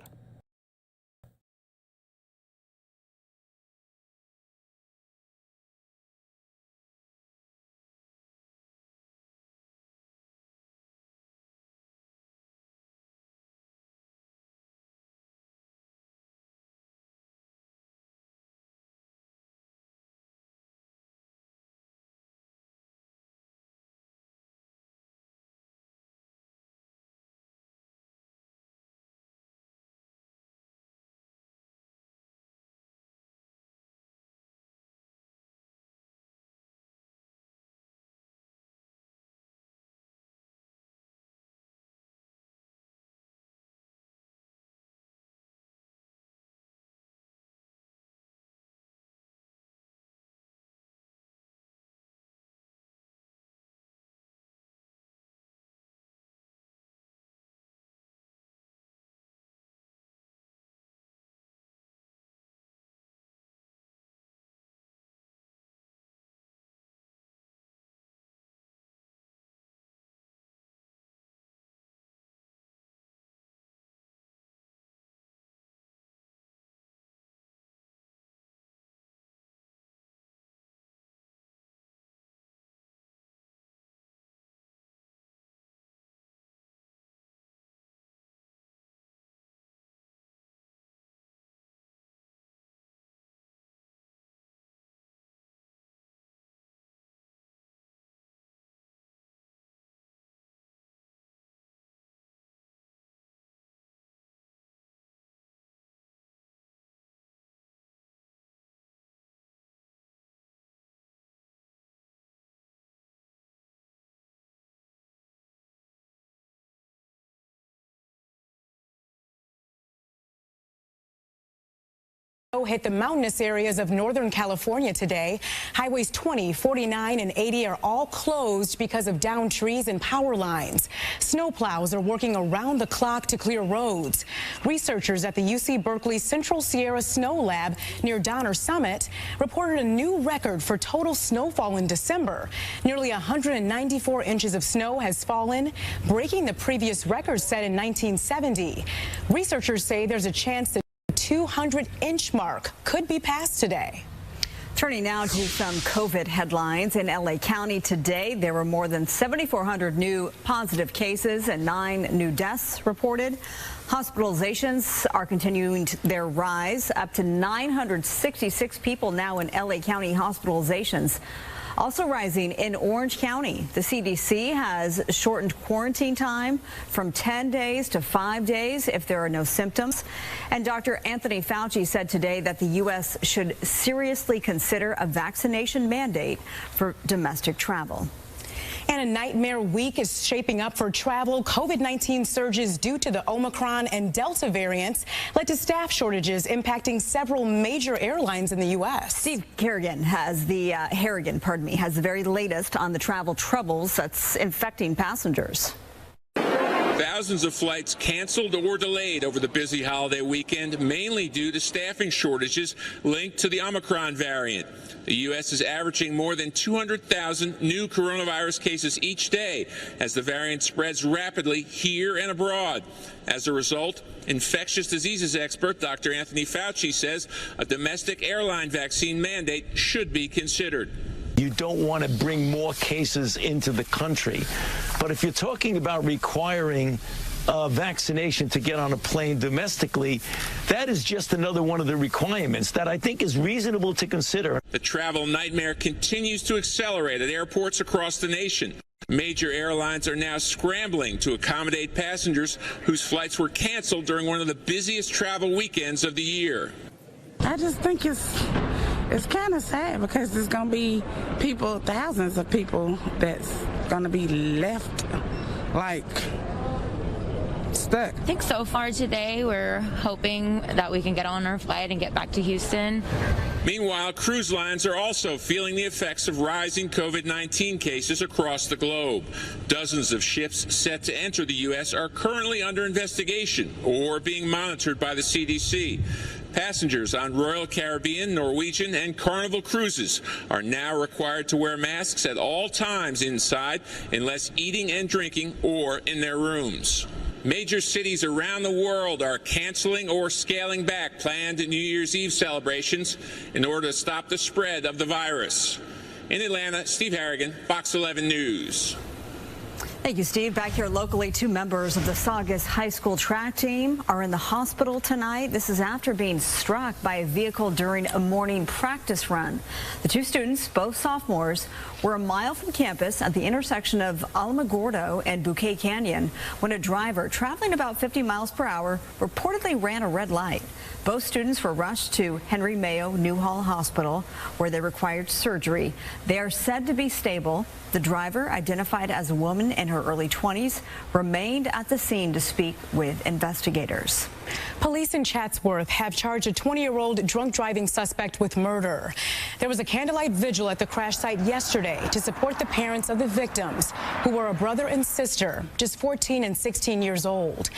Hit the mountainous areas of Northern California today. Highways 20, 49, and 80 are all closed because of downed trees and power lines. Snowplows are working around the clock to clear roads. Researchers at the UC Berkeley Central Sierra Snow Lab near Donner Summit reported a new record for total snowfall in December. Nearly 194 inches of snow has fallen, breaking the previous record set in 1970. Researchers say there's a chance that 200-inch mark could be passed today. Turning now to some COVID headlines. In LA County today, there were more than 7,400 new positive cases and 9 new deaths reported. Hospitalizations are continuing their rise, up to 966 people now in LA County hospitalizations. Also rising in Orange County. The CDC has shortened quarantine time from 10 days to 5 days if there are no symptoms. And Dr. Anthony Fauci said today that the U.S. should seriously consider a vaccination mandate for domestic travel. And a nightmare week is shaping up for travel. COVID-19 surges due to the Omicron and Delta variants led to staff shortages impacting several major airlines in the U.S. Steve Harrigan has the very latest on the travel troubles that's infecting passengers. Thousands of flights canceled or delayed over the busy holiday weekend, mainly due to staffing shortages linked to the Omicron variant. The U.S. is averaging more than 200,000 new coronavirus cases each day as the variant spreads rapidly here and abroad. As a result, infectious diseases expert Dr. Anthony Fauci says a domestic airline vaccine mandate should be considered. You don't want to bring more cases into the country. But if you're talking about requiring vaccination to get on a plane domestically, that is just another one of the requirements that I think is reasonable to consider. The travel nightmare continues to accelerate at airports across the nation. Major airlines are now scrambling to accommodate passengers whose flights were canceled during one of the busiest travel weekends of the year. I just think it's kind of sad because there's going to be people, thousands of people that's going to be left like stuck. I think so far today we're hoping that we can get on our flight and get back to Houston. Meanwhile, cruise lines are also feeling the effects of rising COVID-19 cases across the globe. Dozens of ships set to enter the U.S. are currently under investigation or being monitored by the CDC. Passengers on Royal Caribbean, Norwegian, and Carnival cruises are now required to wear masks at all times inside unless eating and drinking or in their rooms. Major cities around the world are canceling or scaling back planned New Year's Eve celebrations in order to stop the spread of the virus. In Atlanta, Steve Harrigan, Fox 11 News. Thank you, Steve. Back here locally, 2 members of the Saugus High School track team are in the hospital tonight. This is after being struck by a vehicle during a morning practice run. The 2 students, both sophomores, were a mile from campus at the intersection of Alamogordo and Bouquet Canyon when a driver traveling about 50 miles per hour reportedly ran a red light. Both students were rushed to Henry Mayo Newhall Hospital, where they required surgery. They are said to be stable. The driver, identified as a woman in her early 20s, remained at the scene to speak with investigators. Police in Chatsworth have charged a 20-year-old drunk driving suspect with murder. There was a candlelight vigil at the crash site yesterday to support the parents of the victims, who were a brother and sister, just 14 and 16 years old.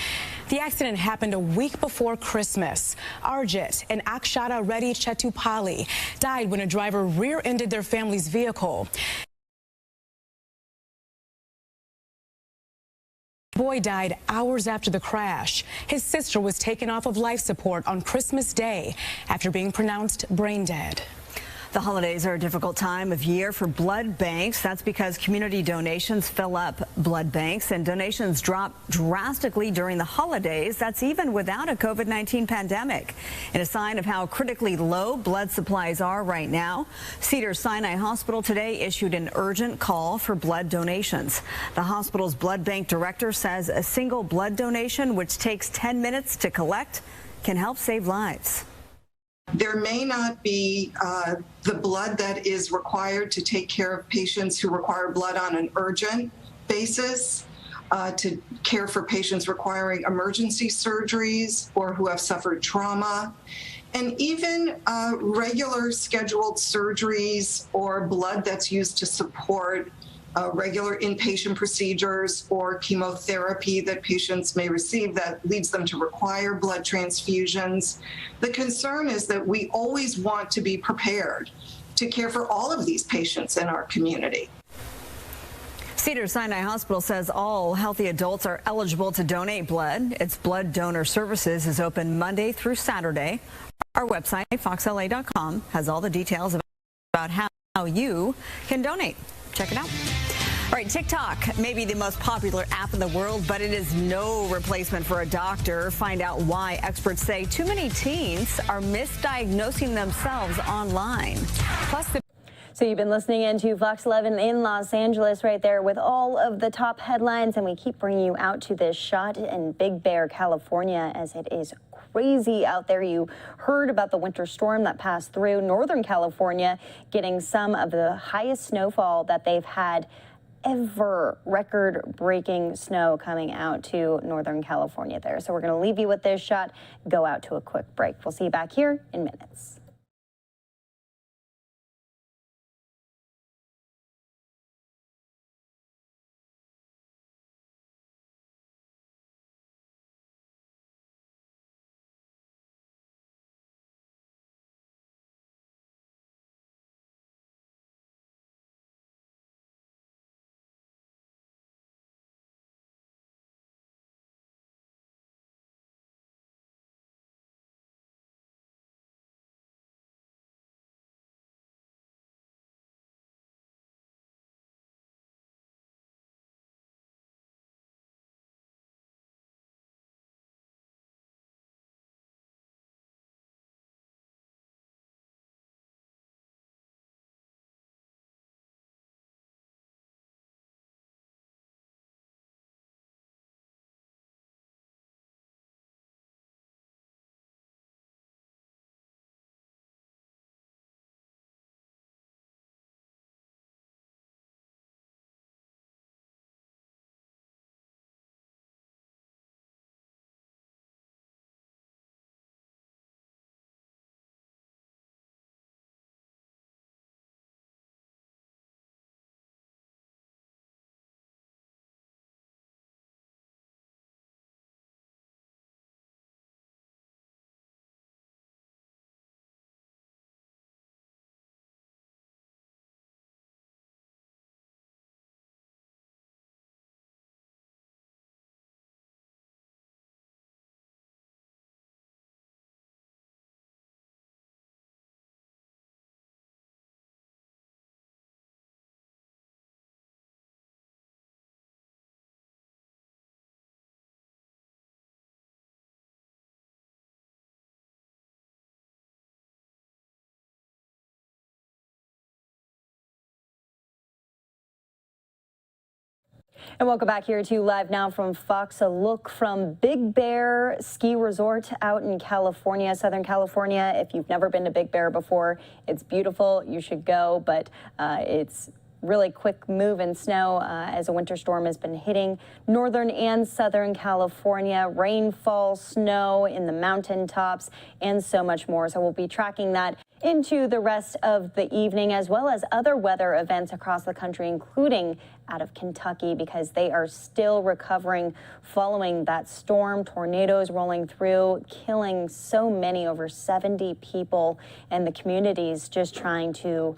The accident happened a week before Christmas. Arjit and Akshata Reddy Chetupalli died when a driver rear-ended their family's vehicle. The boy died hours after the crash. His sister was taken off of life support on Christmas Day after being pronounced brain dead. The holidays are a difficult time of year for blood banks. That's because community donations fill up blood banks, and donations drop drastically during the holidays. That's even without a COVID-19 pandemic. In a sign of how critically low blood supplies are right now, Cedars-Sinai Hospital today issued an urgent call for blood donations. The hospital's blood bank director says a single blood donation, which takes 10 minutes to collect, can help save lives. There may not be the blood that is required to take care of patients who require blood on an urgent basis, to care for patients requiring emergency surgeries or who have suffered trauma, and even regular scheduled surgeries or blood that's used to support regular inpatient procedures or chemotherapy that patients may receive that leads them to require blood transfusions. The concern is that we always want to be prepared to care for all of these patients in our community. Cedars-Sinai Hospital says all healthy adults are eligible to donate blood. Its blood donor services is open Monday through Saturday. Our website, foxla.com, has all the details about how you can donate. Check it out. All right, TikTok may be the most popular app in the world, but it is no replacement for a doctor. Find out why experts say too many teens are misdiagnosing themselves online. Plus, So you've been listening in to Fox 11 in Los Angeles right there with all of the top headlines, and we keep bringing you out to this shot in Big Bear, California, as it is crazy out there. You heard about the winter storm that passed through Northern California, getting some of the highest snowfall that they've had ever. Record-breaking snow coming out to Northern California there. So we're going to leave you with this shot, go out to a quick break. We'll see you back here in minutes. And welcome back here to Live Now from Fox. A look from Big Bear Ski Resort out in California, Southern California. If you've never been to Big Bear before, it's beautiful. You should go, but it's really quick move in snow as a winter storm has been hitting Northern and Southern California. Rainfall, snow in the mountaintops, and so much more. So we'll be tracking that into the rest of the evening, as well as other weather events across the country, including out of Kentucky, because they are still recovering following that storm. Tornadoes rolling through, killing so many, over 70 people, and the communities just trying to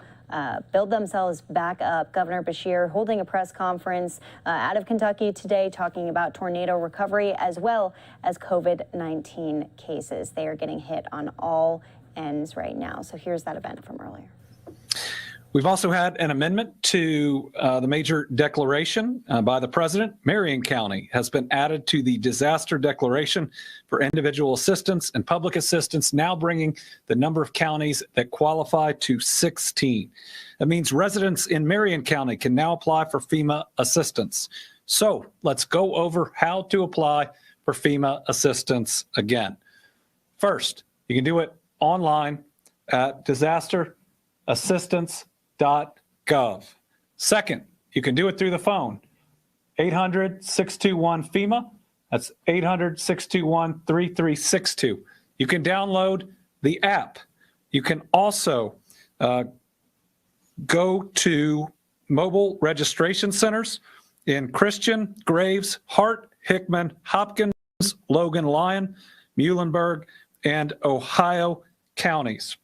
build themselves back up. Governor Beshear holding a press conference out of Kentucky today, talking about tornado recovery as well as COVID-19 cases. They are getting hit on all ends right now. So here's that event from earlier. We've also had an amendment to the major declaration by the president. Marion County has been added to the disaster declaration for individual assistance and public assistance, now bringing the number of counties that qualify to 16. That means residents in Marion County can now apply for FEMA assistance. So let's go over how to apply for FEMA assistance again. First, you can do it online at disasterassistance.gov. Second, you can do it through the phone, 800-621-FEMA. That's 800-621-3362. You can download the app. You can also go to mobile registration centers in Christian, Graves, Hart, Hickman, Hopkins, Logan, Lyon, Muhlenberg, and Ohio counties.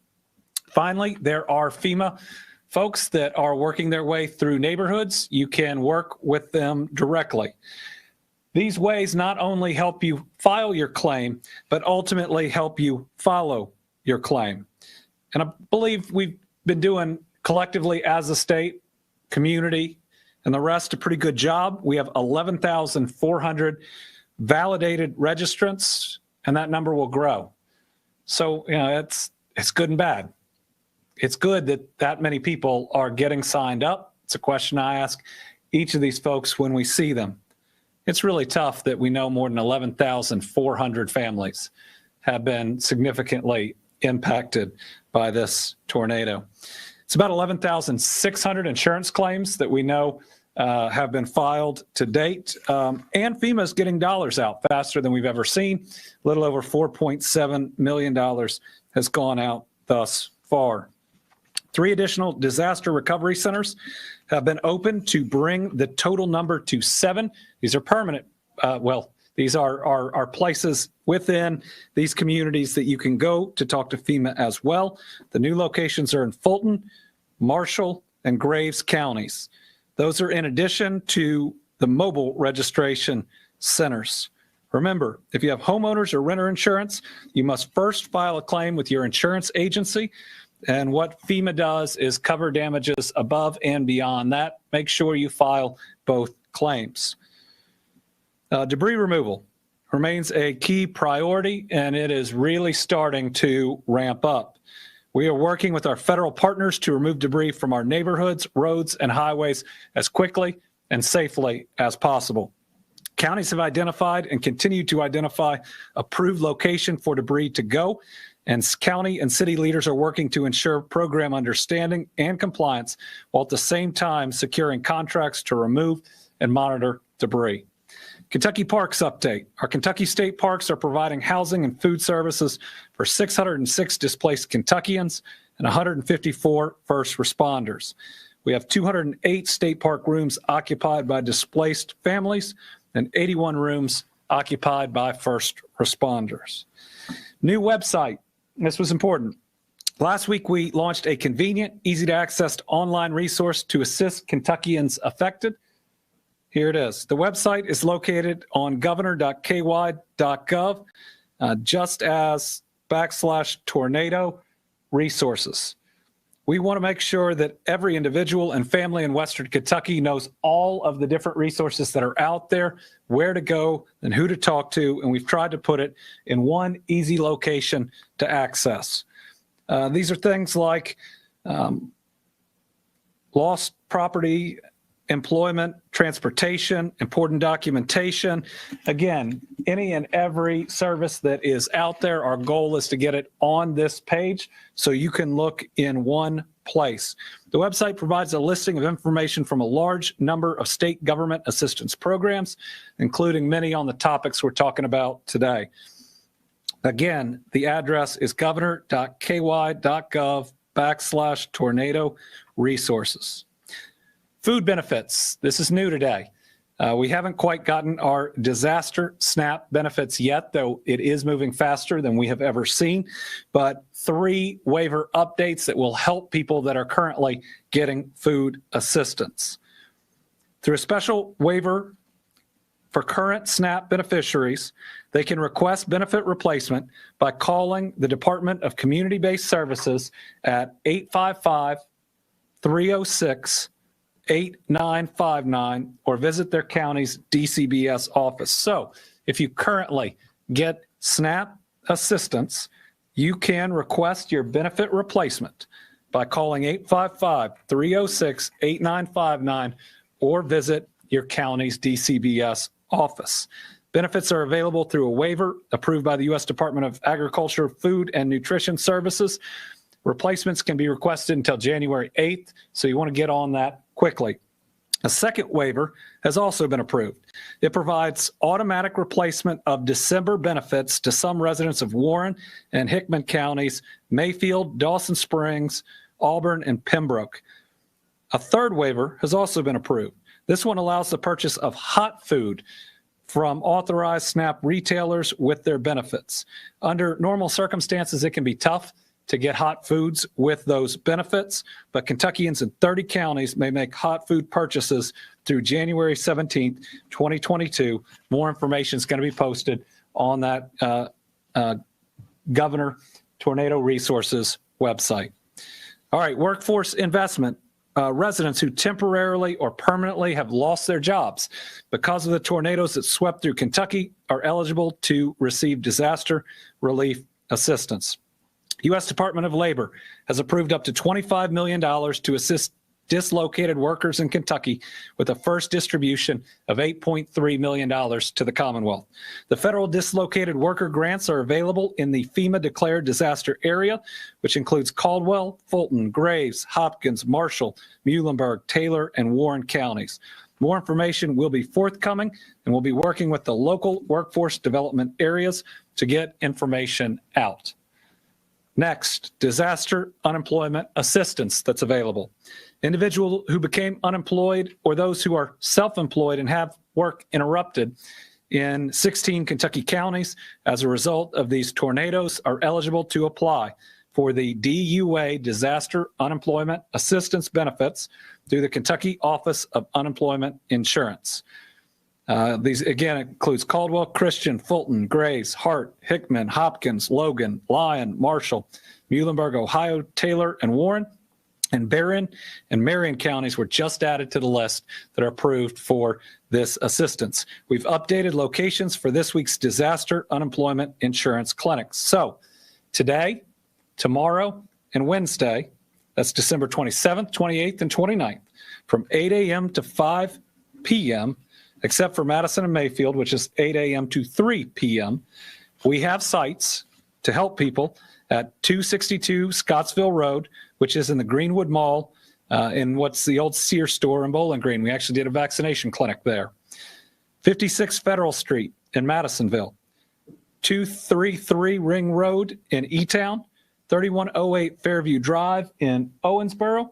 Finally, there are FEMA folks that are working their way through neighborhoods, you can work with them directly. These ways not only help you file your claim, but ultimately help you follow your claim. And I believe we've been doing collectively as a state, community, and the rest a pretty good job. We have 11,400 validated registrants, and that number will grow. So, it's good and bad. It's good that many people are getting signed up. It's a question I ask each of these folks when we see them. It's really tough that we know more than 11,400 families have been significantly impacted by this tornado. It's about 11,600 insurance claims that we know have been filed to date. And FEMA's getting dollars out faster than we've ever seen. A little over $4.7 million has gone out thus far. 3 additional disaster recovery centers have been opened to bring the total number to 7. These are permanent. These are places within these communities that you can go to talk to FEMA as well. The new locations are in Fulton, Marshall, and Graves counties. Those are in addition to the mobile registration centers. Remember, if you have homeowners or renter insurance, you must first file a claim with your insurance agency. And what FEMA does is cover damages above and beyond that. Make sure you file both claims. Debris removal remains a key priority, and it is really starting to ramp up. We are working with our federal partners to remove debris from our neighborhoods, roads, and highways as quickly and safely as possible. Counties have identified and continue to identify approved location for debris to go, and county and city leaders are working to ensure program understanding and compliance while at the same time securing contracts to remove and monitor debris. Kentucky Parks update. Our Kentucky state parks are providing housing and food services for 606 displaced Kentuckians and 154 first responders. We have 208 state park rooms occupied by displaced families and 81 rooms occupied by first responders. New website. This was important. Last week, we launched a convenient, easy-to-access online resource to assist Kentuckians affected. Here it is. The website is located on governor.ky.gov, just as /tornado resources. We want to make sure that every individual and family in Western Kentucky knows all of the different resources that are out there, where to go, and who to talk to, and we've tried to put it in one easy location to access. These are things like lost property, employment, transportation, important documentation. Again, any and every service that is out there, our goal is to get it on this page so you can look in one place. The website provides a listing of information from a large number of state government assistance programs, including many on the topics we're talking about today. Again, the address is governor.ky.gov /tornado resources. Food benefits. This is new today. We haven't quite gotten our disaster SNAP benefits yet, though it is moving faster than we have ever seen. But 3 waiver updates that will help people that are currently getting food assistance. Through a special waiver for current SNAP beneficiaries, they can request benefit replacement by calling the Department of Community-Based Services at 855-306-8959 or visit their county's DCBS office. So if you currently get SNAP assistance, you can request your benefit replacement by calling 855-306-8959 or visit your county's DCBS office. Benefits are available through a waiver approved by the U.S. Department of Agriculture, Food and Nutrition Services. Replacements can be requested until January 8th, so you want to get on that quickly. A second waiver has also been approved. It provides automatic replacement of December benefits to some residents of Warren and Hickman counties, Mayfield, Dawson Springs, Auburn, and Pembroke. A third waiver has also been approved. This one allows the purchase of hot food from authorized SNAP retailers with their benefits. Under normal circumstances, it can be tough to get hot foods with those benefits, but Kentuckians in 30 counties may make hot food purchases through January 17th, 2022. More information is going to be posted on that Governor Tornado Resources website. All right, workforce investment. Residents who temporarily or permanently have lost their jobs because of the tornadoes that swept through Kentucky are eligible to receive disaster relief assistance. U.S. Department of Labor has approved up to $25 million to assist dislocated workers in Kentucky with a first distribution of $8.3 million to the Commonwealth. The federal dislocated worker grants are available in the FEMA declared disaster area, which includes Caldwell, Fulton, Graves, Hopkins, Marshall, Muhlenberg, Taylor, and Warren counties. More information will be forthcoming, and we'll be working with the local workforce development areas to get information out. Next, disaster unemployment assistance that's available. Individuals who became unemployed or those who are self-employed and have work interrupted in 16 Kentucky counties as a result of these tornadoes are eligible to apply for the DUA Disaster Unemployment Assistance Benefits through the Kentucky Office of Unemployment Insurance. These, again, includes Caldwell, Christian, Fulton, Graves, Hart, Hickman, Hopkins, Logan, Lyon, Marshall, Muhlenberg, Ohio, Taylor, and Warren. And Barron and Marion counties were just added to the list that are approved for this assistance. We've updated locations for this week's disaster unemployment insurance clinics. So today, tomorrow, and Wednesday, that's December 27th, 28th, and 29th, from 8 a.m. to 5 p.m., except for Madison and Mayfield, which is 8 a.m. to 3 p.m., we have sites to help people at 262 Scottsville Road, which is in the Greenwood Mall, in what's the old Sears store in Bowling Green. We actually did a vaccination clinic there. 56 Federal Street in Madisonville, 233 Ring Road in E-Town, 3108 Fairview Drive in Owensboro,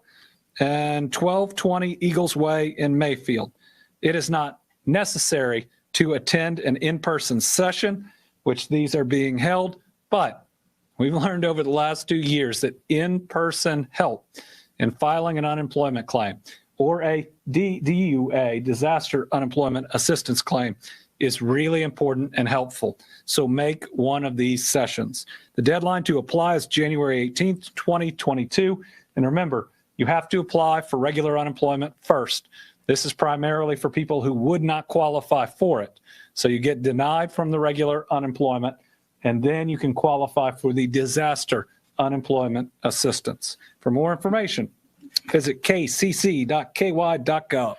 and 1220 Eagles Way in Mayfield. It is not necessary to attend an in-person session, which these are being held, but we've learned over the last 2 years that in-person help in filing an unemployment claim or a DUA, Disaster Unemployment Assistance Claim, is really important and helpful. So make one of these sessions. The deadline to apply is January 18th, 2022. And remember, you have to apply for regular unemployment first. This is primarily for people who would not qualify for it. So you get denied from the regular unemployment, and then you can qualify for the disaster unemployment assistance. For more information, visit kcc.ky.gov.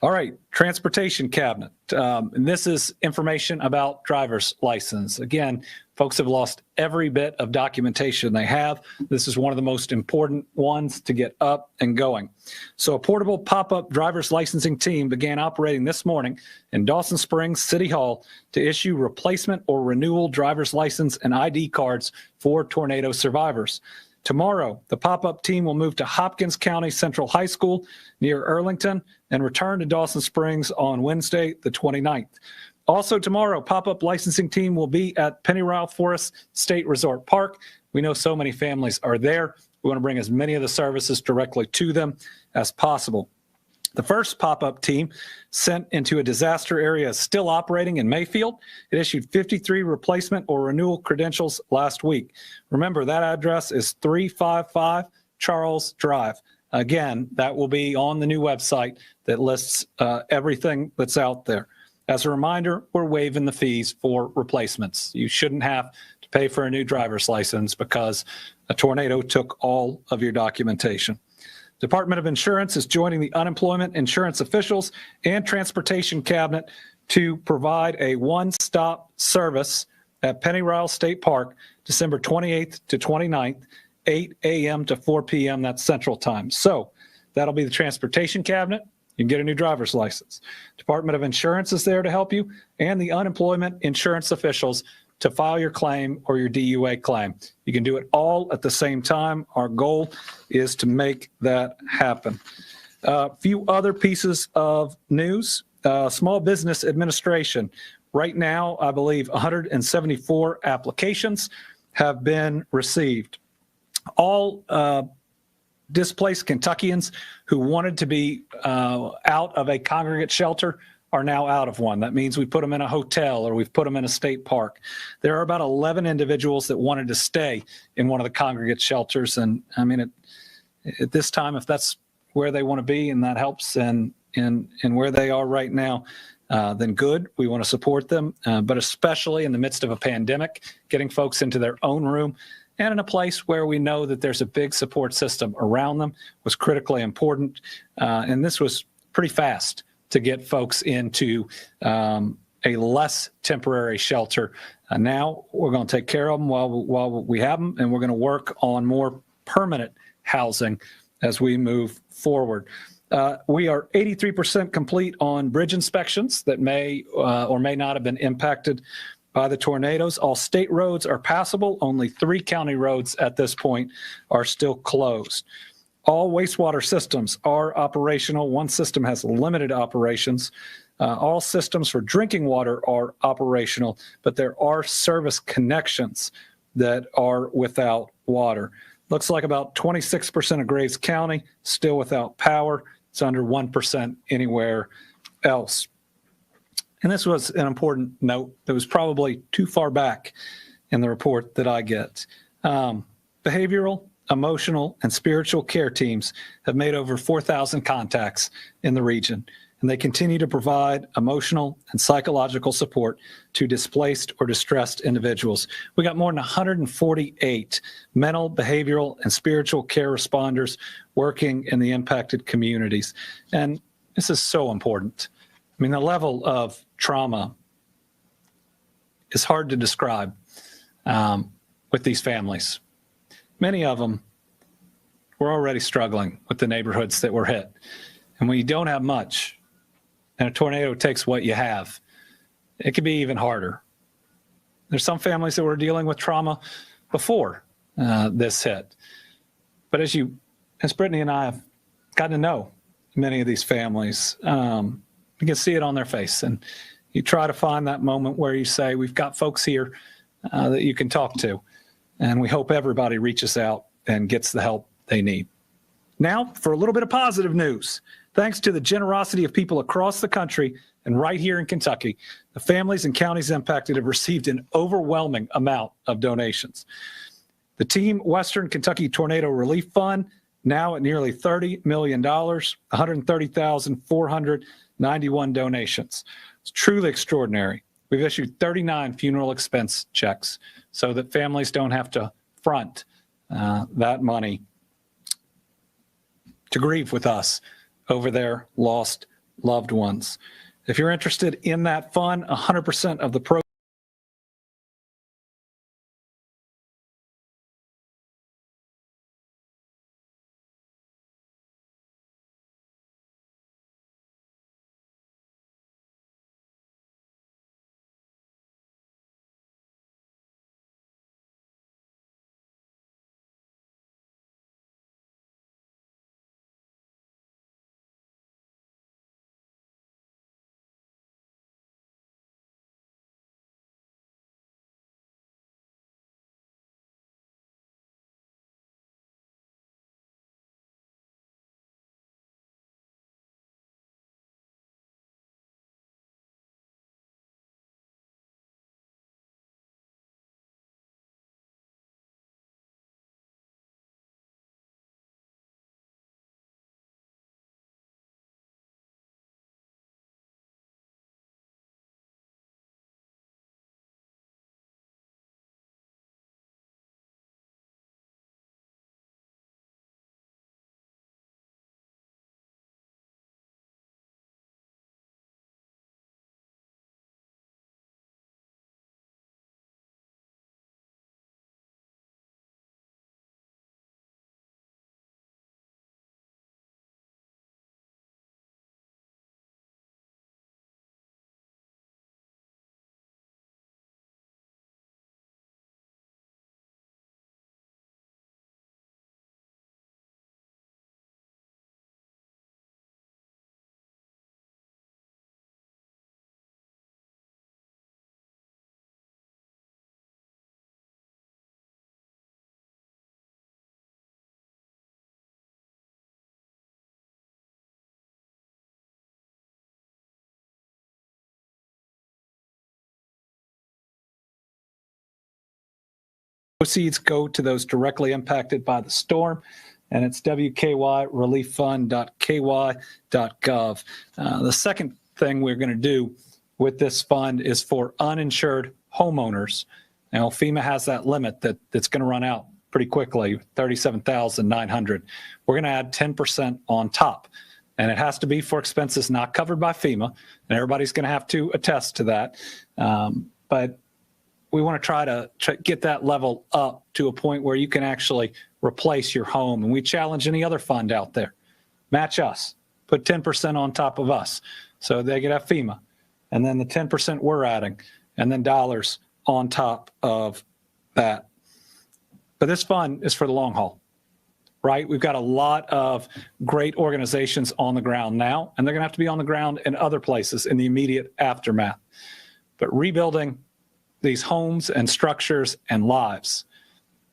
All right, transportation cabinet. And this is information about driver's license. Again, folks have lost every bit of documentation they have. This is one of the most important ones to get up and going. So a portable pop-up driver's licensing team began operating this morning in Dawson Springs City Hall to issue replacement or renewal driver's license and ID cards for tornado survivors. Tomorrow, the pop-up team will move to Hopkins County Central High School near Earlington and return to Dawson Springs on Wednesday, the 29th. Also tomorrow, pop-up licensing team will be at Pennyrile Forest State Resort Park. We know so many families are there. We want to bring as many of the services directly to them as possible. The first pop-up team sent into a disaster area is still operating in Mayfield. It issued 53 replacement or renewal credentials last week. Remember, that address is 355 Charles Drive. Again, that will be on the new website that lists everything that's out there. As a reminder, we're waiving the fees for replacements. You shouldn't have to pay for a new driver's license because a tornado took all of your documentation. Department of Insurance is joining the unemployment insurance officials and transportation cabinet to provide a one-stop service at Pennyrile State Park, December 28th to 29th, 8 a.m. to 4 p.m. That's Central Time. So that'll be the transportation cabinet. You can get a new driver's license. Department of Insurance is there to help you, and the unemployment insurance officials to file your claim or your DUA claim. You can do it all at the same time. Our goal is to make that happen. A few other pieces of news. Small Business Administration. Right now, I believe 174 applications have been received. All displaced Kentuckians who wanted to be out of a congregate shelter are now out of one. That means we put them in a hotel or we've put them in a state park. There are about 11 individuals that wanted to stay in one of the congregate shelters. And I mean, at this time, if that's where they want to be and that helps and where they are right now, then good. We want to support them, but especially in the midst of a pandemic, getting folks into their own room and in a place where we know that there's a big support system around them was critically important. And this was pretty fast to get folks into a less temporary shelter. Now we're going to take care of them while we have them, and we're going to work on more permanent housing as we move forward. We are 83% complete on bridge inspections that may or may not have been impacted by the tornadoes. All state roads are passable. Only 3 county roads at this point are still closed. All wastewater systems are operational. One system has limited operations. All systems for drinking water are operational, but there are service connections that are without water. Looks like about 26% of Graves County still without power. It's under 1% anywhere else. And this was an important note that was probably too far back in the report that I get. Behavioral, emotional, and spiritual care teams have made over 4,000 contacts in the region, and they continue to provide emotional and psychological support to displaced or distressed individuals. We got more than 148 mental, behavioral, and spiritual care responders working in the impacted communities. And this is so important. I mean, the level of trauma is hard to describe with these families. Many of them were already struggling with the neighborhoods that were hit. And when you don't have much, and a tornado takes what you have, it can be even harder. There's some families that were dealing with trauma before this hit. But as Brittany and I have gotten to know many of these families, you can see it on their face. And you try to find that moment where you say, we've got folks here that you can talk to. And we hope everybody reaches out and gets the help they need. Now, for a little bit of positive news. Thanks to the generosity of people across the country and right here in Kentucky, the families and counties impacted have received an overwhelming amount of donations. The Team Western Kentucky Tornado Relief Fund, now at nearly $30 million, 130,491 donations. It's truly extraordinary. We've issued 39 funeral expense checks so that families don't have to front that money to grieve with us over their lost loved ones. If you're interested in that fund, 100% of the proceeds Proceeds go to those directly impacted by the storm, and it's wkyrelieffund.ky.gov. The second thing we're going to do with this fund is for uninsured homeowners. Now, FEMA has that limit that's going to run out pretty quickly, $37,900. We're going to add 10% on top, and it has to be for expenses not covered by FEMA, and everybody's going to have to attest to that. But we want to try to get that level up to a point where you can actually replace your home. And we challenge any other fund out there. Match us. Put 10% on top of us. So they could have FEMA. And then the 10% we're adding. And then dollars on top of that. But this fund is for the long haul, right? We've got a lot of great organizations on the ground now. And they're going to have to be on the ground in other places in the immediate aftermath. But rebuilding these homes and structures and lives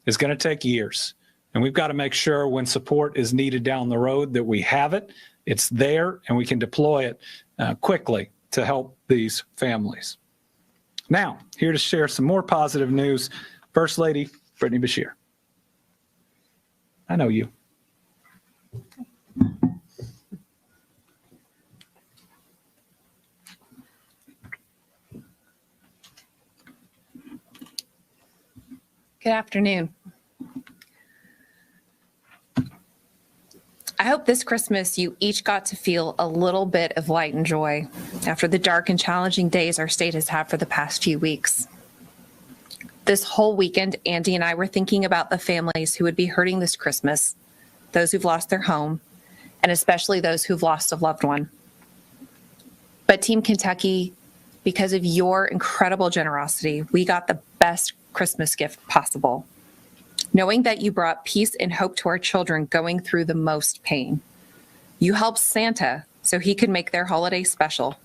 is going to take years. And we've got to make sure when support is needed down the road that we have it, it's there, and we can deploy it quickly to help these families. Now, here to share some more positive news, First Lady Brittany Bashir. I know you. Good afternoon. I hope this Christmas you each got to feel a little bit of light and joy after the dark and challenging days our state has had for the past few weeks. This whole weekend, Andy and I were thinking about the families who would be hurting this Christmas, those who've lost their home, and especially those who've lost a loved one. But Team Kentucky, because of your incredible generosity, we got the best Christmas gift possible, knowing that you brought peace and hope to our children going through the most pain. You helped Santa so he could make their holiday special,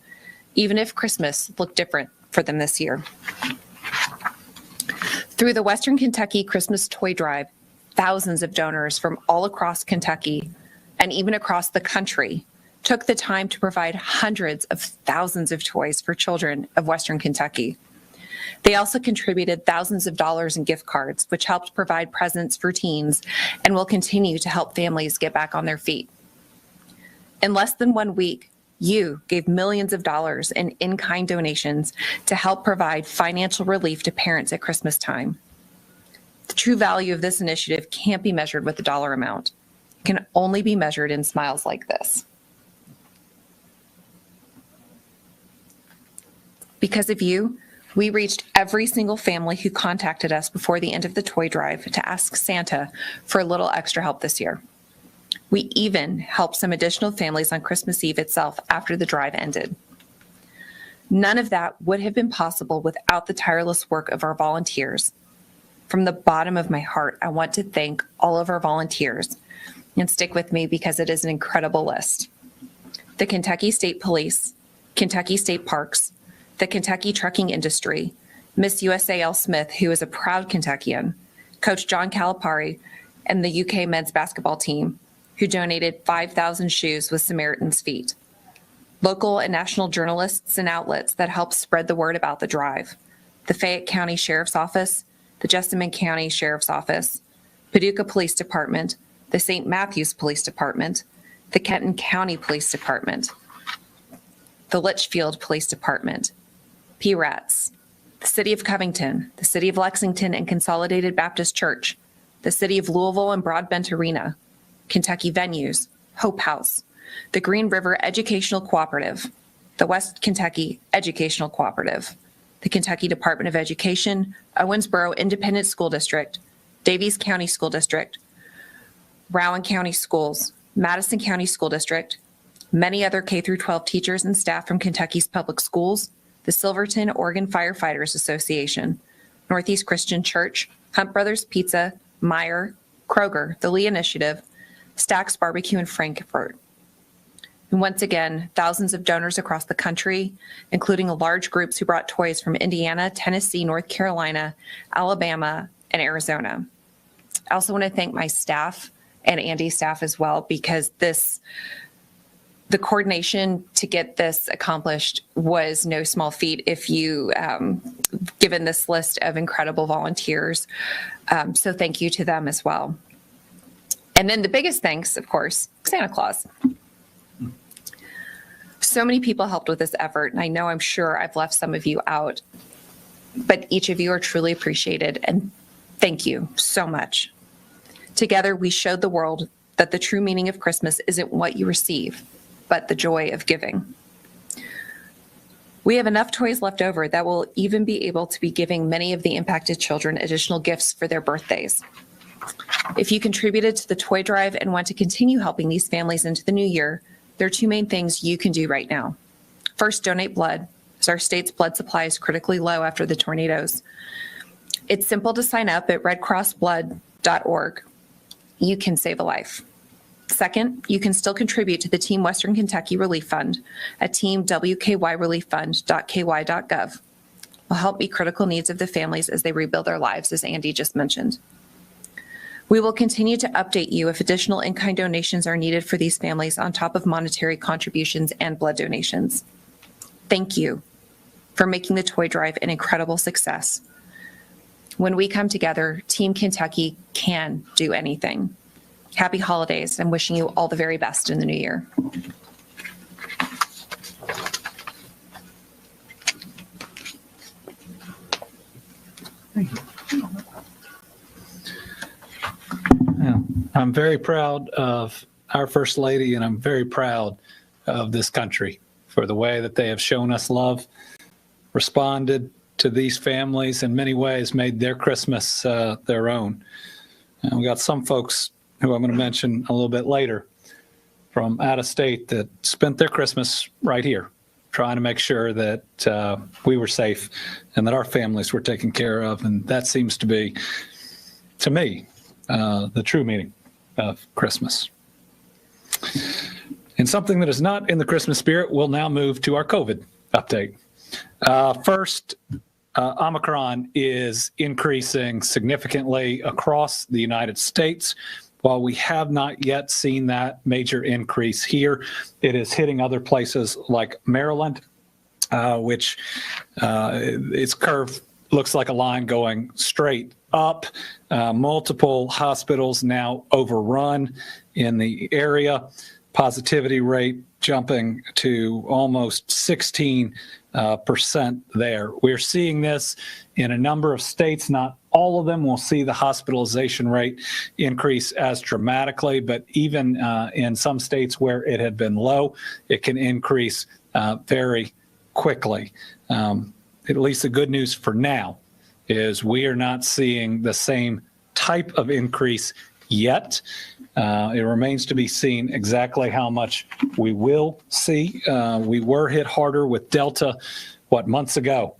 even if Christmas looked different for them this year. Through the Western Kentucky Christmas Toy Drive, thousands of donors from all across Kentucky and even across the country took the time to provide hundreds of thousands of toys for children of Western Kentucky. They also contributed thousands of dollars in gift cards, which helped provide presents for teens and will continue to help families get back on their feet. In less than 1 week, you gave millions of dollars in-kind donations to help provide financial relief to parents at Christmas time. The true value of this initiative can't be measured with a dollar amount. It can only be measured in smiles like this. Because of you, we reached every single family who contacted us before the end of the toy drive to ask Santa for a little extra help this year. We even helped some additional families on Christmas Eve itself after the drive ended. None of that would have been possible without the tireless work of our volunteers. From the bottom of my heart, I want to thank all of our volunteers, and stick with me because it is an incredible list. The Kentucky State Police, Kentucky State Parks, the Kentucky trucking industry, Miss USA L. Smith, who is a proud Kentuckian, Coach John Calipari, and the UK men's basketball team, who donated 5,000 shoes with Samaritan's Feet. Local and national journalists and outlets that helped spread the word about the drive. The Fayette County Sheriff's Office, the Jessamine County Sheriff's Office, Paducah Police Department, the St. Matthews Police Department, the Kenton County Police Department, the Litchfield Police Department, PRATS, the City of Covington, the City of Lexington and Consolidated Baptist Church, the City of Louisville and Broadbent Arena, Kentucky Venues, Hope House, the Green River Educational Cooperative, the West Kentucky Educational Cooperative, the Kentucky Department of Education, Owensboro Independent School District, Davies County School District, Rowan County Schools, Madison County School District, many other K-12 teachers and staff from Kentucky's public schools, the Silverton Oregon Firefighters Association, Northeast Christian Church, Hunt Brothers Pizza, Meyer, Kroger, the Lee Initiative, Stack's Barbecue in Frankfort. And once again, thousands of donors across the country, including large groups who brought toys from Indiana, Tennessee, North Carolina, Alabama, and Arizona. I also want to thank my staff and Andy's staff as well, because the coordination to get this accomplished was no small feat. If you given this list of incredible volunteers. So thank you to them as well. And then the biggest thanks, of course, Santa Claus. So many people helped with this effort, and I know I'm sure I've left some of you out, but each of you are truly appreciated, and thank you so much. Together, we showed the world that the true meaning of Christmas isn't what you receive, but the joy of giving. We have enough toys left over that we'll even be able to be giving many of the impacted children additional gifts for their birthdays. If you contributed to the toy drive and want to continue helping these families into the new year, there are two main things you can do right now. First, donate blood, as our state's blood supply is critically low after the tornadoes. It's simple to sign up at redcrossblood.org. You can save a life. Second, you can still contribute to the Team Western Kentucky Relief Fund at teamwkrelieffund.ky.gov. Will help meet critical needs of the families as they rebuild their lives, as Andy just mentioned. We will continue to update you if additional in-kind donations are needed for these families on top of monetary contributions and blood donations. Thank you for making the toy drive an incredible success. When we come together, Team Kentucky can do anything. Happy holidays. I'm wishing you all the very best in the new year. Yeah, I'm very proud of our First Lady, and I'm very proud of this country for the way that they have shown us love, responded to these families in many ways, made their Christmas their own. And we got some folks who I'm going to mention a little bit later from out of state that spent their Christmas right here, trying to make sure that we were safe and that our families were taken care of. And that seems to be, to me, the true meaning of Christmas. And something that is not in the Christmas spirit, we'll now move to our COVID update. First, Omicron is increasing significantly across the United States. While we have not yet seen that major increase here, it is hitting other places like Maryland, which its curve looks like a line going straight up. Multiple hospitals now overrun in the area. Positivity rate jumping to almost 16% there. We're seeing this in a number of states. Not all of them will see the hospitalization rate increase as dramatically, but even in some states where it had been low, it can increase very quickly. At least the good news for now is we are not seeing the same type of increase yet. It remains to be seen exactly how much we will see. We were hit harder with Delta, months ago,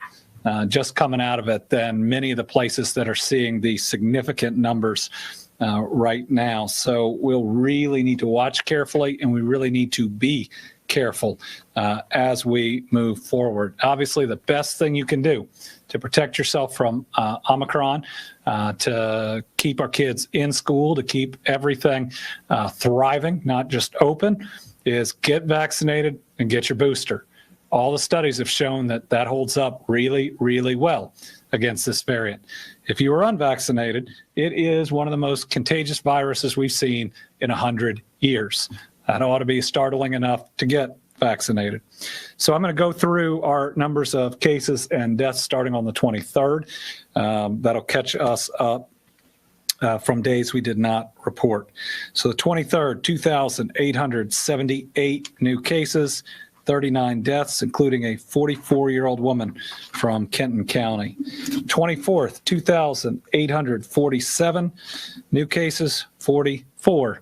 just coming out of it, than many of the places that are seeing the significant numbers right now. So we'll really need to watch carefully, and we really need to be careful as we move forward. Obviously, the best thing you can do to protect yourself from Omicron, to keep our kids in school, to keep everything thriving, not just open, is get vaccinated and get your booster. All the studies have shown that that holds up really, really well against this variant. If you are unvaccinated, it is one of the most contagious viruses we've seen in 100 years. That ought to be startling enough to get vaccinated. So I'm going to go through our numbers of cases and deaths starting on the 23rd. That'll catch us up from days we did not report. So the 23rd, 2,878 new cases, 39 deaths, including a 44-year-old woman from Kenton County. 24th, 2,847 new cases, 44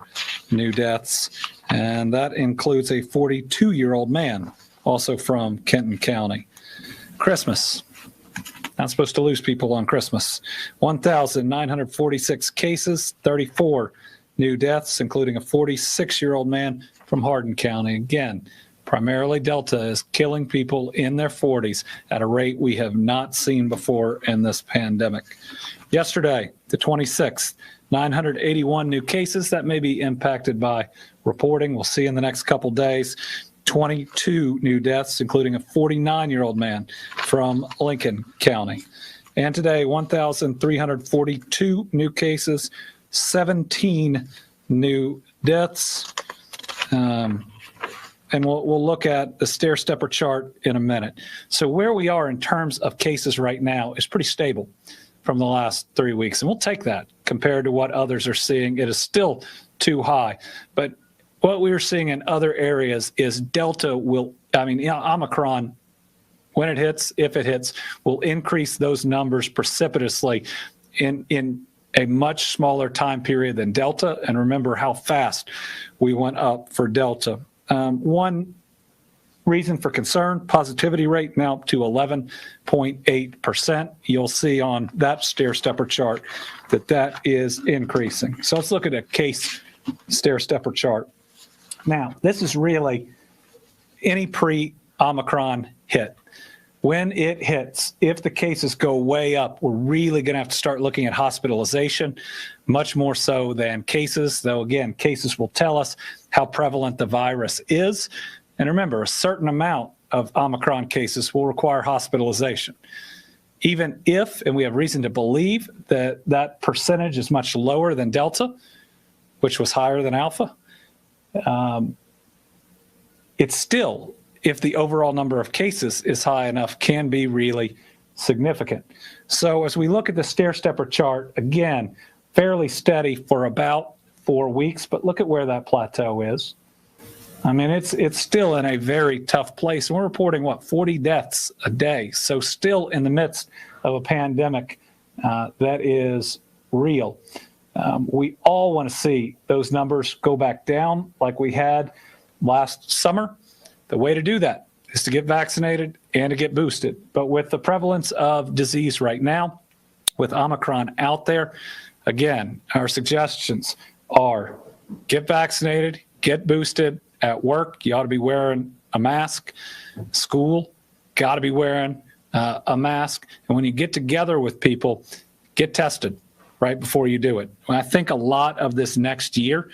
new deaths, and that includes a 42-year-old man, also from Kenton County. Christmas. Not supposed to lose people on Christmas. 1,946 cases, 34 new deaths, including a 46-year-old man from Hardin County. Again, primarily Delta is killing people in their 40s at a rate we have not seen before in this pandemic. Yesterday, the 26th, 981 new cases. That may be impacted by reporting. We'll see in the next couple days. 22 new deaths, including a 49-year-old man from Lincoln County. And today, 1,342 new cases, 17 new deaths. And we'll look at the stair-stepper chart in a minute. So where we are in terms of cases right now is pretty stable from the last 3 weeks. And we'll take that compared to what others are seeing. It is still too high. But what we're seeing in other areas is Delta Omicron, when it hits, if it hits, will increase those numbers precipitously in a much smaller time period than Delta. And remember how fast we went up for Delta. One reason for concern, positivity rate now up to 11.8%. You'll see on that stair-stepper chart that is increasing. So let's look at a case stair-stepper chart. Now, this is really any pre-Omicron hit. When it hits, if the cases go way up, we're really going to have to start looking at hospitalization, much more so than cases, though again, cases will tell us how prevalent the virus is. And remember, a certain amount of Omicron cases will require hospitalization. Even if, and we have reason to believe that that percentage is much lower than Delta, which was higher than Alpha, it's still, if the overall number of cases is high enough, can be really significant. So as we look at the stair-stepper chart, again, fairly steady for about 4 weeks, but look at where that plateau is. I mean, it's still in a very tough place. We're reporting, 40 deaths a day. So still in the midst of a pandemic that is real. We all want to see those numbers go back down like we had last summer. The way to do that is to get vaccinated and to get boosted. But with the prevalence of disease right now, with Omicron out there, again, our suggestions are get vaccinated, get boosted. At work, you ought to be wearing a mask. School, got to be wearing a mask. And when you get together with people, get tested right before you do it. I think a lot of this next year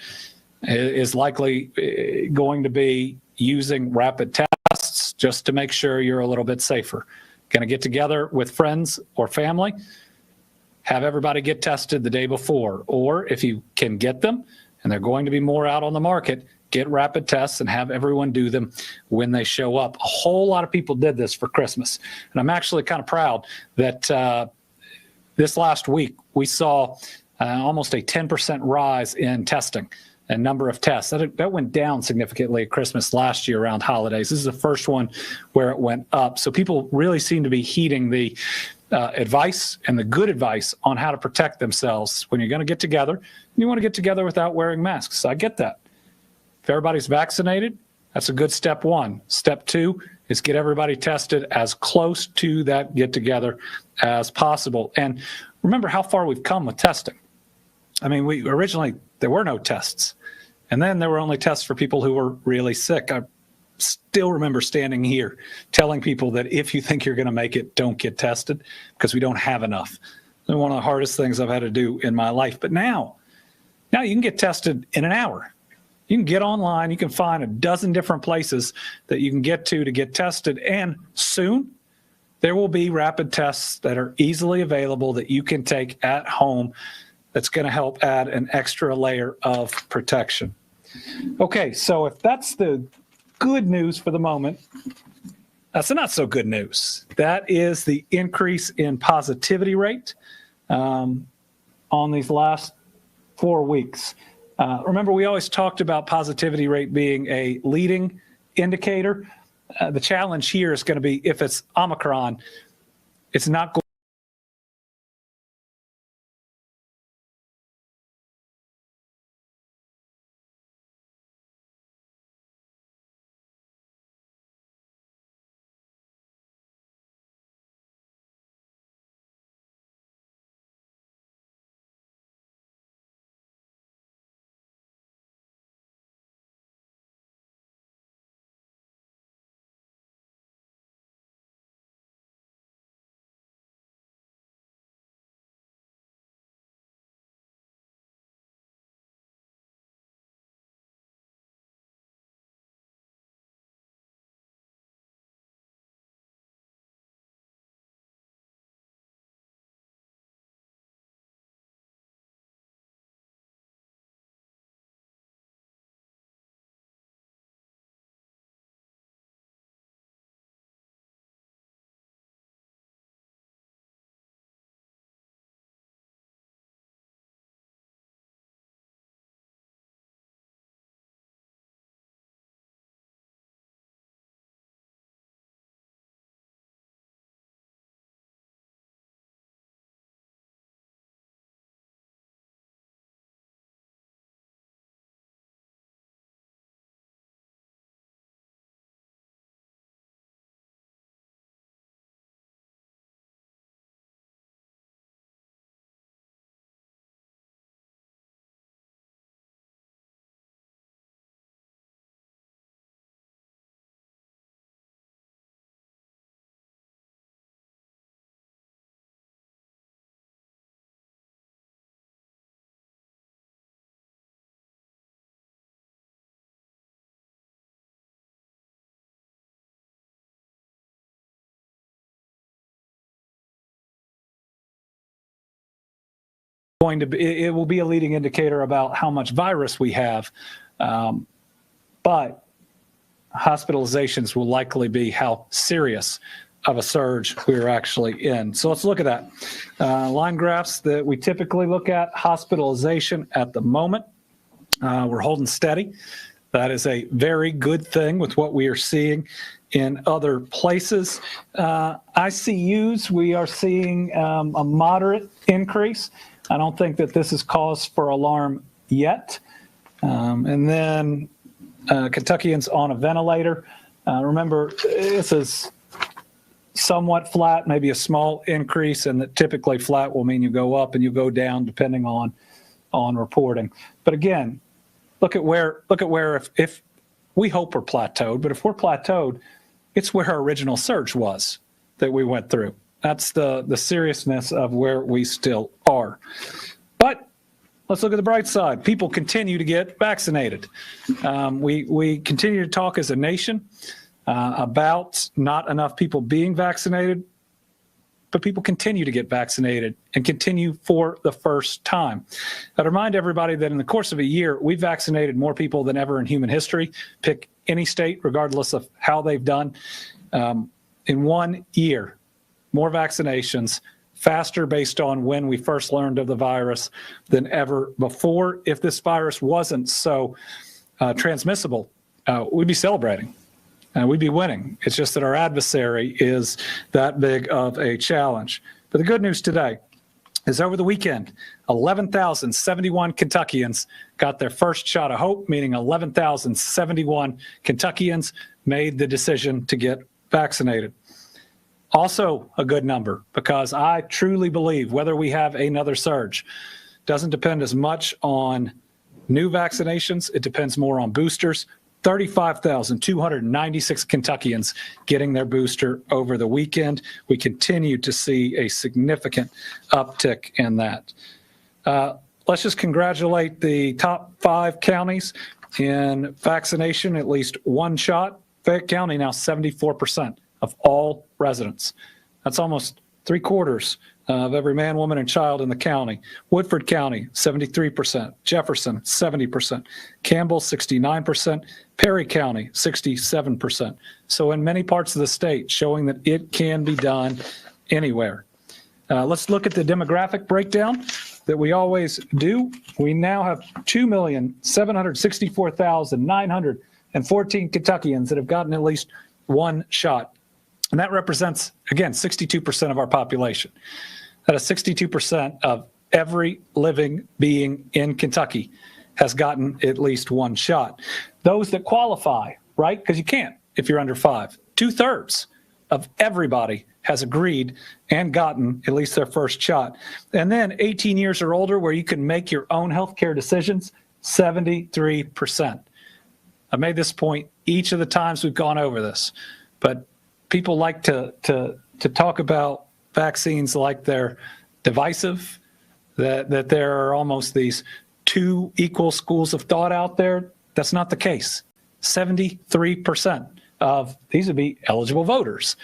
is likely going to be using rapid tests just to make sure you're a little bit safer. Going to get together with friends or family, have everybody get tested the day before. Or if you can get them, and they're going to be more out on the market, get rapid tests and have everyone do them when they show up. A whole lot of people did this for Christmas. And I'm actually kind of proud that this last week we saw almost a 10% rise in testing and number of tests. That went down significantly at Christmas last year around holidays. This is the first one where it went up. So people really seem to be heeding the advice and the good advice on how to protect themselves when you're going to get together. You want to get together without wearing masks. So I get that. If everybody's vaccinated, that's a good step one. Step two is get everybody tested as close to that get together as possible. And remember how far we've come with testing. I mean, originally there were no tests. And then there were only tests for people who were really sick. I still remember standing here telling people that if you think you're going to make it, don't get tested because we don't have enough. It's one of the hardest things I've had to do in my life. But now you can get tested in an hour. You can get online. You can find a dozen different places that you can get to get tested. And soon there will be rapid tests that are easily available that you can take at home. That's going to help add an extra layer of protection. Okay, so if that's the good news for the moment, that's the not so good news. That is the increase in positivity rate on these last 4 weeks. Remember, we always talked about positivity rate being a leading indicator. The challenge here is going to be if it's Omicron, it's not going it will be a leading indicator about how much virus we have. But hospitalizations will likely be how serious of a surge we're actually in. So let's look at that. Line graphs that we typically look at, hospitalization at the moment. We're holding steady. That is a very good thing with what we are seeing in other places. ICUs, we are seeing a moderate increase. I don't think that this is cause for alarm yet. And then Kentuckians on a ventilator. Remember, this is somewhat flat, maybe a small increase, and that typically flat will mean you go up and you go down depending on reporting. But again, look at where if we hope we're plateaued, but if we're plateaued, it's where our original surge was that we went through. That's the seriousness of where we still are. But let's look at the bright side. People continue to get vaccinated. We continue to talk as a nation about not enough people being vaccinated, but people continue to get vaccinated and continue for the first time. I'd remind everybody that in the course of a year, we've vaccinated more people than ever in human history. Pick any state, regardless of how they've done. In 1 year, more vaccinations, faster based on when we first learned of the virus than ever before. If this virus wasn't so transmissible, we'd be celebrating. We'd be winning. It's just that our adversary is that big of a challenge. But the good news today is over the weekend, 11,071 Kentuckians got their first shot of hope, meaning 11,071 Kentuckians made the decision to get vaccinated. Also a good number, because I truly believe whether we have another surge doesn't depend as much on new vaccinations. It depends more on boosters. 35,296 Kentuckians getting their booster over the weekend. We continue to see a significant uptick in that. Let's just congratulate the top 5 counties in vaccination, at least one shot. Fayette County now 74% of all residents. That's almost 3/4 of every man, woman, and child in the county. Woodford County, 73%. Jefferson, 70%. Campbell, 69%. Perry County, 67%. So in many parts of the state, showing that it can be done anywhere. Let's look at the demographic breakdown that we always do. We now have 2,764,914 Kentuckians that have gotten at least one shot. And that represents, again, 62% of our population. That is 62% of every living being in Kentucky has gotten at least one shot. Those that qualify, right? Because you can't if you're under 5. 2/3 of everybody has agreed and gotten at least their first shot. And then 18 years or older, where you can make your own healthcare decisions, 73%. I've made this point each of the times we've gone over this, but people like to talk about vaccines like they're divisive, that there are almost these two equal schools of thought out there. That's not the case. 73% of these would be eligible voters.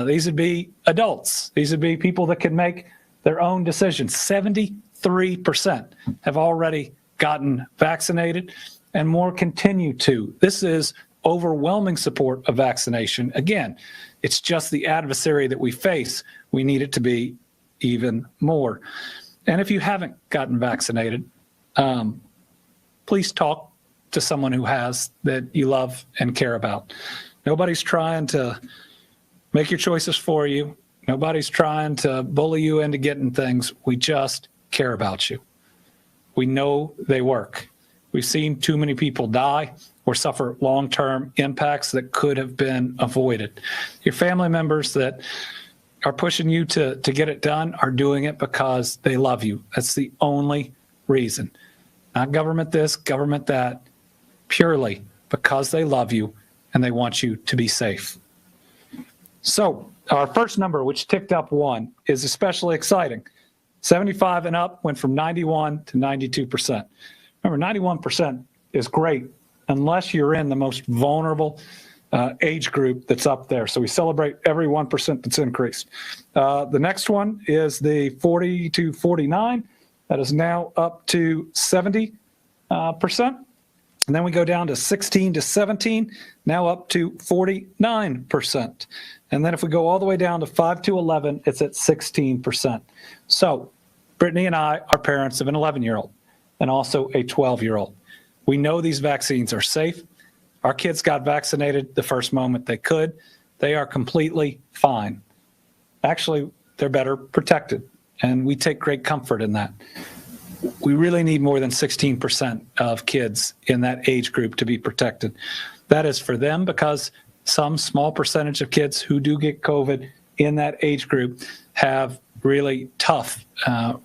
These would be adults. These would be people that can make their own decisions. 73% have already gotten vaccinated, and more continue to. This is overwhelming support of vaccination. Again, it's just the adversary that we face. We need it to be even more. And if you haven't gotten vaccinated, please talk to someone who has, that you love and care about. Nobody's trying to make your choices for you. Nobody's trying to bully you into getting things. We just care about you. We know they work. We've seen too many people die or suffer long-term impacts that could have been avoided. Your family members that are pushing you to get it done are doing it because they love you. That's the only reason. Not government this, government that, purely because they love you and they want you to be safe. So our first number, which ticked up 1, is especially exciting. 75 and up went from 91 to 92%. Remember, 91% is great unless you're in the most vulnerable age group that's up there. So we celebrate every 1% that's increased. The next one is the 40 to 49. That is now up to 70%. And then we go down to 16 to 17, now up to 49%. And then if we go all the way down to 5 to 11, it's at 16%. So Brittany and I are parents of an 11-year-old and also a 12-year-old. We know these vaccines are safe. Our kids got vaccinated the first moment they could. They are completely fine. Actually, they're better protected, and we take great comfort in that. We really need more than 16% of kids in that age group to be protected. That is for them because some small percentage of kids who do get COVID in that age group have really tough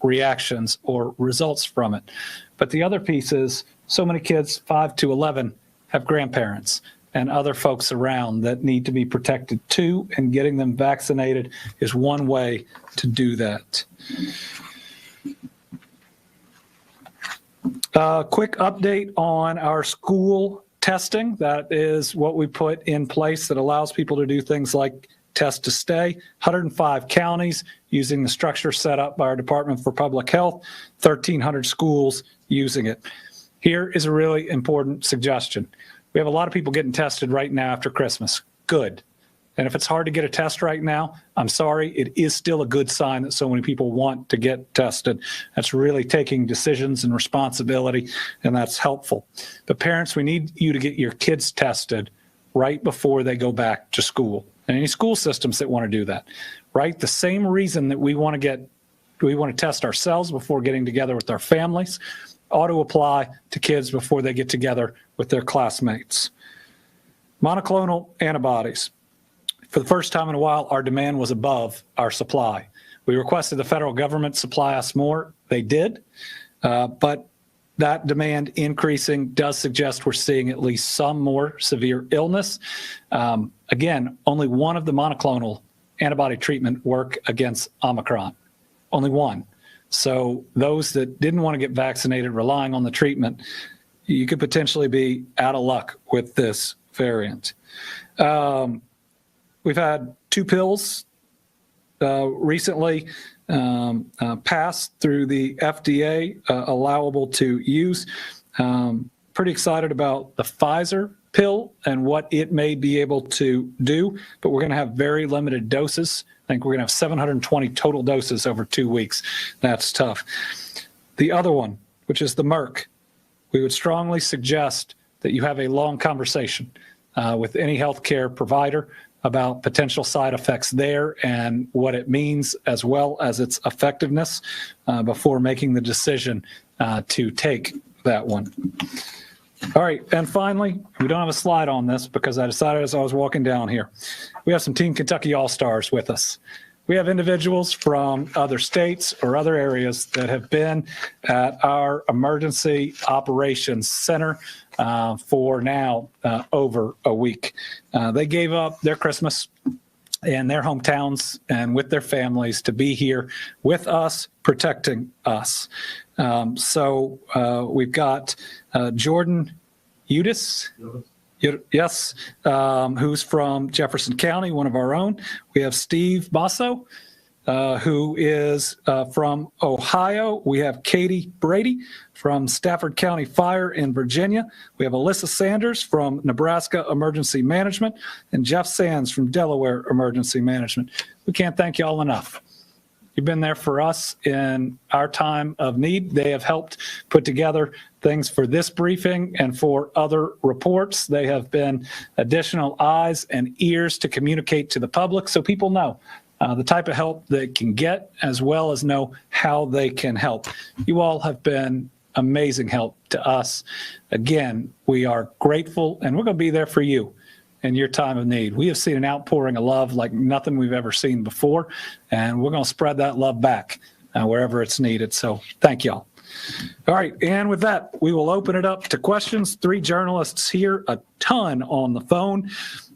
reactions or results from it. But the other piece is so many kids, 5 to 11, have grandparents and other folks around that need to be protected too, and getting them vaccinated is one way to do that. Quick update on our school testing. That is what we put in place that allows people to do things like test to stay. 105 counties using the structure set up by our Department for Public Health, 1,300 schools using it. Here is a really important suggestion. We have a lot of people getting tested right now after Christmas. Good. And if it's hard to get a test right now, I'm sorry, it is still a good sign that so many people want to get tested. That's really taking decisions and responsibility, and that's helpful. But parents, we need you to get your kids tested right before they go back to school. And any school systems that want to do that, right? The same reason that we want to test ourselves before getting together with our families ought to apply to kids before they get together with their classmates. Monoclonal antibodies. For the first time in a while, our demand was above our supply. We requested the federal government supply us more. They did, but that demand increasing does suggest we're seeing at least some more severe illness. Again, only one of the monoclonal antibody treatment work against Omicron. Only one. So those that didn't want to get vaccinated relying on the treatment, you could potentially be out of luck with this variant. We've had 2 pills recently passed through the FDA, allowable to use. Pretty excited about the Pfizer pill and what it may be able to do, but we're going to have very limited doses. I think we're going to have 720 total doses over 2 weeks. That's tough. The other one, which is the Merck, we would strongly suggest that you have a long conversation with any healthcare provider about potential side effects there and what it means, as well as its effectiveness, before making the decision to take that one. All right, and finally, we don't have a slide on this because I decided as I was walking down here, we have some Team Kentucky All-Stars with us. We have individuals from other states or other areas that have been at our Emergency Operations Center for now over a week. They gave up their Christmas in their hometowns and with their families to be here with us, protecting us. So we've got Jordan Udis. Yes, who's from Jefferson County, one of our own. We have Steve Basso, who is from Ohio. We have Katie Brady from Stafford County Fire in Virginia. We have Alyssa Sanders from Nebraska Emergency Management and Jeff Sands from Delaware Emergency Management. We can't thank you all enough. You've been there for us in our time of need. They have helped put together things for this briefing and for other reports. They have been additional eyes and ears to communicate to the public so people know the type of help they can get, as well as know how they can help. You all have been amazing help to us. Again, we are grateful, and we're going to be there for you in your time of need. We have seen an outpouring of love like nothing we've ever seen before, and we're going to spread that love back wherever it's needed. So thank y'all. All right, and with that, we will open it up to questions. 3 journalists here, a ton on the phone.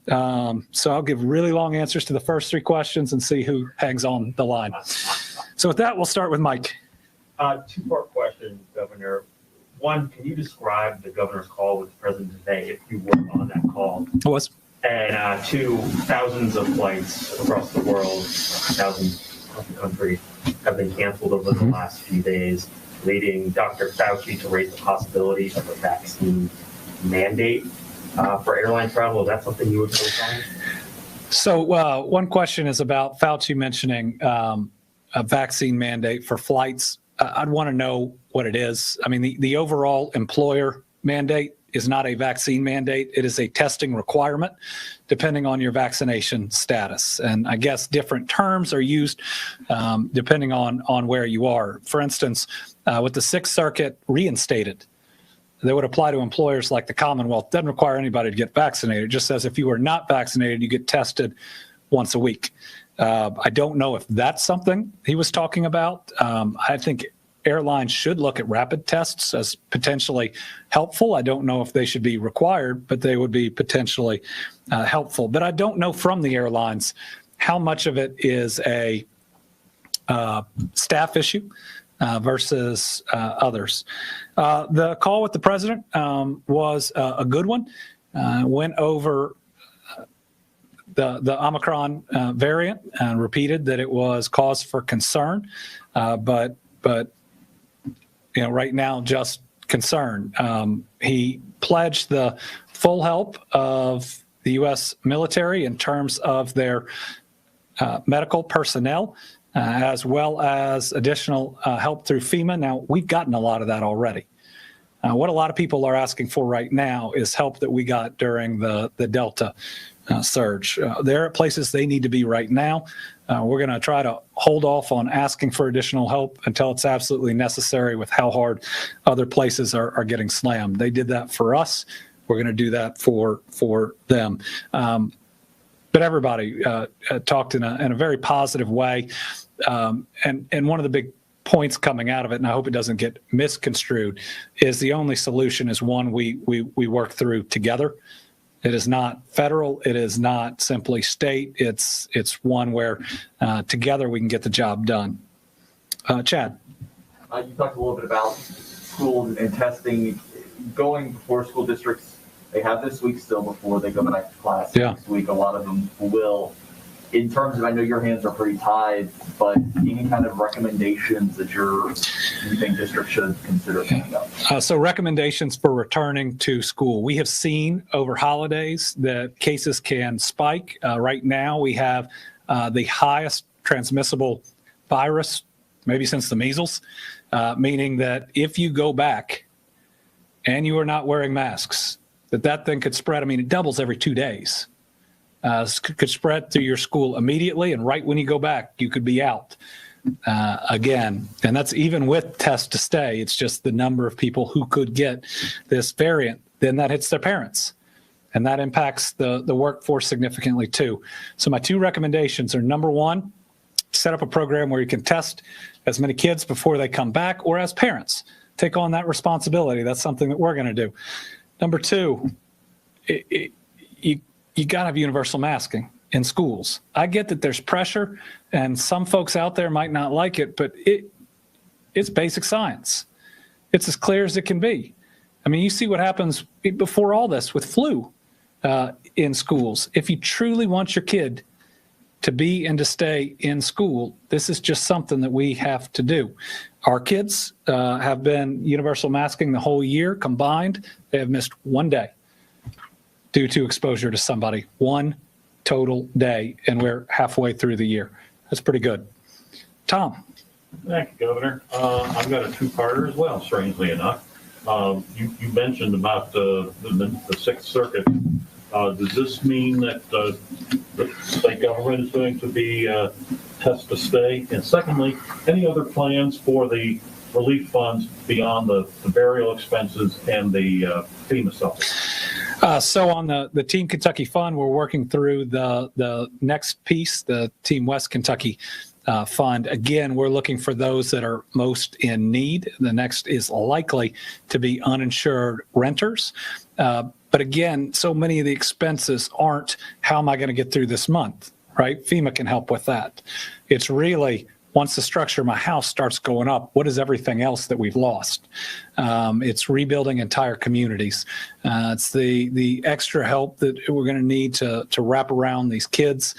So I'll give really long answers to the first 3 questions and see who hangs on the line. So with that, we'll start with Mike. 2-part question, Governor. 1, can you describe the governor's call with the president today, if you were on that call? I was. And 2, thousands of flights across the world, thousands across the country have been canceled over the last few days. leading Dr. Fauci to raise the possibility of a vaccine mandate for airline travel. Is that something you would co-sign? So one question is about Fauci mentioning a vaccine mandate for flights. I'd want to know what it is. I mean, the overall employer mandate is not a vaccine mandate. It is a testing requirement depending on your vaccination status. And I guess different terms are used depending on where you are. For instance, with the Sixth Circuit reinstated, they would apply to employers like the Commonwealth. Doesn't require anybody to get vaccinated. It just says if you are not vaccinated, you get tested once a week. I don't know if that's something he was talking about. I think airlines should look at rapid tests as potentially helpful. I don't know if they should be required, but they would be potentially helpful. But I don't know from the airlines how much of it is a staff issue versus others. The call with the president was a good one. Went over the Omicron variant and repeated that it was cause for concern, but right now just concern. He pledged the full help of the U.S. military in terms of their medical personnel, as well as additional help through FEMA. Now, we've gotten a lot of that already. What a lot of people are asking for right now is help that we got during the Delta surge. There are places they need to be right now. We're going to try to hold off on asking for additional help until it's absolutely necessary with how hard other places are getting slammed. They did that for us. We're going to do that for them. But everybody talked in a very positive way. And one of the big points coming out of it, and I hope it doesn't get misconstrued, is the only solution is one we work through together. It is not federal. It is not simply state. It's one where together we can get the job done. Chad. You talked a little bit about school and testing. Going before school districts, they have this week still before they go back to class next week. A lot of them will. In terms of, I know your hands are pretty tied, but any kind of recommendations that you think districts should consider coming up? So recommendations for returning to school. We have seen over holidays that cases can spike. Right now we have the highest transmissible virus, maybe since the measles, meaning that if you go back and you are not wearing masks, that thing could spread. I mean, it doubles every 2 days. Could spread through your school immediately, and right when you go back, you could be out again. And that's even with test to stay. It's just the number of people who could get this variant. Then that hits their parents, and that impacts the workforce significantly too. So my two recommendations are, number one, set up a program where you can test as many kids before they come back, or as parents, take on that responsibility. That's something that we're going to do. Number two, you got to have universal masking in schools. I get that there's pressure, and some folks out there might not like it, but it's basic science. It's as clear as it can be. I mean, you see what happens before all this with flu in schools. If you truly want your kid to be and to stay in school, this is just something that we have to do. Our kids have been universal masking the whole year combined. They have missed one day due to exposure to somebody, one total day, and we're halfway through the year. That's pretty good. Tom. Thank you, Governor. I've got a two-parter as well, strangely enough. You mentioned about the Sixth Circuit. Does this mean that the state government is going to be test to stay? And secondly, any other plans for the relief funds beyond the burial expenses and the FEMA supplement? So on the Team Kentucky Fund, we're working through the next piece, the Team West Kentucky Fund. Again, we're looking for those that are most in need. The next is likely to be uninsured renters. But again, so many of the expenses aren't, how am I going to get through this month, right? FEMA can help with that. It's really, once the structure of my house starts going up, what is everything else that we've lost? It's rebuilding entire communities. It's the extra help that we're going to need to wrap around these kids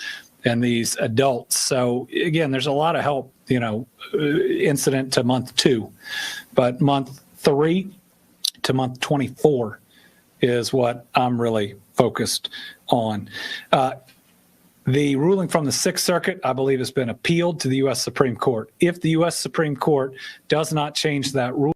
and these adults. So again, there's a lot of help incident to month 2, but month 3 to month 24 is what I'm really focused on. The ruling from the Sixth Circuit, I believe, has been appealed to the U.S. Supreme Court. If the U.S. Supreme Court does not change that rule,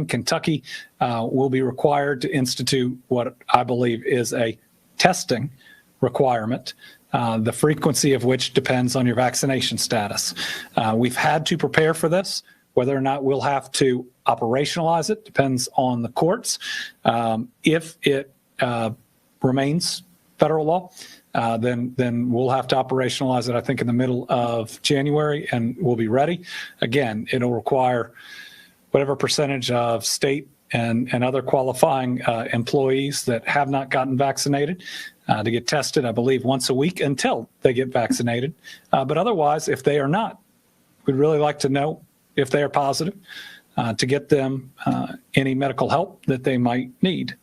Kentucky will be required to institute what I believe is a testing requirement, the frequency of which depends on your vaccination status. We've had to prepare for this. Whether or not we'll have to operationalize it depends on the courts. If it remains federal law, then we'll have to operationalize it, I think, in the middle of January, and we'll be ready. Again, it'll require whatever percentage of state and other qualifying employees that have not gotten vaccinated to get tested, I believe, once a week until they get vaccinated. But otherwise, if they are not, we'd really like to know if they are positive to get them any medical help that they might need.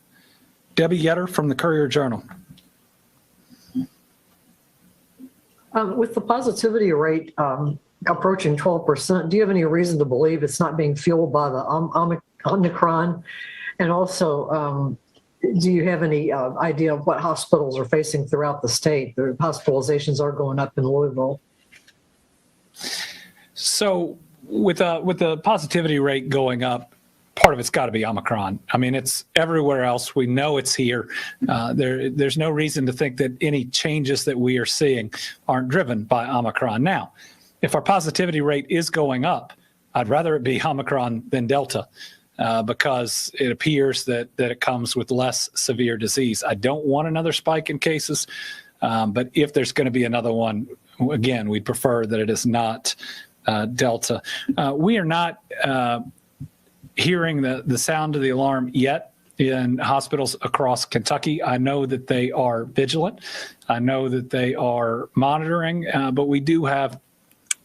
Debbie Yetter from the Courier-Journal. With the positivity rate approaching 12%, do you have any reason to believe it's not being fueled by the Omicron? And also, do you have any idea of what hospitals are facing throughout the state? The hospitalizations are going up in Louisville. So with the positivity rate going up, part of it's got to be Omicron. I mean, it's everywhere else. We know it's here. There's no reason to think that any changes that we are seeing aren't driven by Omicron. Now, if our positivity rate is going up, I'd rather it be Omicron than Delta because it appears that it comes with less severe disease. I don't want another spike in cases, but if there's going to be another one, again, we'd prefer that it is not Delta. We are not hearing the sound of the alarm yet in hospitals across Kentucky. I know that they are vigilant. I know that they are monitoring, but we do have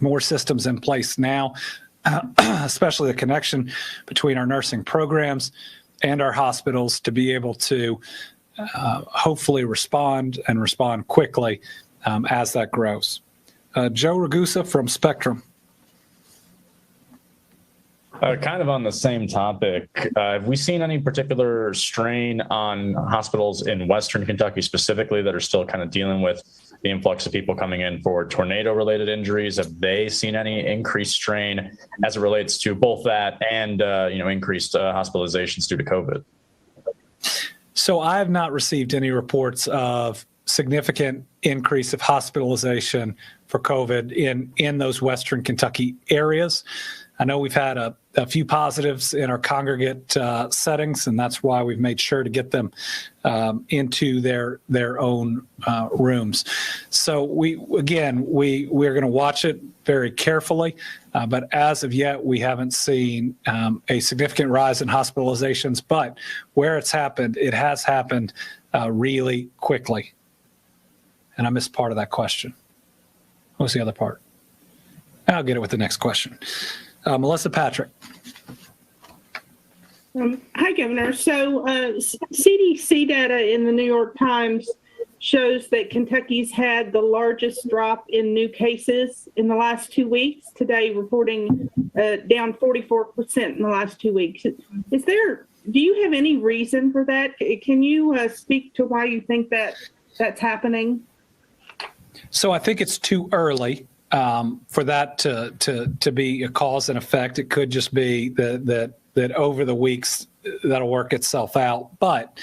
more systems in place now, especially the connection between our nursing programs and our hospitals to be able to hopefully respond quickly as that grows. Joe Ragusa from Spectrum. Kind of on the same topic, have we seen any particular strain on hospitals in Western Kentucky specifically that are still kind of dealing with the influx of people coming in for tornado-related injuries? Have they seen any increased strain as it relates to both that and increased hospitalizations due to COVID? So I have not received any reports of significant increase of hospitalization for COVID in those Western Kentucky areas. I know we've had a few positives in our congregate settings, and that's why we've made sure to get them into their own rooms. So we're going to watch it very carefully, but as of yet, we haven't seen a significant rise in hospitalizations. But where it's happened, it has happened really quickly. And I missed part of that question. What was the other part? I'll get it with the next question. Melissa Patrick. Hi, Governor. So CDC data in the New York Times shows that Kentucky's had the largest drop in new cases in the last 2 weeks. Today, reporting down 44% in the last 2 weeks. Do you have any reason for that? Can you speak to why you think that's happening? So I think it's too early for that to be a cause and effect. It could just be that over the weeks that'll work itself out. But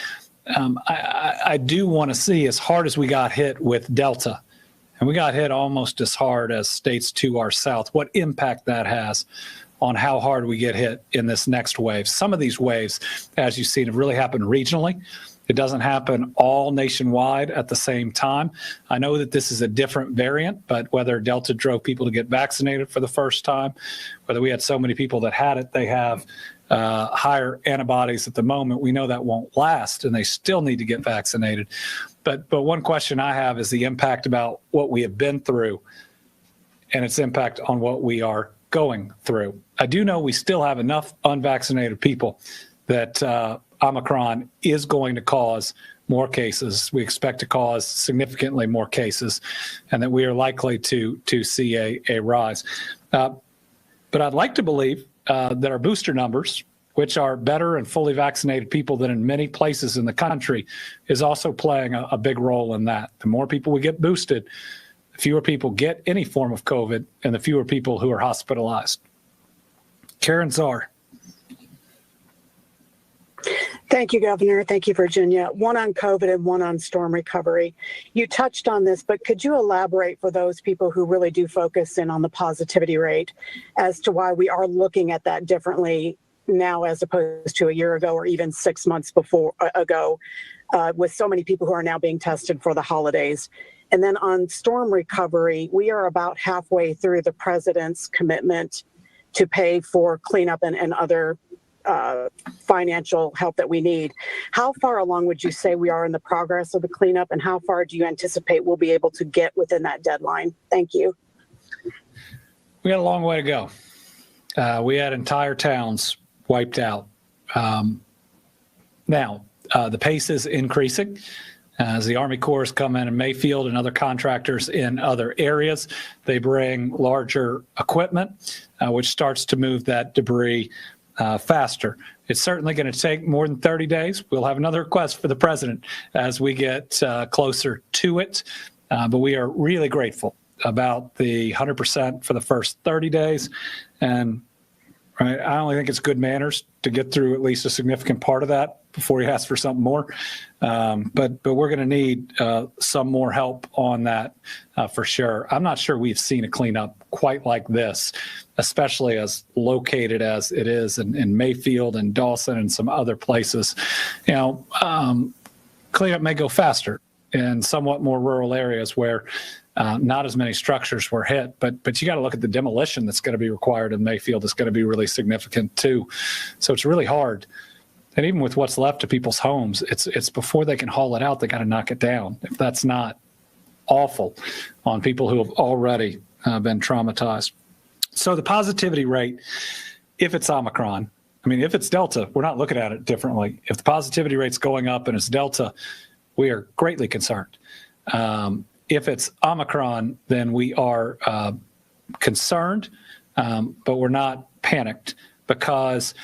I do want to see, as hard as we got hit with Delta, and we got hit almost as hard as states to our south, what impact that has on how hard we get hit in this next wave. Some of these waves, as you've seen, have really happened regionally. It doesn't happen all nationwide at the same time. I know that this is a different variant, but whether Delta drove people to get vaccinated for the first time, whether we had so many people that had it, they have higher antibodies at the moment, we know that won't last, and they still need to get vaccinated. But one question I have is the impact about what we have been through and its impact on what we are going through. I do know we still have enough unvaccinated people that Omicron is going to cause more cases. We expect to cause significantly more cases, and that we are likely to see a rise. But I'd like to believe that our booster numbers, which are better and fully vaccinated people than in many places in the country, is also playing a big role in that. The more people we get boosted, the fewer people get any form of COVID, and the fewer people who are hospitalized. Karen Czar. Thank you, Governor. Thank you, Virginia. One on COVID and one on storm recovery. You touched on this, but could you elaborate for those people who really do focus in on the positivity rate as to why we are looking at that differently now as opposed to a year ago or even 6 months ago, with so many people who are now being tested for the holidays? And then on storm recovery, we are about halfway through the president's commitment to pay for cleanup and other financial help that we need. How far along would you say we are in the progress of the cleanup, and how far do you anticipate we'll be able to get within that deadline? Thank you. We got a long way to go. We had entire towns wiped out. Now, the pace is increasing as the Army Corps come in Mayfield and other contractors in other areas. They bring larger equipment, which starts to move that debris faster. It's certainly going to take more than 30 days. We'll have another request for the president as we get closer to it. But we are really grateful about the 100% for the first 30 days. And right, I only think it's good manners to get through at least a significant part of that before you ask for something more. But we're going to need some more help on that for sure. I'm not sure we've seen a cleanup quite like this, especially as located as it is in Mayfield and Dawson and some other places. You know, cleanup may go faster in somewhat more rural areas where not as many structures were hit, but you got to look at the demolition that's going to be required in Mayfield. It's going to be really significant too. So it's really hard. And even with what's left of people's homes, it's before they can haul it out, they got to knock it down. If that's not awful on people who have already been traumatized. So the positivity rate, if it's Omicron, I mean, if it's Delta, we're not looking at it differently. If the positivity rate's going up and it's Delta, we are greatly concerned. If it's Omicron, then we are concerned, but we're not panicked, because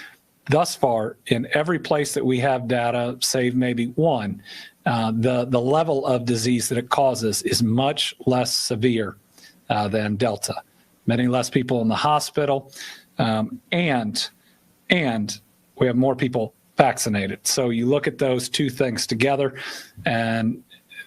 thus far, in every place that we have data, save maybe one, the level of disease that it causes is much less severe than Delta. Many less people in the hospital, and we have more people vaccinated. So you look at those two things together, and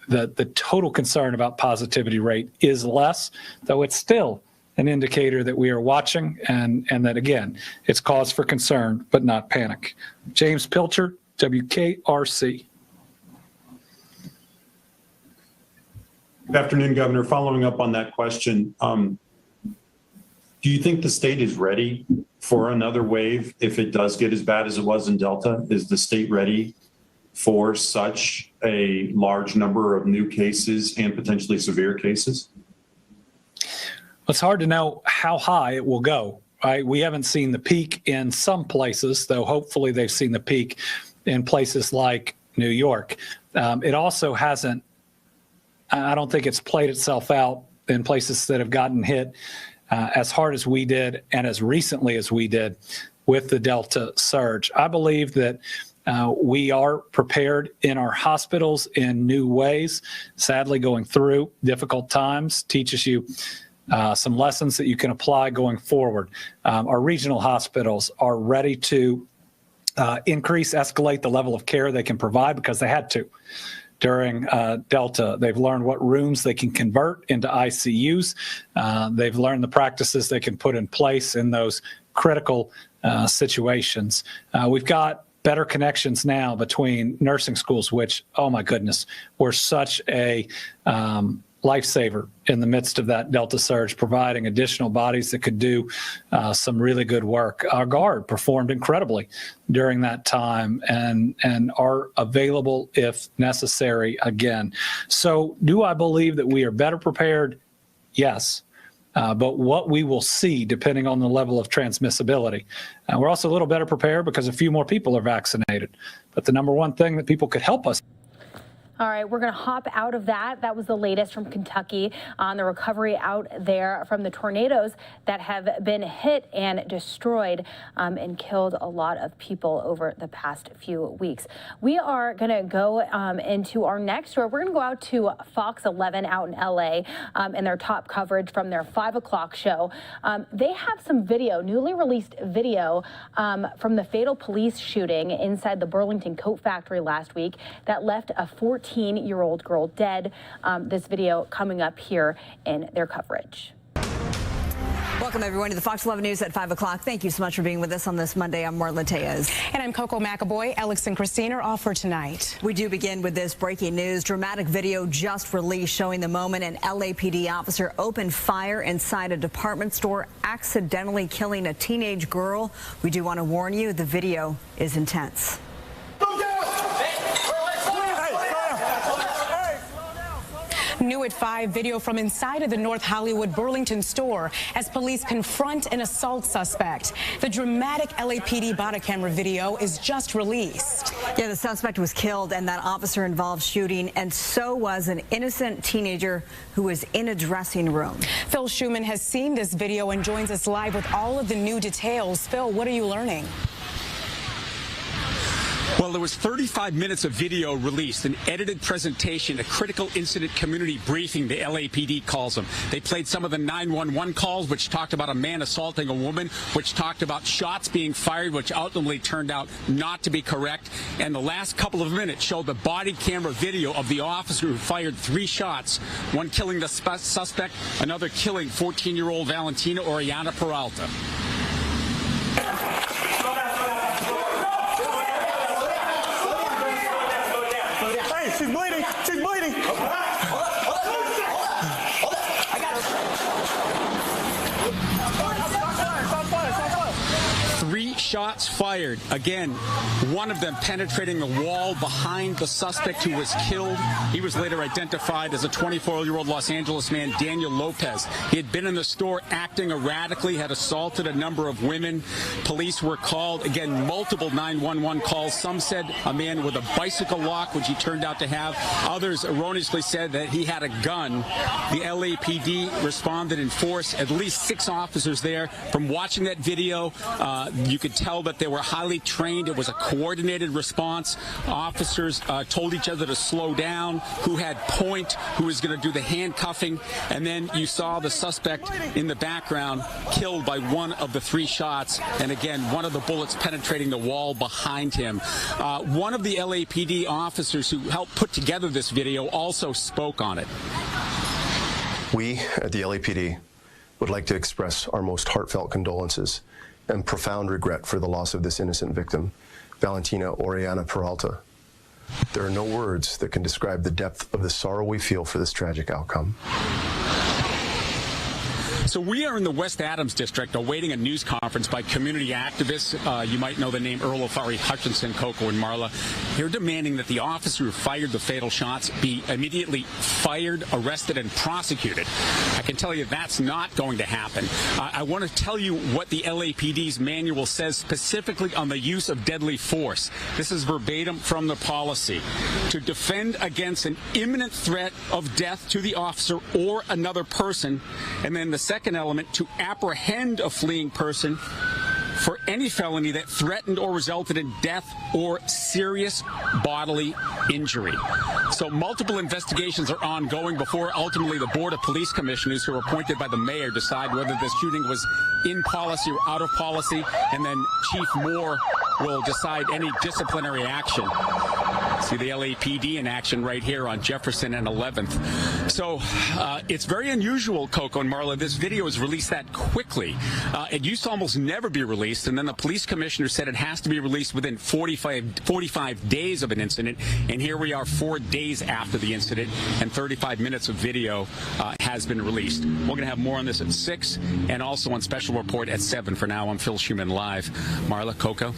the total concern about positivity rate is less, though it's still an indicator that we are watching and that, again, it's cause for concern, but not panic. James Pilcher, WKRC. Good afternoon, Governor. Following up on that question, do you think the state is ready for another wave if it does get as bad as it was in Delta? Is the state ready for such a large number of new cases and potentially severe cases? It's hard to know how high it will go, right? We haven't seen the peak in some places, though hopefully they've seen the peak in places like New York. It also hasn't, I don't think it's played itself out in places that have gotten hit as hard as we did and as recently as we did with the Delta surge. I believe that we are prepared in our hospitals in new ways. Sadly, going through difficult times teaches you some lessons that you can apply going forward. Our regional hospitals are ready to escalate the level of care they can provide because they had to. During Delta, they've learned what rooms they can convert into ICUs. They've learned the practices they can put in place in those critical situations. We've got better connections now between nursing schools, which, oh my goodness, were such a lifesaver in the midst of that Delta surge, providing additional bodies that could do some really good work. Our Guard performed incredibly during that time and are available if necessary again. So do I believe that we are better prepared? Yes. But what we will see, depending on the level of transmissibility. We're also a little better prepared because a few more people are vaccinated. But the number one thing that people could help us. All right, we're going to hop out of that. That was the latest from Kentucky on the recovery out there from the tornadoes that have been hit and destroyed and killed a lot of people over the past few weeks. We are going to go into our next story. We're going to go out to Fox 11 out in L.A. And their top coverage from their 5 o'clock show. They have some video, newly released video from the fatal police shooting inside the Burlington Coat Factory last week that left a 14-year-old girl dead. This video coming up here in their coverage. Welcome, everyone, to the Fox 11 News at 5 o'clock. Thank you so much for being with us on this Monday. I'm Marla Tejas. And I'm Coco McAvoy. Alex and Christine are off for tonight. We do begin with this breaking news. Dramatic video just released showing the moment an LAPD officer opened fire inside a department store, accidentally killing a teenage girl. We do want to warn you, the video is intense. New at 5, video from inside of the North Hollywood Burlington store as police confront an assault suspect. The dramatic LAPD body camera video is just released. Yeah, the suspect was killed in that officer-involved shooting, and so was an innocent teenager who was in a dressing room. Phil Schuman has seen this video and joins us live with all of the new details. Phil, what are you learning? Well, there was 35 minutes of video released, an edited presentation, a critical incident community briefing, the LAPD calls them. They played some of the 911 calls, which talked about a man assaulting a woman, which talked about shots being fired, which ultimately turned out not to be correct. And the last couple of minutes showed the body camera video of the officer who fired 3 shots, one killing the suspect, another killing 14-year-old Valentina Oriana Peralta. She's bleeding. She's bleeding. I got her. 3 shots fired. Again, one of them penetrating the wall behind the suspect who was killed. He was later identified as a 24-year-old Los Angeles man, Daniel Lopez. He had been in the store acting erratically, had assaulted a number of women. Police were called. Again, multiple 911 calls. Some said a man with a bicycle lock, which he turned out to have. Others erroneously said that he had a gun. The LAPD responded in force. At least 6 officers there. From watching that video, you could tell that they were highly trained. It was a coordinated response. Officers told each other to slow down, who had point, who was going to do the handcuffing, and then you saw the suspect in the background killed by one of the 3 shots, and again, one of the bullets penetrating the wall behind him. One of the LAPD officers who helped put together this video also spoke on it. We at the LAPD would like to express our most heartfelt condolences and profound regret for the loss of this innocent victim, Valentina Oriana Peralta. There are no words that can describe the depth of the sorrow we feel for this tragic outcome. So we are in the West Adams district awaiting a news conference by community activists. You might know the name Earl O'Farrell Hutchinson, Coco, and Marla. They're demanding that the officer who fired the fatal shots be immediately fired, arrested, and prosecuted. I can tell you that's not going to happen. I want to tell you what the LAPD's manual says specifically on the use of deadly force. This is verbatim from the policy. To defend against an imminent threat of death to the officer or another person, and then the second element, to apprehend a fleeing person for any felony that threatened or resulted in death or serious bodily injury. So multiple investigations are ongoing before ultimately the Board of Police Commissioners, who are appointed by the mayor, decide whether this shooting was in policy or out of policy, and then Chief Moore will decide any disciplinary action. See the LAPD in action right here on Jefferson and 11th. So it's very unusual, Coco and Marla. This video is released that quickly. It used to almost never be released, and then the police commissioner said it has to be released within 45 days of an incident, and here we are 4 days after the incident, and 35 minutes of video has been released. We're going to have more on this at 6, and also on Special Report at 7. For now, I'm Phil Schuman live. Marla, Coco?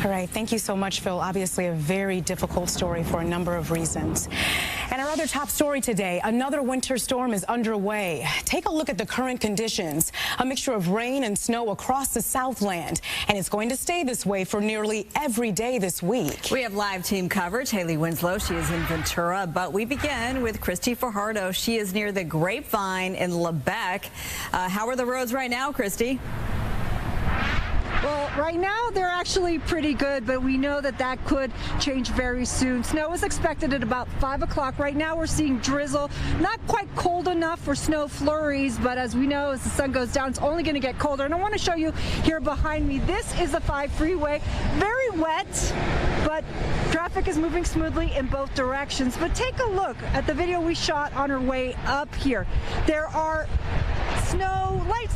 All right. Thank you so much, Phil. Obviously a very difficult story for a number of reasons. And our other top story today, another winter storm is underway. Take a look at the current conditions. A mixture of rain and snow across the Southland. And it's going to stay this way for nearly every day this week. We have live team coverage. Haley Winslow, she is in Ventura. But we begin with Christy Fajardo. She is near the Grapevine in Lebec. How are the roads right now, Christy? Well, right now they're actually pretty good, but we know that that could change very soon. Snow is expected at about 5 o'clock. Right now we're seeing drizzle, not quite cold enough for snow flurries, but as we know, as the sun goes down, it's only going to get colder. And I want to show you here behind me, this is the 5 freeway. Very wet, but traffic is moving smoothly in both directions. But take a look at the video we shot on our way up here. There are snow, light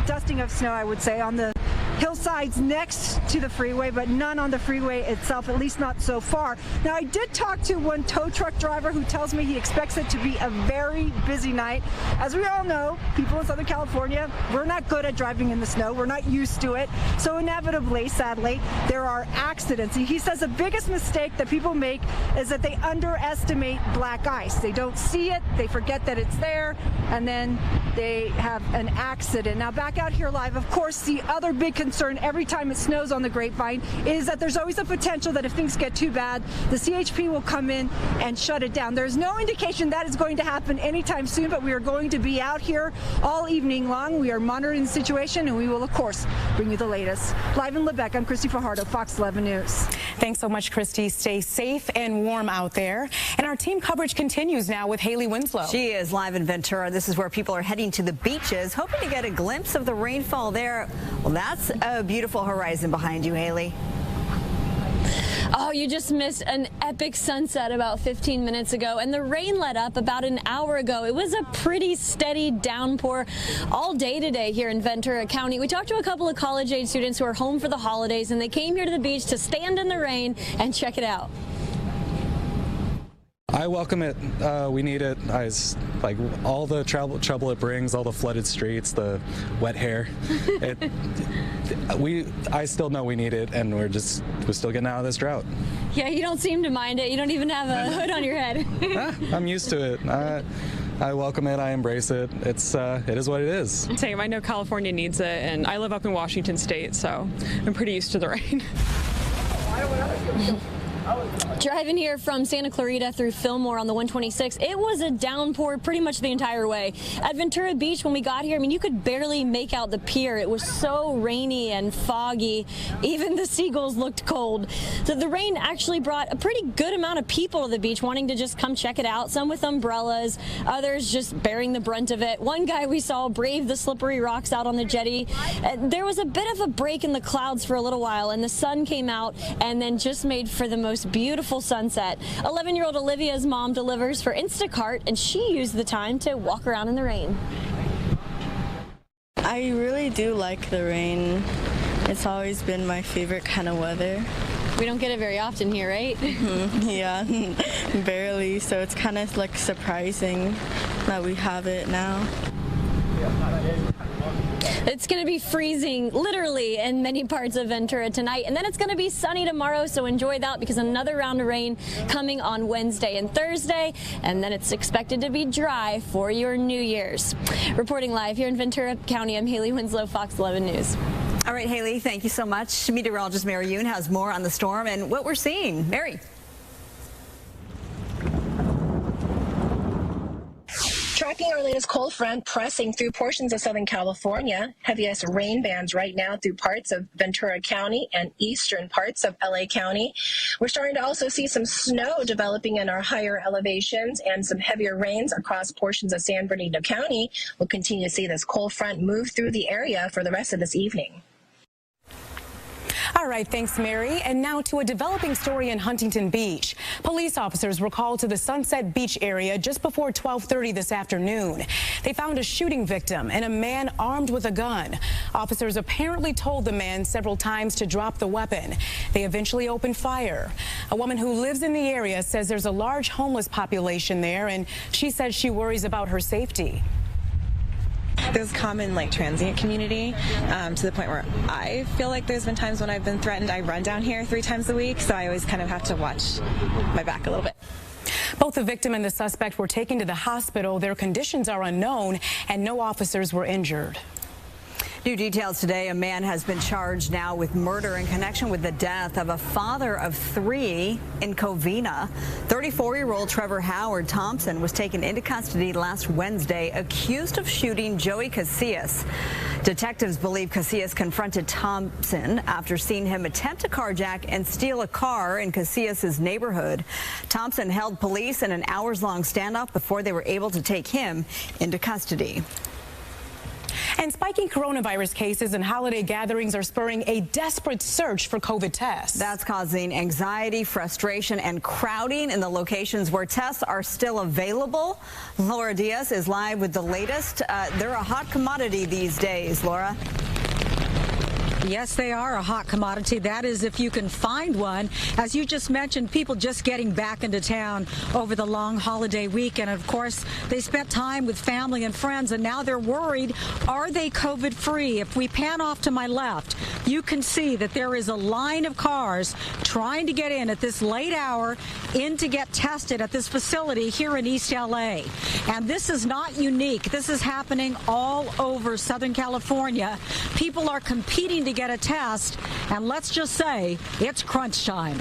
dusting of snow, I would say, on the hillsides next to the freeway, but none on the freeway itself, at least not so far. Now, I did talk to one tow truck driver who tells me he expects it to be a very busy night. As we all know, people in Southern California, we're not good at driving in the snow. We're not used to it. So inevitably, sadly, there are accidents. He says the biggest mistake that people make is that they underestimate black ice. They don't see it, they forget that it's there, and then they have an accident. Now, back out here live, of course, the other big concern every time it snows on the Grapevine is that there's always a potential that if things get too bad, the CHP will come in and shut it down. There's no indication that is going to happen anytime soon, but we are going to be out here all evening long. We are monitoring the situation, and we will, of course, bring you the latest. Live in Lebec, I'm Christy Fajardo, Fox 11 News. Thanks so much, Christy. Stay safe and warm out there. And our team coverage continues now with Haley Winslow. She is live in Ventura. This is where people are heading to the beaches, hoping to get a glimpse of the rainfall there. Well, that's a beautiful horizon behind you, Haley. Oh, you just missed an epic sunset about 15 minutes ago, and the rain let up about an hour ago. It was a pretty steady downpour all day today here in Ventura County. We talked to a couple of college-age students who are home for the holidays, and they came here to the beach to stand in the rain and check it out. I welcome it. We need it. Like all the trouble it brings, all the flooded streets, the wet hair. I still know we need it, and we're still getting out of this drought. Yeah, you don't seem to mind it. You don't even have a hood on your head. I'm used to it. I welcome it. I embrace it. It is what it is. Same. I know California needs it, and I live up in Washington State, so I'm pretty used to the rain. Driving here from Santa Clarita through Fillmore on the 126, it was a downpour pretty much the entire way. At Ventura Beach, when we got here, I mean, you could barely make out the pier. It was so rainy and foggy. Even the seagulls looked cold. So the rain actually brought a pretty good amount of people to the beach wanting to just come check it out, some with umbrellas, others just bearing the brunt of it. One guy we saw braved the slippery rocks out on the jetty. There was a bit of a break in the clouds for a little while, and the sun came out and then just made for the most beautiful sunset. 11-year-old Olivia's mom delivers for Instacart, and she used the time to walk around in the rain. I really do like the rain. It's always been my favorite kind of weather. We don't get it very often here, right? Yeah, barely. So it's kind of like surprising that we have it now. It's going to be freezing, literally, in many parts of Ventura tonight. And then it's going to be sunny tomorrow, so enjoy that because another round of rain coming on Wednesday and Thursday. And then it's expected to be dry for your New Year's. Reporting live here in Ventura County, I'm Haley Winslow, Fox 11 News. All right, Haley, thank you so much. Meteorologist Mary Yoon has more on the storm and what we're seeing. Mary. Tracking our latest cold front pressing through portions of Southern California. Heaviest rain bands right now through parts of Ventura County and eastern parts of LA County. We're starting to also see some snow developing in our higher elevations and some heavier rains across portions of San Bernardino County. We'll continue to see this cold front move through the area for the rest of this evening. All right, thanks, Mary. And now to a developing story in Huntington Beach. Police officers were called to the Sunset Beach area just before 12:30 this afternoon. They found a shooting victim and a man armed with a gun. Officers apparently told the man several times to drop the weapon. They eventually opened fire. A woman who lives in the area says there's a large homeless population there, and she says she worries about her safety. There's common transient community to the point where I feel like there's been times when I've been threatened. I run down here 3 times a week, so I always kind of have to watch my back a little bit. Both the victim and the suspect were taken to the hospital. Their conditions are unknown and no officers were injured. New details today. A man has been charged now with murder in connection with the death of a father of 3 in Covina. 34-year-old Trevor Howard Thompson was taken into custody last Wednesday, accused of shooting Joey Casillas. Detectives believe Casillas confronted Thompson after seeing him attempt to carjack and steal a car in Casillas' neighborhood. Thompson held police in an hours-long standoff before they were able to take him into custody. And spiking coronavirus cases and holiday gatherings are spurring a desperate search for COVID tests. That's causing anxiety, frustration, and crowding in the locations where tests are still available. Laura Diaz is live with the latest. They're a hot commodity these days, Laura. Yes, they are a hot commodity. That is, if you can find one. As you just mentioned, people just getting back into town over the long holiday weekend. Of course, they spent time with family and friends, and now they're worried, are they COVID-free? If we pan off to my left, you can see that there is a line of cars trying to get in at this late hour in to get tested at this facility here in East LA. And this is not unique. This is happening all over Southern California. People are competing to get a test, and let's just say it's crunch time.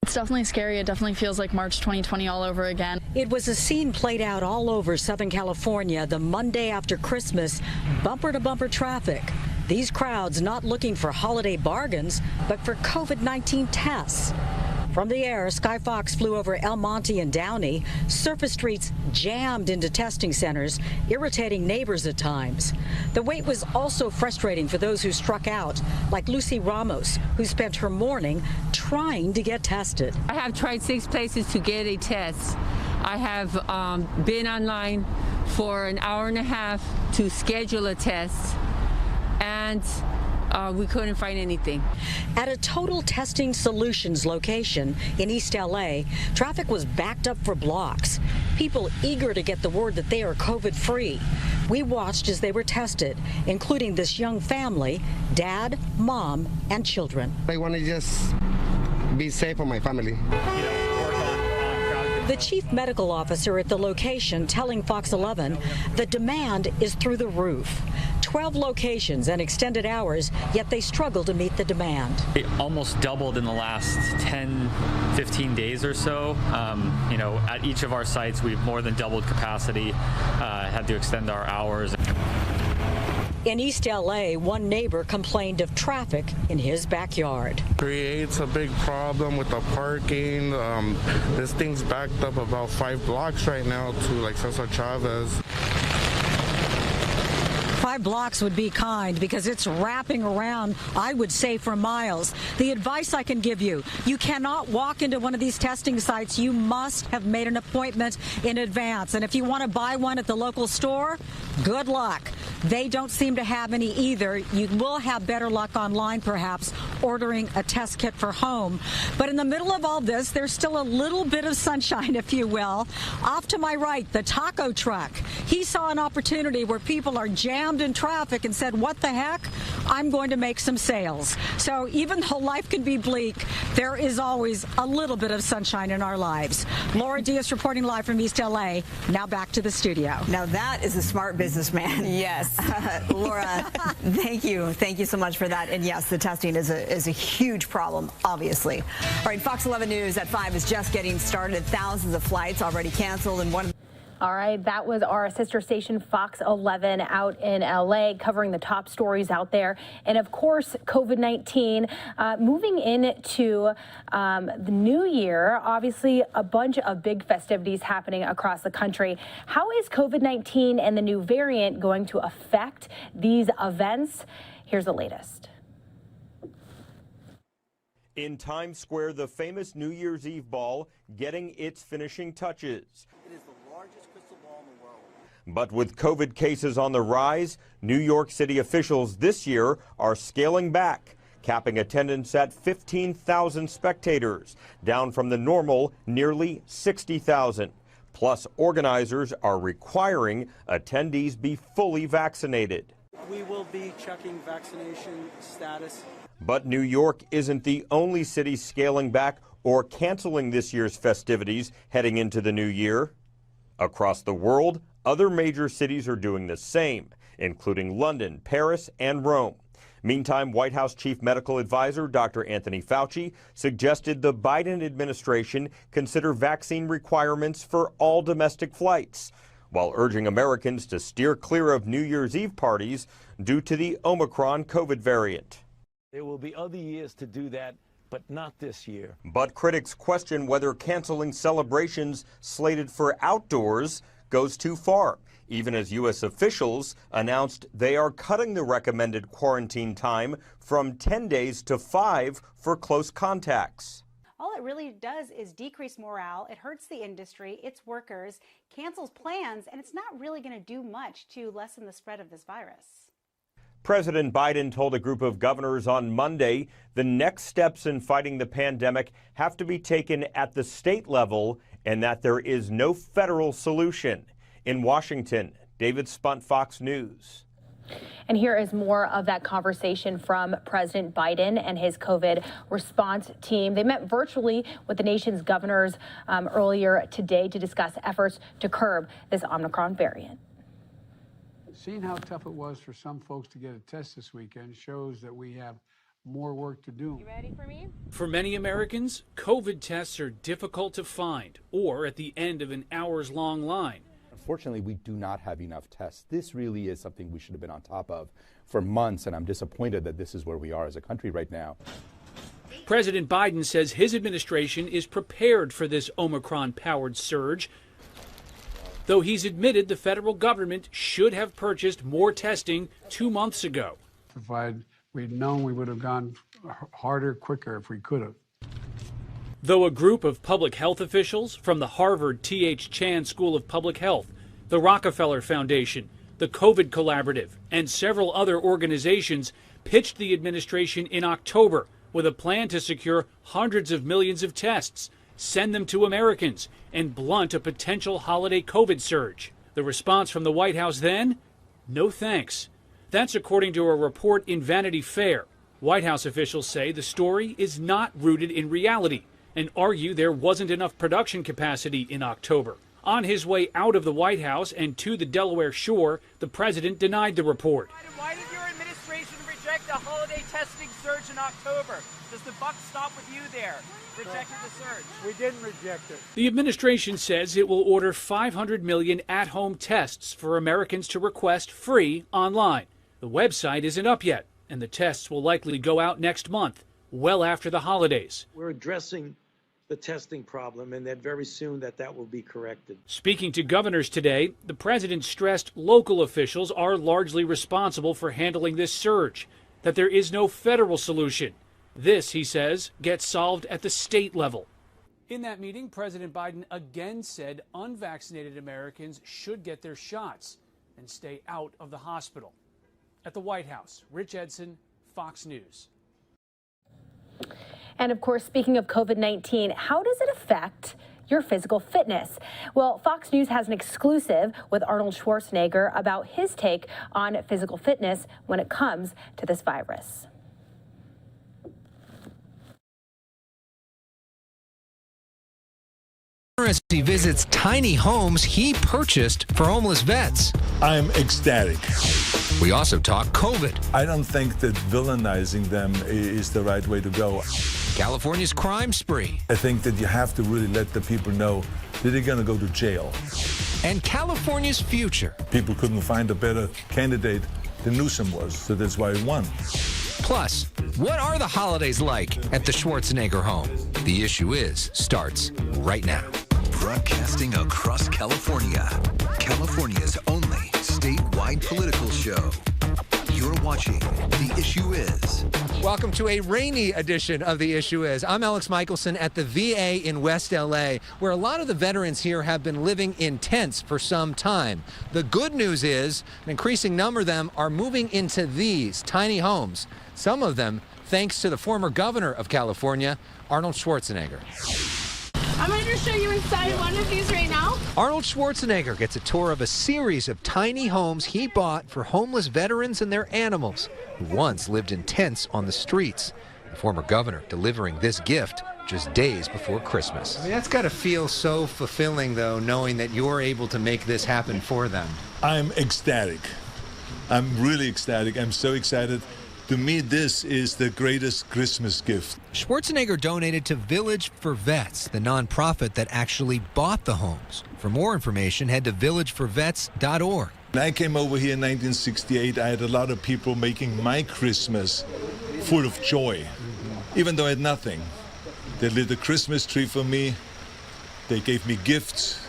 It's definitely scary. It definitely feels like March 2020 all over again. It was a scene played out all over Southern California the Monday after Christmas, bumper-to-bumper traffic. These crowds not looking for holiday bargains, but for COVID-19 tests. From the air, Sky Fox flew over El Monte and Downey. Surface streets jammed into testing centers, irritating neighbors at times. The wait was also frustrating for those who struck out, like Lucy Ramos, who spent her morning trying to get tested. I have tried 6 places to get a test. I have been online for an hour and a half to schedule a test, and we couldn't find anything. At a Total Testing Solutions location in East LA, traffic was backed up for blocks. People eager to get the word that they are COVID-free. We watched as they were tested, including this young family, dad, mom, and children. I want to just be safe for my family. The chief medical officer at the location telling Fox 11 the demand is through the roof. 12 locations and extended hours, yet they struggle to meet the demand. It almost doubled in the last 10, 15 days or so. At each of our sites, we've more than doubled capacity, had to extend our hours. In East LA, one neighbor complained of traffic in his backyard. Creates a big problem with the parking. This thing's backed up about 5 blocks right now to like Cesar Chavez. 5 blocks would be kind because it's wrapping around, I would say, for miles. The advice I can give you, you cannot walk into one of these testing sites. You must have made an appointment in advance. And if you want to buy one at the local store, good luck. They don't seem to have any either. You will have better luck online, perhaps, ordering a test kit for home. But in the middle of all this, there's still a little bit of sunshine, if you will. Off to my right, the taco truck. He saw an opportunity where people are jammed in traffic and said, what the heck? I'm going to make some sales. So even though life can be bleak, there is always a little bit of sunshine in our lives. Laura Diaz reporting live from East LA. Now back to the studio. Now that is a smart businessman. Yes. Laura, thank you. Thank you so much for that. And yes, the testing is a huge problem, obviously. All right, Fox 11 News at 5 is just getting started. Thousands of flights already canceled, and one. All right, that was our sister station Fox 11 out in LA covering the top stories out there. And of course, COVID-19 moving into the new year, obviously a bunch of big festivities happening across the country. How is COVID-19 and the new variant going to affect these events? Here's the latest. In Times Square, the famous New Year's Eve ball getting its finishing touches. But with COVID cases on the rise, New York City officials this year are scaling back, capping attendance at 15,000 spectators, down from the normal nearly 60,000. Plus, organizers are requiring attendees be fully vaccinated. We will be checking vaccination status. But New York isn't the only city scaling back or canceling this year's festivities heading into the new year. Across the world, other major cities are doing the same, including London, Paris, and Rome. Meantime, White House Chief Medical Advisor Dr. Anthony Fauci suggested the Biden administration consider vaccine requirements for all domestic flights, while urging Americans to steer clear of New Year's Eve parties due to the Omicron COVID variant. There will be other years to do that, but not this year. But critics question whether canceling celebrations slated for outdoors goes too far, even as U.S. officials announced they are cutting the recommended quarantine time from 10 days to 5 for close contacts. All it really does is decrease morale. It hurts the industry, its workers, cancels plans, and it's not really going to do much to lessen the spread of this virus. President Biden told a group of governors on Monday the next steps in fighting the pandemic have to be taken at the state level and that there is no federal solution. In Washington, David Spunt, Fox News. And here is more of that conversation from President Biden and his COVID response team. They met virtually with the nation's governors earlier today to discuss efforts to curb this Omicron variant. Seeing how tough it was for some folks to get a test this weekend shows that we have more work to do. You ready for me? For many Americans, COVID tests are difficult to find or at the end of an hours-long line. Unfortunately, we do not have enough tests. This really is something we should have been on top of for months, and I'm disappointed that this is where we are as a country right now. President Biden says his administration is prepared for this Omicron-powered surge, though he's admitted the federal government should have purchased more testing 2 months ago. If we'd known, we would have gone harder, quicker if we could have. Though a group of public health officials from the Harvard T.H. Chan School of Public Health, the Rockefeller Foundation, the COVID Collaborative, and several other organizations pitched the administration in October with a plan to secure hundreds of millions of tests, send them to Americans, and blunt a potential holiday COVID surge. The response from the White House then? No thanks. That's according to a report in Vanity Fair. White House officials say the story is not rooted in reality and argue there wasn't enough production capacity in October. On his way out of the White House and to the Delaware shore, the president denied the report. Why did your administration reject the holiday testing surge in October? Does the buck stop with you there? Rejected the surge. We didn't reject it. The administration says it will order 500 million at-home tests for Americans to request free online. The website isn't up yet, and the tests will likely go out next month, well after the holidays. We're addressing the testing problem, and that very soon that will be corrected. Speaking to governors today, the president stressed local officials are largely responsible for handling this surge, that there is no federal solution. This, he says, gets solved at the state level. In that meeting, President Biden again said unvaccinated Americans should get their shots and stay out of the hospital. At the White House, Rich Edson, Fox News. And of course, speaking of COVID-19, how does it affect your physical fitness? Well, Fox News has an exclusive with Arnold Schwarzenegger about his take on physical fitness when it comes to this virus. As he visits tiny homes he purchased for homeless vets. I'm ecstatic. We also talk COVID. I don't think that villainizing them is the right way to go. California's crime spree. I think that you have to really let the people know that they're going to go to jail. And California's future. People couldn't find a better candidate than Newsom was, so that's why he won. Plus, what are the holidays like at the Schwarzenegger home? The Issue Is starts right now. Broadcasting across California, California's only statewide political show. You're watching The Issue Is. Welcome to a rainy edition of The Issue Is. I'm Alex Michelson at the VA in West LA, where a lot of the veterans here have been living in tents for some time. The good news is an increasing number of them are moving into these tiny homes, some of them thanks to the former governor of California, Arnold Schwarzenegger. I'm going to show you inside one of these right now. Arnold Schwarzenegger gets a tour of a series of tiny homes he bought for homeless veterans and their animals who once lived in tents on the streets. The former governor delivering this gift just days before Christmas. I mean, that's got to feel so fulfilling, though, knowing that you're able to make this happen for them. I'm ecstatic. I'm really ecstatic. I'm so excited. To me, this is the greatest Christmas gift. Schwarzenegger donated to Village for Vets, the nonprofit that actually bought the homes. For more information, head to villageforvets.org. When I came over here in 1968, I had a lot of people making my Christmas full of joy, even though I had nothing. They lit a Christmas tree for me, they gave me gifts,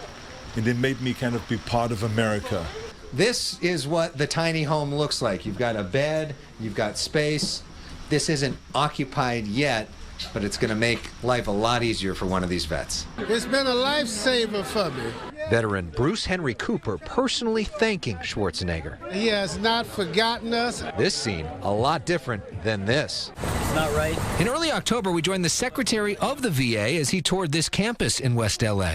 and they made me kind of be part of America. This is what the tiny home looks like. You've got a bed, you've got space. This isn't occupied yet, but it's going to make life a lot easier for one of these vets. It's been a lifesaver for me. Veteran Bruce Henry Cooper personally thanking Schwarzenegger. He has not forgotten us. This scene, a lot different than this. It's not right. In early October, we joined the secretary of the VA as he toured this campus in West LA.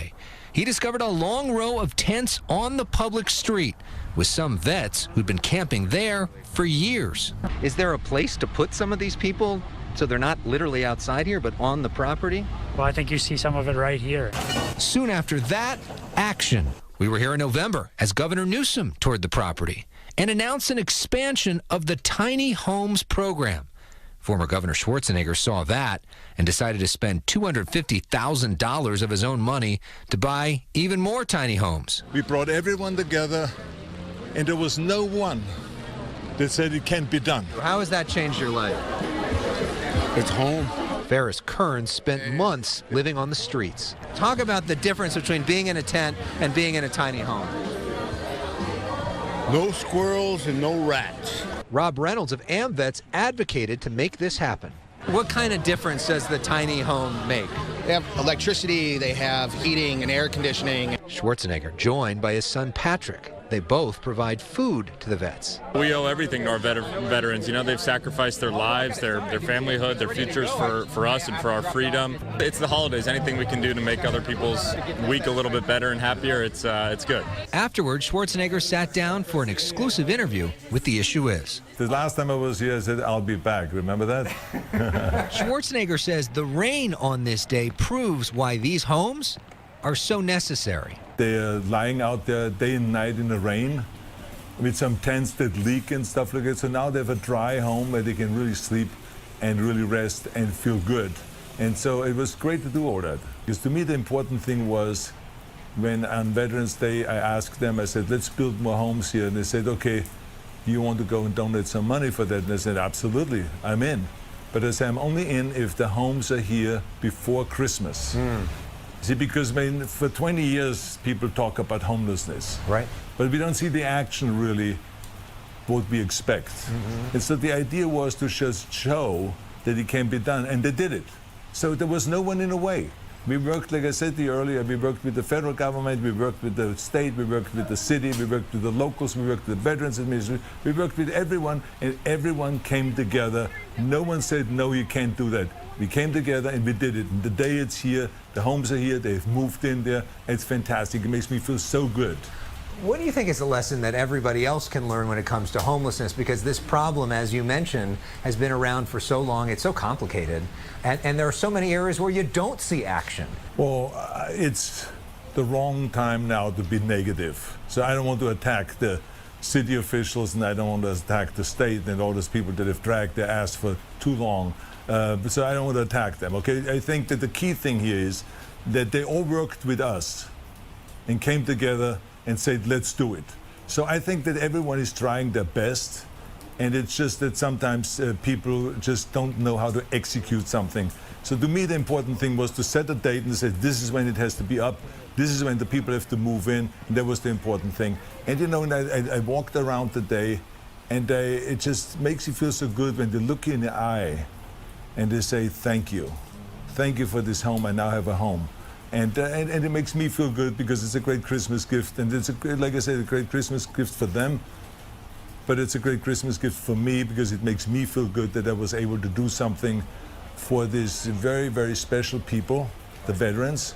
He discovered a long row of tents on the public street with some vets who'd been camping there for years. Is there a place to put some of these people so they're not literally outside here but on the property? Well, I think you see some of it right here. Soon after that, action. We were here in November as Governor Newsom toured the property and announced an expansion of the tiny homes program. Former Governor Schwarzenegger saw that and decided to spend $250,000 of his own money to buy even more tiny homes. We brought everyone together, and there was no one that said it can't be done. How has that changed your life? It's home. Ferris Kearns spent months living on the streets. Talk about the difference between being in a tent and being in a tiny home. No squirrels and no rats. Rob Reynolds of AmVets advocated to make this happen. What kind of difference does the tiny home make? They have electricity, they have heating and air conditioning. Schwarzenegger joined by his son Patrick. They both provide food to the vets. We owe everything to our veterans. You know, they've sacrificed their lives, their familyhood, their futures for us and for our freedom. It's the holidays. Anything we can do to make other people's week a little bit better and happier, it's good. Afterward, Schwarzenegger sat down for an exclusive interview with The Issue Is. The last time I was here, I said, I'll be back. Remember that? Schwarzenegger says the rain on this day proves why these homes are so necessary. They're lying out there day and night in the rain with some tents that leak and stuff like that. So now they have a dry home where they can really sleep and really rest and feel good. And so it was great to do all that. Because to me, the important thing was when on Veterans Day, I asked them, I said, let's build more homes here. And they said, okay, do you want to go and donate some money for that? And I said, absolutely, I'm in. But I said, I'm only in if the homes are here before Christmas. See, because for 20 years, people talk about homelessness. Right. But we don't see the action really, what we expect. And so the idea was to just show that it can be done, and they did it. So there was no one in the way. We worked, like I said to you earlier, we worked with the federal government, we worked with the state, we worked with the city, we worked with the locals, we worked with the Veterans Administration, we worked with everyone, and everyone came together. No one said, no, you can't do that. We came together and we did it. And the day it's here, the homes are here, they've moved in there. It's fantastic. It makes me feel so good. What do you think is a lesson that everybody else can learn when it comes to homelessness? Because this problem, as you mentioned, has been around for so long. It's so complicated. And there are so many areas where you don't see action. Well, it's the wrong time now to be negative. So I don't want to attack the city officials, and I don't want to attack the state and all those people that have dragged their ass for too long. So I don't want to attack them, okay? I think that the key thing here is that they all worked with us and came together and said, let's do it. So I think that everyone is trying their best, and it's just that sometimes people just don't know how to execute something. So to me, the important thing was to set a date and say, this is when it has to be up, this is when the people have to move in, and that was the important thing. And you know, I walked around today, and it just makes you feel so good when they look you in the eye and they say, thank you. Thank you for this home, I now have a home. And it makes me feel good because it's a great Christmas gift, and it's like I said, a great Christmas gift for them, but it's a great Christmas gift for me because it makes me feel good that I was able to do something for these very, very special people, the veterans,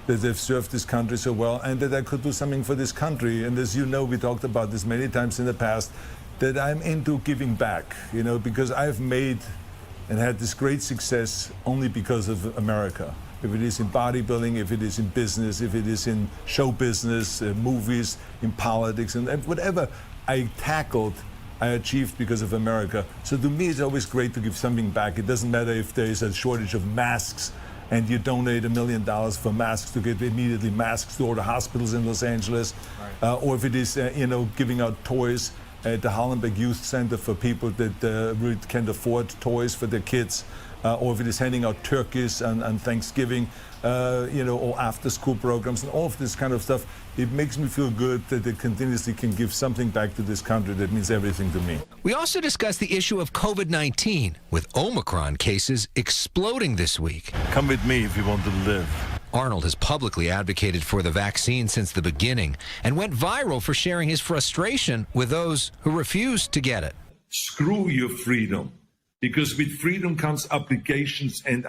that they've served this country so well, and that I could do something for this country. And as you know, we talked about this many times in the past, that I'm into giving back, you know, because I've made and had this great success only because of America. If it is in bodybuilding, if it is in business, if it is in show business, movies, in politics, and whatever I tackled, I achieved because of America. So to me, it's always great to give something back. It doesn't matter if there is a shortage of masks and you donate $1 million for masks to get immediately masks to all the hospitals in Los Angeles, or if it is, you know, giving out toys at the Hollenbeck Youth Center for people that really can't afford toys for their kids. Or if it is handing out turkeys on Thanksgiving, you know, or after-school programs and all of this kind of stuff, it makes me feel good that they continuously can give something back to this country that means everything to me. We also discussed the issue of COVID-19, with Omicron cases exploding this week. Come with me if you want to live. Arnold has publicly advocated for the vaccine since the beginning and went viral for sharing his frustration with those who refused to get it. Screw your freedom. Because with freedom comes obligations and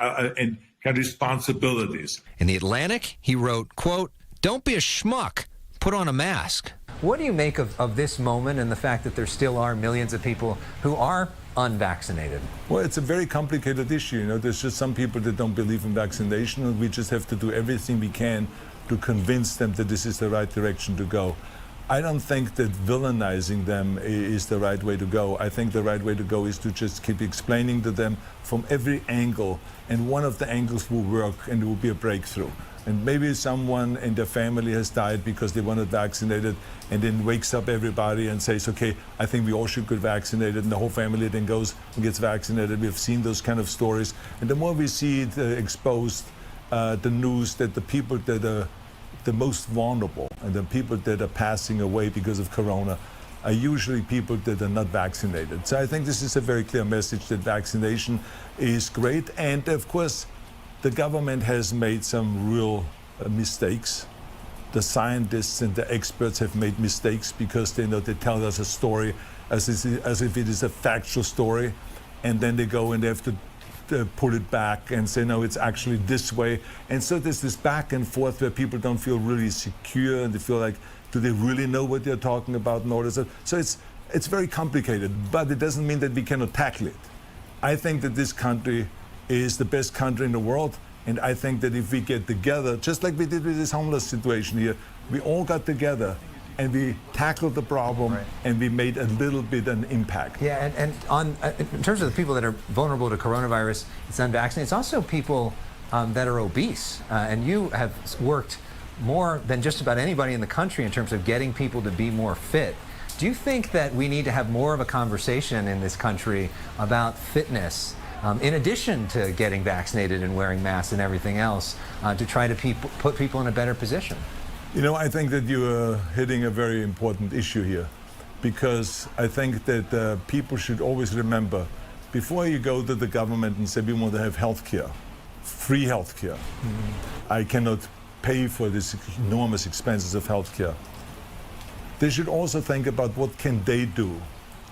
responsibilities. In The Atlantic, he wrote, quote, "Don't be a schmuck, put on a mask." What do you make of this moment and the fact that there still are millions of people who are unvaccinated? Well, it's a very complicated issue. You know, there's just some people that don't believe in vaccination, and we just have to do everything we can to convince them that this is the right direction to go. I don't think that villainizing them is the right way to go. I think the right way to go is to just keep explaining to them from every angle, and one of the angles will work and it will be a breakthrough. And maybe someone in their family has died because they weren't vaccinated, and then wakes up everybody and says, okay, I think we all should get vaccinated, and the whole family then goes and gets vaccinated. We've seen those kind of stories. And the more we see it exposed, the news that the people that are the most vulnerable and the people that are passing away because of corona are usually people that are not vaccinated. So I think this is a very clear message that vaccination is great. And of course, the government has made some real mistakes. The scientists and the experts have made mistakes because they tell us a story as if it is a factual story, and then they go and they have to pull it back and say, no, it's actually this way. And so there's this back and forth where people don't feel really secure, and they feel like, do they really know what they're talking about and all this stuff? So it's very complicated, but it doesn't mean that we cannot tackle it. I think that this country is the best country in the world, And I think that if we get together, just like we did with this homeless situation here, we all got together and we tackled the problem, and we made a little bit an impact. Yeah, and on in terms of the people that are vulnerable to coronavirus, it's unvaccinated. It's also people that are obese, and you have worked more than just about anybody in the country in terms of getting people to be more fit. Do you think that we need to have more of a conversation in this country about fitness, in addition to getting vaccinated and wearing masks and everything else, to try to put people in a better position? You know, I think that you are hitting a very important issue here, because I think that people should always remember, before you go to the government and say we want to have health care, free health care, I cannot pay for these enormous expenses of health care. They should also think about what can they do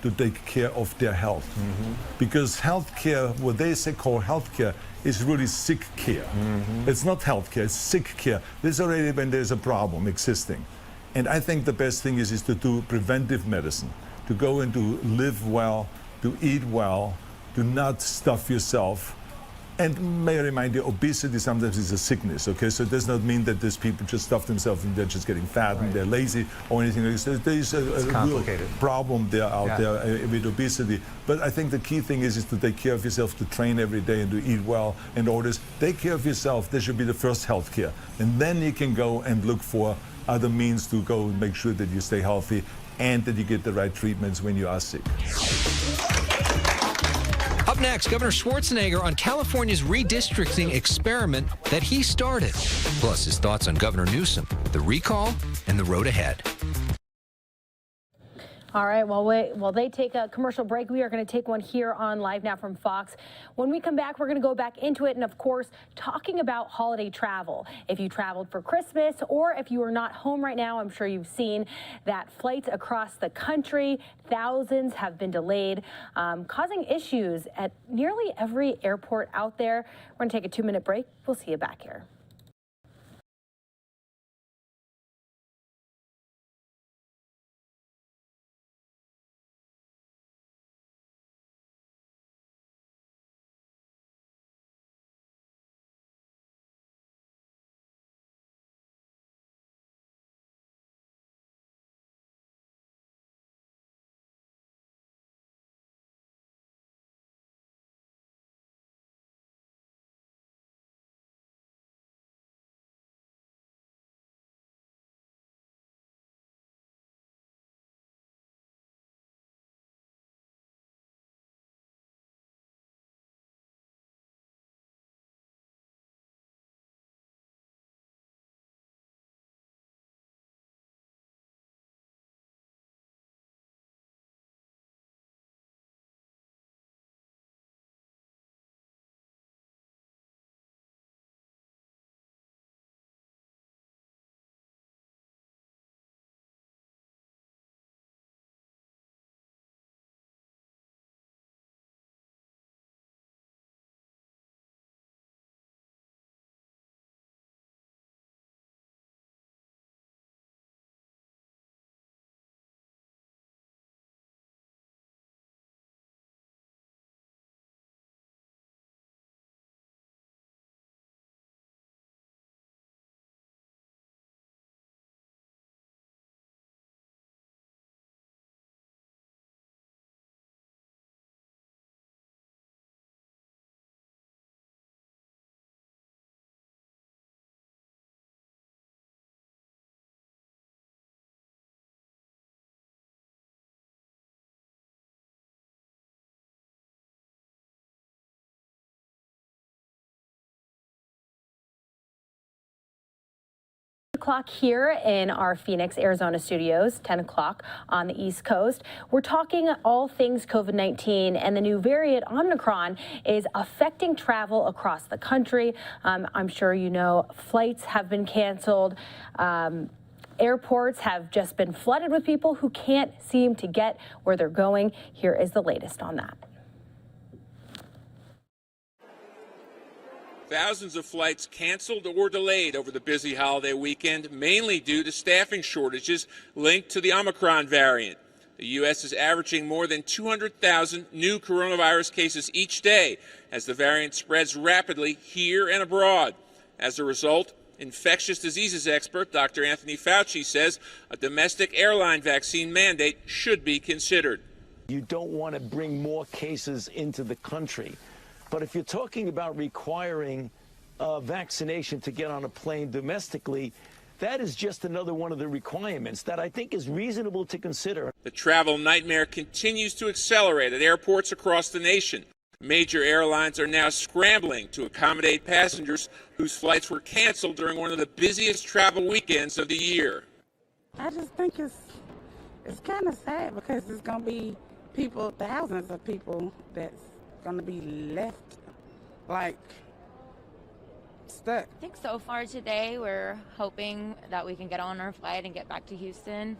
to take care of their health. Because health care, what they say call health care, is really sick care. It's not health care, it's sick care. This is already when there's a problem existing. And I think the best thing is to do preventive medicine, to go and to live well, to eat well, to not stuff yourself. And may I remind you, obesity sometimes is a sickness, okay? So it does not mean that these people just stuff themselves and they're just getting fat and they're lazy or anything like that. There is a real problem there out there with obesity. But I think the key thing is to take care of yourself, to train every day and to eat well and all this. Take care of yourself. This should be the first health care. And then you can go and look for other means to go and make sure that you stay healthy and that you get the right treatments when you are sick. Up next, Governor Schwarzenegger on California's redistricting experiment that he started. Plus, his thoughts on Governor Newsom, the recall, and the road ahead. All right, while they take a commercial break, we are going to take one here on Live Now from Fox. When we come back, we're going to go back into it and, of course, talking about holiday travel. If you traveled for Christmas or if you are not home right now, I'm sure you've seen that flights across the country, thousands have been delayed, causing issues at nearly every airport out there. We're going to take a 2-minute break. We'll see you back here. O'clock here in our Phoenix, Arizona studios, 10 o'clock on the East Coast. We're talking all things COVID-19, and the new variant Omicron is affecting travel across the country. I'm sure you know flights have been canceled. Airports have just been flooded with people who can't seem to get where they're going. Here is the latest on that. Thousands of flights canceled or delayed over the busy holiday weekend, mainly due to staffing shortages linked to the Omicron variant. The U.S. is averaging more than 200,000 new coronavirus cases each day as the variant spreads rapidly here and abroad. As a result, infectious diseases expert Dr. Anthony Fauci says a domestic airline vaccine mandate should be considered. You don't want to bring more cases into the country. But if you're talking about requiring vaccination to get on a plane domestically, that is just another one of the requirements that I think is reasonable to consider. The travel nightmare continues to accelerate at airports across the nation. Major airlines are now scrambling to accommodate passengers whose flights were canceled during one of the busiest travel weekends of the year. I just think it's kind of sad because it's going to be people, thousands of people that's going to be left like stuck. I think so far today we're hoping that we can get on our flight and get back to Houston.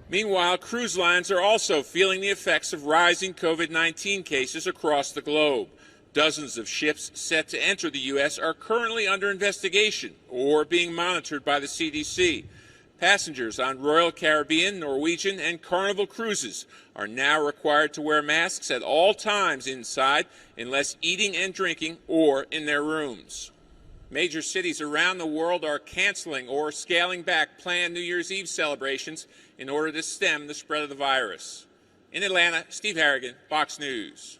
Meanwhile, cruise lines are also feeling the effects of rising COVID-19 cases across the globe. Dozens of ships set to enter the U.S. are currently under investigation or being monitored by the CDC. Passengers on Royal Caribbean, Norwegian, and Carnival cruises are now required to wear masks at all times inside unless eating and drinking or in their rooms. Major cities around the world are canceling or scaling back planned New Year's Eve celebrations in order to stem the spread of the virus. In Atlanta, Steve Harrigan, Fox News.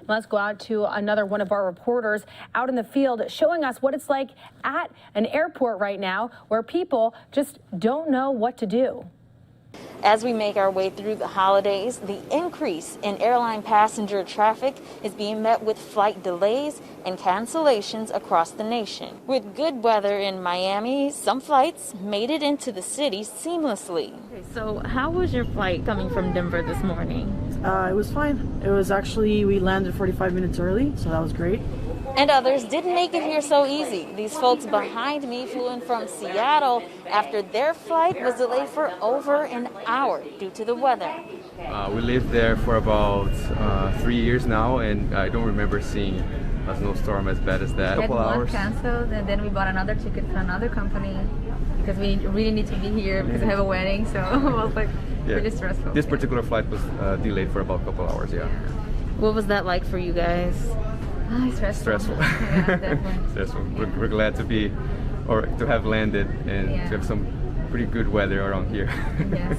Let's go out to another one of our reporters out in the field showing us what it's like at an airport right now where people just don't know what to do. As we make our way through the holidays, the increase in airline passenger traffic is being met with flight delays and cancellations across the nation. With good weather in Miami, some flights made it into the city seamlessly. So how was your flight coming from Denver this morning? It was fine. It was actually, we landed 45 minutes early, so that was great. And others didn't make it here so easy. These folks behind me flew in from Seattle after their flight was delayed for over an hour due to the weather. We lived there for about 3 years now, and I don't remember seeing a snowstorm as bad as that. We had one canceled, and then we bought another ticket from another company because we really need to be here because we have a wedding, so it was like really stressful. This particular flight was delayed for about a couple hours, yeah. What was that like for you guys? Stressful. Yeah, definitely. Stressful. We're glad to be, or to have landed and to have some pretty good weather around here. Yes.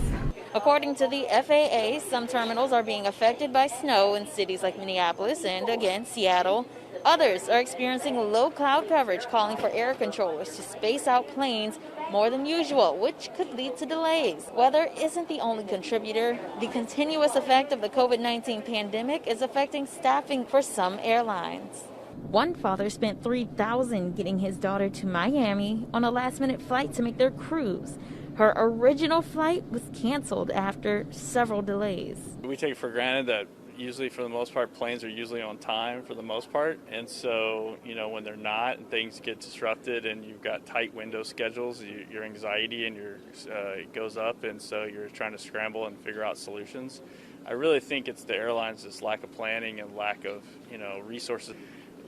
According to the FAA, some terminals are being affected by snow in cities like Minneapolis and, again, Seattle. Others are experiencing low cloud coverage, calling for air controllers to space out planes more than usual, which could lead to delays. Weather isn't the only contributor. The continuous effect of the COVID-19 pandemic is affecting staffing for some airlines. One father spent $3,000 getting his daughter to Miami on a last-minute flight to make their cruise. Her original flight was canceled after several delays. We take for granted that usually, for the most part, planes are usually on time for the most part. And so, when they're not and things get disrupted and you've got tight window schedules, your anxiety and it goes up. And so you're trying to scramble and figure out solutions. I really think it's the airlines' lack of planning and lack of, resources.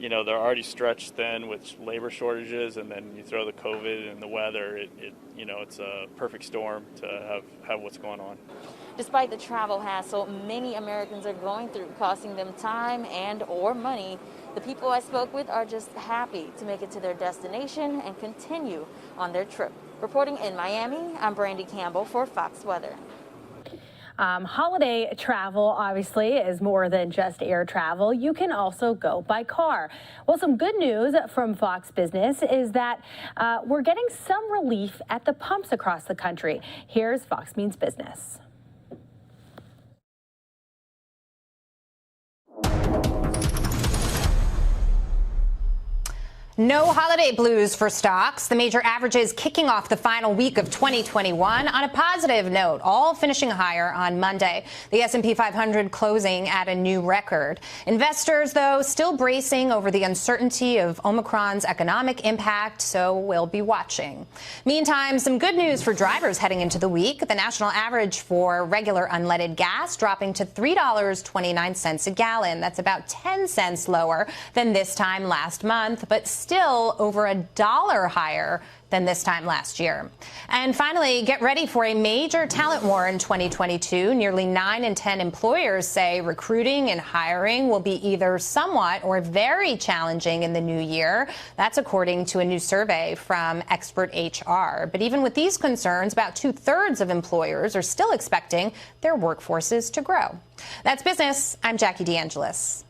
They're already stretched thin with labor shortages, and then you throw the COVID and the weather, it's a perfect storm to have what's going on. Despite the travel hassle many Americans are going through, costing them time and or money, the people I spoke with are just happy to make it to their destination and continue on their trip. Reporting in Miami, I'm Brandy Campbell for Fox Weather. Holiday travel, obviously, is more than just air travel. You can also go by car. Well, some good news from Fox Business is that we're getting some relief at the pumps across the country. Here's Fox Means Business. No holiday blues for stocks. The major averages kicking off the final week of 2021 on a positive note, all finishing higher on Monday. The S&P 500 closing at a new record. Investors, though, still bracing over the uncertainty of Omicron's economic impact, so we'll be watching. Meantime, some good news for drivers heading into the week. The national average for regular unleaded gas dropping to $3.29 a gallon. That's about 10 cents lower than this time last month, but still over $1 higher than this time last year. And finally, get ready for a major talent war in 2022. Nearly 9 in 10 employers say recruiting and hiring will be either somewhat or very challenging in the new year. That's according to a new survey from Expert HR. But even with these concerns, about 2/3 of employers are still expecting their workforces to grow. That's business. I'm Jackie DeAngelis.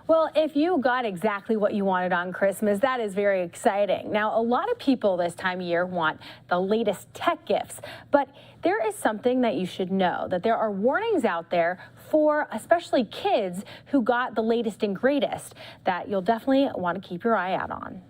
Well, if you got exactly what you wanted on Christmas, that is very exciting. Now, a lot of people this time of year want the latest tech gifts, but there is something that you should know, that there are warnings out there for especially kids who got the latest and greatest that you'll definitely want to keep your eye out on.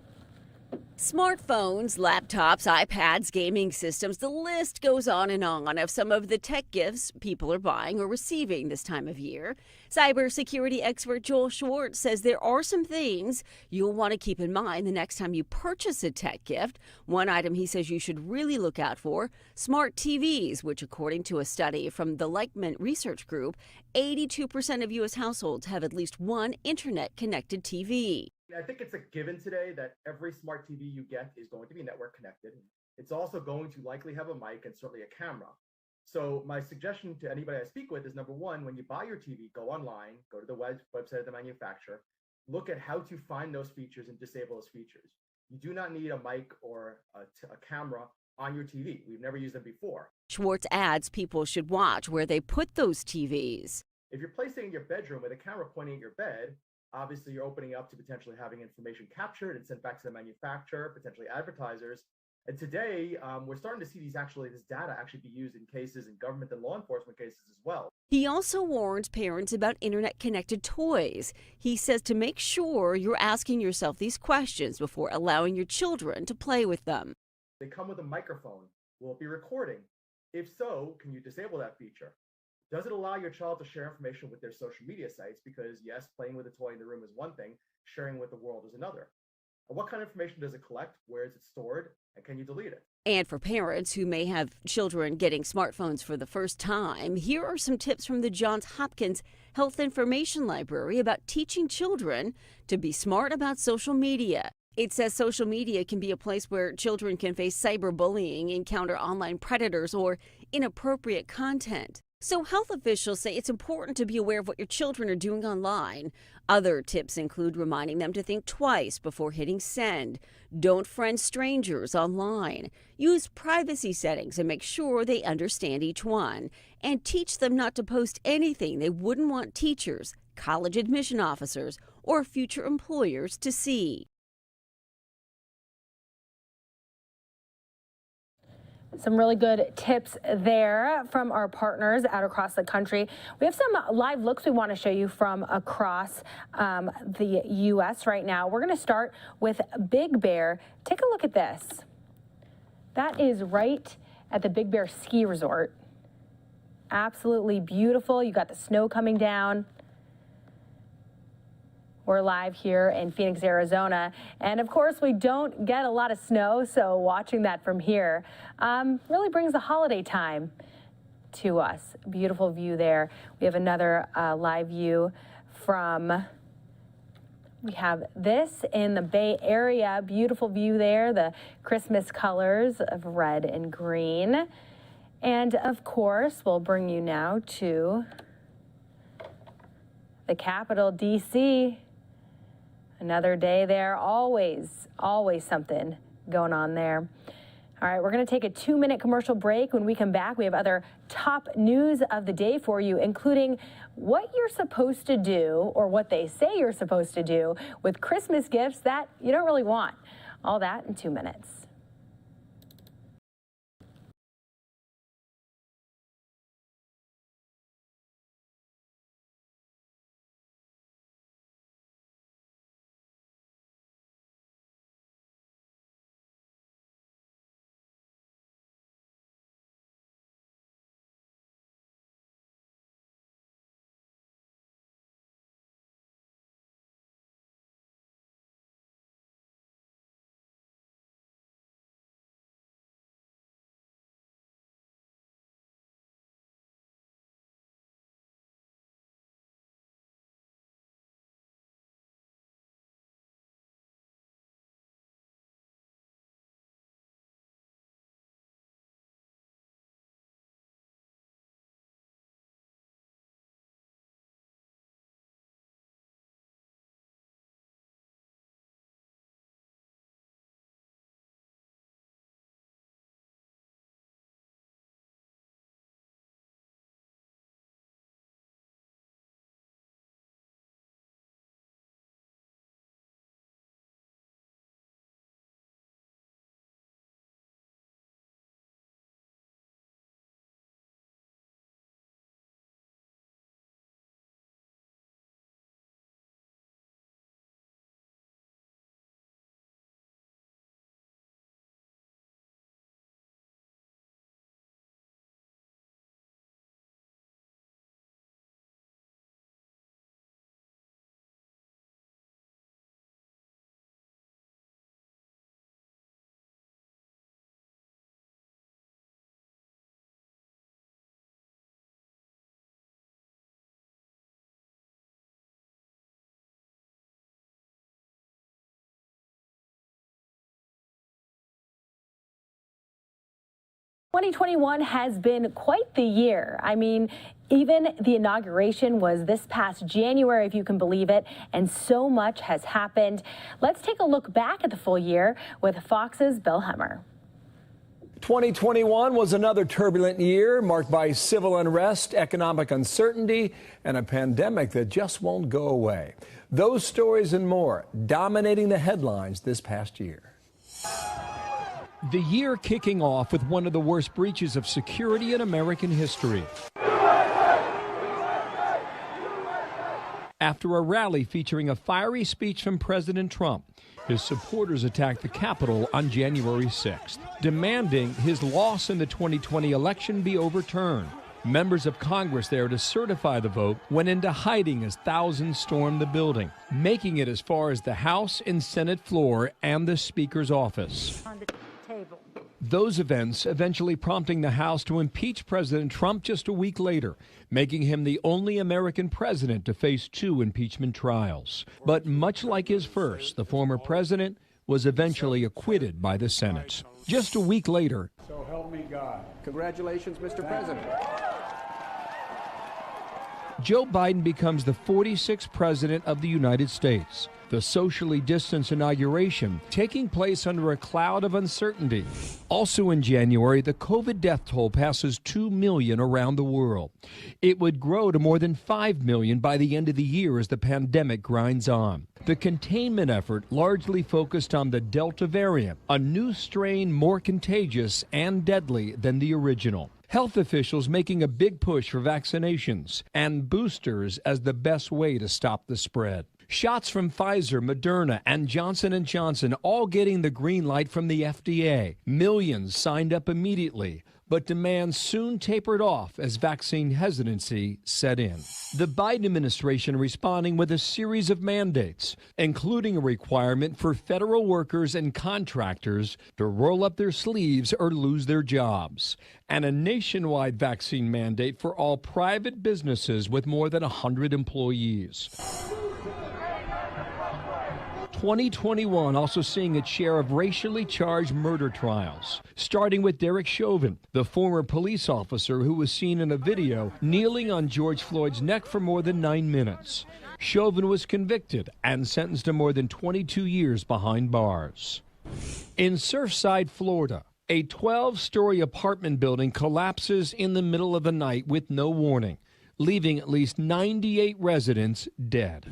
Smartphones, laptops, iPads, gaming systems, the list goes on of some of the tech gifts people are buying or receiving this time of year. Cybersecurity expert Joel Schwartz says there are some things you'll want to keep in mind the next time you purchase a tech gift. One item he says you should really look out for, smart TVs, which according to a study from the Leichtman Research Group, 82% of U.S. households have at least one internet-connected TV. I think it's a given today that every smart TV you get is going to be network connected. It's also going to likely have a mic and certainly a camera. So my suggestion to anybody I speak with is, number one, when you buy your TV, go online, go to the website of the manufacturer, look at how to find those features and disable those features. You do not need a mic or a camera on your TV. We've never used them before. Schwartz adds people should watch where they put those TVs. If you're placing it in your bedroom with a camera pointing at your bed, obviously you're opening up to potentially having information captured and sent back to the manufacturer, potentially advertisers. And today, we're starting to see this data actually be used in cases in government and law enforcement cases as well. He also warns parents about internet-connected toys. He says to make sure you're asking yourself these questions before allowing your children to play with them. They come with a microphone. Will it be recording? If so, can you disable that feature? Does it allow your child to share information with their social media sites? Because yes, playing with a toy in the room is one thing, sharing with the world is another. And what kind of information does it collect? Where is it stored? And can you delete it? And for parents who may have children getting smartphones for the first time, here are some tips from the Johns Hopkins Health Information Library about teaching children to be smart about social media. It says social media can be a place where children can face cyberbullying, encounter online predators, or inappropriate content. So health officials say it's important to be aware of what your children are doing online. Other tips include reminding them to think twice before hitting send. Don't friend strangers online. Use privacy settings and make sure they understand each one. And teach them not to post anything they wouldn't want teachers, college admission officers, or future employers to see. Some really good tips there from our partners out across the country. We have some live looks we want to show you from across the U.S. right now. We're going to start with Big Bear. Take a look at this. That is right at the Big Bear Ski Resort. Absolutely beautiful. You got the snow coming down. We're live here in Phoenix, Arizona, and of course we don't get a lot of snow, so watching that from here really brings the holiday time to us. Beautiful view there. We have another live view from, we have this in the Bay Area. Beautiful view there, the Christmas colors of red and green. And of course, we'll bring you now to the capital, D.C. Another day there, always something going on there. All right, we're going to take a 2-minute commercial break. When we come back, we have other top news of the day for you, including what you're supposed to do, or what they say you're supposed to do, with Christmas gifts that you don't really want. All that in 2 minutes. 2021 has been quite the year. I mean, even the inauguration was this past January, if you can believe it, and so much has happened. Let's take a look back at the full year with Fox's Bill Hemmer. 2021 was another turbulent year marked by civil unrest, economic uncertainty, and a pandemic that just won't go away. Those stories and more dominating the headlines this past year. The year kicking off with one of the worst breaches of security in American history. After a rally featuring a fiery speech from President Trump, his supporters attacked the Capitol on January 6th, demanding his loss in the 2020 election be overturned. Members of Congress there to certify the vote went into hiding as thousands stormed the building, making it as far as the House and Senate floor and the Speaker's office. Those events eventually prompting the House to impeach President Trump just a week later, making him the only American president to face 2 impeachment trials. But much like his first, the former president was eventually acquitted by the Senate. Just a week later, so help me God. Congratulations, Mr. President. Joe Biden becomes the 46th president of the United States. The socially distanced inauguration taking place under a cloud of uncertainty. Also in January, the COVID death toll passes 2 million around the world. It would grow to more than 5 million by the end of the year as the pandemic grinds on. The containment effort largely focused on the Delta variant, a new strain more contagious and deadly than the original. Health officials making a big push for vaccinations and boosters as the best way to stop the spread. Shots from Pfizer, Moderna, and Johnson & Johnson all getting the green light from the FDA. Millions signed up immediately, but demand soon tapered off as vaccine hesitancy set in. The Biden administration responding with a series of mandates, including a requirement for federal workers and contractors to roll up their sleeves or lose their jobs, and a nationwide vaccine mandate for all private businesses with more than 100 employees. 2021 also seeing its share of racially charged murder trials, starting with Derek Chauvin, the former police officer who was seen in a video kneeling on George Floyd's neck for more than 9 minutes. Chauvin was convicted and sentenced to more than 22 years behind bars. In Surfside, Florida, a 12-story apartment building collapses in the middle of the night with no warning, leaving at least 98 residents dead.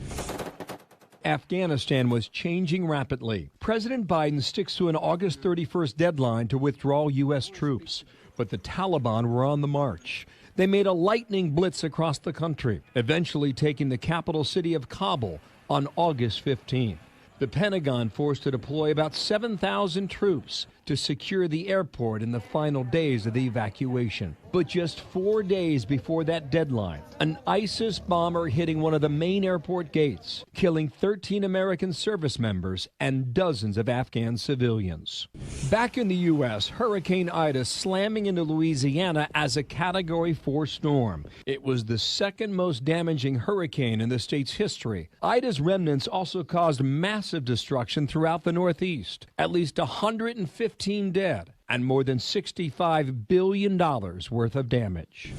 Afghanistan was changing rapidly. President Biden sticks to an August 31st deadline to withdraw U.S. troops, but the Taliban were on the march. They made a lightning blitz across the country, eventually taking the capital city of Kabul on August 15th. The Pentagon forced to deploy about 7,000 troops to secure the airport in the final days of the evacuation. But just 4 days before that deadline, an ISIS bomber hitting one of the main airport gates, killing 13 American service members and dozens of Afghan civilians. Back in the U.S., Hurricane Ida slamming into Louisiana as a Category 4 storm. It was the second most damaging hurricane in the state's history. Ida's remnants also caused massive destruction throughout the Northeast. At least 115 dead and more than $65 billion worth of damage.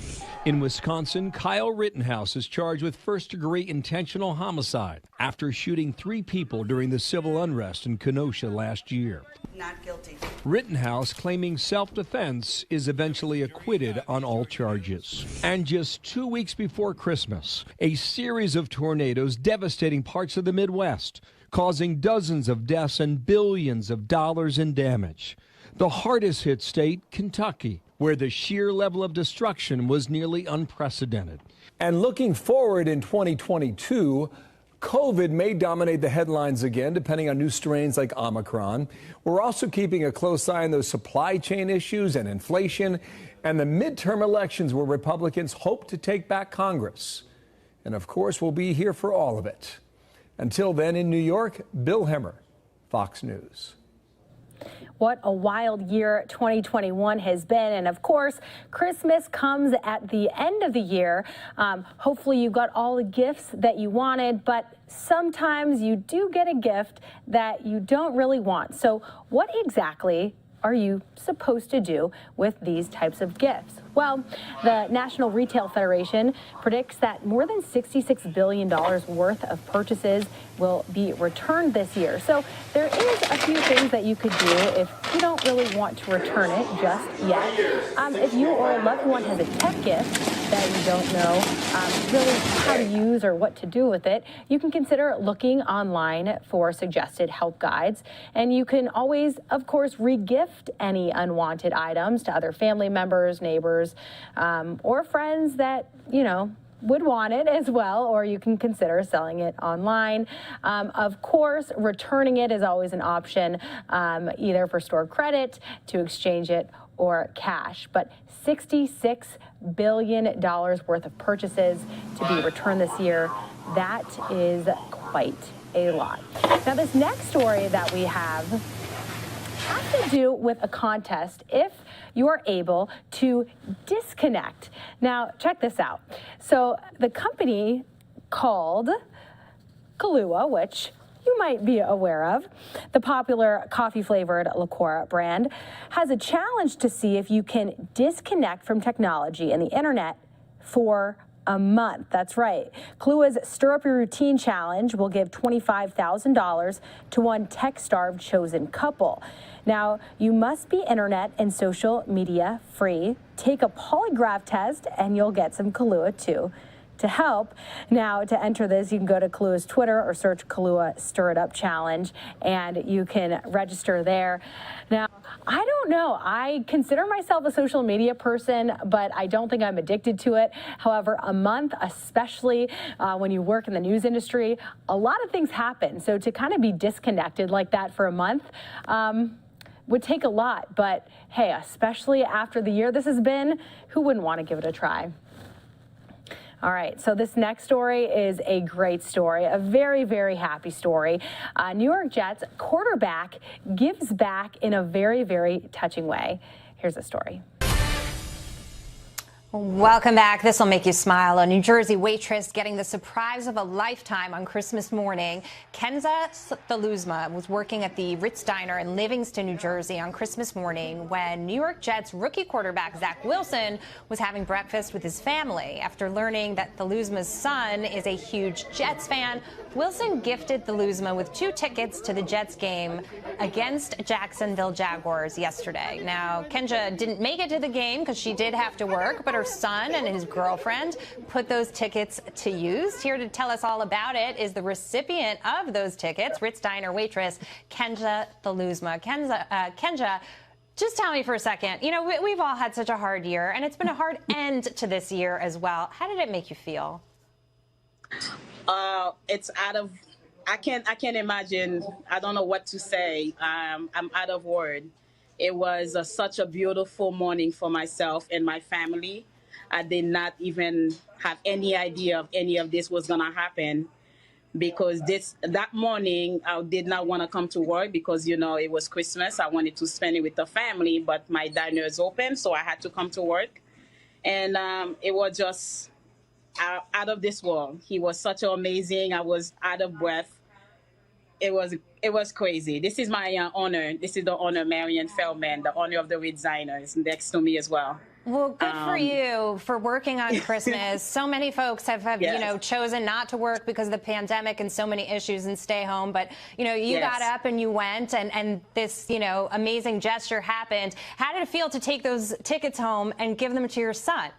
In Wisconsin, Kyle Rittenhouse is charged with first-degree intentional homicide after shooting 3 people during the civil unrest in Kenosha last year. Not guilty. Rittenhouse, claiming self-defense, is eventually acquitted on all charges. And just 2 weeks before Christmas, a series of tornadoes devastating parts of the Midwest, causing dozens of deaths and billions of dollars in damage. The hardest hit state, Kentucky, where the sheer level of destruction was nearly unprecedented. And looking forward in 2022, COVID may dominate the headlines again, depending on new strains like Omicron. We're also keeping a close eye on those supply chain issues and inflation and the midterm elections where Republicans hope to take back Congress. And of course, we'll be here for all of it. Until then, in New York, Bill Hemmer, Fox News. What a wild year 2021 has been. And of course, Christmas comes at the end of the year. Hopefully you got all the gifts that you wanted, but sometimes you do get a gift that you don't really want. So what exactly are you supposed to do with these types of gifts? Well, the National Retail Federation predicts that more than $66 billion worth of purchases will be returned this year. So there is a few things that you could do if you don't really want to return it just yet. If you or a loved one has a tech gift that you don't know really how to use or what to do with it, you can consider looking online for suggested help guides. And you can always, of course, re-gift any unwanted items to other family members, neighbors, or friends that, you know, would want it as well, or you can consider selling it online. Of course, returning it is always an option, either for stored credit, to exchange it, or cash. But $66 billion worth of purchases to be returned this year, that is quite a lot. Now, this next story that we have has to do with a contest if you are able to disconnect. Now, check this out. So the company called Kahlua, which you might be aware of, the popular coffee-flavored liqueur brand, has a challenge to see if you can disconnect from technology and the internet for a month. That's right. Kahlua's Stir Up Your Routine Challenge will give $25,000 to one tech-starved chosen couple. Now, you must be internet and social media free. Take a polygraph test and you'll get some Kahlua too to help. Now, to enter this, you can go to Kahlua's Twitter or search Kahlua Stir It Up Challenge, and you can register there. Now, I don't know. I consider myself a social media person, but I don't think I'm addicted to it. However, a month, especially when you work in the news industry, a lot of things happen. So to kind of be disconnected like that for a month would take a lot. But hey, especially after the year this has been, who wouldn't want to give it a try? All right, so this next story is a great story, a very, very happy story. New York Jets quarterback gives back in a very, very touching way. Here's the story. Welcome back. This will make you smile. A New Jersey waitress getting the surprise of a lifetime on Christmas morning. Kenza Thaluzma was working at the Ritz Diner in Livingston, New Jersey on Christmas morning when New York Jets rookie quarterback Zach Wilson was having breakfast with his family. After learning that Thaluzma's son is a huge Jets fan, Wilson gifted Thaluzma with 2 tickets to the Jets game against Jacksonville Jaguars yesterday. Now, Kenja didn't make it to the game because she did have to work, but her son and his girlfriend put those tickets to use. Here to tell us all about it is the recipient of those tickets, Ritz Diner waitress Kenja Thaluzma. Kenja, just tell me for a second, you know, we've all had such a hard year, and it's been a hard end to this year as well. How did it make you feel? It's out of, I can't imagine. I don't know what to say. I'm out of word. It was such a beautiful morning for myself and my family. I did not even have any idea of any of this was gonna happen, because that morning I did not want to come to work because, you know, it was Christmas. I wanted to spend it with the family, but my diner is open, so I had to come to work. And it was just out of this world. He was such an amazing. I was out of breath. It was crazy. This is my honor. This is the honor, Marion Feldman, the honor of the Ritz Diner, is next to me as well. Well, good for you for working on Christmas. So many folks have yes. you know, chosen not to work because of the pandemic and so many issues and stay home. But, you know, you yes. got up and you went, and this, you know, amazing gesture happened. How did it feel to take those tickets home and give them to your son?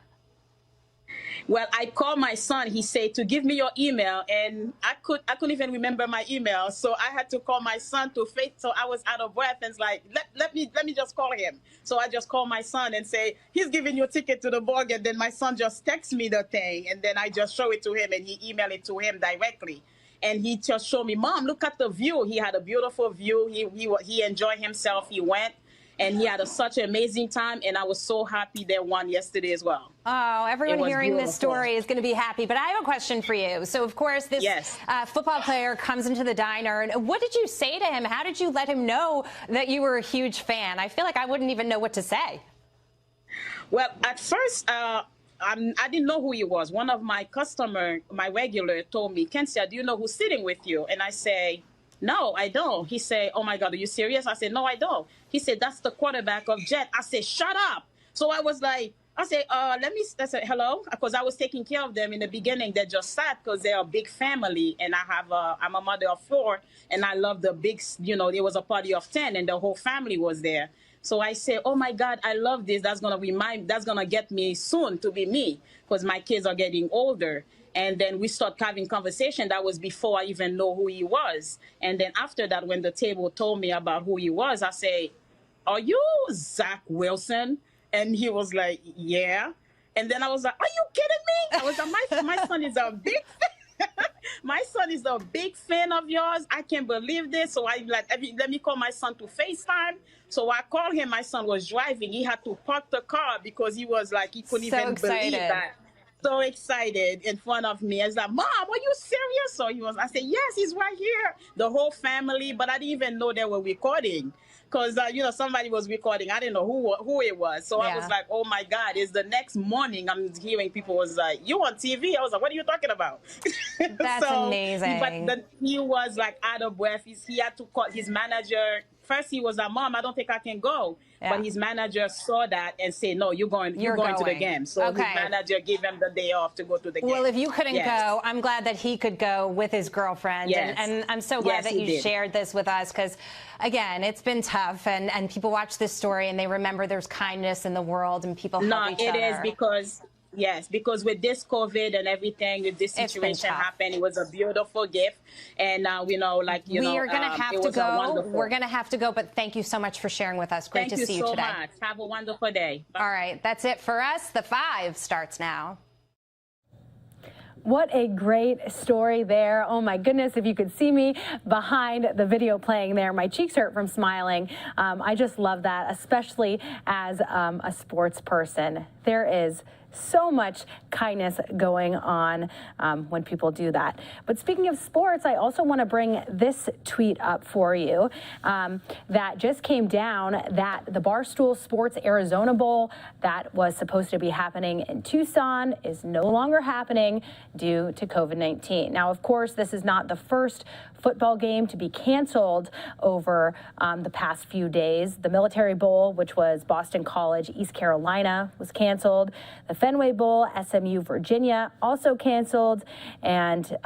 Well, I called my son. He said to give me your email, and I couldn't even remember my email, so I had to call my son to face. So I was out of breath, and it's like, let me just call him. So I just called my son and say, he's giving you a ticket to the ball game. Then my son just texts me the thing, and then I just show it to him, and he emailed it to him directly. And he just showed me, Mom, look at the view. He had a beautiful view. He enjoyed himself. He went. And he had such an amazing time, and I was so happy they won yesterday as well. Oh, everyone hearing this story is going to be happy. But I have a question for you. So, of course, this yes. Football player comes into the diner. And what did you say to him? How did you let him know that you were a huge fan? I feel like I wouldn't even know what to say. Well, at first, I didn't know who he was. One of my regular, told me, Kensia, do you know who's sitting with you? And I say, no, I don't. He said, oh my God, are you serious? I said, no, I don't. He said, that's the quarterback of Jet. I said, shut up. So I was like, I said, I said, hello, because I was taking care of them in the beginning. They just sat because they're a big family, and I'm a mother of 4, and I love the big, there was a party of 10, and the whole family was there. So I say, oh my God, I love this. That's gonna get me soon to be me, because my kids are getting older. And then we start having conversation. That was before I even know who he was. And then after that, when the table told me about who he was, I say, are you Zach Wilson? And he was like, yeah. And then I was like, are you kidding me? I was like, my son is a big fan. My son is a big fan of yours. I can't believe this. So I like, let me call my son to FaceTime. So I called him. My son was driving. He had to park the car because he was like, he couldn't even believe that. So excited in front of me. I was like, Mom, are you serious? So I said, yes, he's right here. The whole family, but I didn't even know they were recording. Because, somebody was recording. I didn't know who it was. So I was like, oh, my God. It's the next morning I'm hearing people was like, you on TV? I was like, what are you talking about? That's amazing. But he was like out of breath. He had to call his manager. First, he was like, Mom, I don't think I can go. Yeah. But his manager saw that and said, no, you're going to the game. So his manager gave him the day off to go to the game. Well, if you couldn't go, I'm glad that he could go with his girlfriend. Yes. And I'm so glad that you shared this with us because, again, it's been tough. And people watch this story and they remember there's kindness in the world and people help each other. No, it is because... Yes, because with this COVID and everything, with this situation happened, it was a beautiful gift. And we are going to have to go. We're going to have to go, but thank you so much for sharing with us. Great to see you today. Thank you so much. Have a wonderful day. Bye. All right, that's it for us. The 5 starts now. What a great story there. Oh my goodness, if you could see me behind the video playing there, my cheeks hurt from smiling. I just love that, especially as a sports person. There is so much kindness going on when people do that. But speaking of sports, I also want to bring this tweet up for you that just came down, that the Barstool Sports Arizona Bowl that was supposed to be happening in Tucson is no longer happening due to COVID-19. Now, of course, this is not the first football game to be canceled over the past few days. The Military Bowl, which was Boston College, East Carolina, was canceled. The Fenway Bowl, SMU, Virginia, also canceled. And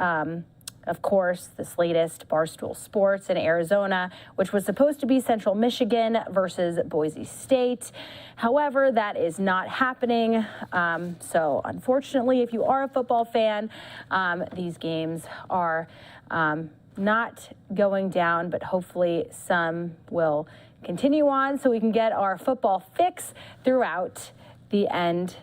of course, this latest Barstool Sports in Arizona, which was supposed to be Central Michigan versus Boise State. However, that is not happening. So unfortunately, if you are a football fan, these games are not going down, but hopefully some will continue on so we can get our football fix throughout the end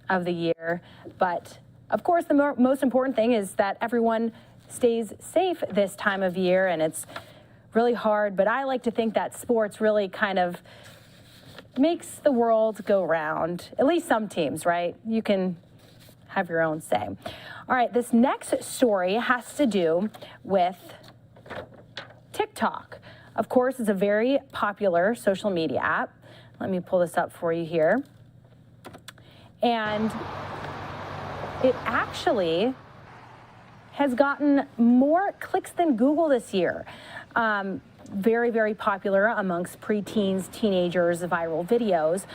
of the year. But of course, the most important thing is that everyone stays safe this time of year, and it's really hard, but I like to think that sports really kind of makes the world go round, at least some teams, right? You can have your own say. All right, this next story has to do with TikTok. Of course, it's a very popular social media app. Let me pull this up for you here. And it actually has gotten more clicks than Google this year. Very, very popular amongst preteens, teenagers, viral videos.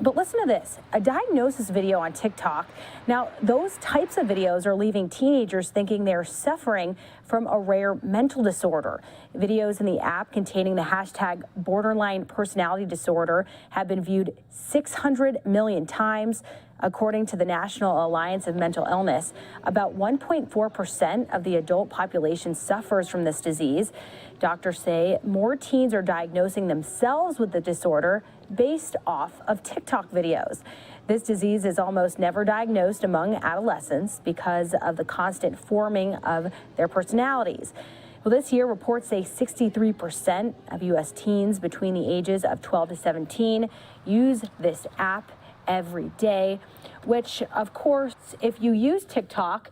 But listen to this, a diagnosis video on TikTok. Now, those types of videos are leaving teenagers thinking they're suffering from a rare mental disorder. Videos in the app containing the hashtag borderline personality disorder have been viewed 600 million times. According to the National Alliance of Mental Illness, about 1.4% of the adult population suffers from this disease. Doctors say more teens are diagnosing themselves with the disorder based off of TikTok videos. This disease is almost never diagnosed among adolescents because of the constant forming of their personalities. Well, this year, reports say 63% of U.S. teens between the ages of 12 to 17 use this app every day, which, of course, if you use TikTok,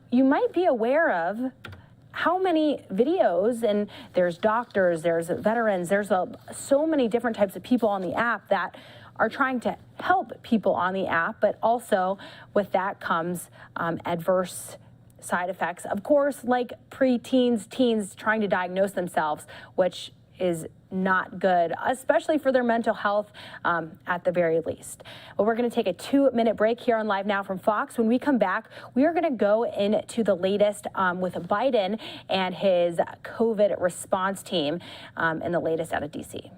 you might be aware of how many videos, and there's doctors, there's veterans, there's so many different types of people on the app that are trying to help people on the app, but also with that comes adverse side effects, of course, like preteens, teens trying to diagnose themselves, which is not good, especially for their mental health at the very least. Well, we're going to take a 2-minute break here on Live Now from Fox. When we come back, we are going to go into the latest with Biden and his COVID response team and the latest out of D.C.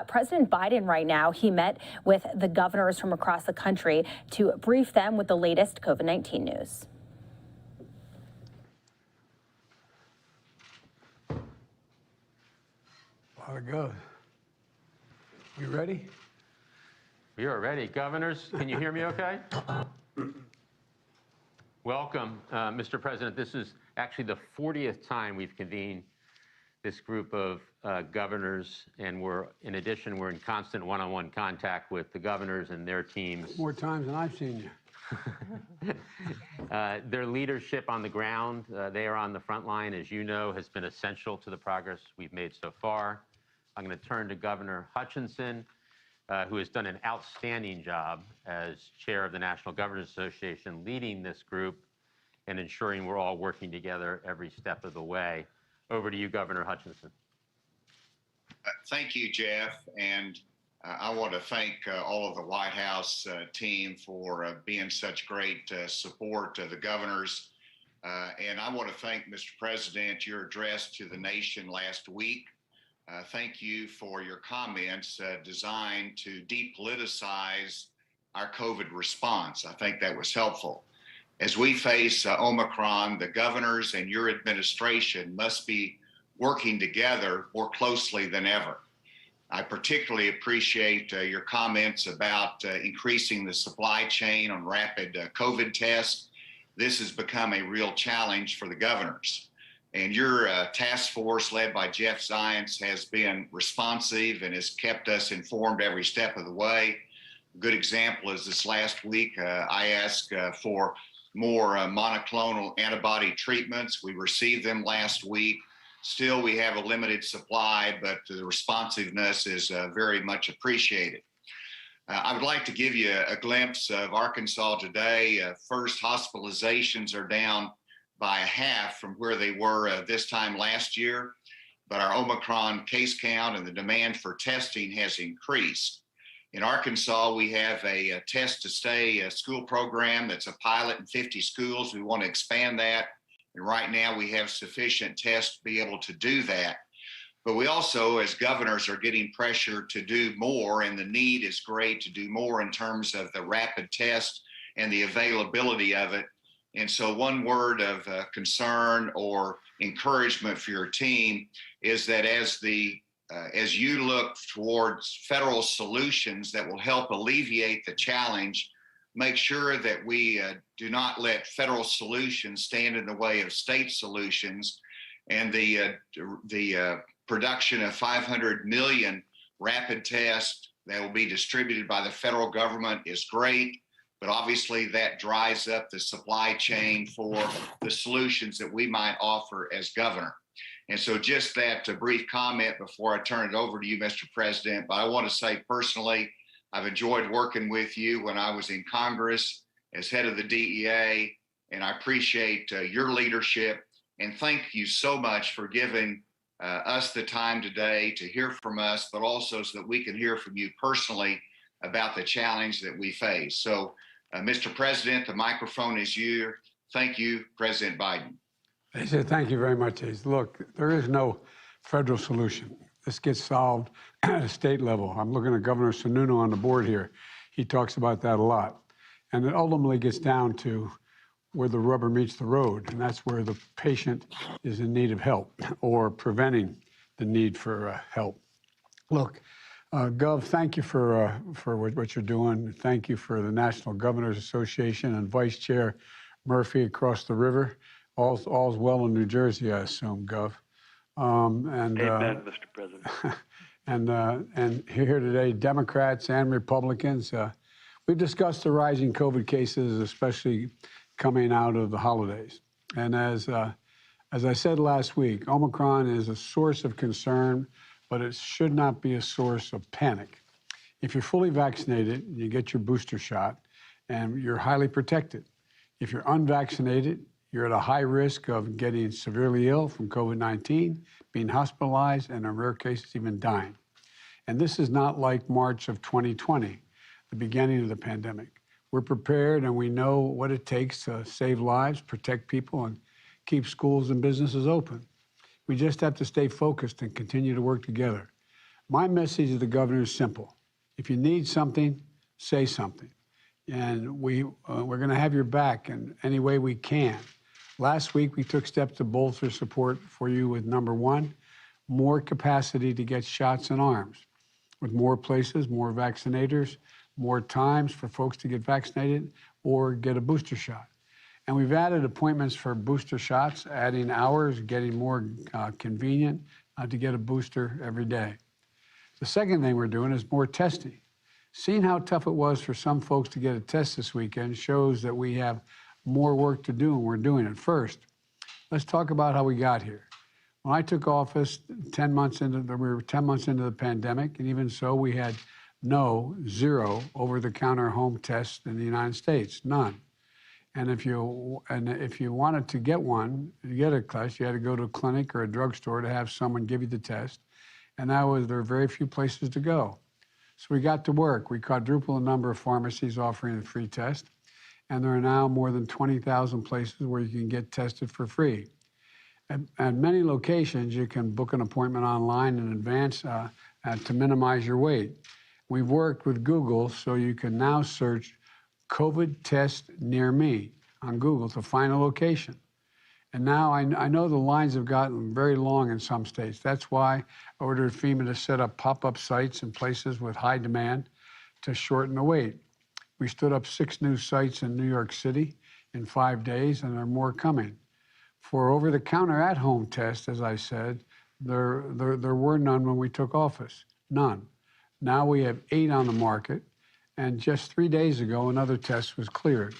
President Biden right now, he met with the governors from across the country to brief them with the latest COVID-19 news. How it goes. We ready? We are ready. Governors, can you hear me okay? Welcome, Mr. President. This is actually the 40th time we've convened this group of governors, and we're in constant one-on-one contact with the governors and their teams. More times than I've seen you. Their leadership on the ground, they are on the front line, as you know, has been essential to the progress we've made so far. I'm going to turn to Governor Hutchinson, who has done an outstanding job as chair of the National Governors Association, leading this group and ensuring we're all working together every step of the way. Over to you, Governor Hutchinson. Thank you, Jeff. And I want to thank all of the White House team for being such great support to the governors. And I want to thank, Mr. President, your address to the nation last week. Thank you for your comments designed to depoliticize our COVID response. I think that was helpful. As we face Omicron, the governors and your administration must be working together more closely than ever. I particularly appreciate your comments about increasing the supply chain on rapid COVID tests. This has become a real challenge for the governors. And your task force led by Jeff Zients has been responsive and has kept us informed every step of the way. A good example is this last week, I asked for more monoclonal antibody treatments. We received them last week. Still, we have a limited supply, but the responsiveness is very much appreciated. I would like to give you a glimpse of Arkansas today. First, hospitalizations are down by a half from where they were this time last year, but our Omicron case count and the demand for testing has increased. In Arkansas, we have a test to stay school program that's a pilot in 50 schools. We want to expand that. And right now we have sufficient tests to be able to do that. But we also, as governors, are getting pressure to do more, and the need is great to do more in terms of the rapid test and the availability of it. And so one word of concern or encouragement for your team is that as you look towards federal solutions that will help alleviate the challenge, make sure that we do not let federal solutions stand in the way of state solutions. And the production of 500 million rapid tests that will be distributed by the federal government is great, but obviously that dries up the supply chain for the solutions that we might offer as governor. And so just that brief comment before I turn it over to you, Mr. President, but I want to say personally, I've enjoyed working with you when I was in Congress as head of the DEA, and I appreciate your leadership. And thank you so much for giving us the time today to hear from us, but also so that we can hear from you personally about the challenge that we face. So, Mr. President, the microphone is yours. Thank you, President Biden. They said, thank you very much, Ace. Look, there is no federal solution. This gets solved at a state level. I'm looking at Governor Sununu on the board here. He talks about that a lot. And it ultimately gets down to where the rubber meets the road, and that's where the patient is in need of help or preventing the need for help. Look, Gov, thank you for what you're doing. Thank you for the National Governors Association and Vice Chair Murphy across the river. All's well in New Jersey, I assume, Gov. Amen, Mr. President. And here today, Democrats and Republicans, we've discussed the rising COVID cases, especially coming out of the holidays. And as I said last week, Omicron is a source of concern, but it should not be a source of panic. If you're fully vaccinated, you get your booster shot, and you're highly protected. If you're unvaccinated, you're at a high risk of getting severely ill from COVID-19, being hospitalized, and in rare cases, even dying. And this is not like March of 2020, the beginning of the pandemic. We're prepared and we know what it takes to save lives, protect people, and keep schools and businesses open. We just have to stay focused and continue to work together. My message to the governor is simple. If you need something, say something. And we're going to have your back in any way we can. Last week, we took steps to bolster support for you with, number one, more capacity to get shots in arms. With more places, more vaccinators, more times for folks to get vaccinated or get a booster shot. And we've added appointments for booster shots, adding hours, getting more convenient to get a booster every day. The second thing we're doing is more testing. Seeing how tough it was for some folks to get a test this weekend shows that we have more work to do, and we're doing it. First, let's talk about how we got here. When I took office we were 10 months into the pandemic, and even so, we had zero over-the-counter home tests in the United States, none. And if you wanted to get one, to get a test, you had to go to a clinic or a drugstore to have someone give you the test, and there were very few places to go. So we got to work. We quadrupled the number of pharmacies offering the free test, and there are now more than 20,000 places where you can get tested for free. At many locations, you can book an appointment online in advance to minimize your wait. We've worked with Google, so you can now search COVID test near me on Google to find a location. And now I know the lines have gotten very long in some states. That's why I ordered FEMA to set up pop-up sites in places with high demand to shorten the wait. We stood up 6 new sites in New York City in 5 days, and there are more coming. For over-the-counter at-home tests, as I said, there were none when we took office, none. Now we have 8 on the market, and just 3 days ago, another test was cleared.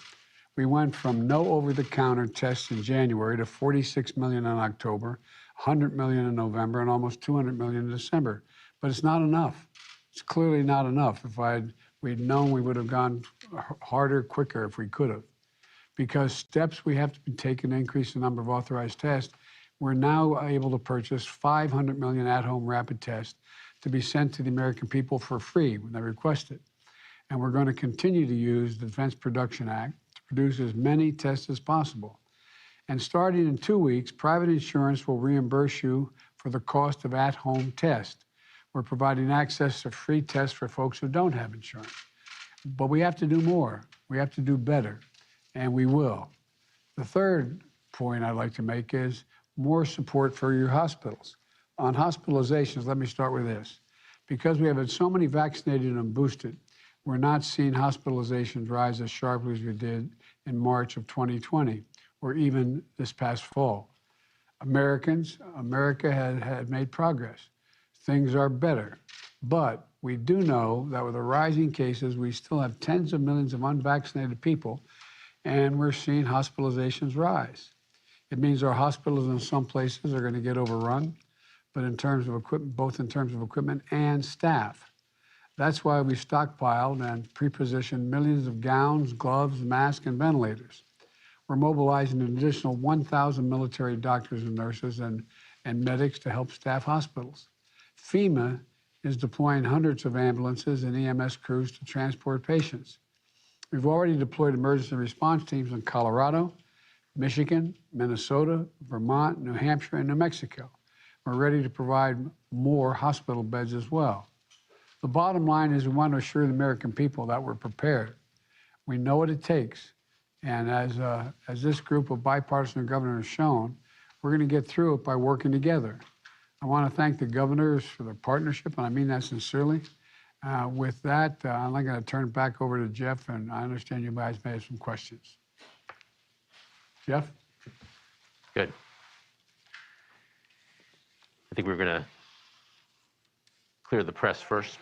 We went from no over-the-counter tests in January to 46 million in October, 100 million in November, and almost 200 million in December. But it's not enough. It's clearly not enough. If we'd known, we would have gone harder, quicker if we could have. Because steps we have to be taken to increase the number of authorized tests, we're now able to purchase 500 million at-home rapid tests to be sent to the American people for free when they request it. And we're going to continue to use the Defense Production Act to produce as many tests as possible. And starting in 2 weeks, private insurance will reimburse you for the cost of at-home tests. We're providing access to free tests for folks who don't have insurance. But we have to do more. We have to do better, and we will. The third point I'd like to make is more support for your hospitals. On hospitalizations, let me start with this. Because we have had so many vaccinated and boosted, we're not seeing hospitalizations rise as sharply as we did in March of 2020, or even this past fall. America had made progress. Things are better. But we do know that with the rising cases, we still have tens of millions of unvaccinated people, and we're seeing hospitalizations rise. It means our hospitals in some places are going to get overrun, but in terms of equipment, both in terms of equipment and staff. That's why we stockpiled and pre-positioned millions of gowns, gloves, masks, and ventilators. We're mobilizing an additional 1,000 military doctors and nurses and medics to help staff hospitals. FEMA is deploying hundreds of ambulances and EMS crews to transport patients. We've already deployed emergency response teams in Colorado, Michigan, Minnesota, Vermont, New Hampshire, and New Mexico. We're ready to provide more hospital beds as well. The bottom line is we want to assure the American people that we're prepared. We know what it takes. And as this group of bipartisan governors has shown, we're going to get through it by working together. I want to thank the governors for their partnership, and I mean that sincerely. With that, I'm going to turn it back over to Jeff, and I understand you guys may have some questions. Jeff? Good. I think we're going to clear the press first.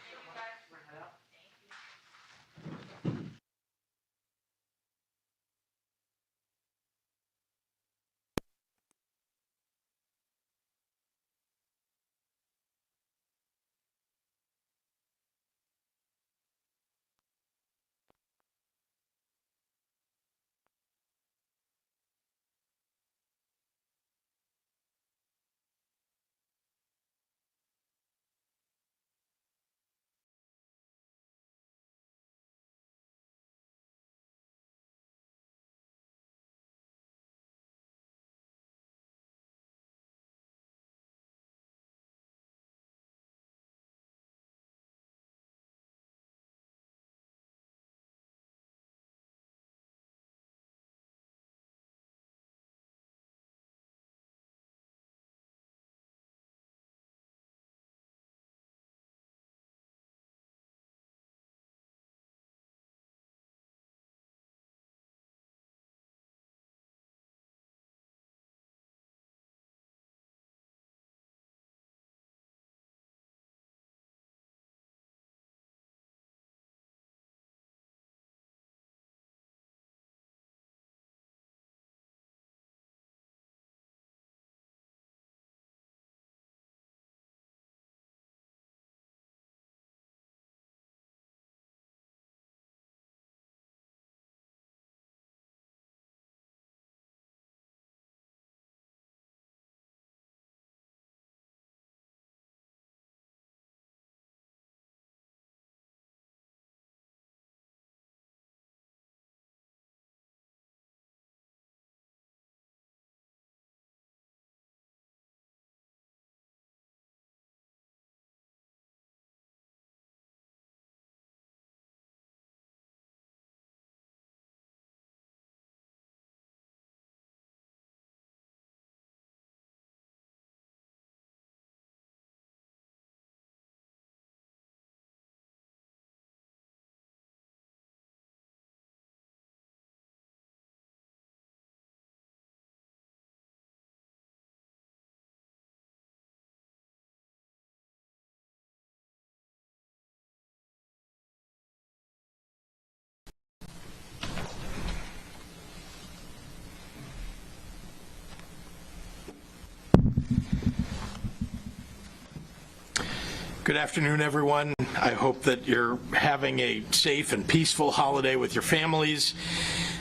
Good afternoon, everyone. I hope that you're having a safe and peaceful holiday with your families.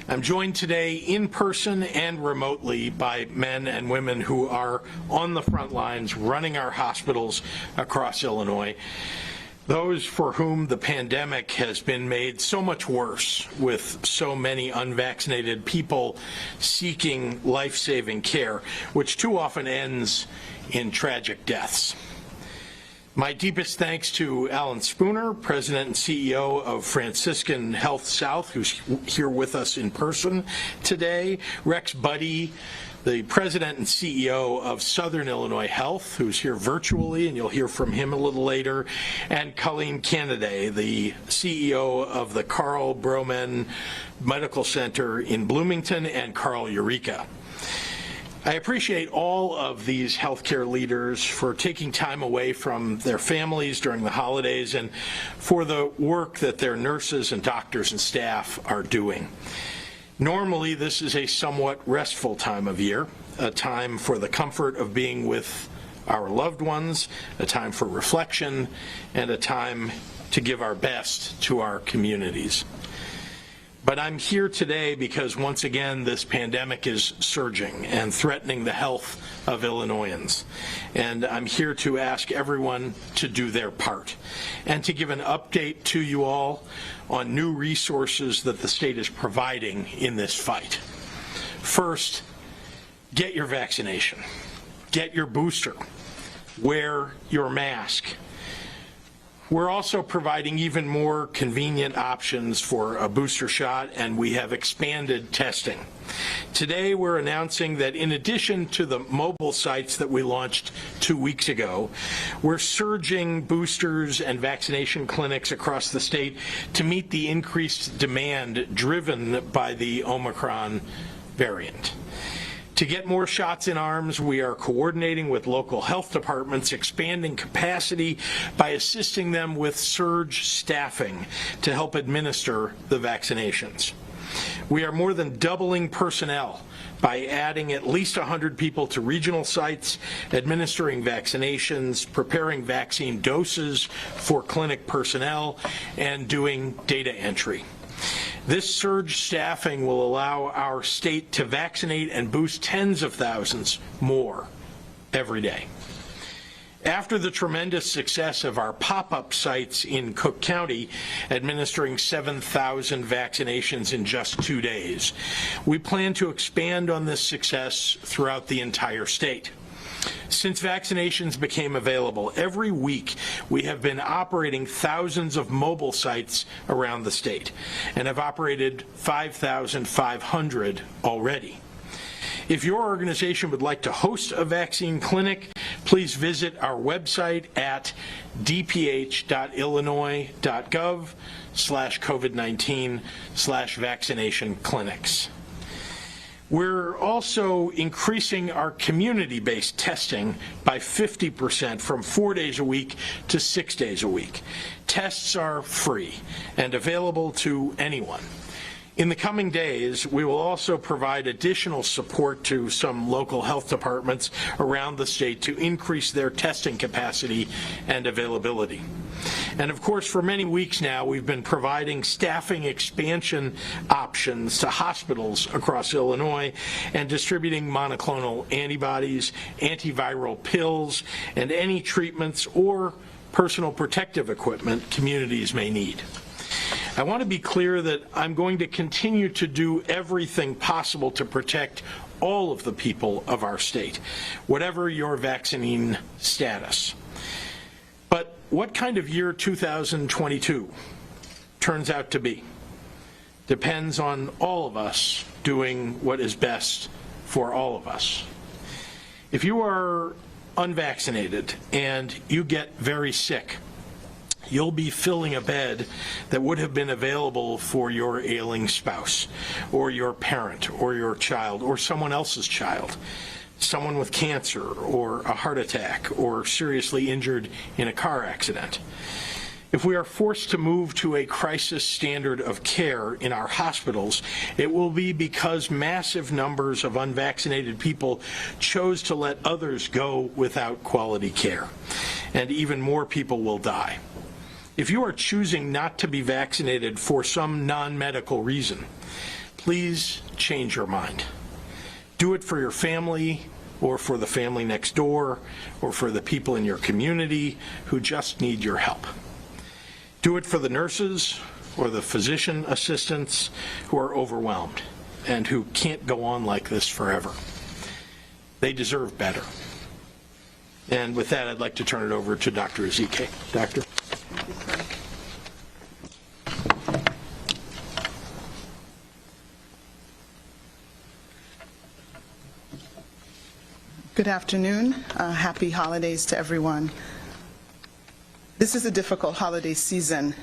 I'm joined today in person and remotely by men and women who are on the front lines running our hospitals across Illinois. Those for whom the pandemic has been made so much worse, with so many unvaccinated people seeking life-saving care, which too often ends in tragic deaths. My deepest thanks to Alan Spooner, President and CEO of Franciscan Health South, who's here with us in person today, Rex Budde, the President and CEO of Southern Illinois Health, who's here virtually, and you'll hear from him a little later, and Colleen Kennedy, the CEO of the Carl Broman Medical Center in Bloomington and Carl Eureka. I appreciate all of these healthcare leaders for taking time away from their families during the holidays and for the work that their nurses and doctors and staff are doing. Normally, this is a somewhat restful time of year, a time for the comfort of being with our loved ones, a time for reflection, and a time to give our best to our communities. But I'm here today because, once again, this pandemic is surging and threatening the health of Illinoisans. And I'm here to ask everyone to do their part and to give an update to you all on new resources that the state is providing in this fight. First, get your vaccination. Get your booster. Wear your mask. We're also providing even more convenient options for a booster shot, and we have expanded testing. Today, we're announcing that in addition to the mobile sites that we launched 2 weeks ago, we're surging boosters and vaccination clinics across the state to meet the increased demand driven by the Omicron variant. To get more shots in arms, we are coordinating with local health departments, expanding capacity by assisting them with surge staffing to help administer the vaccinations. We are more than doubling personnel by adding at least 100 people to regional sites, administering vaccinations, preparing vaccine doses for clinic personnel, and doing data entry. This surge staffing will allow our state to vaccinate and boost tens of thousands more every day. After the tremendous success of our pop-up sites in Cook County, administering 7,000 vaccinations in just 2 days, we plan to expand on this success throughout the entire state. Since vaccinations became available, every week we have been operating thousands of mobile sites around the state and have operated 5,500 already. If your organization would like to host a vaccine clinic, please visit our website at dph.illinois.gov/COVID-19/vaccination clinics. We're also increasing our community-based testing by 50% from 4 days a week to 6 days a week. Tests are free and available to anyone. In the coming days, we will also provide additional support to some local health departments around the state to increase their testing capacity and availability. And of course, for many weeks now, we've been providing staffing expansion options to hospitals across Illinois and distributing monoclonal antibodies, antiviral pills, and any treatments or personal protective equipment communities may need. I want to be clear that I'm going to continue to do everything possible to protect all of the people of our state, whatever your vaccine status. But what kind of year 2022 turns out to be depends on all of us doing what is best for all of us. If you are unvaccinated and you get very sick, you'll be filling a bed that would have been available for your ailing spouse or your parent or your child or someone else's child, someone with cancer or a heart attack or seriously injured in a car accident. If we are forced to move to a crisis standard of care in our hospitals, it will be because massive numbers of unvaccinated people chose to let others go without quality care, and even more people will die. If you are choosing not to be vaccinated for some non-medical reason, please change your mind. Do it for your family, or for the family next door, or for the people in your community who just need your help. Do it for the nurses or the physician assistants who are overwhelmed and who can't go on like this forever. They deserve better. And with that, I'd like to turn it over to Dr. Ezike. Doctor. Good afternoon. Happy holidays to everyone. This is a difficult holiday season,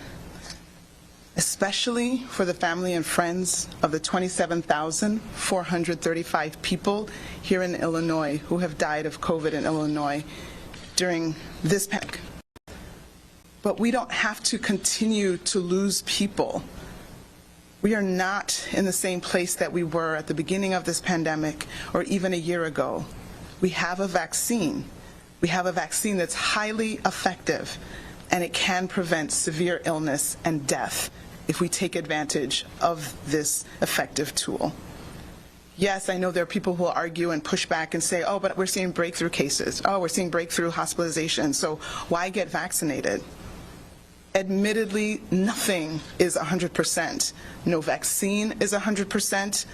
especially for the family and friends of the 27,435 people here in Illinois who have died of COVID in Illinois during this pandemic. But we don't have to continue to lose people. We are not in the same place that we were at the beginning of this pandemic or even a year ago. We have a vaccine. We have a vaccine that's highly effective, and it can prevent severe illness and death if we take advantage of this effective tool. Yes, I know there are people who will argue and push back and say, oh, but we're seeing breakthrough cases. Oh, we're seeing breakthrough hospitalization, so why get vaccinated? Admittedly, nothing is 100%. No vaccine is 100%.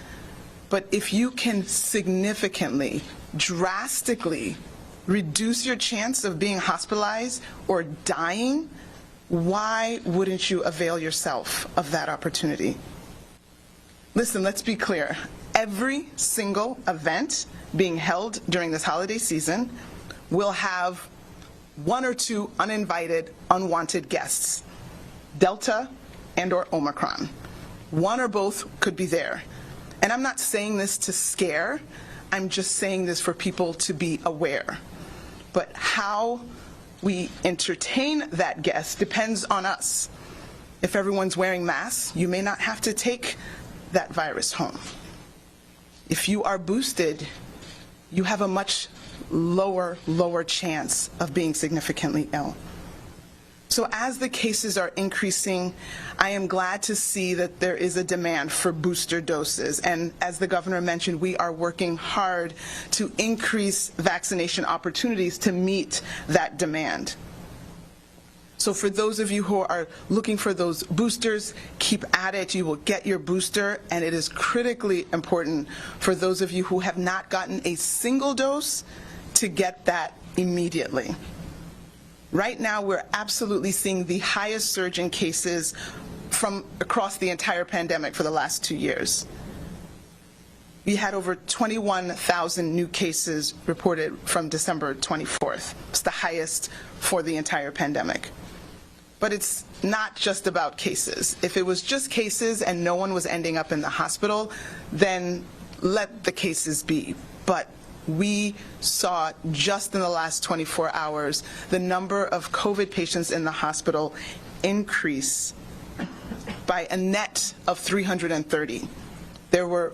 But if you can significantly, drastically reduce your chance of being hospitalized or dying, why wouldn't you avail yourself of that opportunity? Listen, let's be clear. Every single event being held during this holiday season will have one or two uninvited, unwanted guests, Delta and/or Omicron. One or both could be there. And I'm not saying this to scare, I'm just saying this for people to be aware. But how we entertain that guest depends on us. If everyone's wearing masks, you may not have to take that virus home. If you are boosted, you have a much lower chance of being significantly ill. So as the cases are increasing, I am glad to see that there is a demand for booster doses. And as the governor mentioned, we are working hard to increase vaccination opportunities to meet that demand. So for those of you who are looking for those boosters, keep at it. You will get your booster, and it is critically important for those of you who have not gotten a single dose to get that immediately. Right now, we're absolutely seeing the highest surge in cases from across the entire pandemic for the last 2 years. We had over 21,000 new cases reported from December 24th. It's the highest for the entire pandemic. But it's not just about cases. If it was just cases and no one was ending up in the hospital, then let the cases be. But we saw just in the last 24 hours the number of COVID patients in the hospital increase by a net of 330. There were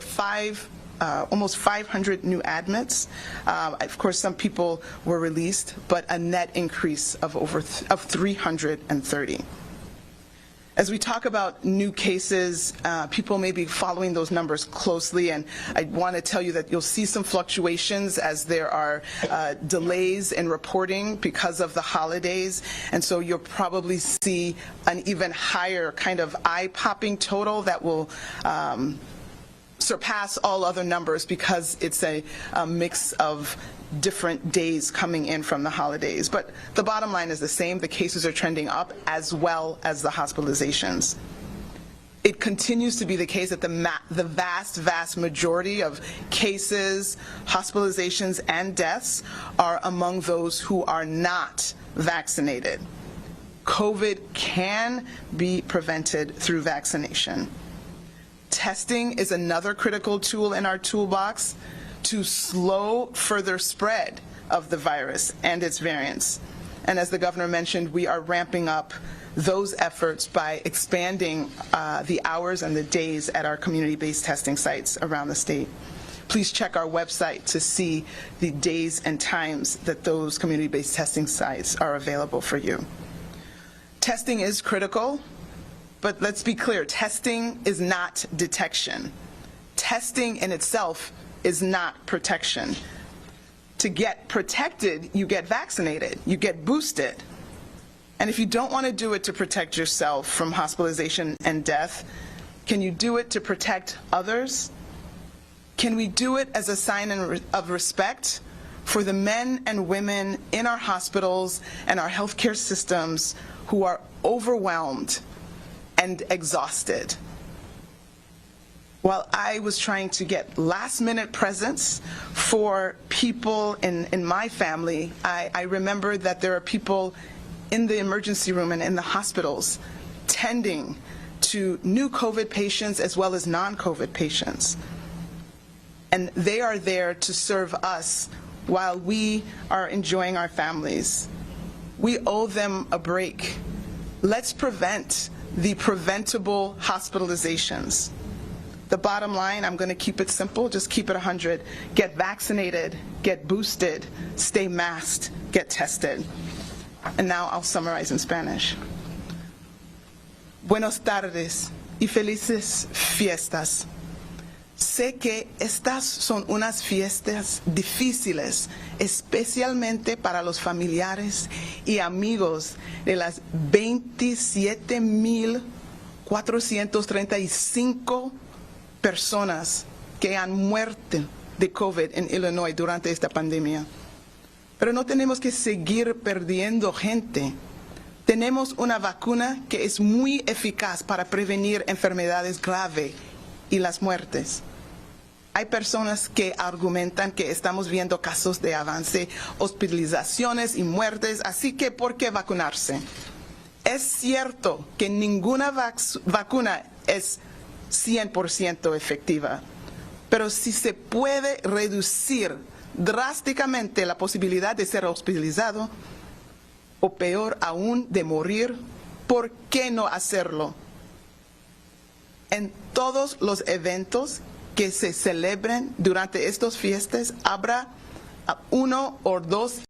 almost 500 new admits. Of course, some people were released, but a net increase of 330. As we talk about new cases, people may be following those numbers closely, and I want to tell you that you'll see some fluctuations as there are delays in reporting because of the holidays, and so you'll probably see an even higher kind of eye-popping total that will surpass all other numbers because it's a mix of different days coming in from the holidays. But the bottom line is the same. The cases are trending up as well as the hospitalizations. It continues to be the case that the vast majority of cases, hospitalizations, and deaths are among those who are not vaccinated. COVID can be prevented through vaccination. Testing is another critical tool in our toolbox to slow further spread of the virus and its variants. And as the governor mentioned, we are ramping up those efforts by expanding the hours and the days at our community-based testing sites around the state. Please check our website to see the days and times that those community-based testing sites are available for you. Testing is critical, but let's be clear, testing is not detection. Testing in itself is not protection. To get protected, you get vaccinated, you get boosted. And if you don't want to do it to protect yourself from hospitalization and death, can you do it to protect others? Can we do it as a sign of respect for the men and women in our hospitals and our healthcare systems who are overwhelmed and exhausted. While I was trying to get last-minute presents for people in my family, I remember that there are people in the emergency room and in the hospitals tending to new COVID patients as well as non-COVID patients. And they are there to serve us while we are enjoying our families. We owe them a break. Let's prevent the preventable hospitalizations. The bottom line, I'm going to keep it simple, just keep it 100. Get vaccinated, get boosted, stay masked, get tested. And now I'll summarize in Spanish. Buenos tardes y felices fiestas. Sé que estas son unas fiestas difíciles, especialmente para los familiares y amigos de las 27,435 personas que han muerto de COVID en Illinois durante esta pandemia. Pero no tenemos que seguir perdiendo gente. Tenemos una vacuna que es muy eficaz para prevenir enfermedades graves y las muertes. Hay personas que argumentan que estamos viendo casos de avance, hospitalizaciones y muertes, así que ¿por qué vacunarse? Es cierto que ninguna vacuna es 100% efectiva, pero si se puede reducir drásticamente la posibilidad de ser hospitalizado, o peor aún, de morir, ¿por qué no hacerlo? En todos los eventos que se celebren durante estas fiestas, habrá uno o dos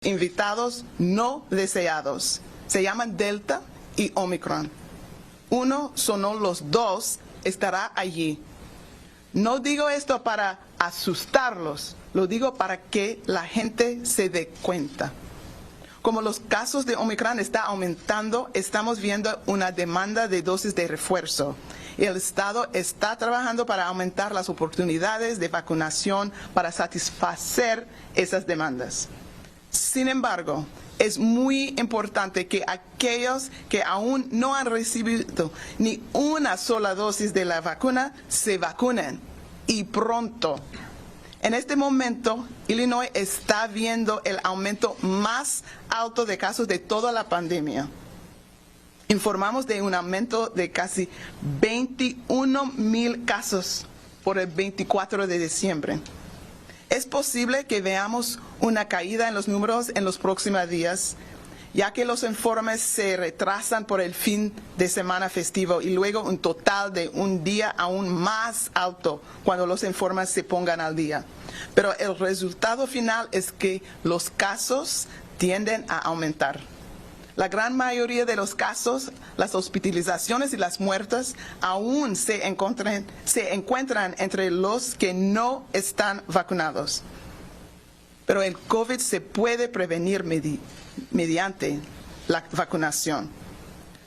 invitados no deseados. Se llaman Delta y Omicron. Uno sonó los dos, estará allí. No digo esto para asustarlos, lo digo para que la gente se dé cuenta. Como los casos de Omicron están aumentando, estamos viendo una demanda de dosis de refuerzo. El Estado está trabajando para aumentar las oportunidades de vacunación para satisfacer esas demandas. Sin embargo, es muy importante que aquellos que aún no han recibido ni una sola dosis de la vacuna se vacunen, y pronto. En este momento, Illinois está viendo el aumento más alto de casos de toda la pandemia. Informamos de un aumento de casi 21,000 casos por el 24 de diciembre. Es posible que veamos una caída en los números en los próximos días, ya que los informes se retrasan por el fin de semana festivo y luego un total de un día aún más alto cuando los informes se pongan al día. Pero el resultado final es que los casos tienden a aumentar. La gran mayoría de los casos, las hospitalizaciones y las muertes aún se encuentran entre los que no están vacunados. Pero el COVID se puede prevenir mediante la vacunación.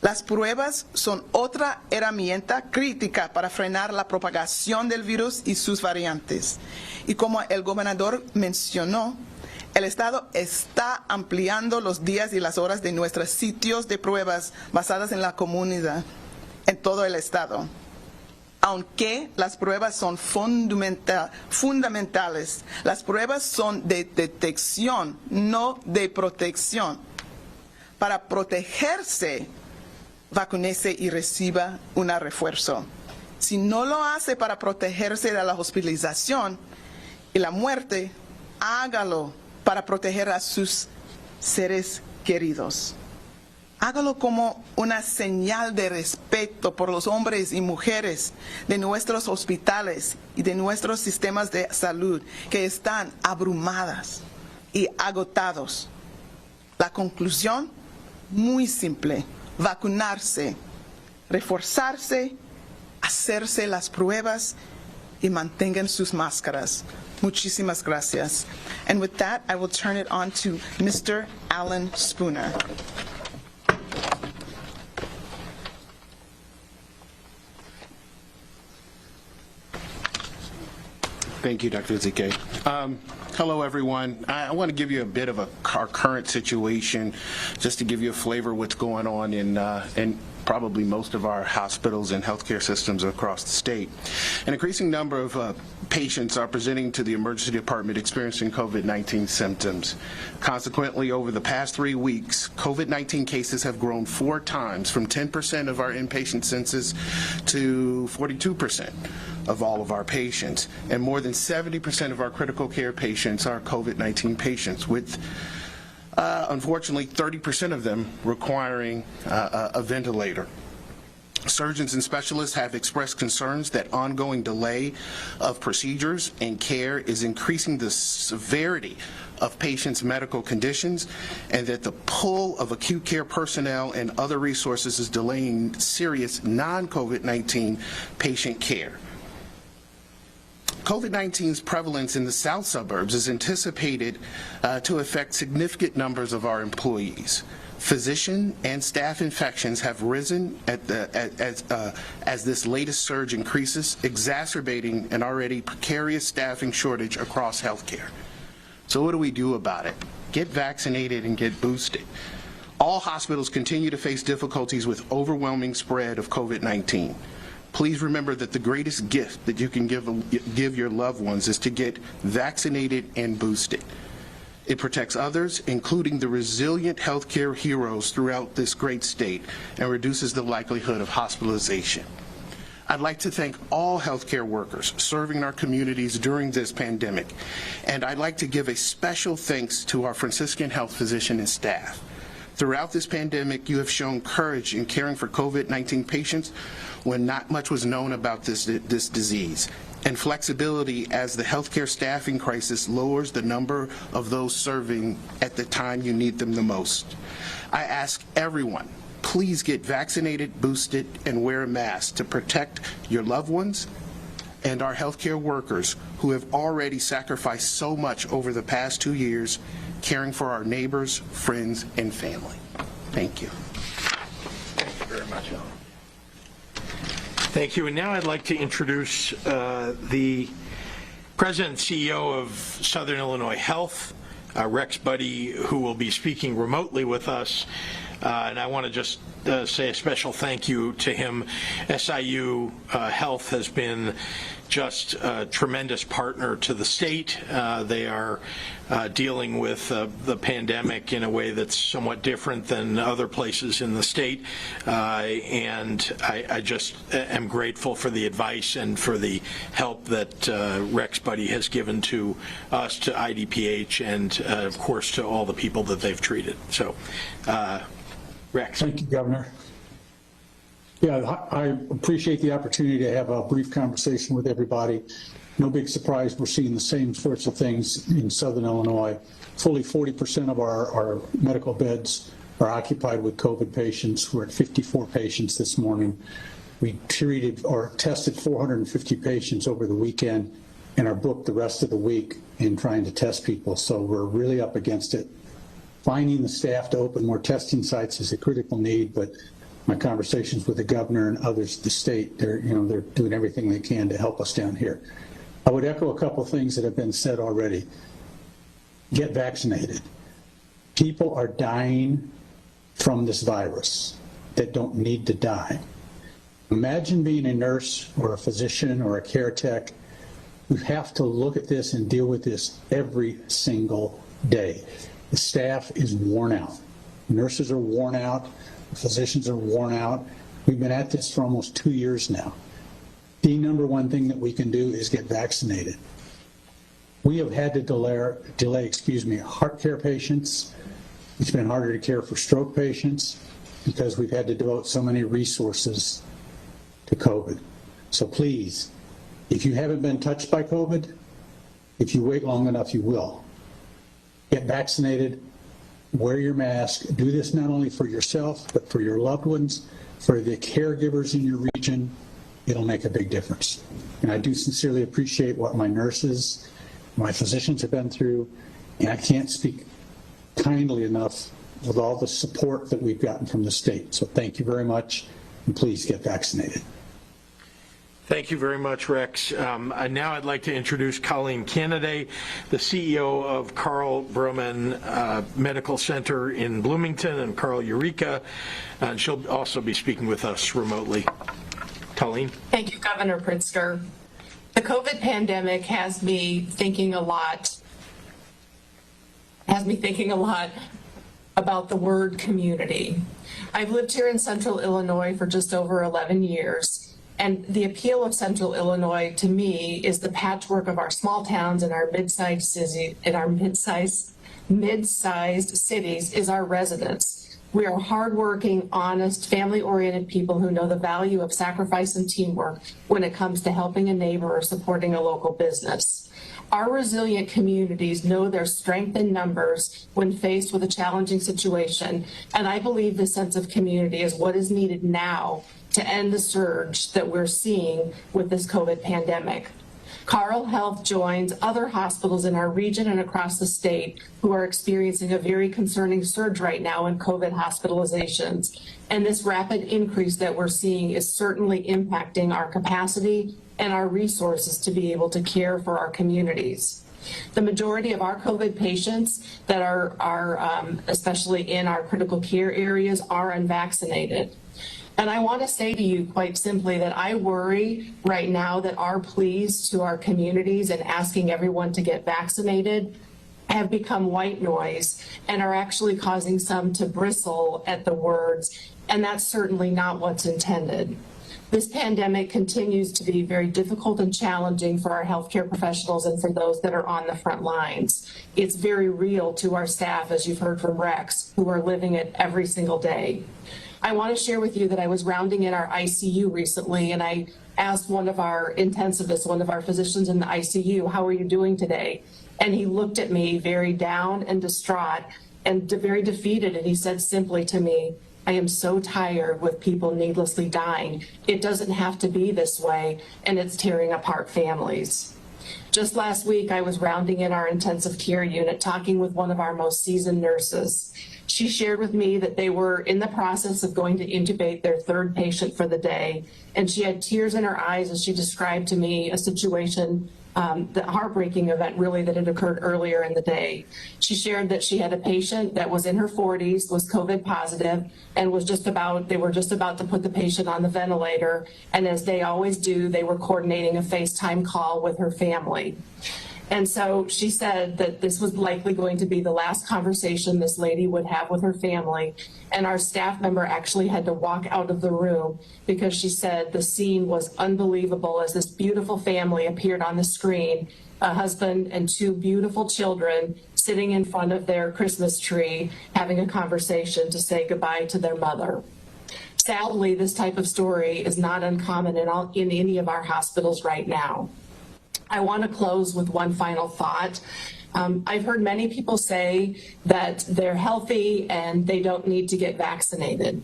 Las pruebas son otra herramienta crítica para frenar la propagación del virus y sus variantes. Y como el gobernador mencionó, el Estado está ampliando los días y las horas de nuestros sitios de pruebas basadas en la comunidad en todo el Estado. Aunque las pruebas son fundamentales, las pruebas son de detección, no de protección. Para protegerse, vacúnese y reciba un refuerzo. Si no lo hace para protegerse de la hospitalización y la muerte, hágalo para proteger a sus seres queridos. Hágalo como una señal de respeto por los hombres y mujeres de nuestros hospitales y de nuestros sistemas de salud que están abrumadas y agotados. La conclusión, muy simple: vacunarse, reforzarse, hacerse las pruebas y mantengan sus máscaras. Muchísimas gracias. And with that, I will turn it on to Mr. Alan Spooner. Thank you, Dr. Ezike. Hello, everyone. I want to give you a bit of our current situation, just to give you a flavor of what's going on in probably most of our hospitals and healthcare systems across the state. An increasing number of patients are presenting to the emergency department experiencing COVID-19 symptoms. Consequently, over the past 3 weeks, COVID-19 cases have grown 4 times, from 10% of our inpatient census to 42% of all of our patients. And more than 70% of our critical care patients are COVID-19 patients, with unfortunately 30% of them requiring a ventilator. Surgeons and specialists have expressed concerns that ongoing delay of procedures and care is increasing the severity of patients' medical conditions, and that the pull of acute care personnel and other resources is delaying serious non-COVID-19 patient care. COVID-19's prevalence in the south suburbs is anticipated to affect significant numbers of our employees. Physician and staff infections have risen as this latest surge increases, exacerbating an already precarious staffing shortage across healthcare. So what do we do about it? Get vaccinated and get boosted. All hospitals continue to face difficulties with overwhelming spread of COVID-19. Please remember that the greatest gift that you can give your loved ones is to get vaccinated and boosted. It protects others, including the resilient healthcare heroes throughout this great state, and reduces the likelihood of hospitalization. I'd like to thank all healthcare workers serving our communities during this pandemic, and I'd like to give a special thanks to our Franciscan health physician and staff. Throughout this pandemic, you have shown courage in caring for COVID-19 patients when not much was known about this disease, and flexibility as the healthcare staffing crisis lowers the number of those serving at the time you need them the most. I ask everyone, please get vaccinated, boosted, and wear a mask to protect your loved ones and our healthcare workers who have already sacrificed so much over the past 2 years caring for our neighbors, friends, and family. Thank you. Thank you very much, Alan. Thank you. And now I'd like to introduce the President and CEO of Southern Illinois Health, Rex Budde, who will be speaking remotely with us. And I want to just say a special thank you to him. SIU Health has been just a tremendous partner to the state. They are dealing with the pandemic in a way that's somewhat different than other places in the state, and I just am grateful for the advice and for the help that Rex Buddy has given to us, to IDPH, and of course to all the people that they've treated. So, Rex. Thank you, Governor. Yeah, I appreciate the opportunity to have a brief conversation with everybody. No big surprise, we're seeing the same sorts of things in Southern Illinois. Fully 40% of our medical beds are occupied with COVID patients. We're at 54 patients this morning. We treated or tested 450 patients over the weekend and are booked the rest of the week in trying to test people. So we're really up against it. Finding the staff to open more testing sites is a critical need, but my conversations with the governor and others at the state, they're doing everything they can to help us down here. I would echo a couple of things that have been said already. Get vaccinated. People are dying from this virus that don't need to die. Imagine being a nurse or a physician or a care tech. We have to look at this and deal with this every single day. The staff is worn out. Nurses are worn out. Physicians are worn out. We've been at this for almost 2 years now. The number one thing that we can do is get vaccinated. We have had to delay heart care patients. It's been harder to care for stroke patients because we've had to devote so many resources to COVID. So please, if you haven't been touched by COVID, if you wait long enough, you will. Get vaccinated. Wear your mask. Do this not only for yourself, but for your loved ones, for the caregivers in your region. It'll make a big difference. And I do sincerely appreciate what my nurses, my physicians have been through, and I can't speak kindly enough with all the support that we've gotten from the state. So thank you very much, and please get vaccinated. Thank you very much, Rex. Now I'd like to introduce Colleen Kennedy, the CEO of Carl Broman Medical Center in Bloomington and Carl Eureka, and she'll also be speaking with us remotely. Colleen. Thank you, Governor Pritzker. The COVID pandemic has me thinking a lot about the word community. I've lived here in Central Illinois for just over 11 years. And the appeal of Central Illinois to me is the patchwork of our small towns and our mid-sized cities is our residents. We are hardworking, honest, family-oriented people who know the value of sacrifice and teamwork when it comes to helping a neighbor or supporting a local business. Our resilient communities know their strength in numbers when faced with a challenging situation, and I believe this sense of community is what is needed now to end the surge that we're seeing with this COVID pandemic. Carle Health joins other hospitals in our region and across the state who are experiencing a very concerning surge right now in COVID hospitalizations. And this rapid increase that we're seeing is certainly impacting our capacity and our resources to be able to care for our communities. The majority of our COVID patients that are especially in our critical care areas are unvaccinated. And I want to say to you quite simply that I worry right now that our pleas to our communities and asking everyone to get vaccinated have become white noise and are actually causing some to bristle at the words, and that's certainly not what's intended. This pandemic continues to be very difficult and challenging for our healthcare professionals and for those that are on the front lines. It's very real to our staff, as you've heard from Rex, who are living it every single day. I want to share with you that I was rounding in our ICU recently, and I asked one of our intensivists, one of our physicians in the ICU, how are you doing today? And he looked at me very down and distraught and very defeated, and he said simply to me, I am so tired with people needlessly dying. It doesn't have to be this way, and it's tearing apart families. Just last week, I was rounding in our intensive care unit, talking with one of our most seasoned nurses. She shared with me that they were in the process of going to intubate their third patient for the day, and she had tears in her eyes as she described to me a situation, the heartbreaking event really that had occurred earlier in the day. She shared that she had a patient that was in her 40s, was COVID positive, and they were just about to put the patient on the ventilator, and as they always do, they were coordinating a FaceTime call with her family. And so she said that this was likely going to be the last conversation this lady would have with her family. And our staff member actually had to walk out of the room because she said the scene was unbelievable as this beautiful family appeared on the screen, a husband and two beautiful children sitting in front of their Christmas tree, having a conversation to say goodbye to their mother. Sadly, this type of story is not uncommon in any of our hospitals right now. I want to close with one final thought. I've heard many people say that they're healthy and they don't need to get vaccinated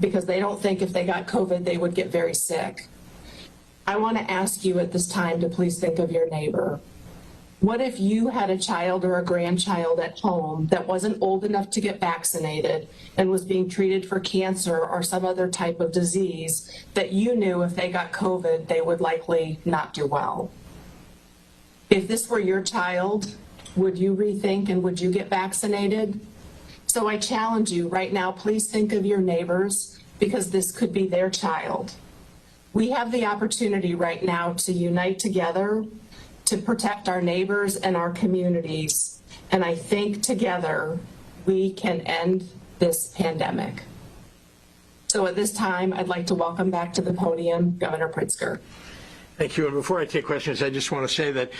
because they don't think if they got COVID, they would get very sick. I want to ask you at this time to please think of your neighbor. What if you had a child or a grandchild at home that wasn't old enough to get vaccinated and was being treated for cancer or some other type of disease that you knew if they got COVID, they would likely not do well? If this were your child, would you rethink and would you get vaccinated? So I challenge you right now, please think of your neighbors because this could be their child. We have the opportunity right now to unite together to protect our neighbors and our communities. And I think together we can end this pandemic. So at this time, I'd like to welcome back to the podium Governor Pritzker. Thank you. And before I take questions, I just want to say that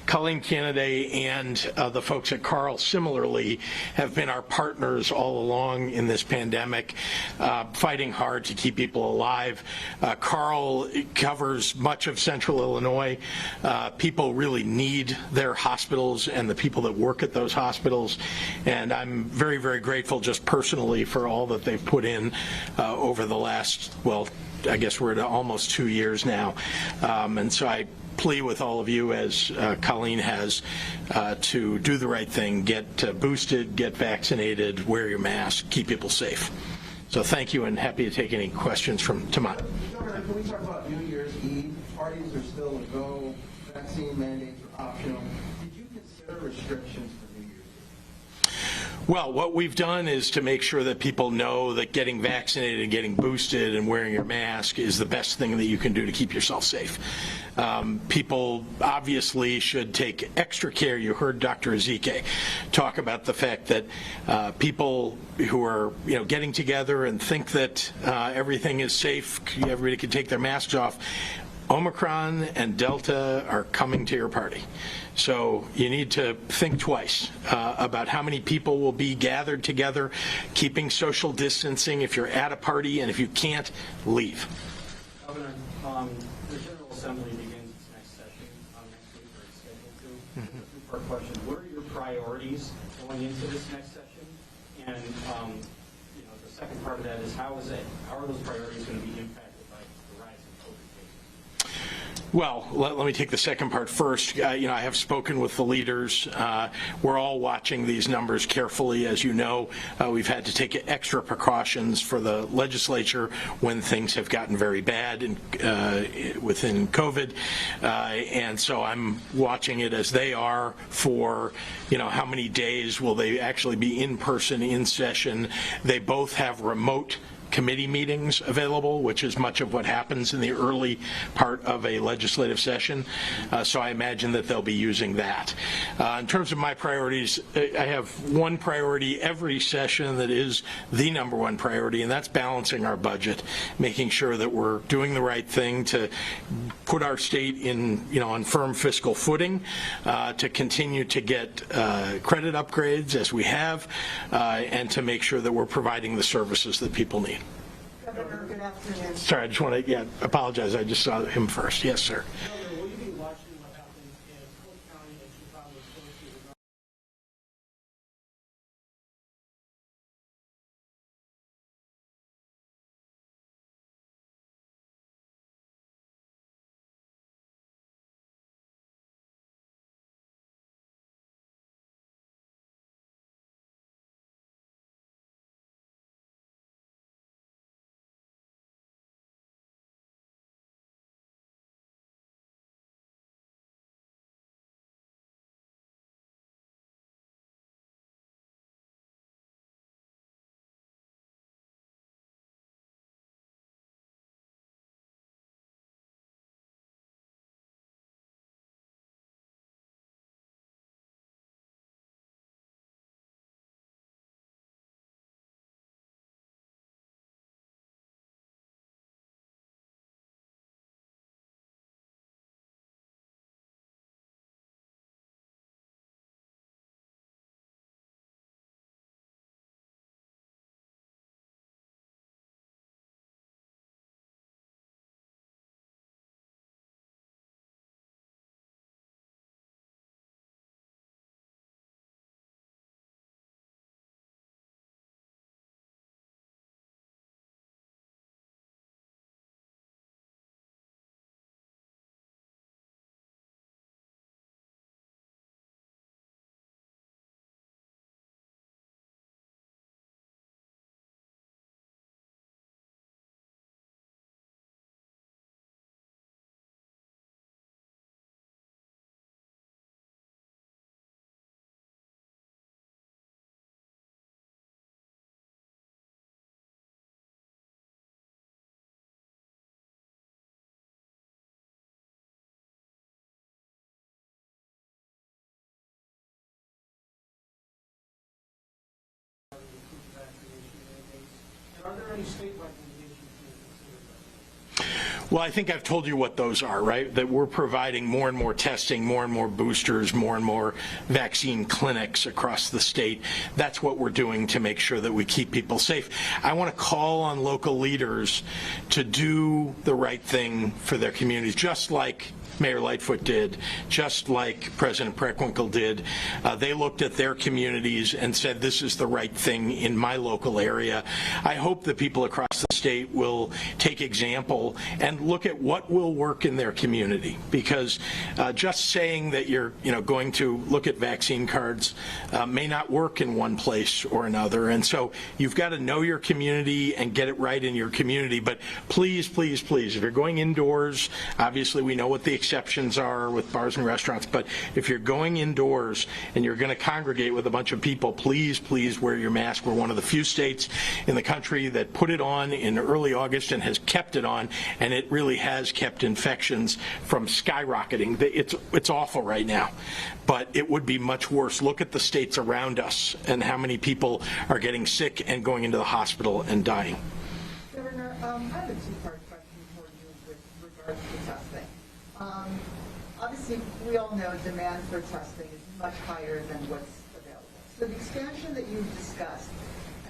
Colleen Kennedy and the folks at Carl similarly have been our partners all along in this pandemic, fighting hard to keep people alive. Carl covers much of central Illinois. People really need their hospitals and the people that work at those hospitals. And I'm very, very grateful just personally for all that they've put in over the last, well, I guess we're at almost 2 years now. And so I plea with all of you, as Colleen has, to do the right thing, get boosted, get vaccinated, wear your mask, keep people safe. So thank you, and happy to take any questions from Tamat. Governor, can we talk about New Year's Eve? Parties are still a go, vaccine mandates are optional. Did you consider restrictions for New Year's Eve? Well, what we've done is to make sure that people know that getting vaccinated and getting boosted and wearing your mask is the best thing that you can do to keep yourself safe. People obviously should take extra care. You heard Dr. Ezike talk about the fact that people who are getting together and think that everything is safe, everybody can take their masks off. Omicron and Delta are coming to your party. So you need to think twice about how many people will be gathered together, keeping social distancing if you're at a party, and if you can't, leave. Governor, the General Assembly begins its next session next week, or it's scheduled to. A two-part question. What are your priorities going into this next session? And the second part of that is how are those priorities going to be impacted by the rise in COVID cases? Well, let me take the second part first. I have spoken with the leaders. We're all watching these numbers carefully. As you know, we've had to take extra precautions for the legislature when things have gotten very bad within COVID. And so I'm watching it as they are for, how many days will they actually be in person, in session. They both have remote committee meetings available, which is much of what happens in the early part of a legislative session. So I imagine that they'll be using that. In terms of my priorities, I have one priority every session that is the number one priority, and that's balancing our budget, making sure that we're doing the right thing to put our state in, on firm fiscal footing, to continue to get credit upgrades as we have, and to make sure that we're providing the services that people need. Governor, good afternoon. Sorry, I just want to apologize. I just saw him first. Yes, sir. state recommendations? Well, I think I've told you what those are, right? That we're providing more and more testing, more and more boosters, more and more vaccine clinics across the state. That's what we're doing to make sure that we keep people safe. I want to call on local leaders to do the right thing for their communities, just like Mayor Lightfoot did, just like President Preckwinkle did. They looked at their communities and said, this is the right thing in my local area. I hope that people across the state will take example and look at what will work in their community, because just saying that you're going to look at vaccine cards may not work in one place or another. And so you've got to know your community and get it right in your community. But please, please, please, if you're going indoors, obviously we know what the exceptions are with bars and restaurants, but if you're going indoors and you're going to congregate with a bunch of people, please, please wear your mask. We're one of the few states in the country that put it on in early August and has kept it on, and it really has kept infections from skyrocketing. It's awful right now, but it would be much worse. Look at the states around us and how many people are getting sick and going into the hospital and dying. Governor, I have a two-part question for you with regards to testing. Obviously, we all know demand for testing is much higher than what's available. So the expansion that you've discussed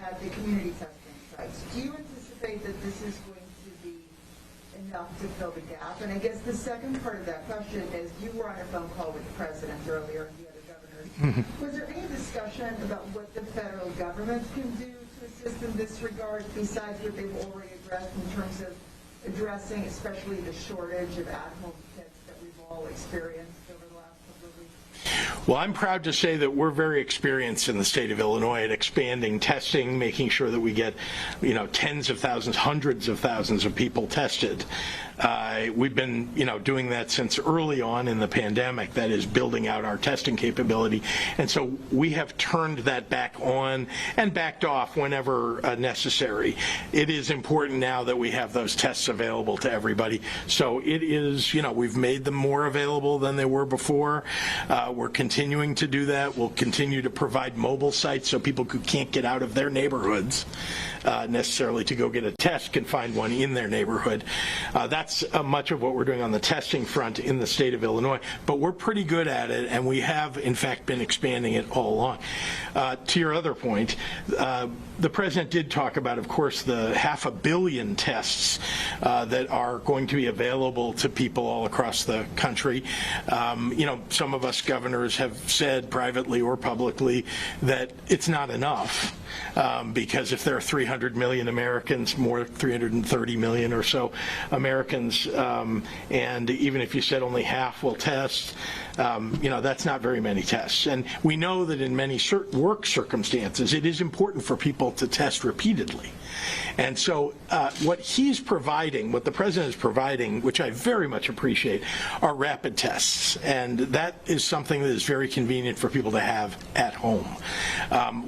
at the community testing sites, do you anticipate that this is going to be enough to fill the gap? And I guess the second part of that question is, you were on a phone call with the president earlier and the other governors. Was there any discussion about what the federal government can do to assist in this regard, besides what they've already addressed in terms of addressing especially the shortage of at-home kits that we've all experienced over the last couple of weeks? Well, I'm proud to say that we're very experienced in the state of Illinois at expanding testing, making sure that we get, tens of thousands, hundreds of thousands of people tested. We've been, doing that since early on in the pandemic, that is building out our testing capability. And so we have turned that back on and backed off whenever necessary. It is important now that we have those tests available to everybody. So it is, we've made them more available than they were before. We're continuing to do that. We'll continue to provide mobile sites so people who can't get out of their neighborhoods necessarily to go get a test can find one in their neighborhood. That's much of what we're doing on the testing front in the state of Illinois, but we're pretty good at it, and we have, in fact, been expanding it all along. To your other point, the president did talk about, of course, the 500 million tests that are going to be available to people all across the country. Some of us governors have said privately or publicly that it's not enough, because if there are 300 million Americans, more 330 million or so Americans, and even if you said only half will test, that's not very many tests. And we know that in many work circumstances, it is important for people to test repeatedly. And so what he's providing, what the president is providing, which I very much appreciate, are rapid tests. And that is something that is very convenient for people to have at home.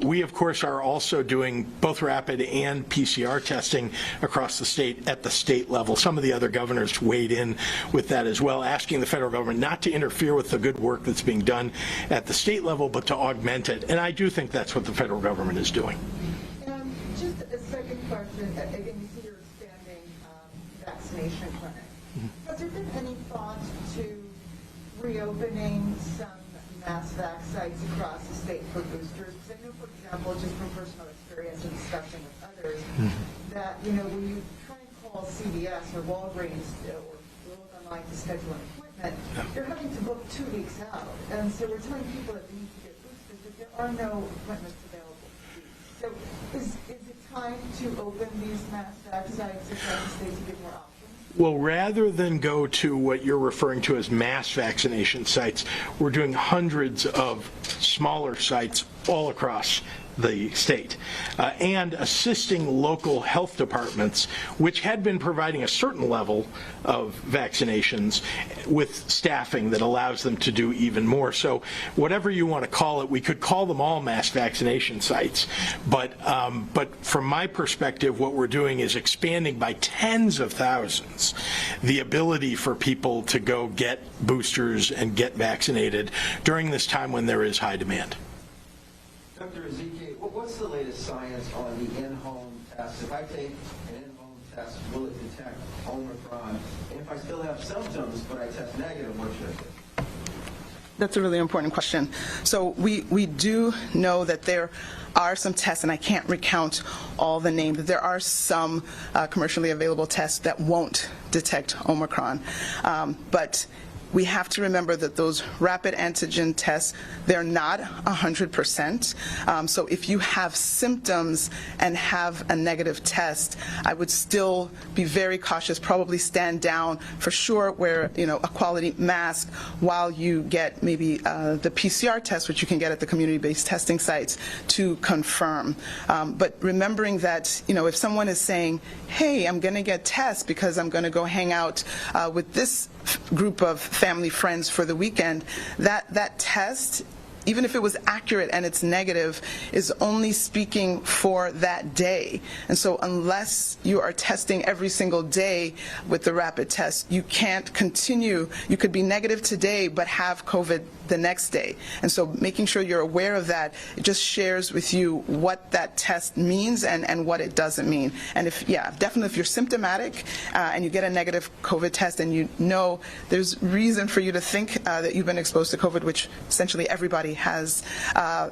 We, of course, are also doing both rapid and PCR testing across the state at the state level. Some of the other governors weighed in with that as well, asking the federal government not to interfere with the good work that's being done at the state level, but to augment it. And I do think that's what the federal government is doing. Just a second question. Again, you see you're expanding vaccination clinics. Has there been any thought to reopening some mass vac sites across the state for boosters? Because I know, for example, just from personal experience and discussion with others, that when you try and call CVS or Walgreens or look online to schedule an appointment, they're having to book 2 weeks out. And so we're telling people that they need to get boosters, but there are no appointments available. So is it time to open these mass vac sites across the state to give more options? Well, rather than go to what you're referring to as mass vaccination sites, we're doing hundreds of smaller sites all across the state, and assisting local health departments, which had been providing a certain level of vaccinations with staffing that allows them to do even more. So whatever you want to call it, we could call them all mass vaccination sites. But from my perspective, what we're doing is expanding by tens of thousands the ability for people to go get boosters and get vaccinated during this time when there is high demand. Dr. Ezekiel, what's the latest science on the in-home test test, if I take an in-home test, will it detect Omicron? And if I still have symptoms, but I test negative, what should I do? That's a really important question. So we do know that there are some tests, and I can't recount all the names, but there are some commercially available tests that won't detect Omicron. But we have to remember that those rapid antigen tests, they're not 100%. So if you have symptoms and have a negative test, I would still be very cautious, probably stand down, for sure wear a quality mask while you get maybe the PCR test, which you can get at the community-based testing sites to confirm. But remembering that, if someone is saying, hey, I'm going to get tests because I'm going to go hang out with this group of family friends for the weekend, that test, even if it was accurate and it's negative, is only speaking for that day. And so unless you are testing every single day with the rapid test, you can't continue. You could be negative today but have COVID the next day. And so making sure you're aware of that, it just shares with you what that test means and what it doesn't mean. And definitely if you're symptomatic and you get a negative COVID test and there's reason for you to think that you've been exposed to COVID, which essentially everybody has,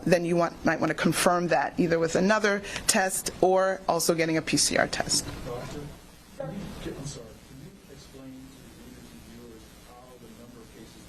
then you might want to confirm that either with another test or also getting a PCR test. Doctor, I'm sorry, can you explain to the readers and viewers how the number of cases is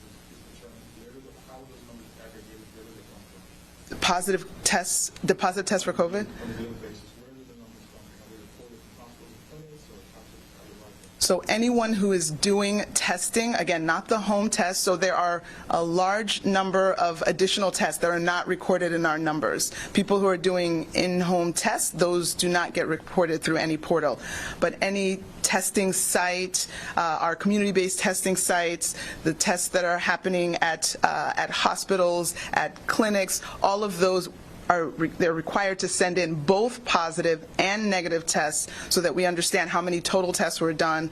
determined? How are those numbers aggregated? Where do they come from? The positive tests for COVID? On a daily basis, where do the numbers come from? Are they reported from hospitals and clinics, or how do you like that? So anyone who is doing testing, again, not the home test, so there are a large number of additional tests that are not recorded in our numbers. People who are doing in-home tests, those do not get reported through any portal. But any testing site, our community-based testing sites, the tests that are happening at hospitals, at clinics, all of those they're required to send in both positive and negative tests so that we understand how many total tests were done,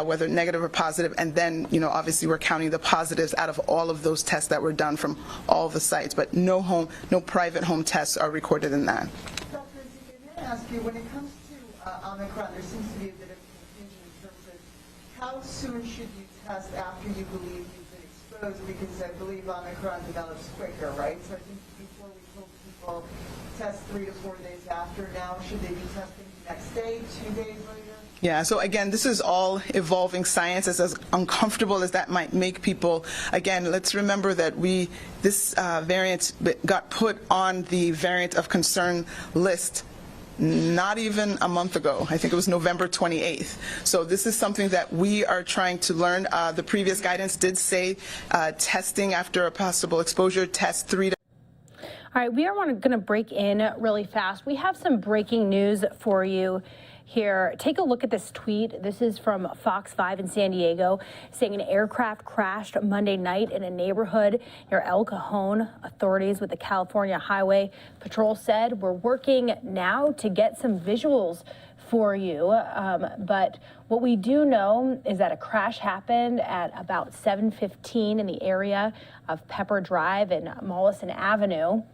whether negative or positive, and then, obviously we're counting the positives out of all of those tests that were done from all the sites, but no private home tests are recorded in that. Dr. Ezike, may I ask you, when it comes to Omicron, there seems to be a bit of confusion in terms of how soon should you test after you believe you've been exposed, because I believe Omicron develops quicker, right? So I think before we told people test 3 to 4 days after. Now, should they be testing the next day, 2 days later? Yeah, so again, this is all evolving science. As uncomfortable as that might make people, again, let's remember that this variant got put on the variant of concern list not even a month ago. I think it was November 28th. So this is something that we are trying to learn. The previous guidance did say testing after a possible exposure, test 3 to. All right, we are going to break in really fast. We have some breaking news for you here. Take a look at this tweet. This is from Fox 5 in San Diego, saying an aircraft crashed Monday night in a neighborhood near El Cajon. Authorities with the California Highway Patrol said, we're working now to get some visuals for you. But what we do know is that a crash happened at about 7:15 in the area of Pepper Drive and Mollison Avenue,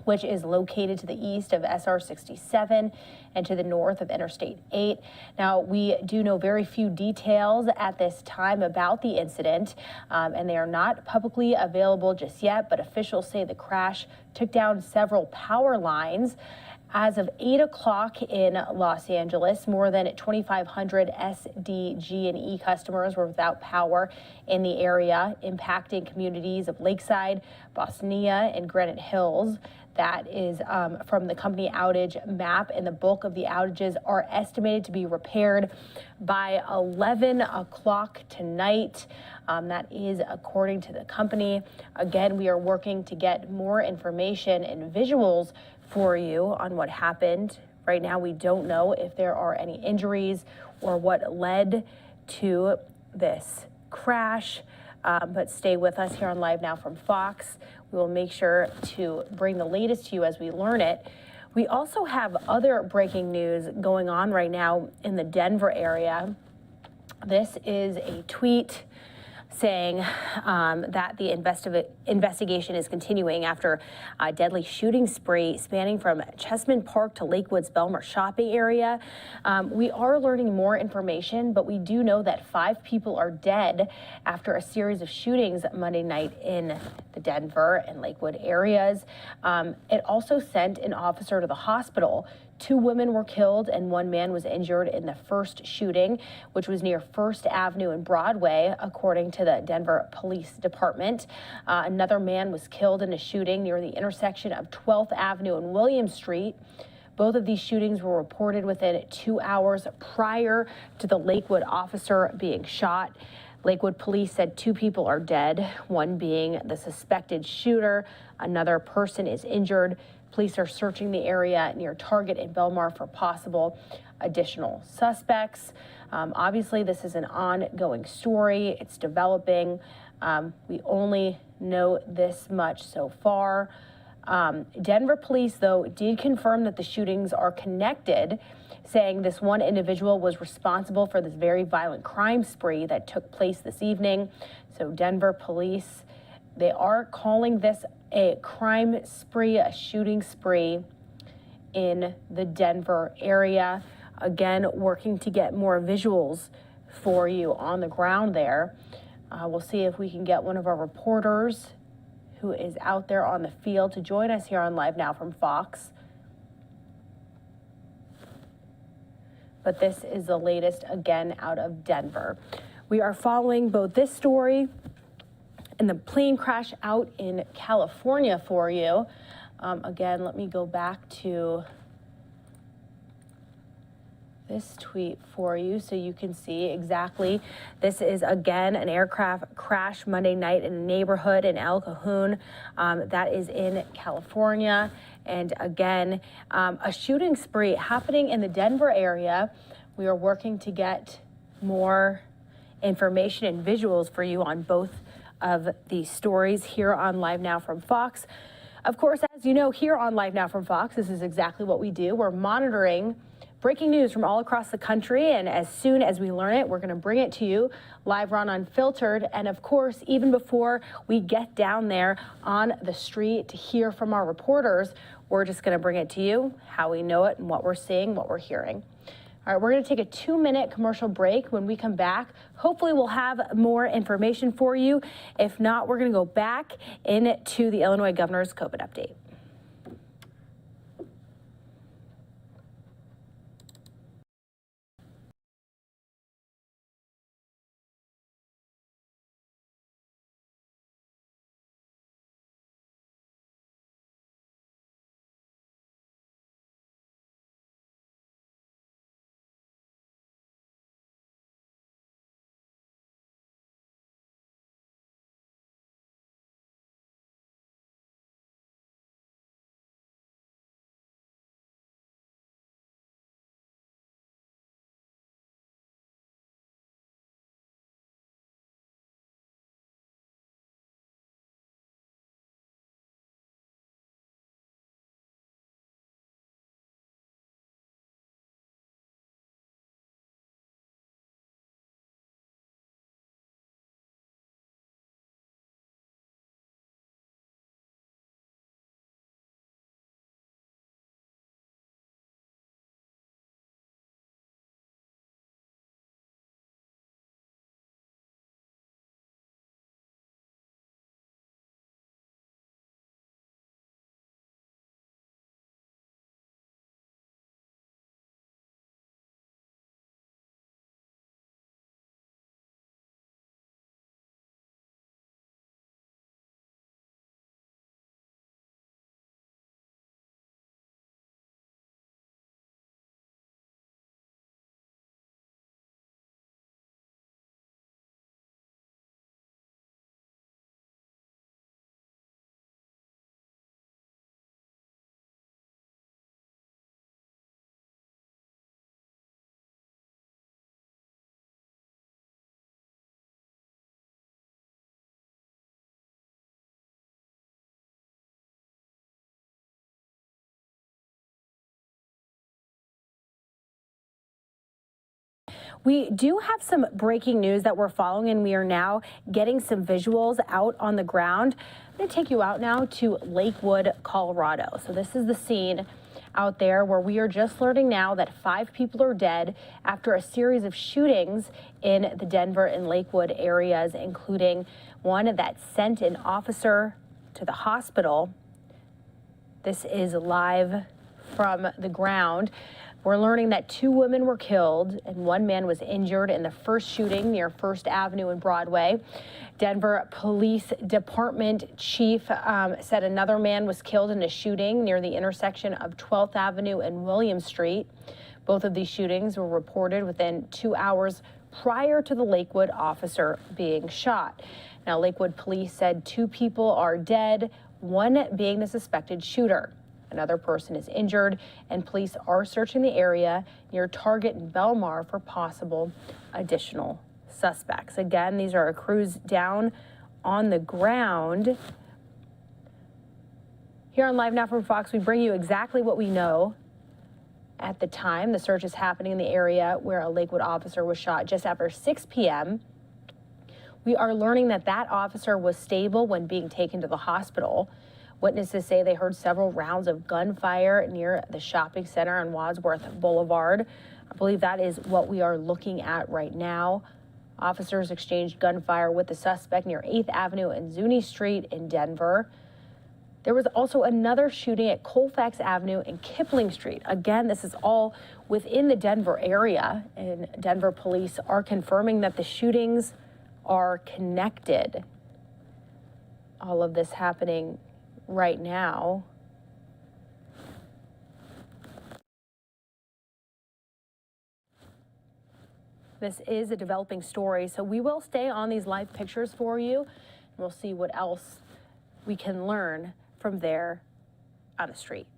which is located to the east of SR 67 and to the north of Interstate 8. Now, we do know very few details at this time about the incident, and they are not publicly available just yet, but officials say the crash took down several power lines. As of 8 o'clock in Los Angeles, more than 2,500 SDG&E customers were without power in the area, impacting communities of Lakeside, Bosnia, and Granite Hills. That is from the company outage map, and the bulk of the outages are estimated to be repaired by 11 o'clock tonight. That is according to the company. Again, we are working to get more information and visuals for you on what happened. Right now, we don't know if there are any injuries or what led to this crash. But stay with us here on Live Now from Fox. We will make sure to bring the latest to you as we learn it. We also have other breaking news going on right now in the Denver area. This is a tweet saying that the investigation is continuing after a deadly shooting spree spanning from Chessman Park to Lakewood's Belmar shopping area. We are learning more information, but we do know that 5 people are dead after a series of shootings Monday night in the Denver and Lakewood areas. It also sent an officer to the hospital. 2 women were killed and 1 man was injured in the first shooting, which was near First Avenue and Broadway, according to the Denver Police Department. Another man was killed in a shooting near the intersection of 12th Avenue and William Street. Both of these shootings were reported within 2 hours prior to the Lakewood officer being shot. Lakewood police said 2 people are dead, 1 being the suspected shooter. Another person is injured. Police are searching the area near Target and Belmar for possible additional suspects. Obviously, this is an ongoing story. It's developing. We only know this much so far. Denver police, though, did confirm that the shootings are connected, saying this one individual was responsible for this very violent crime spree that took place this evening. So Denver police, they are calling this a crime spree, a shooting spree in the Denver area. Again, working to get more visuals for you on the ground there. We'll see if we can get one of our reporters who is out there on the field to join us here on Live Now from Fox. But this is the latest, again, out of Denver. We are following both this story and the plane crash out in California for you. Again, let me go back to this tweet for you so you can see exactly. This is, again, an aircraft crash Monday night in a neighborhood in El Cajon. That is in California. And again, a shooting spree happening in the Denver area. We are working to get more information and visuals for you on both of these stories here on Live Now from Fox. Of course, as you know, here on Live Now from Fox, this is exactly what we do. We're monitoring breaking news from all across the country, and as soon as we learn it, we're going to bring it to you live on Unfiltered. And of course, even before we get down there on the street to hear from our reporters, we're just going to bring it to you how we know it and what we're seeing, what we're hearing. All right, we're going to take a 2-minute commercial break. When we come back, hopefully we'll have more information for you. If not, we're going to go back into the Illinois governor's COVID update. We do have some breaking news that we're following, and we are now getting some visuals out on the ground. I'm going to take you out now to Lakewood, Colorado. So this is the scene out there where we are just learning now that 5 people are dead after a series of shootings in the Denver and Lakewood areas, including one that sent an officer to the hospital. This is live from the ground. We're learning that 2 women were killed and 1 man was injured in the first shooting near First Avenue and Broadway. Denver Police Department chief said another man was killed in a shooting near the intersection of 12th Avenue and William Street. Both of these shootings were reported within 2 hours prior to the Lakewood officer being shot. Now, Lakewood police said 2 people are dead, 1 being the suspected shooter. Another person is injured, and police are searching the area near Target and Belmar for possible additional suspects. Again, these are crews down on the ground. Here on LiveNOW from Fox, we bring you exactly what we know at the time. The search is happening in the area where a Lakewood officer was shot just after 6 p.m. We are learning that that officer was stable when being taken to the hospital. Witnesses say they heard several rounds of gunfire near the shopping center on Wadsworth Boulevard. I believe that is what we are looking at right now. Officers exchanged gunfire with the suspect near 8th Avenue and Zuni Street in Denver. There was also another shooting at Colfax Avenue and Kipling Street. Again, this is all within the Denver area, and Denver police are confirming that the shootings are connected. All of this happening right now. This is a developing story, so we will stay on these live pictures for you, and we'll see what else we can learn from there on the street.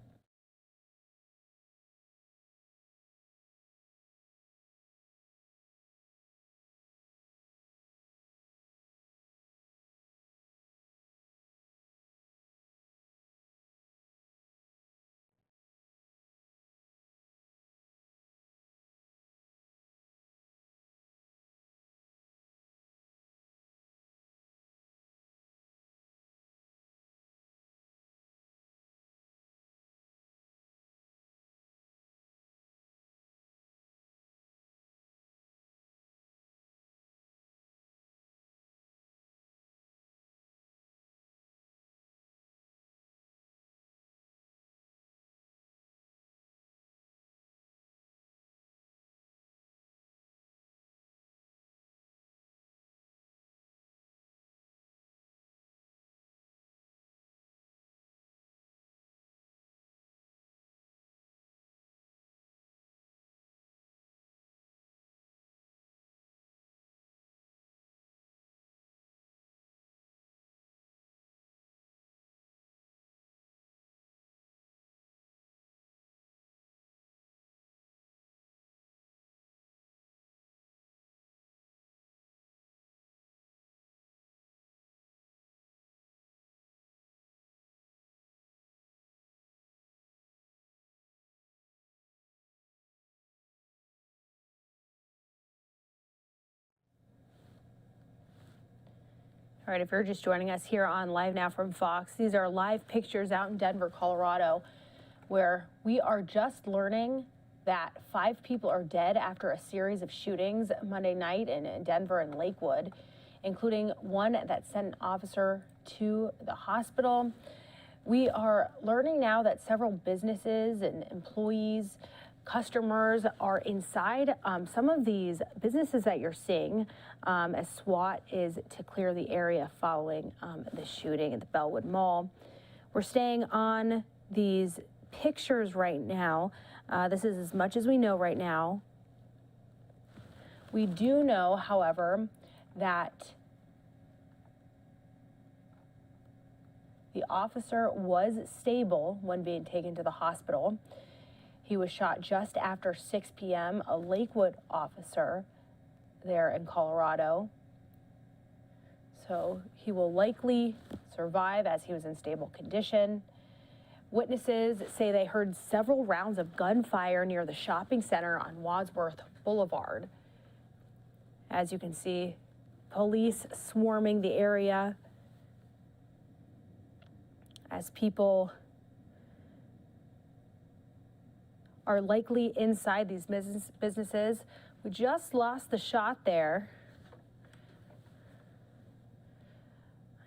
All right, if you're just joining us here on Live Now from Fox, these are live pictures out in Denver, Colorado, where we are just learning that 5 people are dead after a series of shootings Monday night in Denver and Lakewood, including one that sent an officer to the hospital. We are learning now that several businesses and employees, customers are inside some of these businesses that you're seeing as SWAT is to clear the area following the shooting at the Bellwood Mall. We're staying on these pictures right now. This is as much as we know right now. We do know, however, that the officer was stable when being taken to the hospital. He was shot just after 6 p.m., a Lakewood officer there in Colorado. So he will likely survive as he was in stable condition. Witnesses say they heard several rounds of gunfire near the shopping center on Wadsworth Boulevard. As you can see, police swarming the area as people are likely inside these businesses. We just lost the shot there.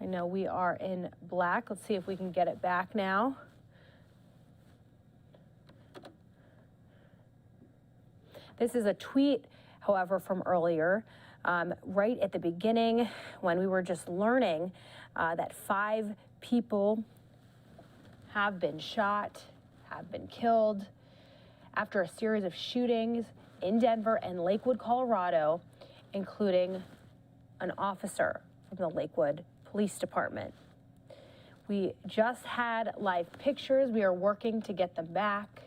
I know we are in black. Let's see if we can get it back now. This is a tweet, however, from earlier, right at the beginning when we were just learning that 5 people have been shot, have been killed after a series of shootings in Denver and Lakewood, Colorado, including an officer from the Lakewood Police Department. We just had live pictures. We are working to get them back.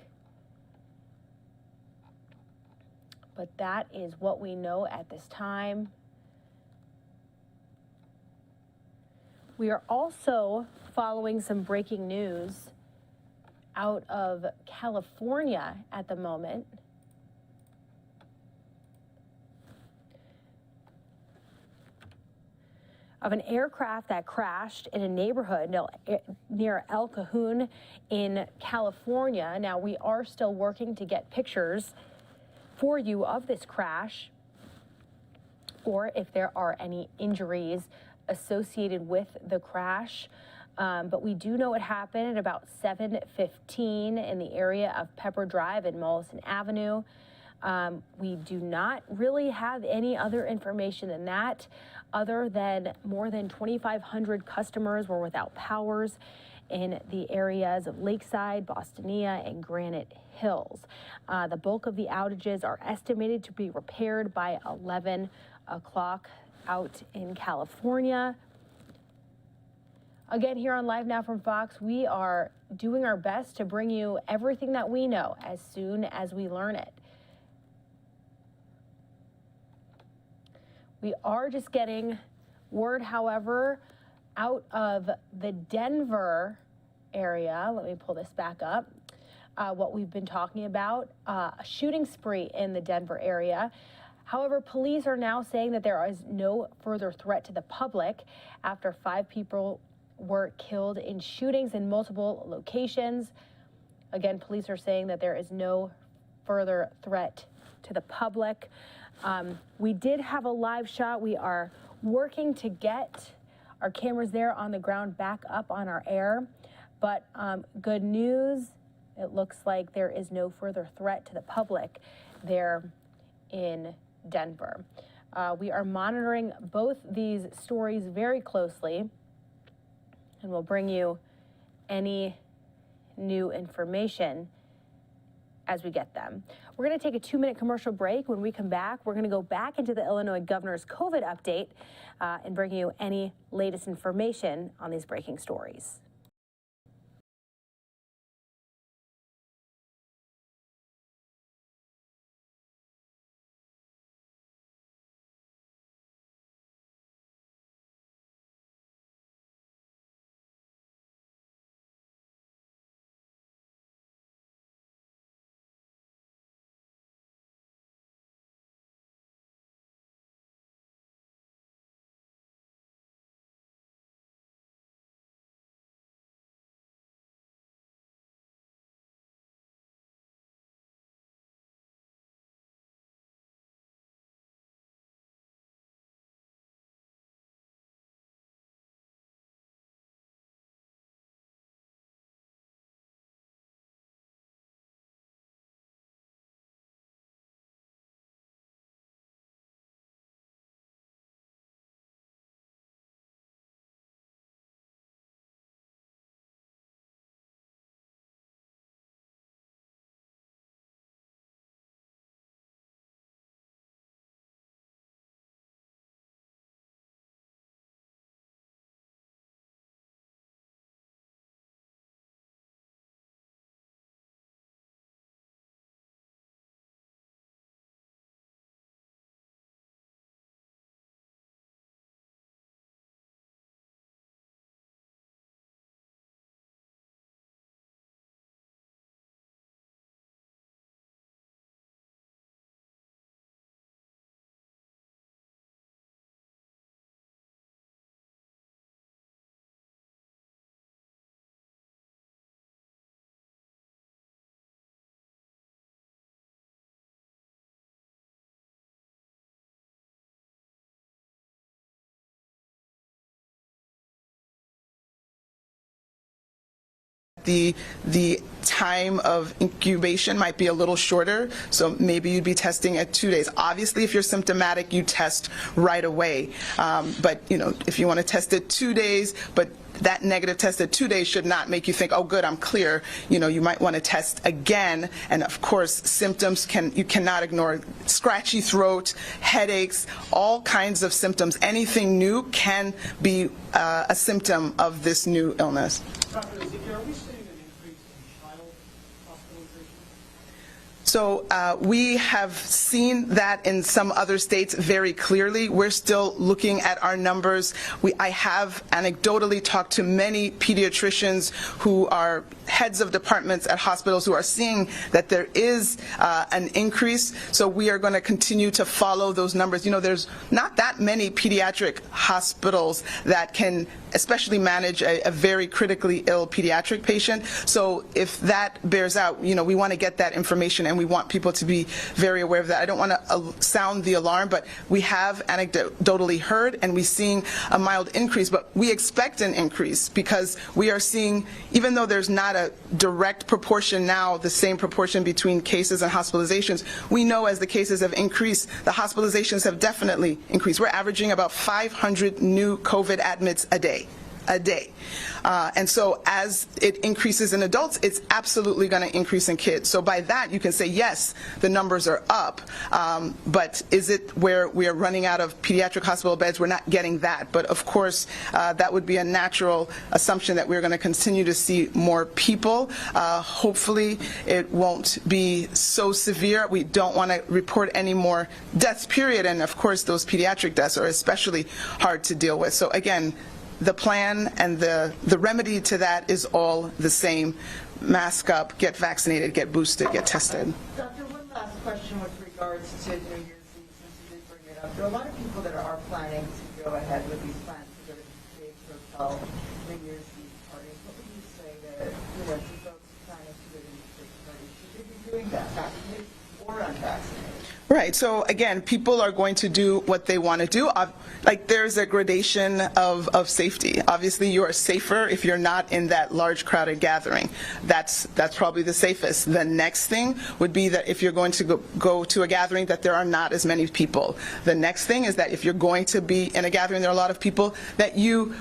But that is what we know at this time. We are also following some breaking news out of California at the moment. Of an aircraft that crashed in a neighborhood near El Cajon in California. Now, we are still working to get pictures for you of this crash, or if there are any injuries associated with the crash. But we do know it happened at about 7:15 in the area of Pepper Drive and Mollison Avenue. We do not really have any other information than that, other than more than 2,500 customers were without powers in the areas of Lakeside, Bostonia, and Granite Hills. The bulk of the outages are estimated to be repaired by 11 o'clock out in California. Again, here on Live Now from Fox, we are doing our best to bring you everything that we know as soon as we learn it. We are just getting word, however, out of the Denver area. Let me pull this back up. What we've been talking about, a shooting spree in the Denver area. However, police are now saying that there is no further threat to the public after 5 people were killed in shootings in multiple locations. Again, police are saying that there is no further threat to the public. We did have a live shot. We are working to get our cameras there on the ground back up on our air. But good news, it looks like there is no further threat to the public there in Denver. We are monitoring both these stories very closely, and we'll bring you any new information as we get them. We're going to take a 2-minute commercial break. When we come back, we're going to go back into the Illinois governor's COVID update and bring you any latest information on these breaking stories. that the time of incubation might be a little shorter, so maybe you'd be testing at 2 days. Obviously, if you're symptomatic, you test right away. But if you want to test at 2 days, but that negative test at 2 days should not make you think, oh, good, I'm clear. You might want to test again. And of course, symptoms you cannot ignore. Scratchy throat, headaches, all kinds of symptoms. Anything new can be a symptom of this new illness. Dr. Ezekiel, are we seeing an increase in child hospitalization? So we have seen that in some other states very clearly. We're still looking at our numbers. I have anecdotally talked to many pediatricians who are heads of departments at hospitals who are seeing that there is an increase. So we are going to continue to follow those numbers. There's not that many pediatric hospitals that can especially manage a very critically ill pediatric patient. So if that bears out, we want to get that information and we want people to be very aware of that. I don't want to sound the alarm, but we have anecdotally heard and we're seeing a mild increase, but we expect an increase because we are seeing, even though there's not a direct proportion now, the same proportion between cases and hospitalizations, we know as the cases have increased, the hospitalizations have definitely increased. We're averaging about 500 new COVID admits a day. And so as it increases in adults, it's absolutely going to increase in kids. So by that, you can say, yes, the numbers are up, but is it where we are running out of pediatric hospital beds? We're not getting that. But of course, that would be a natural assumption that we're going to continue to see more people. Hopefully, it won't be so severe. We don't want to report any more deaths, period. And of course, those pediatric deaths are especially hard to deal with. So again, the plan and the remedy to that is all the same. Mask up, get vaccinated, get boosted, get tested. Doctor, one last question with regards to New Year's Eve, since you did bring it up. There are a lot of people that are planning to go ahead with these plans to go to big hotel New Year's Eve parties. What would you say to folks planning to go to these big parties? Should they be doing that, vaccinated or unvaccinated? Right. So again, people are going to do what they want to do. Like there's a gradation of safety. Obviously, you are safer if you're not in that large crowded gathering. That's probably the safest. The next thing would be that if you're going to go to a gathering, that there are not as many people. The next thing is that if you're going to be in a gathering, there are a lot of people, that you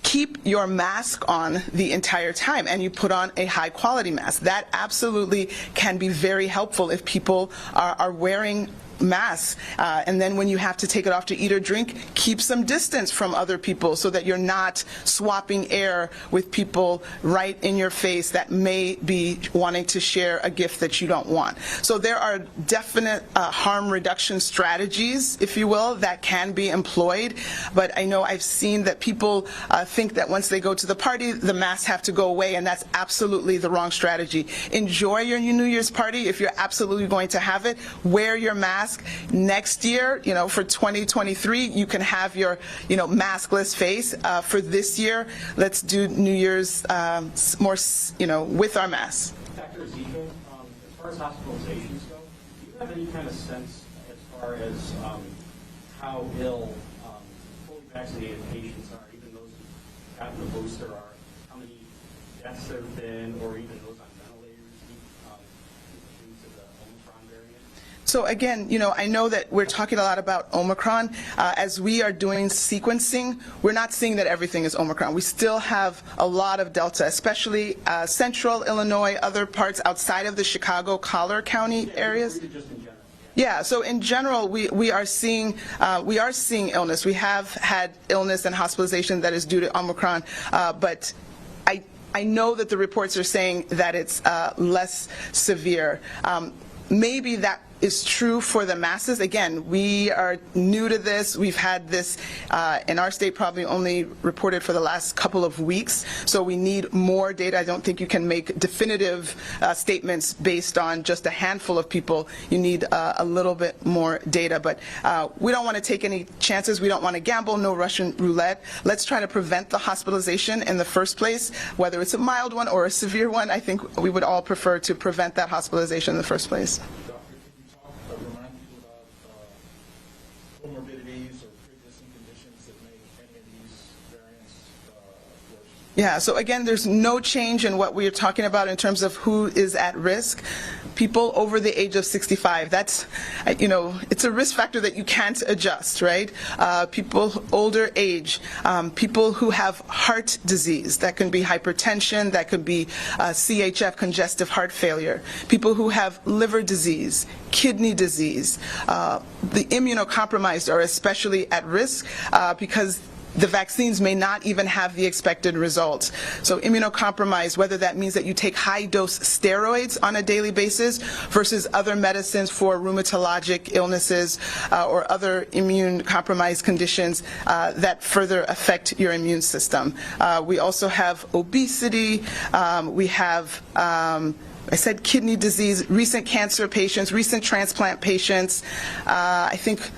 keep your mask on the entire time and you put on a high quality mask. That absolutely can be very helpful if people are wearing masks, and then when you have to take it off to eat or drink, keep some distance from other people so that you're not swapping air with people right in your face that may be wanting to share a gift that you don't want. So there are definite harm reduction strategies, if you will, that can be employed, but I know I've seen that people think that once they go to the party, the masks have to go away, and that's absolutely the wrong strategy. Enjoy your New Year's party. If you're absolutely going to have it, wear your mask. Next year, for 2023, you can have your, maskless face. For this year, let's do New Year's more, with our masks. Dr. Ezekiel, as far as hospitalizations go, do you have any kind of sense as far as how ill fully vaccinated patients are, even those who've gotten the booster, are how many deaths there have been, or even those on ventilators due to the Omicron variant? So again, I know that we're talking a lot about Omicron. As we are doing sequencing, we're not seeing that everything is Omicron. We still have a lot of Delta, especially central Illinois, other parts outside of the Chicago, Collier County areas. Yeah, so in general, we are seeing illness. We have had illness and hospitalization that is due to Omicron, but I know that the reports are saying that it's less severe. Maybe that is true for the masses. Again, we are new to this. We've had this in our state probably only reported for the last couple of weeks, so we need more data. I don't think you can make definitive statements based on just a handful of people. You need a little bit more data, but we don't want to take any chances. We don't want to gamble, no Russian roulette. Let's try to prevent the hospitalization in the first place, whether it's a mild one or a severe one. I think we would all prefer to prevent that hospitalization in the first place. Comorbidities or pre-existing conditions that make any of these variants worse? Yeah, so again, there's no change in what we are talking about in terms of who is at risk. People over the age of 65, that's, it's a risk factor that you can't adjust, right? People older age, people who have heart disease, that can be hypertension, that could be CHF, congestive heart failure, people who have liver disease, kidney disease, the immunocompromised are especially at risk because the vaccines may not even have the expected results. So immunocompromised, whether that means that you take high-dose steroids on a daily basis versus other medicines for rheumatologic illnesses or other immune-compromised conditions that further affect your immune system. We also have obesity. We have I said kidney disease, recent cancer patients, recent transplant patients. I think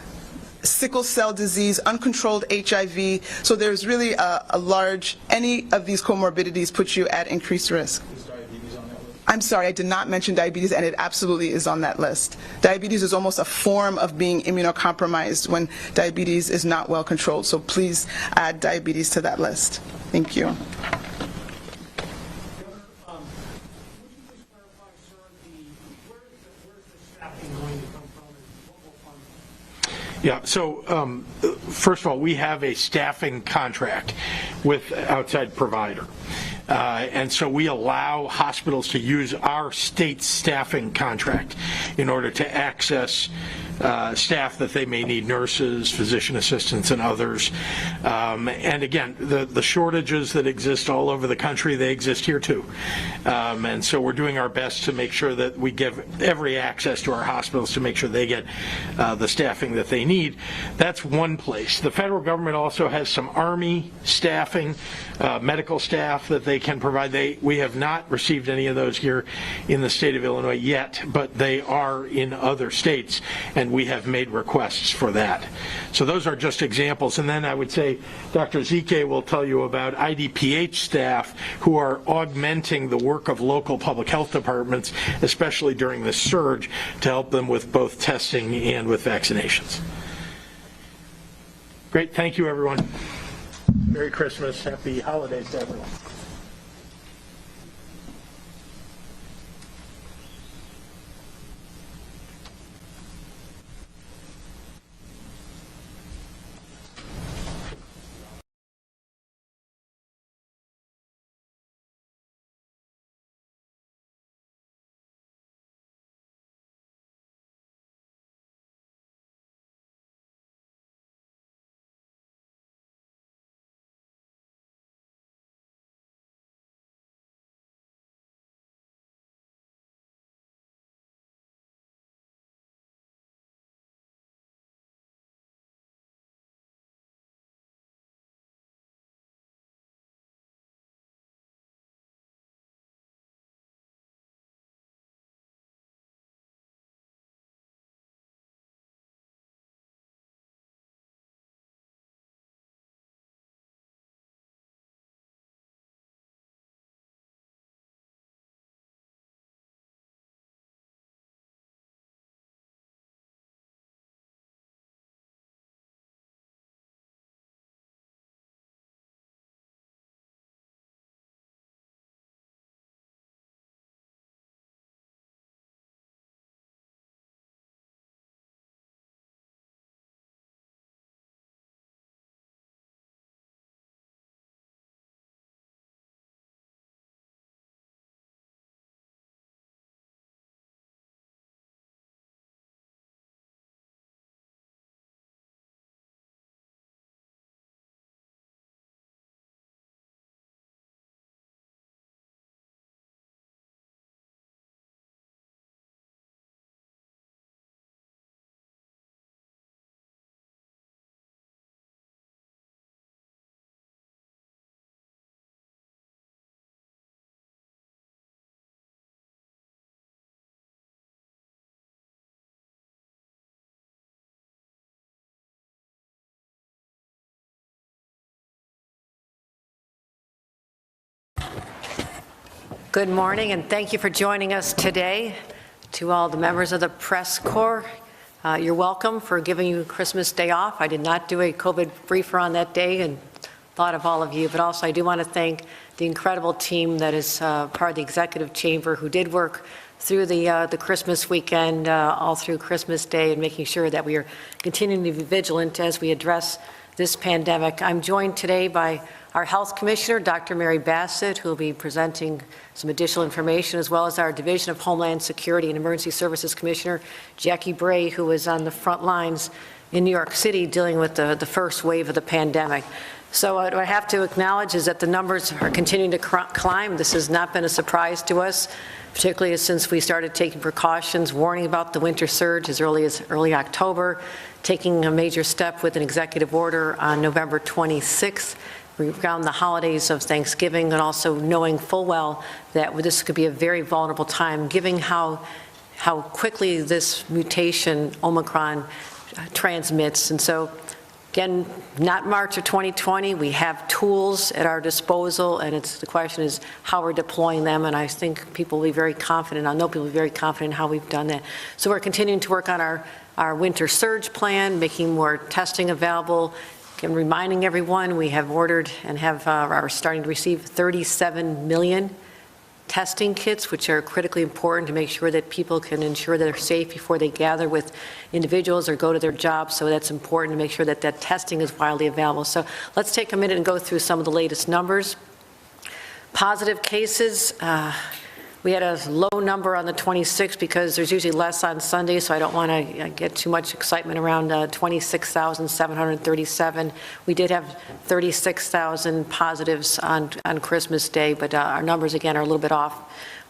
sickle cell disease, uncontrolled HIV. So there's really a large, any of these comorbidities put you at increased risk. Is diabetes on that list? I'm sorry, I did not mention diabetes, and it absolutely is on that list. Diabetes is almost a form of being immunocompromised when diabetes is not well controlled. So please add diabetes to that list. Thank you. Yeah, so first of all, we have a staffing contract with outside provider. And so we allow hospitals to use our state staffing contract in order to access staff that they may need, nurses, physician assistants, and others. And again, the shortages that exist all over the country, they exist here too. And so we're doing our best to make sure that we give every access to our hospitals to make sure they get the staffing that they need. That's one place. The federal government also has some Army staffing, medical staff that they can provide. We have not received any of those here in the state of Illinois yet, but they are in other states, and we have made requests for that. So those are just examples. And then I would say Dr. Zike will tell you about IDPH staff who are augmenting the work of local public health departments, especially during this surge, to help them with both testing and with vaccinations. Great. Thank you, everyone. Merry Christmas. Happy holidays to everyone. Good morning, and thank you for joining us today. To all the members of the press corps, you're welcome for giving you Christmas Day off. I did not do a COVID briefer on that day, and thought of all of you, but also I do want to thank the incredible team that is part of the executive chamber who did work through the Christmas weekend, all through Christmas Day, and making sure that we are continuing to be vigilant as we address this pandemic. I'm joined today by our Health Commissioner, Dr. Mary Bassett, who will be presenting some additional information, as well as our Division of Homeland Security and Emergency Services Commissioner, Jackie Bray, who was on the front lines in New York City dealing with the first wave of the pandemic. So what I have to acknowledge is that the numbers are continuing to climb. This has not been a surprise to us, particularly since we started taking precautions, warning about the winter surge as early October, taking a major step with an executive order on November 26th. Around the holidays of Thanksgiving, and also knowing full well that this could be a very vulnerable time, given how quickly this mutation, Omicron, transmits. And so, again, not March of 2020, we have tools at our disposal, and the question is how we're deploying them, and I think people will be very confident, I know people will be very confident in how we've done that. So we're continuing to work on our winter surge plan, making more testing available. Again, reminding everyone, we have ordered and are starting to receive 37 million testing kits, which are critically important to make sure that people can ensure that they're safe before they gather with individuals or go to their jobs. So that's important to make sure that that testing is widely available. So let's take a minute and go through some of the latest numbers. Positive cases. We had a low number on the 26th because there's usually less on Sunday, so I don't want to get too much excitement around 26,737. We did have 36,000 positives on Christmas Day, but our numbers, again, are a little bit off.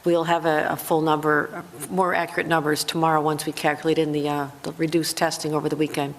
We'll have a full number, more accurate numbers tomorrow once we calculate in the reduced testing over the weekend.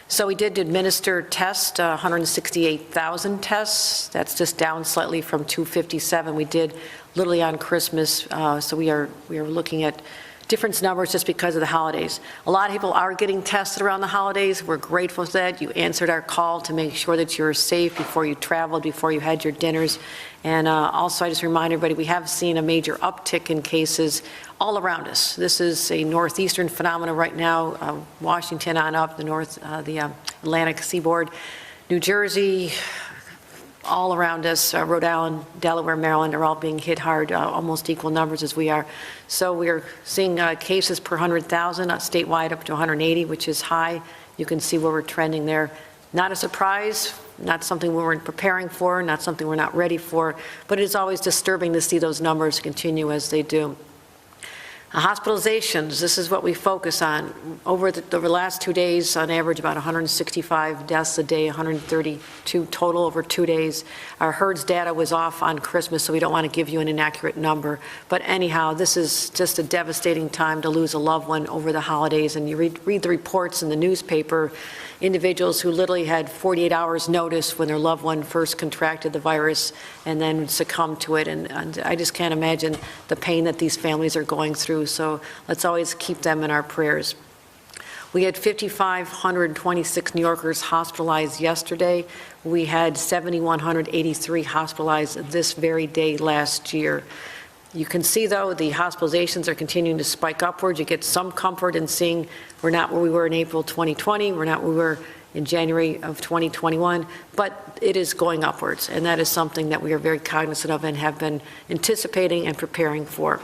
So we did administer tests, 168,000 tests. That's just down slightly from 257 we did literally on Christmas. So we are looking at different numbers just because of the holidays. A lot of people are getting tested around the holidays. We're grateful for that. You answered our call to make sure that you're safe before you traveled, before you had your dinners. And also, I just remind everybody, we have seen a major uptick in cases all around us. This is a northeastern phenomenon right now, Washington on up, the Atlantic seaboard, New Jersey, all around us, Rhode Island, Delaware, Maryland are all being hit hard, almost equal numbers as we are. So we are seeing cases per 100,000 statewide up to 180, which is high. You can see where we're trending there. Not a surprise, not something we weren't preparing for, not something we're not ready for, but it is always disturbing to see those numbers continue as they do. Hospitalizations, this is what we focus on. Over the last 2 days, on average, about 165 deaths a day, 132 total over 2 days. Our HERDS data was off on Christmas, so we don't want to give you an inaccurate number. But anyhow, this is just a devastating time to lose a loved one over the holidays. And you read the reports in the newspaper, individuals who literally had 48 hours notice when their loved one first contracted the virus and then succumbed to it. And I just can't imagine the pain that these families are going through. So let's always keep them in our prayers. We had 5,526 New Yorkers hospitalized yesterday. We had 7,183 hospitalized this very day last year. You can see, though, the hospitalizations are continuing to spike upwards. You get some comfort in seeing we're not where we were in April 2020. We're not where we were in January of 2021, but it is going upwards, and that is something that we are very cognizant of and have been anticipating and preparing for.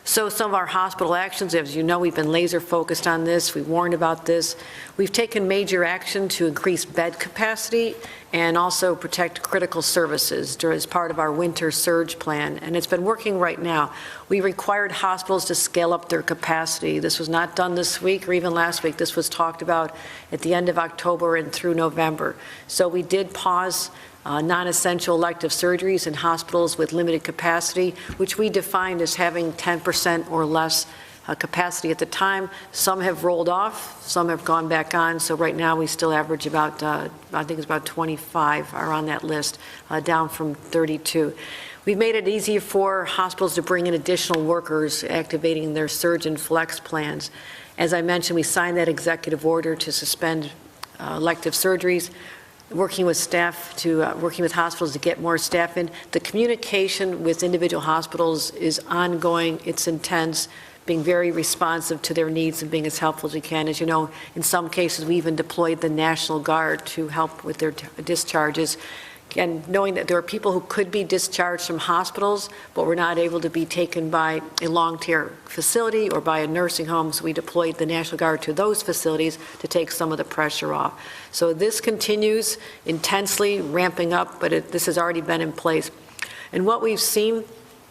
So some of our hospital actions, as you know, we've been laser focused on this. We warned about this. We've taken major action to increase bed capacity and also protect critical services as part of our winter surge plan, and it's been working right now. We required hospitals to scale up their capacity. This was not done this week or even last week. This was talked about at the end of October and through November. So we did pause non-essential elective surgeries in hospitals with limited capacity, which we defined as having 10% or less capacity at the time. Some have rolled off, some have gone back on. So right now we still average about, I think it's about 25 are on that list, down from 32. We've made it easier for hospitals to bring in additional workers, activating their surge and flex plans. As I mentioned, we signed that executive order to suspend elective surgeries, working with working with hospitals to get more staff in. The communication with individual hospitals is ongoing, it's intense. being very responsive to their needs and being as helpful as we can. As you know, in some cases, we even deployed the National Guard to help with their discharges. And knowing that there are people who could be discharged from hospitals, but were not able to be taken by a long-term facility or by a nursing home, so we deployed the National Guard to those facilities to take some of the pressure off. So this continues intensely, ramping up, but this has already been in place. And what we've seen,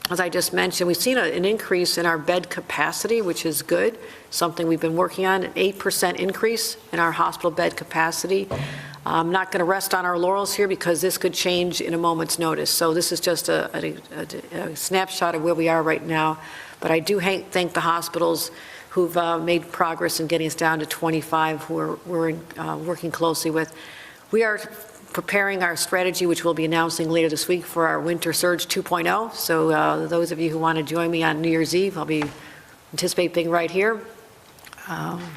as I just mentioned, we've seen an increase in our bed capacity, which is good, something we've been working on, an 8% increase in our hospital bed capacity. I'm not going to rest on our laurels here because this could change in a moment's notice. So this is just a snapshot of where we are right now. But I do thank the hospitals who've made progress in getting us down to 25, who we're working closely with. We are preparing our strategy, which we'll be announcing later this week, for our Winter Surge 2.0. So those of you who want to join me on New Year's Eve, I'll be anticipating being right here.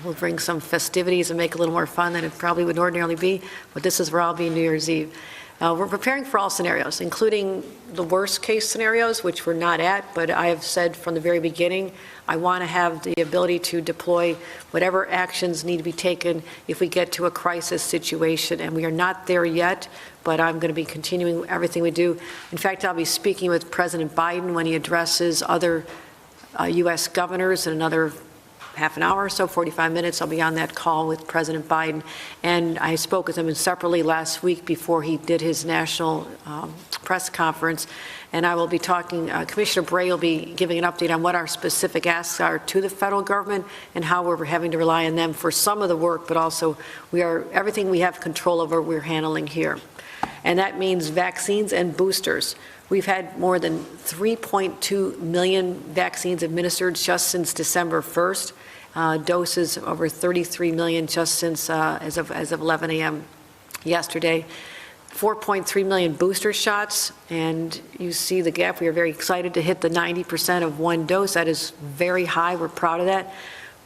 We'll bring some festivities and make it a little more fun than it probably would ordinarily be, but this is where I'll be New Year's Eve. We're preparing for all scenarios, including the worst case scenarios, which we're not at, but I have said from the very beginning, I want to have the ability to deploy whatever actions need to be taken if we get to a crisis situation, and we are not there yet, but I'm going to be continuing everything we do. In fact, I'll be speaking with President Biden when he addresses other U.S. governors in another half an hour or so, 45 minutes. I'll be on that call with President Biden. And I spoke with him separately last week before he did his national press conference. And I will be talking, Commissioner Bray will be giving an update on what our specific asks are to the federal government and how we're having to rely on them for some of the work, but also everything we have control over, we're handling here. And that means vaccines and boosters. We've had more than 3.2 million vaccines administered just since December 1st. Doses over 33 million just since as of 11 a.m. yesterday. 4.3 million booster shots, and you see the gap. We are very excited to hit the 90% of one dose. That is very high. We're proud of that.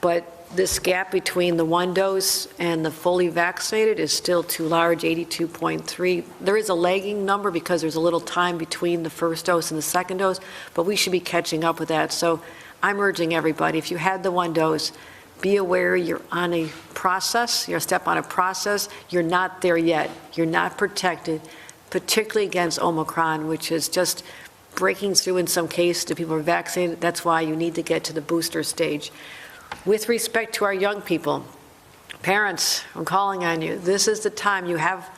But this gap between the one dose and the fully vaccinated is still too large, 82.3. There is a lagging number because there's a little time between the first dose and the second dose, but we should be catching up with that. So I'm urging everybody, if you had the one dose, be aware you're on a process, you're a step on a process, you're not there yet, you're not protected, particularly against Omicron, which is just breaking through in some cases to people who are vaccinated. That's why you need to get to the booster stage. With respect to our young people, parents, I'm calling on you. This is the time. You have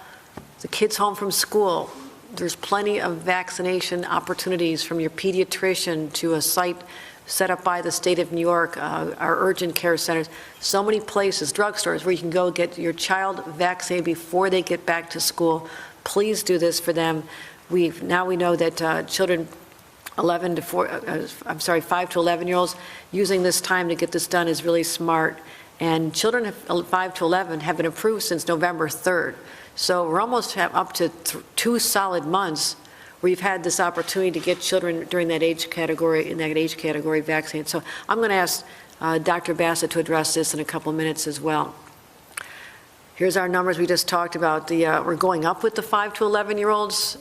the kids home from school. There's plenty of vaccination opportunities, from your pediatrician to a site set up by the state of New York, our urgent care centers, so many places, drugstores, where you can go get your child vaccinated before they get back to school. Please do this for them. Now we know that children 5 to 11-year-olds, using this time to get this done is really smart. And children 5 to 11 have been approved since November 3rd. So we're almost up to 2 solid months where you've had this opportunity to get children during that age category, vaccinated. So I'm going to ask Dr. Bassett to address this in a couple of minutes as well. Here's our numbers we just talked about. We're going up with the 5 to 11-year-olds.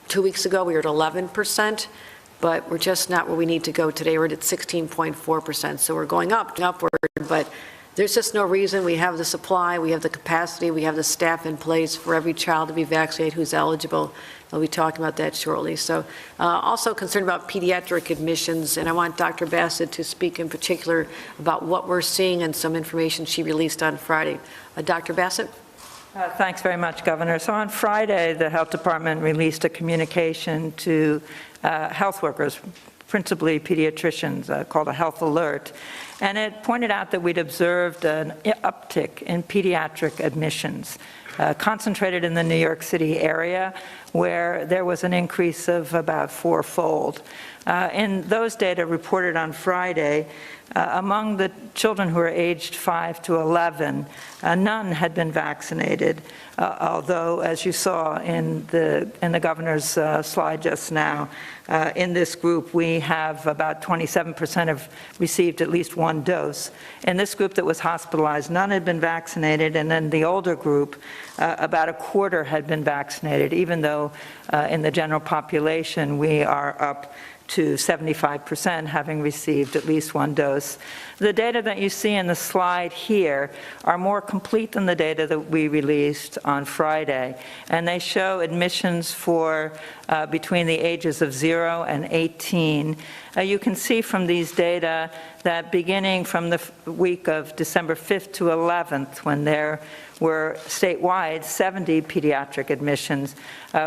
2 weeks ago, we were at 11%, but we're just not where we need to go today. We're at 16.4%. So we're going upward, but there's just no reason. We have the supply, we have the capacity, we have the staff in place for every child to be vaccinated who's eligible. We'll be talking about that shortly. So also concerned about pediatric admissions, and I want Dr. Bassett to speak in particular about what we're seeing and some information she released on Friday. Dr. Bassett? Thanks very much, Governor. So on Friday, the Health Department released a communication to health workers, principally pediatricians, called a health alert. And it pointed out that we'd observed an uptick in pediatric admissions, concentrated in the New York City area, where there was an increase of about 4-fold. In those data reported on Friday, among the children who are aged 5 to 11, none had been vaccinated, although, as you saw in the governor's slide just now, in this group we have about 27% have received at least one dose. In this group that was hospitalized, none had been vaccinated, and then the older group, about a quarter had been vaccinated, even though in the general population we are up to 75% having received at least one dose. The data that you see in the slide here are more complete than the data that we released on Friday, and they show admissions for between the ages of 0 and 18. You can see from these data that beginning from the week of December 5th to 11th, when there were statewide 70 pediatric admissions,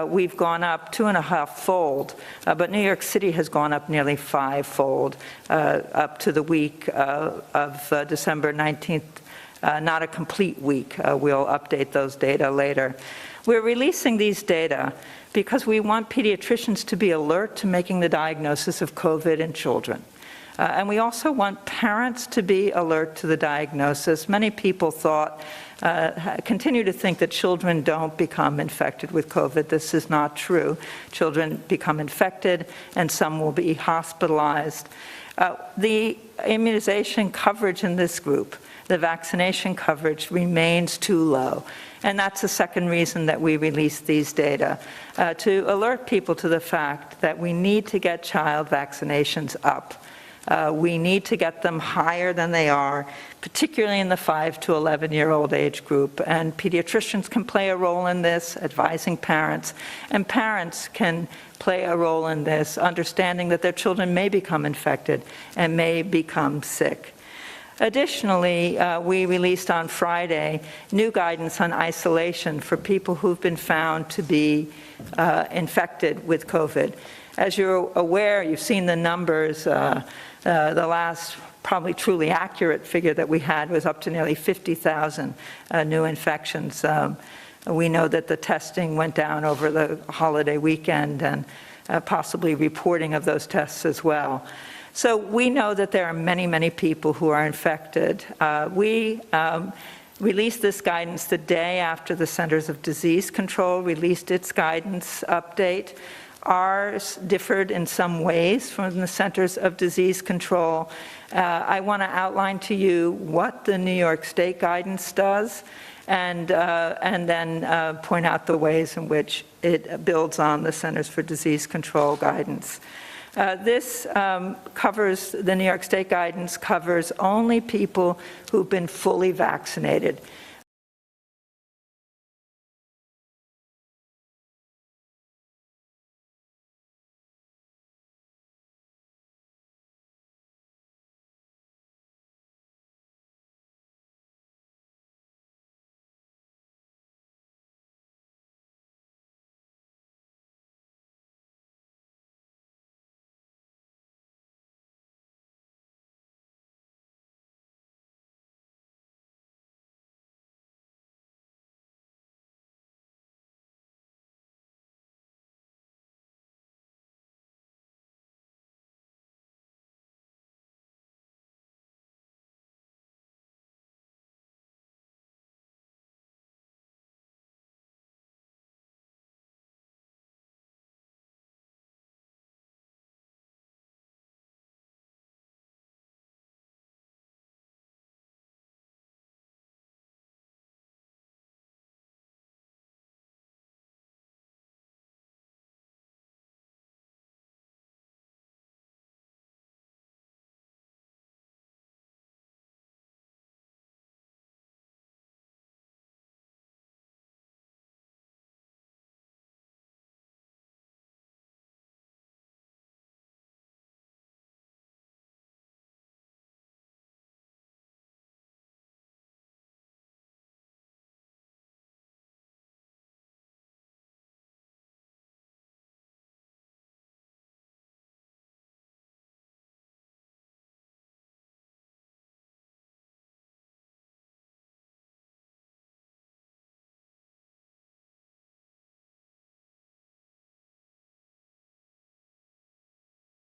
we've gone up 2.5-fold, but New York City has gone up nearly 5-fold up to the week of December 19th, not a complete week. We'll update those data later. We're releasing these data because we want pediatricians to be alert to making the diagnosis of COVID in children. And we also want parents to be alert to the diagnosis. Many people continue to think that children don't become infected with COVID. This is not true. Children become infected, and some will be hospitalized. The immunization coverage in this group, the vaccination coverage, remains too low. And that's the second reason that we released these data, to alert people to the fact that we need to get child vaccinations up. We need to get them higher than they are, particularly in the 5 to 11-year-old age group. And pediatricians can play a role in this, advising parents, and parents can play a role in this, understanding that their children may become infected and may become sick. Additionally, we released on Friday new guidance on isolation for people who've been found to be infected with COVID. As you're aware, you've seen the numbers. The last probably truly accurate figure that we had was up to nearly 50,000 new infections. We know that the testing went down over the holiday weekend, and possibly reporting of those tests as well. So we know that there are many, many people who are infected. We released this guidance the day after the Centers of Disease Control released its guidance update. Ours differed in some ways from the Centers of Disease Control. I want to outline to you what the New York State guidance does, and then point out the ways in which it builds on the Centers for Disease Control guidance. This the New York State guidance covers only people who've been fully vaccinated.